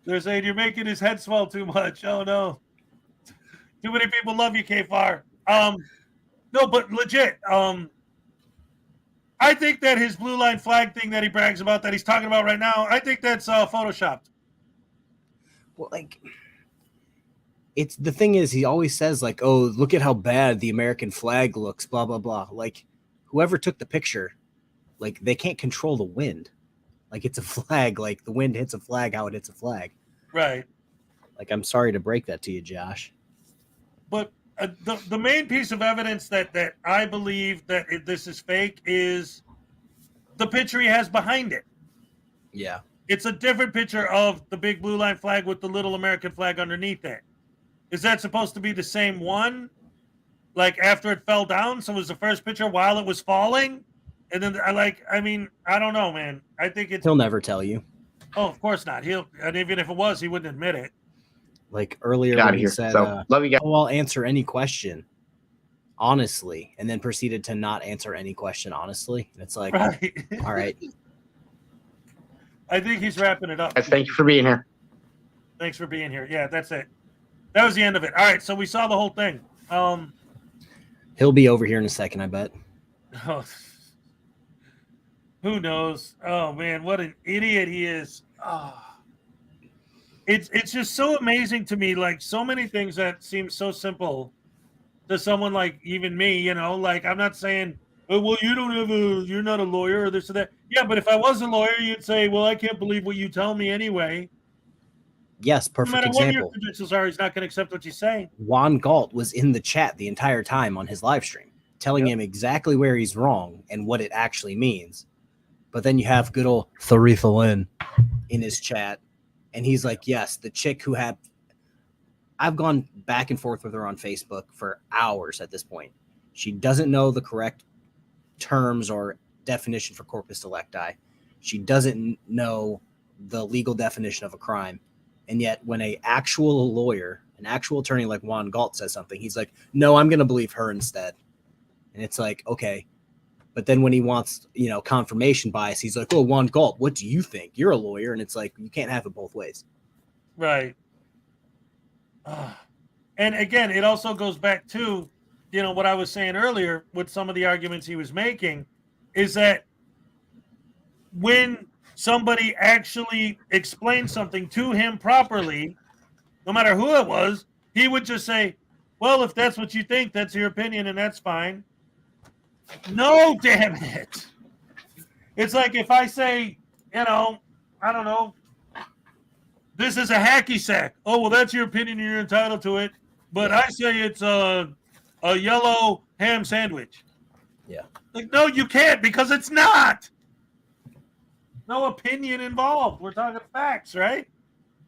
They're saying you're making his head swell too much. Oh, no. Too many people love you, KFAR. No, but legit. I think that his blue line flag thing that he brags about, that he's talking about right now, I think that's photoshopped. Well, like, it's the thing is, he always says, like, oh, look at how bad the American flag looks, blah, blah, blah. Like, whoever took the picture, like, they can't control the wind. Like, it's a flag. Like, the wind hits a flag how it hits a flag. Right. Like, I'm sorry to break that to you, Josh. But the main piece of evidence that I believe that this is fake is the picture he has behind it. Yeah. It's a different picture of the big blue line flag with the little American flag underneath it. Is that supposed to be the same one? Like after it fell down? So it was the first picture while it was falling? And then I don't know, man. I think He'll never tell you. Oh, of course not. And even if it was, he wouldn't admit it. Like earlier when he said, love you guys. Oh, I'll answer any question honestly, and then proceeded to not answer any question honestly. And it's like, right. All right. I think he's wrapping it up. Thank you for being here. Thanks for being here. Yeah, that's it. That was the end of it. All right, so we saw the whole thing. He'll be over here in a second, I bet. Oh, who knows? Oh man, what an idiot he is. Oh. It's just so amazing to me, like so many things that seem so simple to someone like even me, like I'm not saying, oh, well, you're not a lawyer or this or that. Yeah, but if I was a lawyer, you'd say, well, I can't believe what you tell me anyway. Yes, perfect no matter example. What your credentials are, he's not going to accept what you say. Juan Galt was in the chat the entire time on his live stream, telling him exactly where he's wrong and what it actually means. But then you have good old Tharifa Lynn in his chat, and he's like, yes, the chick who had... I've gone back and forth with her on Facebook for hours at this point. She doesn't know the correct terms or definition for corpus delicti. She doesn't know the legal definition of a crime. And yet when an actual lawyer, an actual attorney like Juan Galt says something, he's like, no, I'm going to believe her instead. And it's like, okay, But then when he wants, confirmation bias, he's like, "Oh, Juan Galt, what do you think? You're a lawyer," and it's like you can't have it both ways. Right. And again, it also goes back to, what I was saying earlier with some of the arguments he was making, is that when somebody actually explained something to him properly, no matter who it was, he would just say, "Well, if that's what you think, that's your opinion, and that's fine." No, damn it. It's like if I say, I don't know, this is a hacky sack. Oh, well, that's your opinion, and you're entitled to it. But I say it's a yellow ham sandwich. Yeah. Like, no, you can't, because it's not. No opinion involved. We're talking facts, right?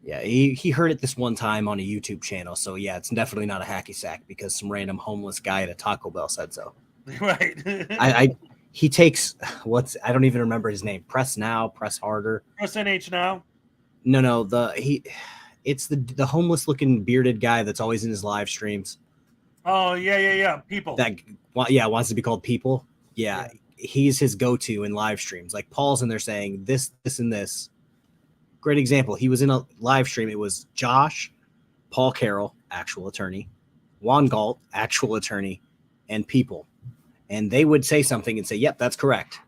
Yeah, he heard it this one time on a YouTube channel. So, yeah, it's definitely not a hacky sack because some random homeless guy at a Taco Bell said so. Right. He takes, I don't even remember his name. Press Now, Press Harder. Press NH Now. No, it's the homeless looking bearded guy that's always in his live streams. Oh, yeah. People. That wants to be called People. Yeah. He's his go-to in live streams. Like Paul's in there saying this, and this. Great example. He was in a live stream. It was Josh, Paul Carroll, actual attorney, Juan Galt, actual attorney, and People. And they would say something and say, "Yep, that's correct."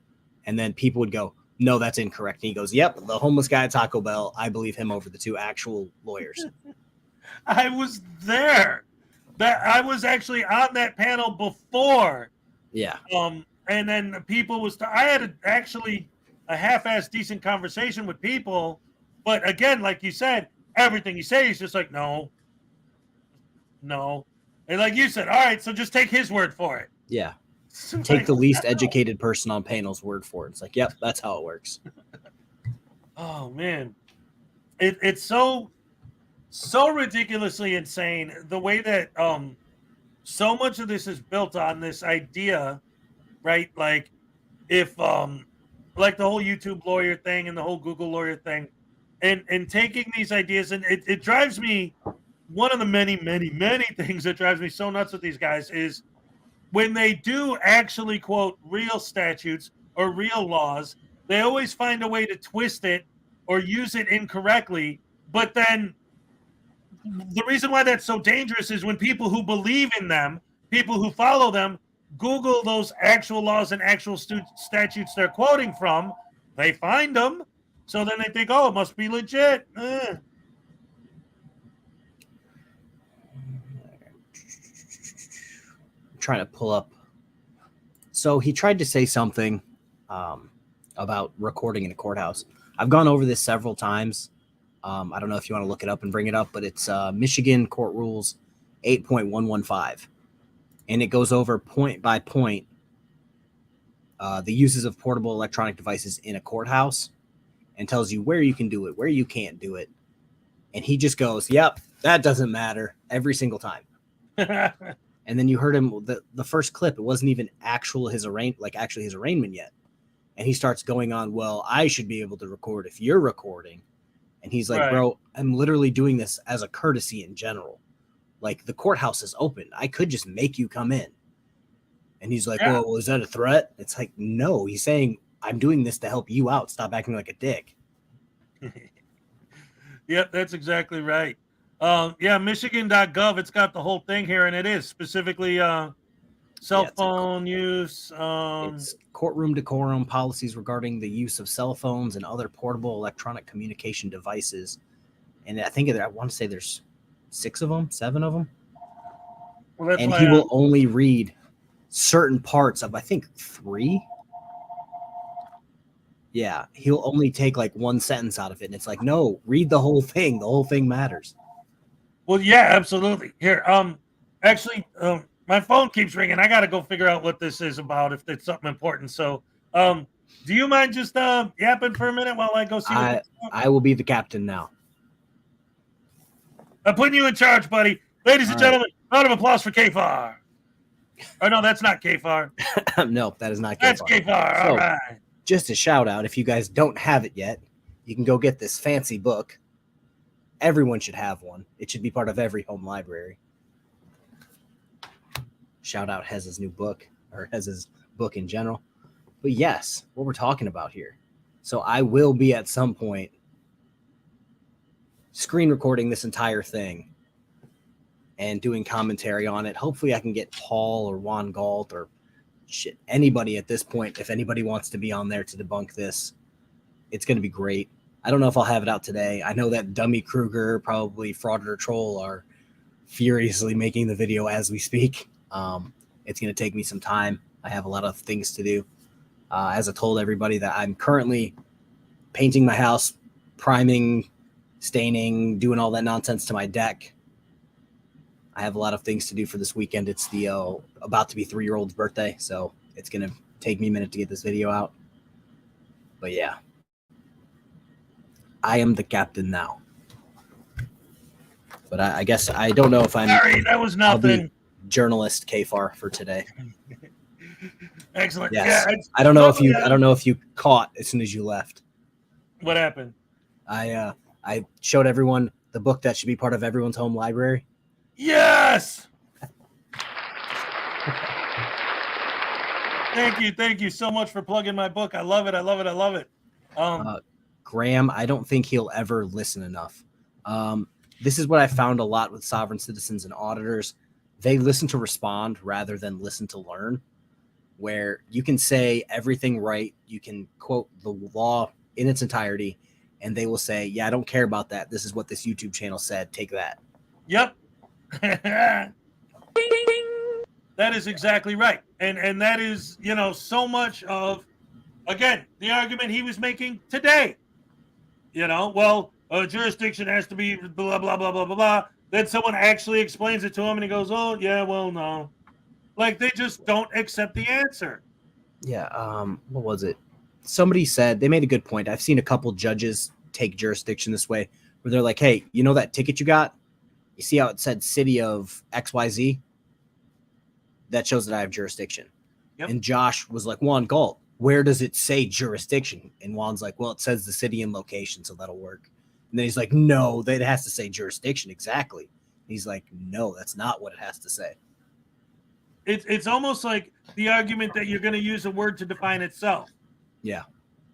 And then People would go, "No, that's incorrect." And he goes, "Yep, the homeless guy at Taco Bell, I believe him over the two actual lawyers." I was there. I was actually on that panel before. Yeah. And then the People I had actually a half-assed decent conversation with People, but again, like you said, everything you say is just like, no. And like you said, all right, so just take his word for it. Yeah. Take the least educated person on panel's word for it. It's like, yep, that's how it works. Oh man, it's so ridiculously insane the way that so much of this is built on this idea, right? Like if like the whole YouTube lawyer thing and the whole Google lawyer thing, and taking these ideas, and it drives me. One of the many things that drives me so nuts with these guys is when they do actually quote real statutes or real laws, they always find a way to twist it or use it incorrectly. But then the reason why that's so dangerous is when people who believe in them, people who follow them, Google those actual laws and actual statutes they're quoting from, they find them. So then they think, oh, it must be legit. Trying to pull up. So he tried to say something about recording in a courthouse. I've gone over this several times. I don't know if you want to look it up and bring it up, but it's Michigan Court Rules 8.115. And it goes over point by point the uses of portable electronic devices in a courthouse and tells you where you can do it, where you can't do it. And he just goes, yep, that doesn't matter every single time. And then you heard him, the first clip, it wasn't even his arraignment yet. And he starts going on, well, I should be able to record if you're recording. And he's like, bro, I'm literally doing this as a courtesy in general. Like, the courthouse is open. I could just make you come in. And he's like, well, is that a threat? It's like, no, he's saying, I'm doing this to help you out. Stop acting like a dick. Yep, that's exactly right. Michigan.gov, it's got the whole thing here, and it is specifically cell phone use. It's courtroom decorum policies regarding the use of cell phones and other portable electronic communication devices. And I want to say there's 7 of them. Well, and he will only read certain parts of, I think, 3. Yeah, he'll only take like one sentence out of it. And it's like, no, read the whole thing. The whole thing matters. Well, yeah, absolutely. Here, actually, my phone keeps ringing. I got to go figure out what this is about, if it's something important. So, do you mind just yapping for a minute while I go see what I will be the captain now. I'm putting you in charge, buddy. Ladies and gentlemen, round of applause for KFAR. Oh, no, that's not KFAR. No, that is not KFAR. That's KFAR. All right. Just a shout out, if you guys don't have it yet, you can go get this fancy book. Everyone should have one. It should be part of every home library. Shout out Hez's new book, or Hez's book in general. But yes, what we're talking about here. So I will be at some point screen recording this entire thing and doing commentary on it. Hopefully I can get Paul or Juan Galt or anybody at this point, if anybody wants to be on there to debunk this. It's going to be great. I don't know if I'll have it out today. I know that Dummy Kruger, probably Frauditor Troll, are furiously making the video as we speak. It's going to take me some time. I have a lot of things to do. As I told everybody, that I'm currently painting my house, priming, staining, doing all that nonsense to my deck. I have a lot of things to do for this weekend. It's the about to be 3-year-old's birthday, so it's going to take me a minute to get this video out. But yeah, I am the captain now. But I guess I don't know if I'm. Sorry, that was nothing. Journalist KFAR for today. Excellent. Yes. Yeah, I don't know if you. I don't know if you caught as soon as you left. What happened? I showed everyone the book that should be part of everyone's home library. Yes. Thank you so much for plugging my book. I love it. Graham, I don't think he'll ever listen enough. This is what I found a lot with sovereign citizens and auditors. They listen to respond rather than listen to learn, where you can say everything right. You can quote the law in its entirety, and they will say, yeah, I don't care about that. This is what this YouTube channel said. Take that. Yep. That is exactly right. And that is, so much of, again, the argument he was making today. A jurisdiction has to be blah, blah, blah, blah, blah, blah. Then someone actually explains it to him and he goes, oh, yeah, well, no. Like, they just don't accept the answer. Yeah. What was it? Somebody said, they made a good point. I've seen a couple judges take jurisdiction this way, where they're like, hey, you know that ticket you got? You see how it said city of XYZ? That shows that I have jurisdiction. Yep. And Josh was like, Juan Galt, where does it say jurisdiction? And Juan's like, well, it says the city and location, so that'll work. And then he's like, no, that has to say jurisdiction. Exactly. He's like, no, that's not what it has to say. It's almost like the argument that you're going to use a word to define itself. Yeah.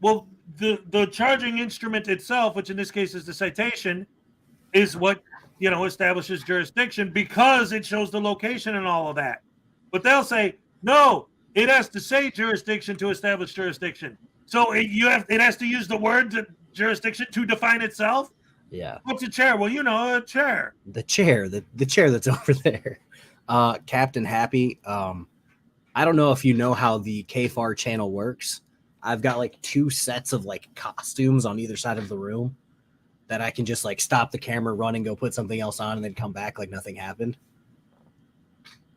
Well, the charging instrument itself, which in this case is the citation, is what, establishes jurisdiction because it shows the location and all of that. But they'll say, no, it has to say jurisdiction to establish jurisdiction. So it has to use the word jurisdiction to define itself. Yeah. What's a chair? Well, a chair. The chair that's over there. Captain Happy. I don't know if you know how the KFAR channel works. I've got like 2 sets of like costumes on either side of the room that I can just like stop the camera, run and go put something else on and then come back like nothing happened.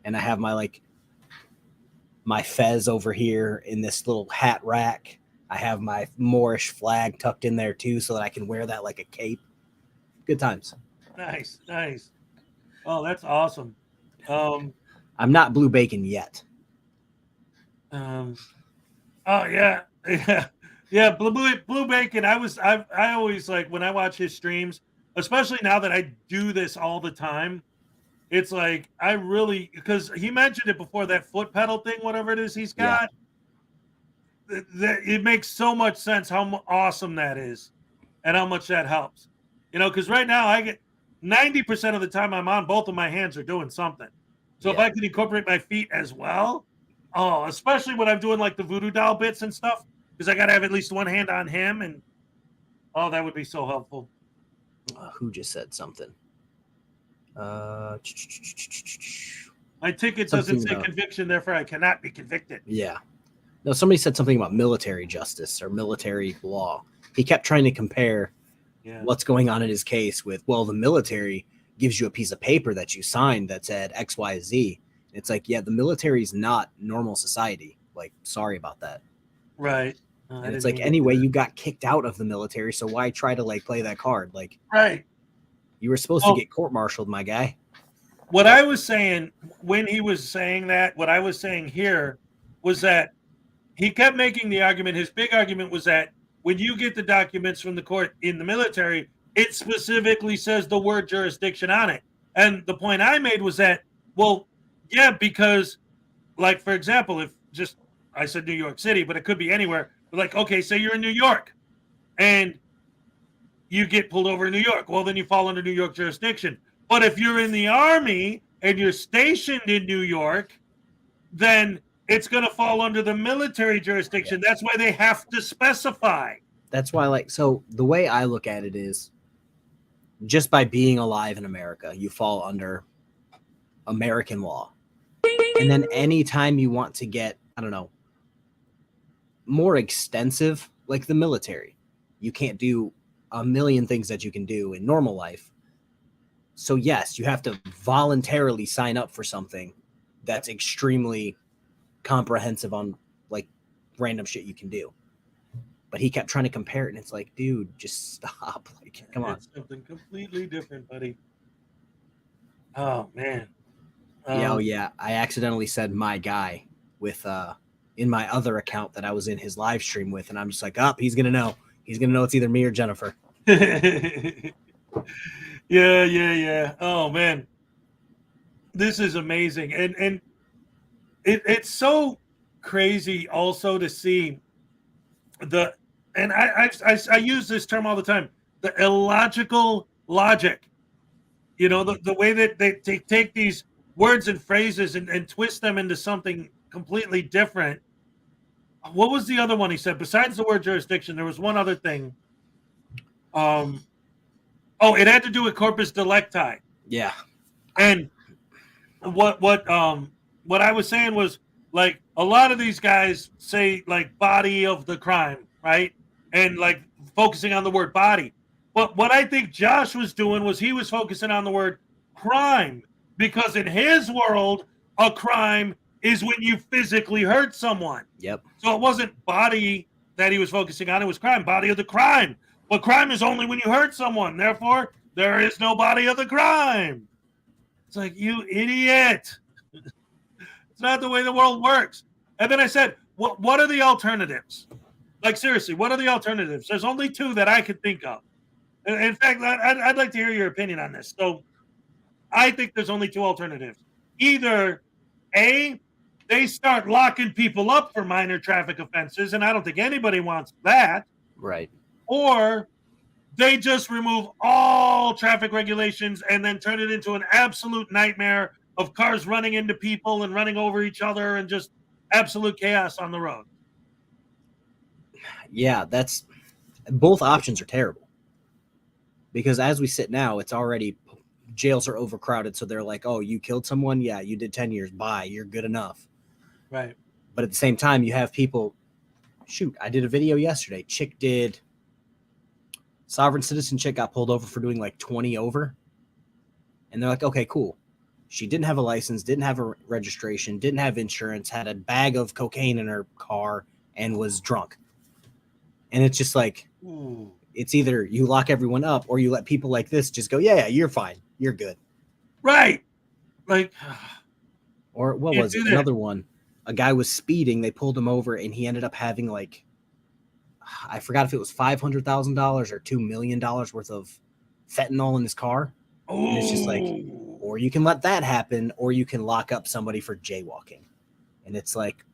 And I have my fez over here in this little hat rack. I have my Moorish flag tucked in there too, so that I can wear that like a cape. Good times. Nice. Oh, that's awesome. I'm not blue bacon yet. Oh yeah. Blue bacon. I always like when I watch his streams, especially now that I do this all the time. It's like I really, because he mentioned it before, that foot pedal thing, whatever it is he's got. Yeah. It makes so much sense how awesome that is, and how much that helps. Because right now I get 90% of the time I'm on, both of my hands are doing something. So if I can incorporate my feet as well, especially when I'm doing like the voodoo doll bits and stuff, because I got to have at least one hand on him, and that would be so helpful. Who just said something? My ticket doesn't say conviction, therefore I cannot be convicted. Yeah. No, somebody said something about military justice or military law. He kept trying to compare what's going on in his case with, well, the military gives you a piece of paper that you signed that said XYZ. It's like, yeah, the military is not normal society. Like, sorry about that. Right. And it's like, anyway, you got kicked out of the military, so why try to like play that card? Like, right. You were supposed to get court-martialed, my guy. What I was saying when he was saying that, what I was saying here was that he kept making the argument. His big argument was that when you get the documents from the court in the military, it specifically says the word jurisdiction on it. And the point I made was that, well, yeah, because, like, for example, if just I said New York City, but it could be anywhere. But like, okay, say you're in New York and you get pulled over in New York. Well, then you fall under New York jurisdiction. But if you're in the Army and you're stationed in New York, then it's going to fall under the military jurisdiction. That's why they have to specify. That's why, like, so the way I look at it is just by being alive in America, you fall under American law. And then anytime you want to get, I don't know, more extensive, like the military, you can't do a million things that you can do in normal life. So yes, you have to voluntarily sign up for something that's extremely comprehensive on like random shit you can do. But he kept trying to compare it, and it's like, dude, just stop. Like, come on. It's something completely different, buddy. Oh man. Yeah. I accidentally said my guy with in my other account that I was in his live stream with, and I'm just like, he's gonna know. He's gonna know it's either me or Jennifer. Yeah. Oh man, this is amazing, and it's so crazy also to see the, and I use this term all the time, the illogical logic. You know, the way that they take these words and phrases and twist them into something completely different. What was the other one he said? Besides the word jurisdiction, there was one other thing. It had to do with corpus delicti. Yeah. And what I was saying was, like, a lot of these guys say like body of the crime, right? And like focusing on the word body. But what I think Josh was doing was he was focusing on the word crime, because in his world, a crime is when you physically hurt someone. Yep. So it wasn't body that he was focusing on, it was crime, body of the crime. But crime is only when you hurt someone. Therefore, there is no body of the crime. It's like, you idiot. It's not the way the world works. And then I said, what are the alternatives? Like, seriously, what are the alternatives? There's only two that I could think of. In fact, I'd like to hear your opinion on this. So I think there's only two alternatives. Either A, they start locking people up for minor traffic offenses, and I don't think anybody wants that. Right. Or they just remove all traffic regulations and then turn it into an absolute nightmare of cars running into people and running over each other and just absolute chaos on the road. Yeah, that's both options are terrible. Because as we sit now, it's already jails are overcrowded. So they're like, oh, you killed someone? Yeah, you did 10 years. Bye. You're good enough. Right. But at the same time, you have people. Shoot, I did a video yesterday. Sovereign citizen chick got pulled over for doing like 20 over. And they're like, okay, cool. She didn't have a license, didn't have a registration, didn't have insurance, had a bag of cocaine in her car, and was drunk. And it's just like, it's either you lock everyone up or you let people like this just go, yeah, you're fine. You're good. Right. Like, or what was it? Another one. A guy was speeding. They pulled him over and he ended up having like, I forgot if it was $500,000 or $2 million worth of fentanyl in his car. And it's just like, or you can let that happen, or you can lock up somebody for jaywalking. And it's like,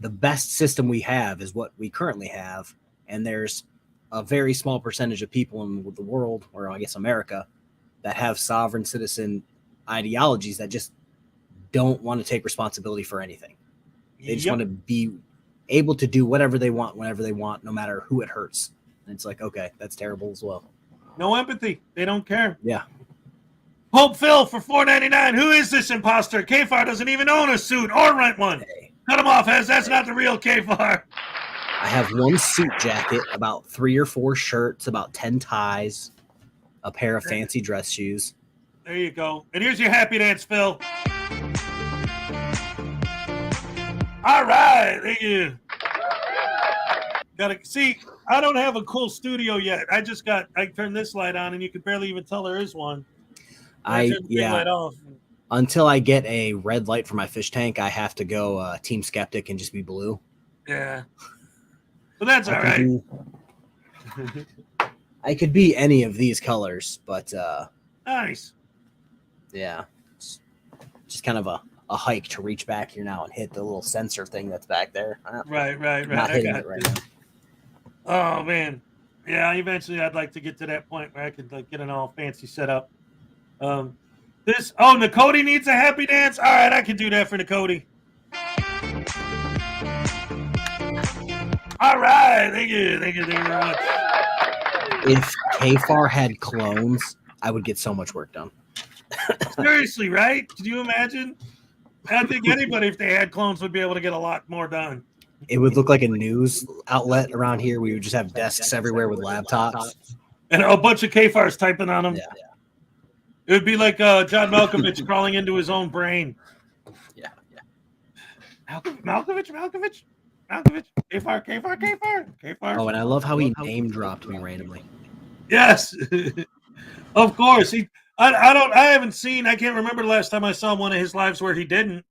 the best system we have is what we currently have. And there's a very small percentage of people in the world, or I guess America, that have sovereign citizen ideologies that just don't want to take responsibility for anything. They just want to be able to do whatever they want, whenever they want, no matter who it hurts. And it's like, okay, that's terrible as well. No empathy. They don't care. Yeah. Hope Phil for $4.99. Who is this imposter? KFAR doesn't even own a suit or rent one. Hey. Cut him off, Hez. That's not the real KFAR. I have one suit jacket, about 3 or 4 shirts, about 10 ties, a pair of fancy dress shoes. There you go. And here's your happy dance, Phil. All right. Thank you. Gotta see, I don't have a cool studio yet. I turned this light on and you can barely even tell there is one. Light off. Until I get a red light for my fish tank, I have to go Team Skeptic and just be blue. Yeah. But that's all right. I could be any of these colors, but nice. Yeah. Just kind of a a hike to reach back here now and hit the little sensor thing that's back there. Right. Not I hitting got it right you. now. Oh man, yeah. Eventually, I'd like to get to that point where I could like get an all fancy setup. Nakoti needs a happy dance. All right, I can do that for Nakoti. All right, thank you very much. If KFAR had clones, I would get so much work done. Seriously, right? Could you imagine? I think anybody, if they had clones, would be able to get a lot more done. It would look like a news outlet around here. We would just have desks everywhere with laptops. And a bunch of KFARs typing on them. Yeah. It would be like John Malkovich crawling into his own brain. Yeah. Malkovich. KFAR. Oh, and I love how he name dropped me randomly. Yes. Of course. I haven't seen, I can't remember the last time I saw one of his lives where he didn't.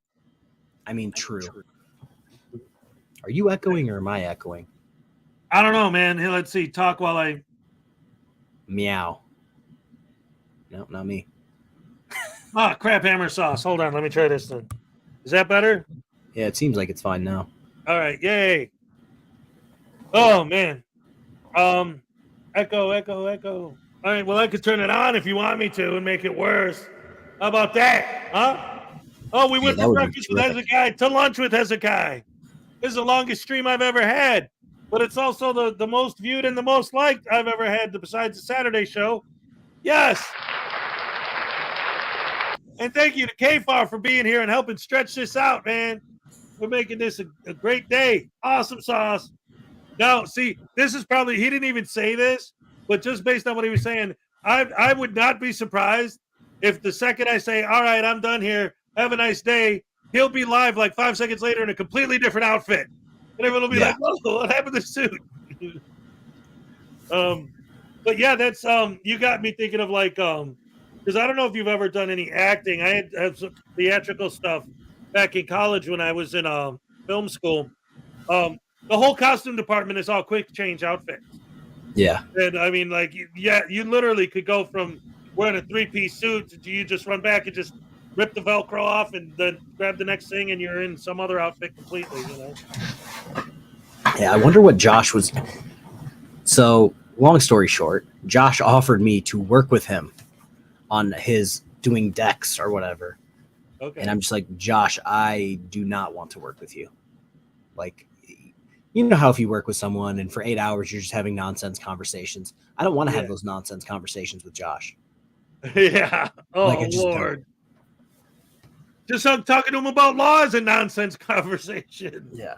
I mean, true. Are you echoing or am I echoing? I don't know, man. Hey, let's see. Talk while I meow. No, not me. Crap hammer sauce. Hold on, let me try this then. Is that better? Yeah, it seems like it's fine now. All right, yay. Oh man. Echo. All right, well I could turn it on if you want me to and make it worse. How about that? Huh? Oh, we went for breakfast with Hezokuai to lunch with Hezokuai. This is the longest stream I've ever had, but it's also the most viewed and the most liked I've ever had besides the Saturday show. Yes. And thank you to KFAR for being here and helping stretch this out, man. We're making this a great day. Awesome sauce. Now, see, this is probably, he didn't even say this, but just based on what he was saying, I would not be surprised if the second I say, all right, I'm done here, have a nice day, he'll be live like 5 seconds later in a completely different outfit. And everyone will be like, whoa, what happened to the suit? But yeah, that's, you got me thinking of like, because I don't know if you've ever done any acting. I had some theatrical stuff back in college when I was in film school. The whole costume department is all quick change outfits. Yeah. And I mean, like, yeah, you literally could go from wearing a 3-piece suit to you just run back and just rip the Velcro off and then grab the next thing and you're in some other outfit completely, you know? Yeah, I wonder what Josh was. So, long story short, Josh offered me to work with him on his doing decks or whatever. Okay. And I'm just like, Josh, I do not want to work with you. Like, you know how if you work with someone and for 8 hours you're just having nonsense conversations. I don't want to have those nonsense conversations with Josh. Yeah. Oh, Like, I just Lord. Just talking to him about laws and nonsense conversation. Yeah.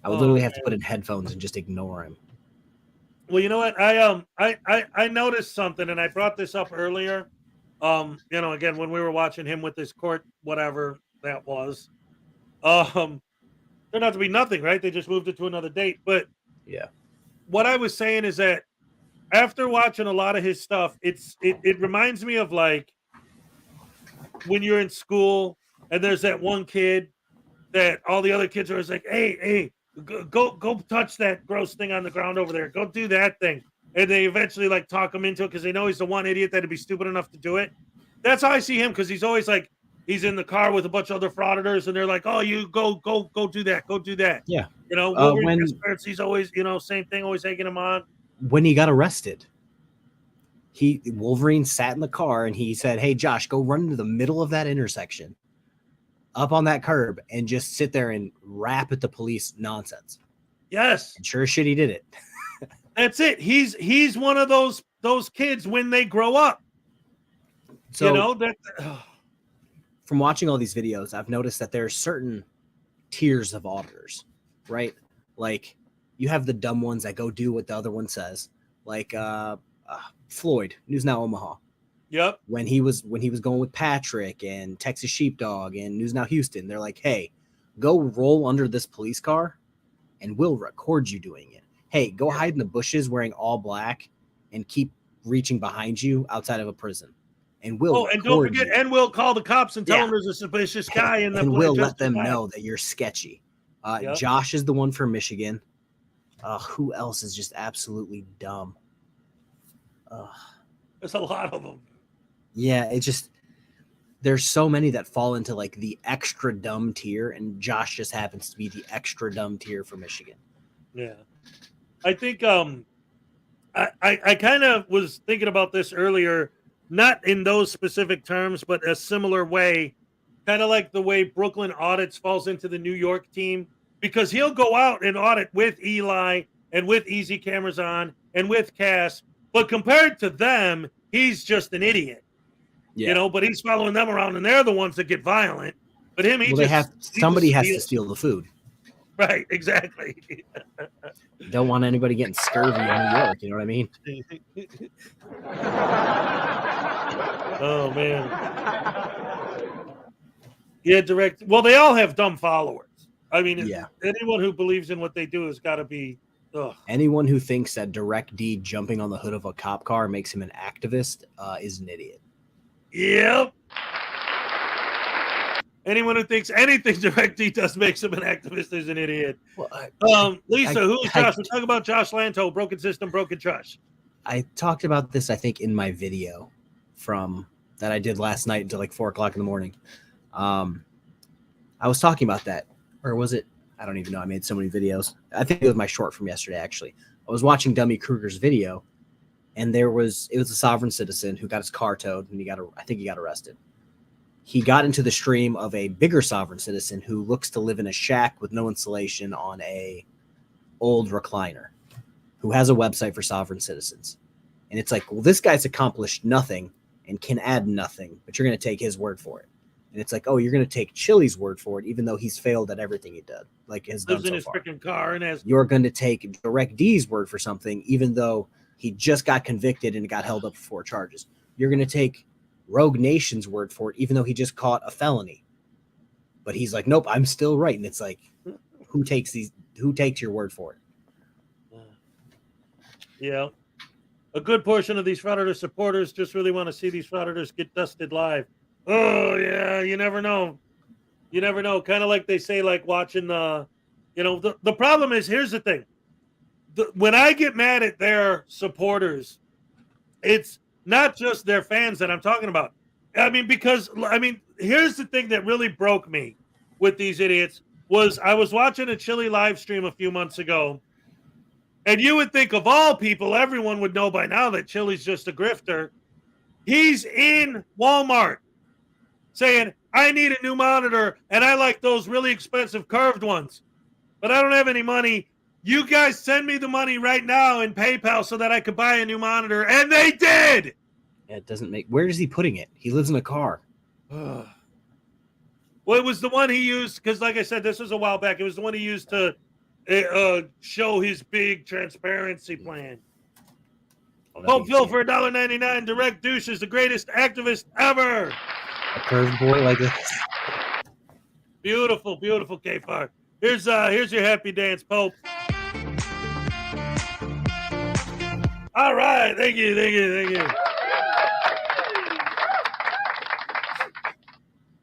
I would literally have to put in headphones and just ignore him. Well, you know what? I noticed something, and I brought this up earlier. You know, again, when we were watching him with this court, whatever that was, turned out to be nothing, right? They just moved it to another date. But yeah, what I was saying is that after watching a lot of his stuff, it reminds me of like when you're in school and there's that one kid that all the other kids are always like, hey, go touch that gross thing on the ground over there. Go do that thing. And they eventually like talk him into it because they know he's the one idiot that'd be stupid enough to do it. That's how I see him, because he's always like, he's in the car with a bunch of other frauditors and they're like, oh, you go do that. Go do that. Yeah. You know, he's always, you know, same thing, always egging him on. When he got arrested, Wolverine sat in the car and he said, hey, Josh, go run into the middle of that intersection up on that curb and just sit there and rap at the police nonsense. Yes. And sure as shit, he did it. That's it. He's one of those kids when they grow up. So, you know, that from watching all these videos, I've noticed that there are certain tiers of auditors, right? Like you have the dumb ones that go do what the other one says, like Floyd, News Now Omaha. Yep. When he was going with Patrick and Texas Sheepdog and News Now Houston, they're like, hey, go roll under this police car and we'll record you doing it. Hey, go hide in the bushes wearing all black and keep reaching behind you outside of a prison. And we'll and don't forget, and we'll call the cops and tell them there's a suspicious guy in the and we'll let them know that you're sketchy. Yep. Josh is the one for Michigan. Who else is just absolutely dumb? There's a lot of them. Yeah, it just there's so many that fall into like the extra dumb tier, and Josh just happens to be the extra dumb tier for Michigan. Yeah. I think I kind of was thinking about this earlier, not in those specific terms, but a similar way, kind of like the way Brooklyn Audits falls into the New York team, because he'll go out and audit with Eli and with Easy Cameras On and with Cass, but compared to them, he's just an idiot. Yeah. You know, but he's following them around, and they're the ones that get violent. But him, somebody has to steal the food. Right, exactly. You don't want anybody getting scurvy in New York. You know what I mean? Oh man. Yeah, direct. Well, they all have dumb followers. I mean, yeah. Anyone who believes in what they do has got to be. Ugh. Anyone who thinks that Direct D jumping on the hood of a cop car makes him an activist is an idiot. Yep. Anyone who thinks anything Direct D does makes him an activist is an idiot. Well, Lisa, who's Josh? We're talking about Josh Lanto, Broken System, Broken Trust. I talked about this, I think, in my video that I did last night until like 4 o'clock in the morning. I was talking about that. Or was it? I don't even know. I made so many videos. I think it was my short from yesterday, actually. I was watching Dummy Kruger's video, and it was a sovereign citizen who got his car towed, and I think he got arrested. He got into the stream of a bigger sovereign citizen who looks to live in a shack with no insulation on a old recliner, who has a website for sovereign citizens. And it's like, well, this guy's accomplished nothing and can add nothing, but you're going to take his word for it. And it's like, oh, you're going to take Chili's word for it, even though he's failed at everything he did, like has done Lives in so his far. freaking car and has. You're going to take Direct D's word for something, even though he just got convicted and got held up for 4 charges. You're going to take Rogue Nation's word for it, even though he just caught a felony. But he's like, nope, I'm still right. And it's like, who takes your word for it? Yeah. A good portion of these Frauditor supporters just really want to see these Frauditors get dusted live. Oh, yeah, you never know. You never know. Kind of like they say, like watching the problem is, here's the thing. When I get mad at their supporters, it's not just their fans that I'm talking about. Because here's the thing that really broke me with these idiots was I was watching a Chili live stream a few months ago, and you would think of all people, everyone would know by now that Chili's just a grifter. He's in Walmart saying, I need a new monitor, and I like those really expensive curved ones, but I don't have any money. You guys send me the money right now in PayPal so that I could buy a new monitor, and they did! It doesn't make... Where is he putting it? He lives in a car. Well, it was the one he used, because like I said, this was a while back. It was the one he used to show his big transparency plan. Hope Phil for $1.99. Direct Douche is the greatest activist ever. A curved boy like this. Beautiful, beautiful, K-Far. Here's your happy dance, Pope. All right, thank you.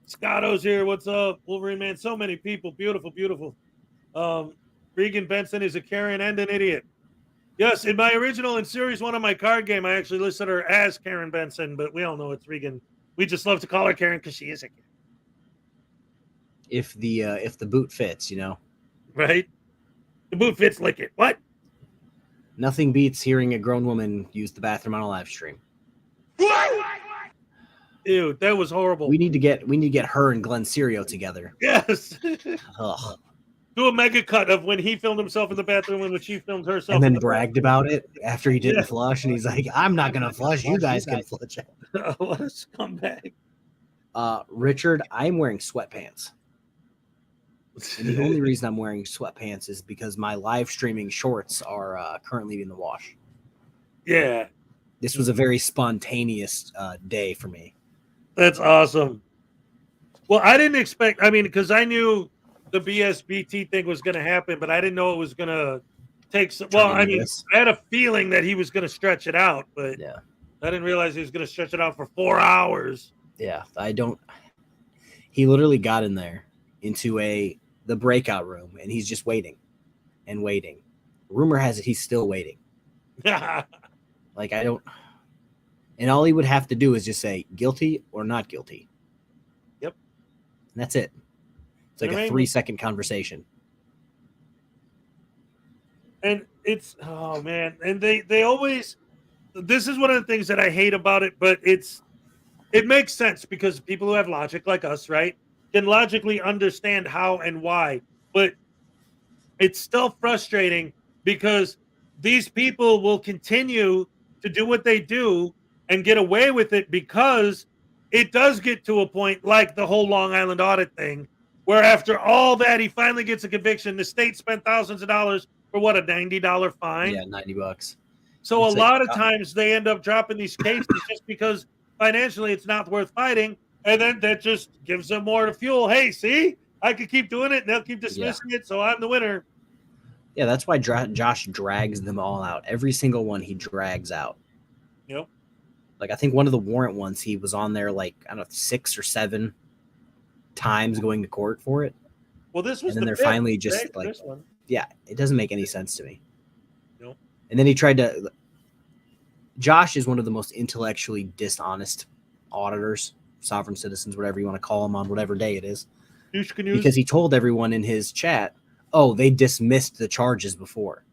Scotto's here. What's up, Wolverine man? So many people. Beautiful. Regan Benson is a Karen and an idiot. Yes, in my original in Series 1 of my card game, I actually listed her as Karen Benson, but we all know it's Regan. We just love to call her Karen because she is a Karen. If the boot fits, Right? The boot fits, lick it. What? Nothing beats hearing a grown woman use the bathroom on a live stream. Ew, that was horrible. We need to get her and Glenn Serio together. Yes. Ugh. Do a mega cut of when he filmed himself in the bathroom and when she filmed herself. And then bragged about it after he didn't flush, and he's like, I'm not gonna flush, you guys can flush it. What a scumbag. Richard, I'm wearing sweatpants. And the only reason I'm wearing sweatpants is because my live streaming shorts are currently in the wash. Yeah. This was a very spontaneous day for me. That's awesome. Well, I didn't expect, because I knew the BSBT thing was going to happen, but I didn't know it was going to take some. Well, I had a feeling that he was going to stretch it out, but yeah, I didn't realize he was going to stretch it out for 4 hours. Yeah, he literally got in there into the breakout room, and he's just waiting and waiting. Rumor has it he's still waiting. And all he would have to do is just say guilty or not guilty. And that's it. It's like a 3-second conversation. And it's, oh man. And they always, this is one of the things that I hate about it, but it makes sense because people who have logic like us, right, can logically understand how and why. But it's still frustrating because these people will continue to do what they do and get away with it because it does get to a point like the whole Long Island audit thing, where after all that, he finally gets a conviction. The state spent thousands of dollars for what, a $90 fine? Yeah, $90. So It's a like, lot of times they end up dropping these cases just because financially it's not worth fighting. And then that just gives them more to fuel. Hey, see, I could keep doing it and they'll keep dismissing it. So I'm the winner. Yeah, that's why Josh drags them all out. Every single one he drags out. Yep. Like I think one of the warrant ones, he was on there like, I don't know, 6 or 7 times going to court for it. Well, this was and then they're fifth, finally just right, like, this one. yeah, it doesn't make any sense to me. Nope. And then he tried to. Josh is one of the most intellectually dishonest auditors, sovereign citizens, whatever you want to call them on whatever day it is. Because he told everyone in his chat, oh, they dismissed the charges before.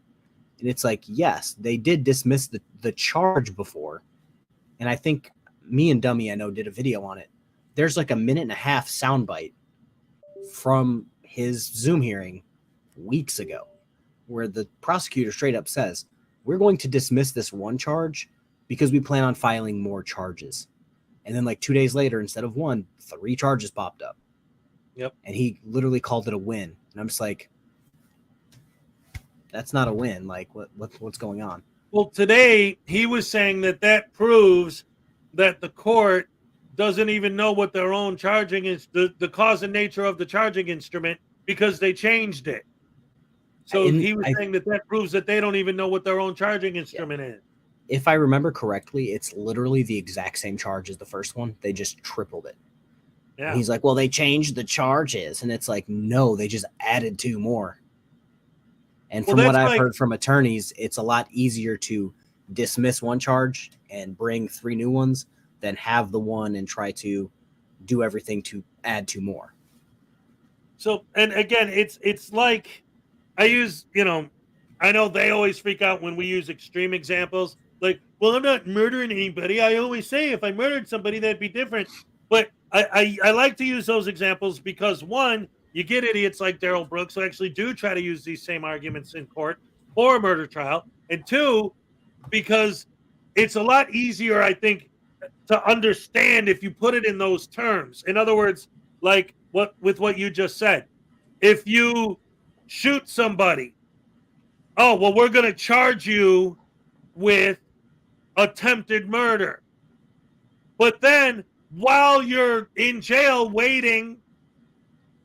And it's like, yes, they did dismiss the charge before. And I think me and Dummy, I know, did a video on it. There's like a 1.5-minute soundbite from his Zoom hearing weeks ago where the prosecutor straight up says, we're going to dismiss this one charge because we plan on filing more charges. And then like 2 days later, instead of 1, 3 charges popped up. Yep. And he literally called it a win. And I'm just like, that's not a win. Like what's going on? Well, today he was saying that proves that the court doesn't even know what their own charging is, the cause and nature of the charging instrument, because they changed it. So he was saying that proves that they don't even know what their own charging instrument is. If I remember correctly, it's literally the exact same charge as the first one. They just tripled it. Yeah. And he's like, well, they changed the charges. And it's like, no, they just added 2 more. And from what I've heard from attorneys, it's a lot easier to dismiss one charge and bring 3 new ones than have the one and try to do everything to add 2 more. So, and again, it's like I use, I know they always freak out when we use extreme examples. Like, well, I'm not murdering anybody. I always say if I murdered somebody, that'd be different. But I like to use those examples because, one, you get idiots like Daryl Brooks who actually do try to use these same arguments in court for a murder trial. And 2, because it's a lot easier, I think, to understand if you put it in those terms. In other words, like what you just said. If you shoot somebody, oh, well, we're going to charge you with attempted murder. But then while you're in jail waiting,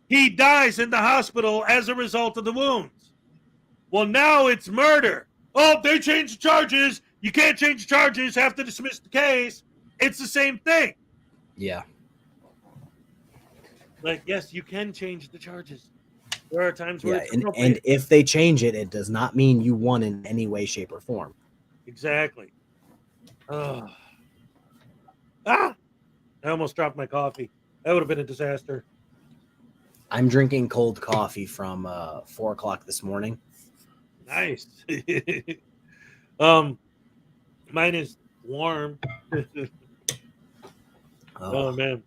he dies in the hospital as a result of the wounds. Well, now it's murder. Oh, they changed the charges. You can't change the charges. Have to dismiss the case. It's the same thing. Yeah. Like, yes, you can change the charges. There are times where it's and if they change it, it does not mean you won in any way, shape, or form. Exactly. Oh. I almost dropped my coffee. That would have been a disaster. I'm drinking cold coffee from 4 o'clock this morning. Nice. Mine is warm. Oh man.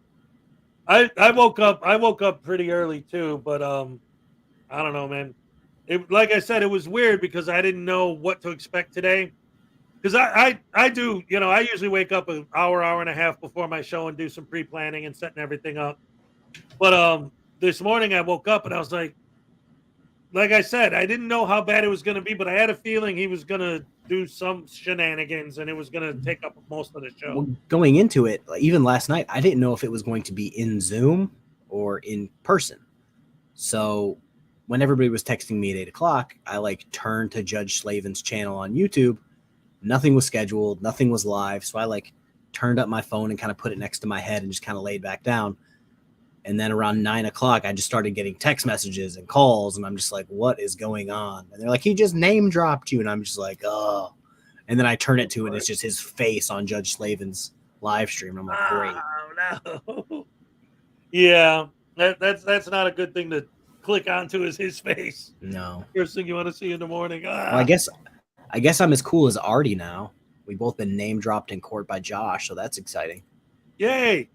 I woke up pretty early too, but I don't know, man. Like I said, it was weird because I didn't know what to expect today. Because I do, I usually wake up an hour and a half before my show and do some pre-planning and setting everything up. But this morning I woke up and I was like I said, I didn't know how bad it was going to be, but I had a feeling he was going to do some shenanigans and it was going to take up most of the show. Well, going into it, even last night, I didn't know if it was going to be in Zoom or in person. So when everybody was texting me at 8 o'clock, I turned to Judge Slavin's channel on YouTube. Nothing was scheduled. Nothing was live. So I turned up my phone and kind of put it next to my head and just kind of laid back down. And then around 9 o'clock, I just started getting text messages and calls. And I'm just like, what is going on? And they're like, he just name dropped you. And I'm just like, oh. And then I turn it to, and it's just his face on Judge Slavin's live stream. I'm like, great. Oh, no. Yeah. That's not a good thing to click onto is his face. No. First thing you want to see in the morning. Well, I guess I'm as cool as Artie now. We've both been name dropped in court by Josh, so that's exciting. Yay!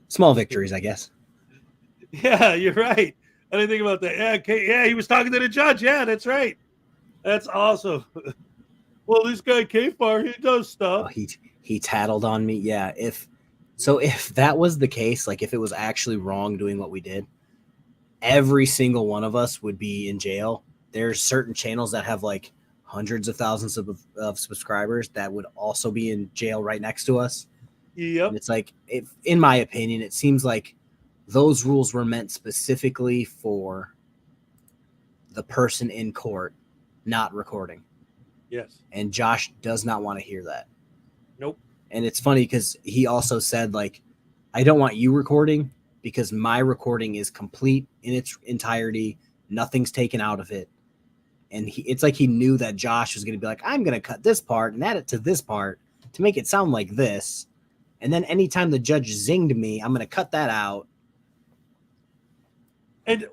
Small victories, I guess. Yeah, you're right. I didn't think about that. Yeah, okay, yeah, he was talking to the judge. Yeah, that's right. That's awesome. Well, this guy K-Far, he does stuff. Oh, he tattled on me. Yeah, if that was the case, like if it was actually wrong doing what we did, every single one of us would be in jail. There's certain channels that have like hundreds of thousands of subscribers that would also be in jail right next to us. Yep. And it's like, in my opinion, it seems like those rules were meant specifically for the person in court not recording. Yes. And Josh does not want to hear that. Nope. And it's funny because he also said, like, I don't want you recording because my recording is complete in its entirety. Nothing's taken out of it. And it's like he knew that Josh was going to be like, I'm going to cut this part and add it to this part to make it sound like this. And then anytime the judge zinged me, I'm going to cut that out. And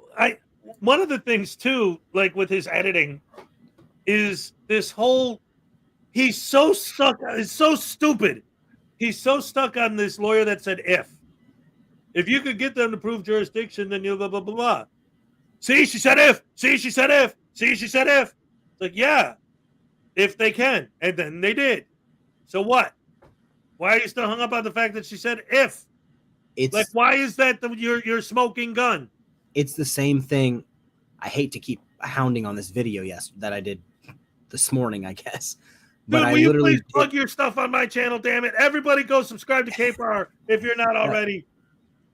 one of the things too, like with his editing, is this whole he's so stuck. It's so stupid. He's so stuck on this lawyer that said if you could get them to prove jurisdiction, then you blah blah blah blah. See, she said if. See, she said if. See, she said if. It's like, yeah, if they can, and then they did. So what? Why are you still hung up on the fact that she said if? It's like, why is that your smoking gun? It's the same thing. I hate to keep hounding on this video, that I did this morning, I guess. But Dude, I will you literally please plug your stuff on my channel, damn it. Everybody go subscribe to K-Power if you're not already.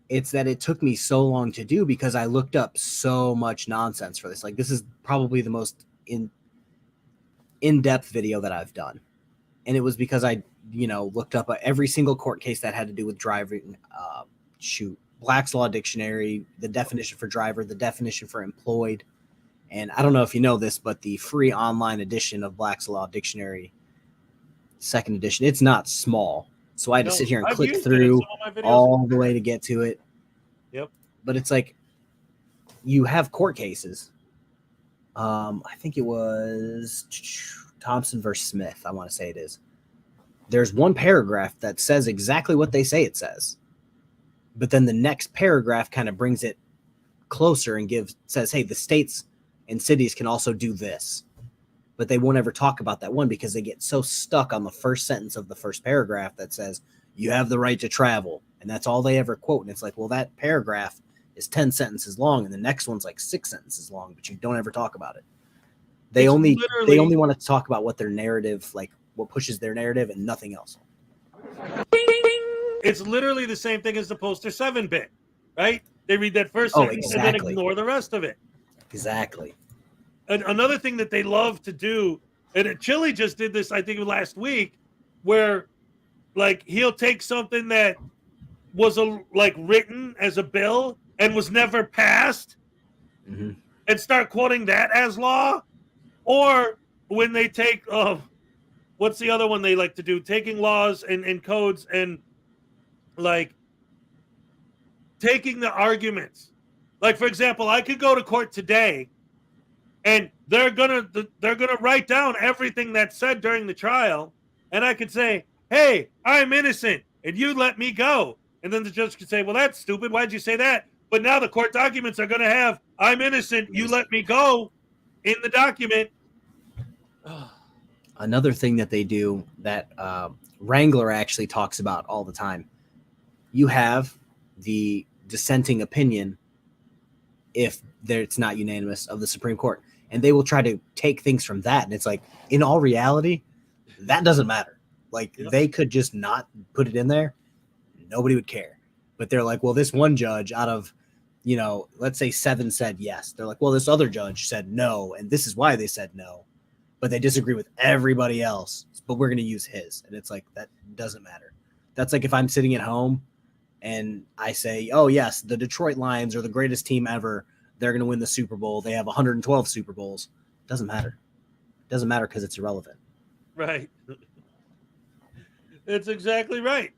It's that it took me so long to do because I looked up so much nonsense for this. Like, this is probably the most in-depth video that I've done. And it was because I, looked up every single court case that had to do with driving, Black's Law Dictionary, the definition for driver, the definition for employed. And I don't know if you know this, but the free online edition of Black's Law Dictionary, second edition, it's not small. So I had to sit here and click through all the way to get to it. Yep. But it's like, you have court cases. I think it was Thompson versus Smith. I want to say it is. There's one paragraph that says exactly what they say it says. But then the next paragraph kind of brings it closer and says, hey, the states and cities can also do this. But they won't ever talk about that one because they get so stuck on the first sentence of the first paragraph that says, you have the right to travel. And that's all they ever quote. And it's like, well, that paragraph is 10 sentences long. And the next one's like 6 sentences long, but you don't ever talk about it. They only want to talk about what their narrative, like what pushes their narrative and nothing else. It's literally the same thing as the poster 7-bit, right? They read that first sentence and then ignore the rest of it. Exactly. And another thing that they love to do, and Chili just did this, I think, last week, where like he'll take something that was written as a bill and was never passed and start quoting that as law. Or when they take what's the other one they like to do? Taking laws and codes and like taking the arguments. Like, for example, I could go to court today and they're gonna write down everything that's said during the trial, and I could say, hey, I'm innocent, and you let me go. And then the judge could say, well, that's stupid. Why'd you say that? But now the court documents are going to have, I'm innocent, you let me go in the document. Another thing that they do that Wrangler actually talks about all the time, you have the dissenting opinion if it's not unanimous of the Supreme Court. And they will try to take things from that. And it's like, in all reality, that doesn't matter. Like, they could just not put it in there. Nobody would care. But they're like, well, this one judge out of, let's say 7 said yes. They're like, well, this other judge said no. And this is why they said no. But they disagree with everybody else. But we're going to use his. And it's like, that doesn't matter. That's like if I'm sitting at home and I say, oh, yes, the Detroit Lions are the greatest team ever. They're going to win the Super Bowl. They have 112 Super Bowls. Doesn't matter. Doesn't matter because it's irrelevant. Right. It's exactly right.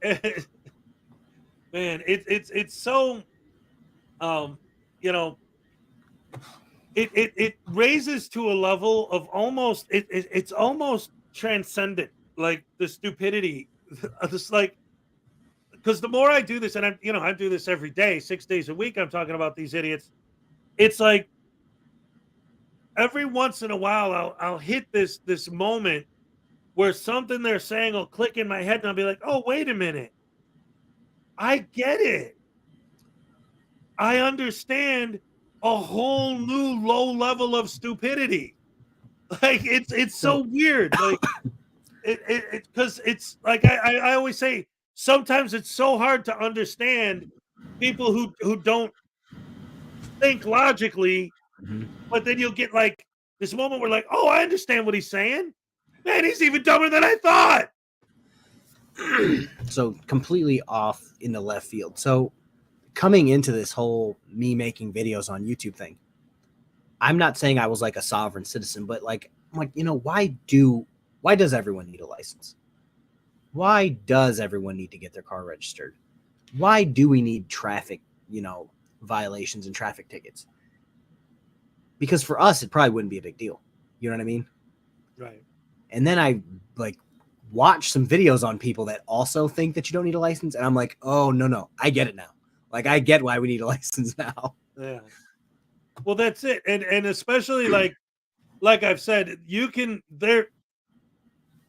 Man, it's so, you know, it raises to a level of almost it's almost transcendent, like the stupidity. Just like, because the more I do this, and I do this every day, 6 days a week, I'm talking about these idiots. It's like every once in a while I'll hit this moment where something they're saying will click in my head, and I'll be like, oh, wait a minute. I get it. I understand a whole new low level of stupidity. Like it's so weird. Like it because it's like I always say, sometimes it's so hard to understand people who don't think logically, but then you'll get like this moment where like, oh, I understand what he's saying. Man, he's even dumber than I thought. So completely off in the left field. So coming into this whole me making videos on YouTube thing, I'm not saying I was like a sovereign citizen, but like, I'm like, why does everyone need a license? Why does everyone need to get their car registered? Why do we need traffic, violations and traffic tickets? Because for us, it probably wouldn't be a big deal. You know what I mean? Right. And then I like watch some videos on people that also think that you don't need a license. And I'm like, oh, no, I get it now. Like, I get why we need a license now. Yeah. Well, that's it. And especially like I've said,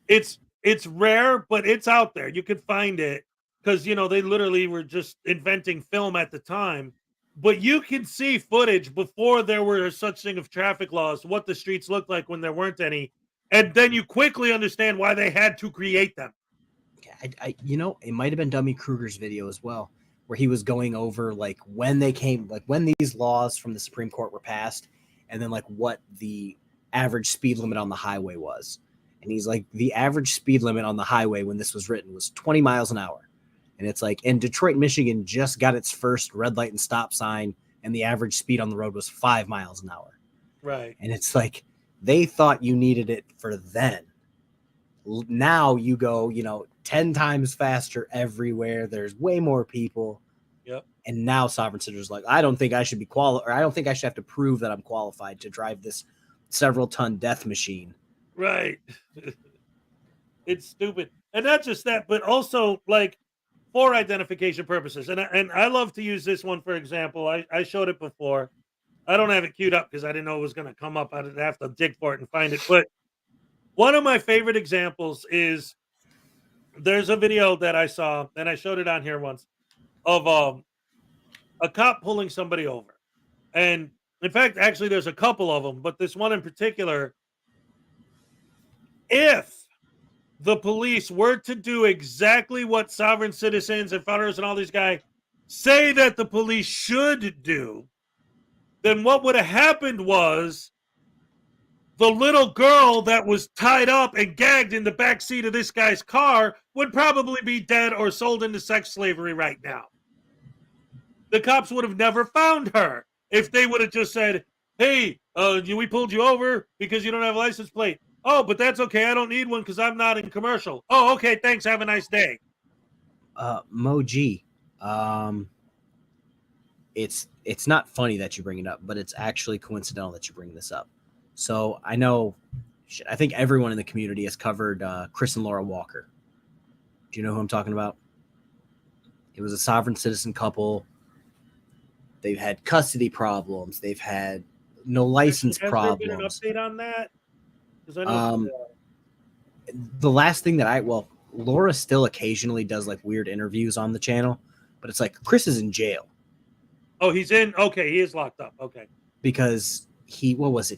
it's rare, but it's out there. You can find it because they literally were just inventing film at the time. But you can see footage before there were such thing of traffic laws, what the streets looked like when there weren't any, and then you quickly understand why they had to create them. It might have been Dummy Kruger's video as well, where he was going over like when these laws from the Supreme Court were passed, and then like what the average speed limit on the highway was. And he's like, the average speed limit on the highway when this was written was 20 miles an hour. And it's like, and Detroit, Michigan just got its first red light and stop sign, and the average speed on the road was 5 miles an hour. Right. And it's like, they thought you needed it for then. Now you go, 10 times faster everywhere. There's way more people. Yep. And now sovereign citizens are like, I don't think I should be or I don't think I should have to prove that I'm qualified to drive this several ton death machine. Right. It's stupid. And not just that, but also like for identification purposes. And I love to use this one, for example. I showed it before. I don't have it queued up because I didn't know it was going to come up. I'd have to dig for it and find it. But one of my favorite examples is there's a video that I saw, and I showed it on here once, of a cop pulling somebody over. And in fact, actually, there's a couple of them, but this one in particular, if the police were to do exactly what sovereign citizens and founders and all these guys say that the police should do, then what would have happened was the little girl that was tied up and gagged in the back seat of this guy's car would probably be dead or sold into sex slavery right now. The cops would have never found her if they would have just said, hey, we pulled you over because you don't have a license plate. Oh, but that's okay. I don't need one because I'm not in commercial. Oh, okay. Thanks. Have a nice day. Mo G, it's not funny that you bring it up, but it's actually coincidental that you bring this up. So I know, I think everyone in the community has covered Chris and Laura Walker. Do you know who I'm talking about? It was a sovereign citizen couple. They've had custody problems. They've had no license problems. Has there been an update on that? I know the last thing that Laura still occasionally does like weird interviews on the channel, but it's like Chris is in jail. Oh, he's in. Okay, he is locked up. Okay, because he was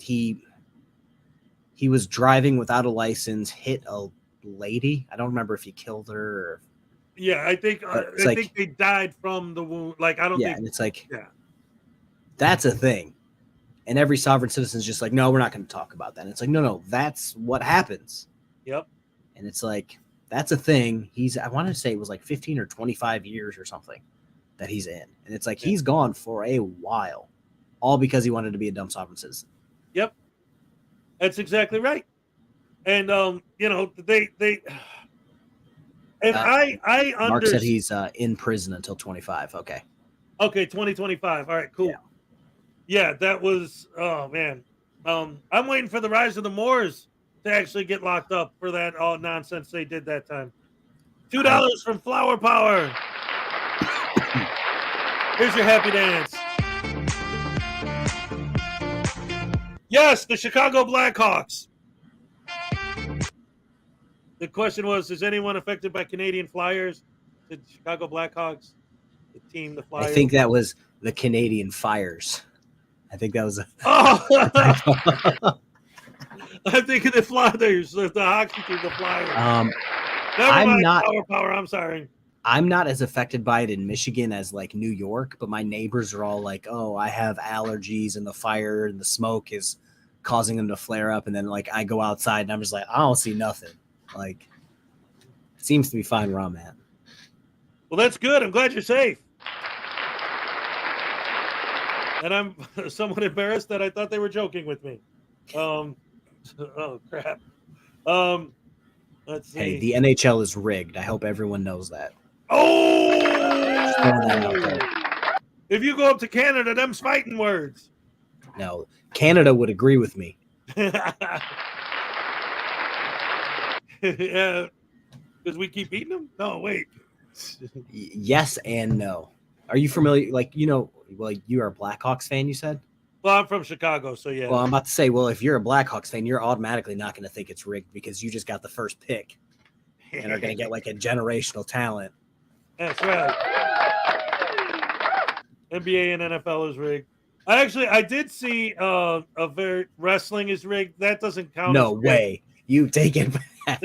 driving without a license, hit a lady. I don't remember if he killed her. Or, yeah, I think they died from the wound. Like I don't think. And it's like, that's a thing. And every sovereign citizen is just like, no, we're not going to talk about that. And it's like, no, that's what happens. Yep. And it's like, that's a thing. I want to say it was like 15 or 25 years or something that he's in. And it's like, he's gone for a while, all because he wanted to be a dumb sovereign citizen. Yep. That's exactly right. And, they And I Mark said he's in prison until 25. Okay. Okay, 2025. All right, cool. Yeah, that was, oh man. I'm waiting for the Rise of the Moors to actually get locked up for that all nonsense they did that time. $2 from Flower Power. Here's your happy dance. Yes, the Chicago Blackhawks. The question was, is anyone affected by Canadian Flyers? The Chicago Blackhawks, the team, the Flyers. I think that was the Canadian Fires. I think that was a I'm thinking the Flyers, the hockey team, the Flyers. Never I'm mind, not- Flower Power, I'm sorry. I'm not as affected by it in Michigan as like New York, but my neighbors are all like, "Oh, I have allergies, and the fire and the smoke is causing them to flare up." And then like I go outside and I'm just like, I don't see nothing. Like, it seems to be fine where I'm at. Well, that's good. I'm glad you're safe. And I'm somewhat embarrassed that I thought they were joking with me. Oh crap. Let's see. Hey, the NHL is rigged. I hope everyone knows that. Oh! Just throwing that out there. If you go up to Canada, them's fighting words. No, Canada would agree with me. Yeah, because we keep eating them. No, wait. Yes and no. Are you familiar? Like, you know, like you are a Blackhawks fan, you said? Well, I'm from Chicago, so yeah. Well, I'm about to say, well, if you're a Blackhawks fan, you're automatically not going to think it's rigged because you just got the first pick and are going to get like a generational talent. That's right. NBA and NFL is rigged. I did see wrestling is rigged. That doesn't count. No as way. You take it back.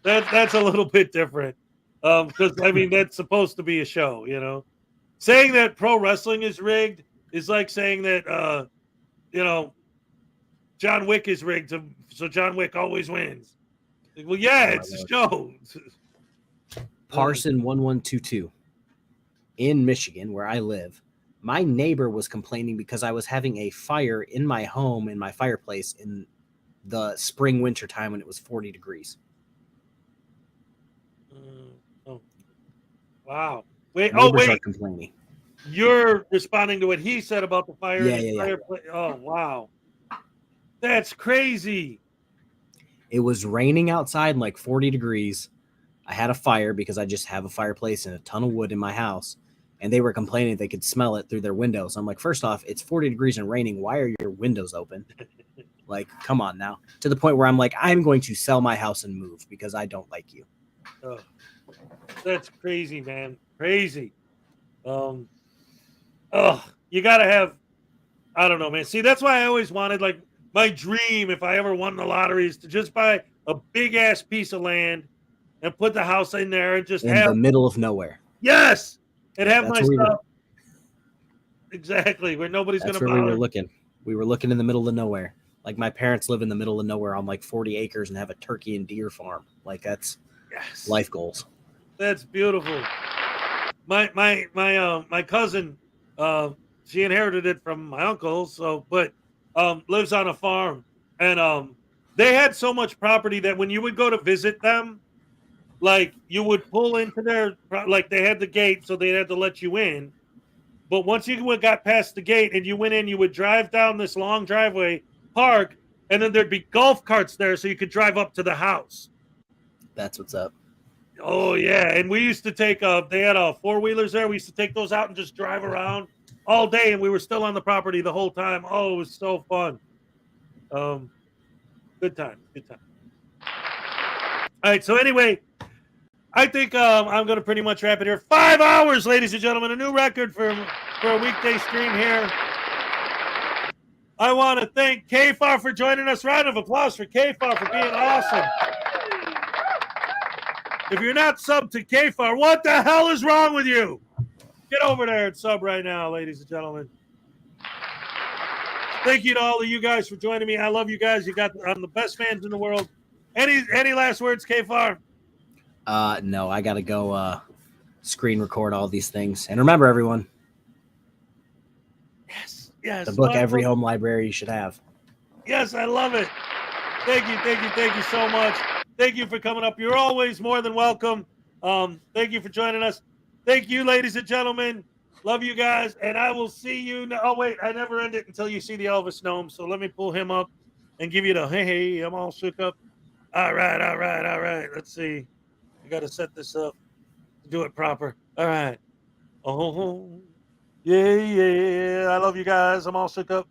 That's a little bit different. Because I mean that's supposed to be a show, you know. Saying that pro wrestling is rigged is like saying that you know, John Wick is rigged so John Wick always wins. Like, well, yeah, it's a show. Parson 1122 in Michigan, where I live. My neighbor was complaining because I was having a fire in my home, in my fireplace, in the spring winter time when it was 40 degrees. Wow. Wait. Neighbors are complaining. You're responding to what he said about the fire. Yeah, in the fireplace. Oh, wow. That's crazy. It was raining outside and like 40 degrees. I had a fire because I just have a fireplace and a ton of wood in my house. And they were complaining they could smell it through their windows. I'm like, first off, it's 40 degrees and raining. Why are your windows open? Like, come on now. To the point where I'm like, I'm going to sell my house and move because I don't like you. Oh, that's crazy, man. Crazy. You gotta have, I don't know, man. See, that's why I always wanted, like, my dream, if I ever won the lottery, is to just buy a big ass piece of land and put the house in there and just In have the middle of nowhere. Yes, and have That's my where stuff exactly where nobody's That's gonna where bother. we were looking. We were looking in the middle of nowhere. Like my parents live in the middle of nowhere on like 40 acres and have a turkey and deer farm. Like that's life goals. That's beautiful. My cousin, she inherited it from my uncle, but lives on a farm, and they had so much property that when you would go to visit them, like you would pull into like they had the gate, so they had to let you in. But once you got past the gate and you went in, you would drive down this long driveway, park, and then there'd be golf carts there, so you could drive up to the house. That's what's up. Oh yeah, and we used to take they had 4-wheelers there. We used to take those out and just drive around all day, and we were still on the property the whole time. Oh, it was so fun. Good time. All right, so anyway, I think I'm going to pretty much wrap it here. 5 hours, ladies and gentlemen, a new record for a weekday stream here. I want to thank KFAR for joining us. Round of applause for KFAR for being awesome. If you're not subbed to KFAR, what the hell is wrong with you? Get over there and sub right now, ladies and gentlemen. Thank you to all of you guys for joining me. I love you guys. I'm the best fans in the world. Any last words, KFAR? No, I gotta go screen record all these things. And remember, everyone. Yes. The book every home library should have. Yes, I love it. Thank you so much. Thank you for coming up. You're always more than welcome. Thank you for joining us. Thank you, ladies and gentlemen. Love you guys, and I will see you. Oh, wait, I never end it until you see the Elvis gnome. So let me pull him up and give you the hey, I'm all shook up. All right. Let's see. I got to set this up to do it proper. All right. Oh, yeah. I love you guys. I'm all shook up.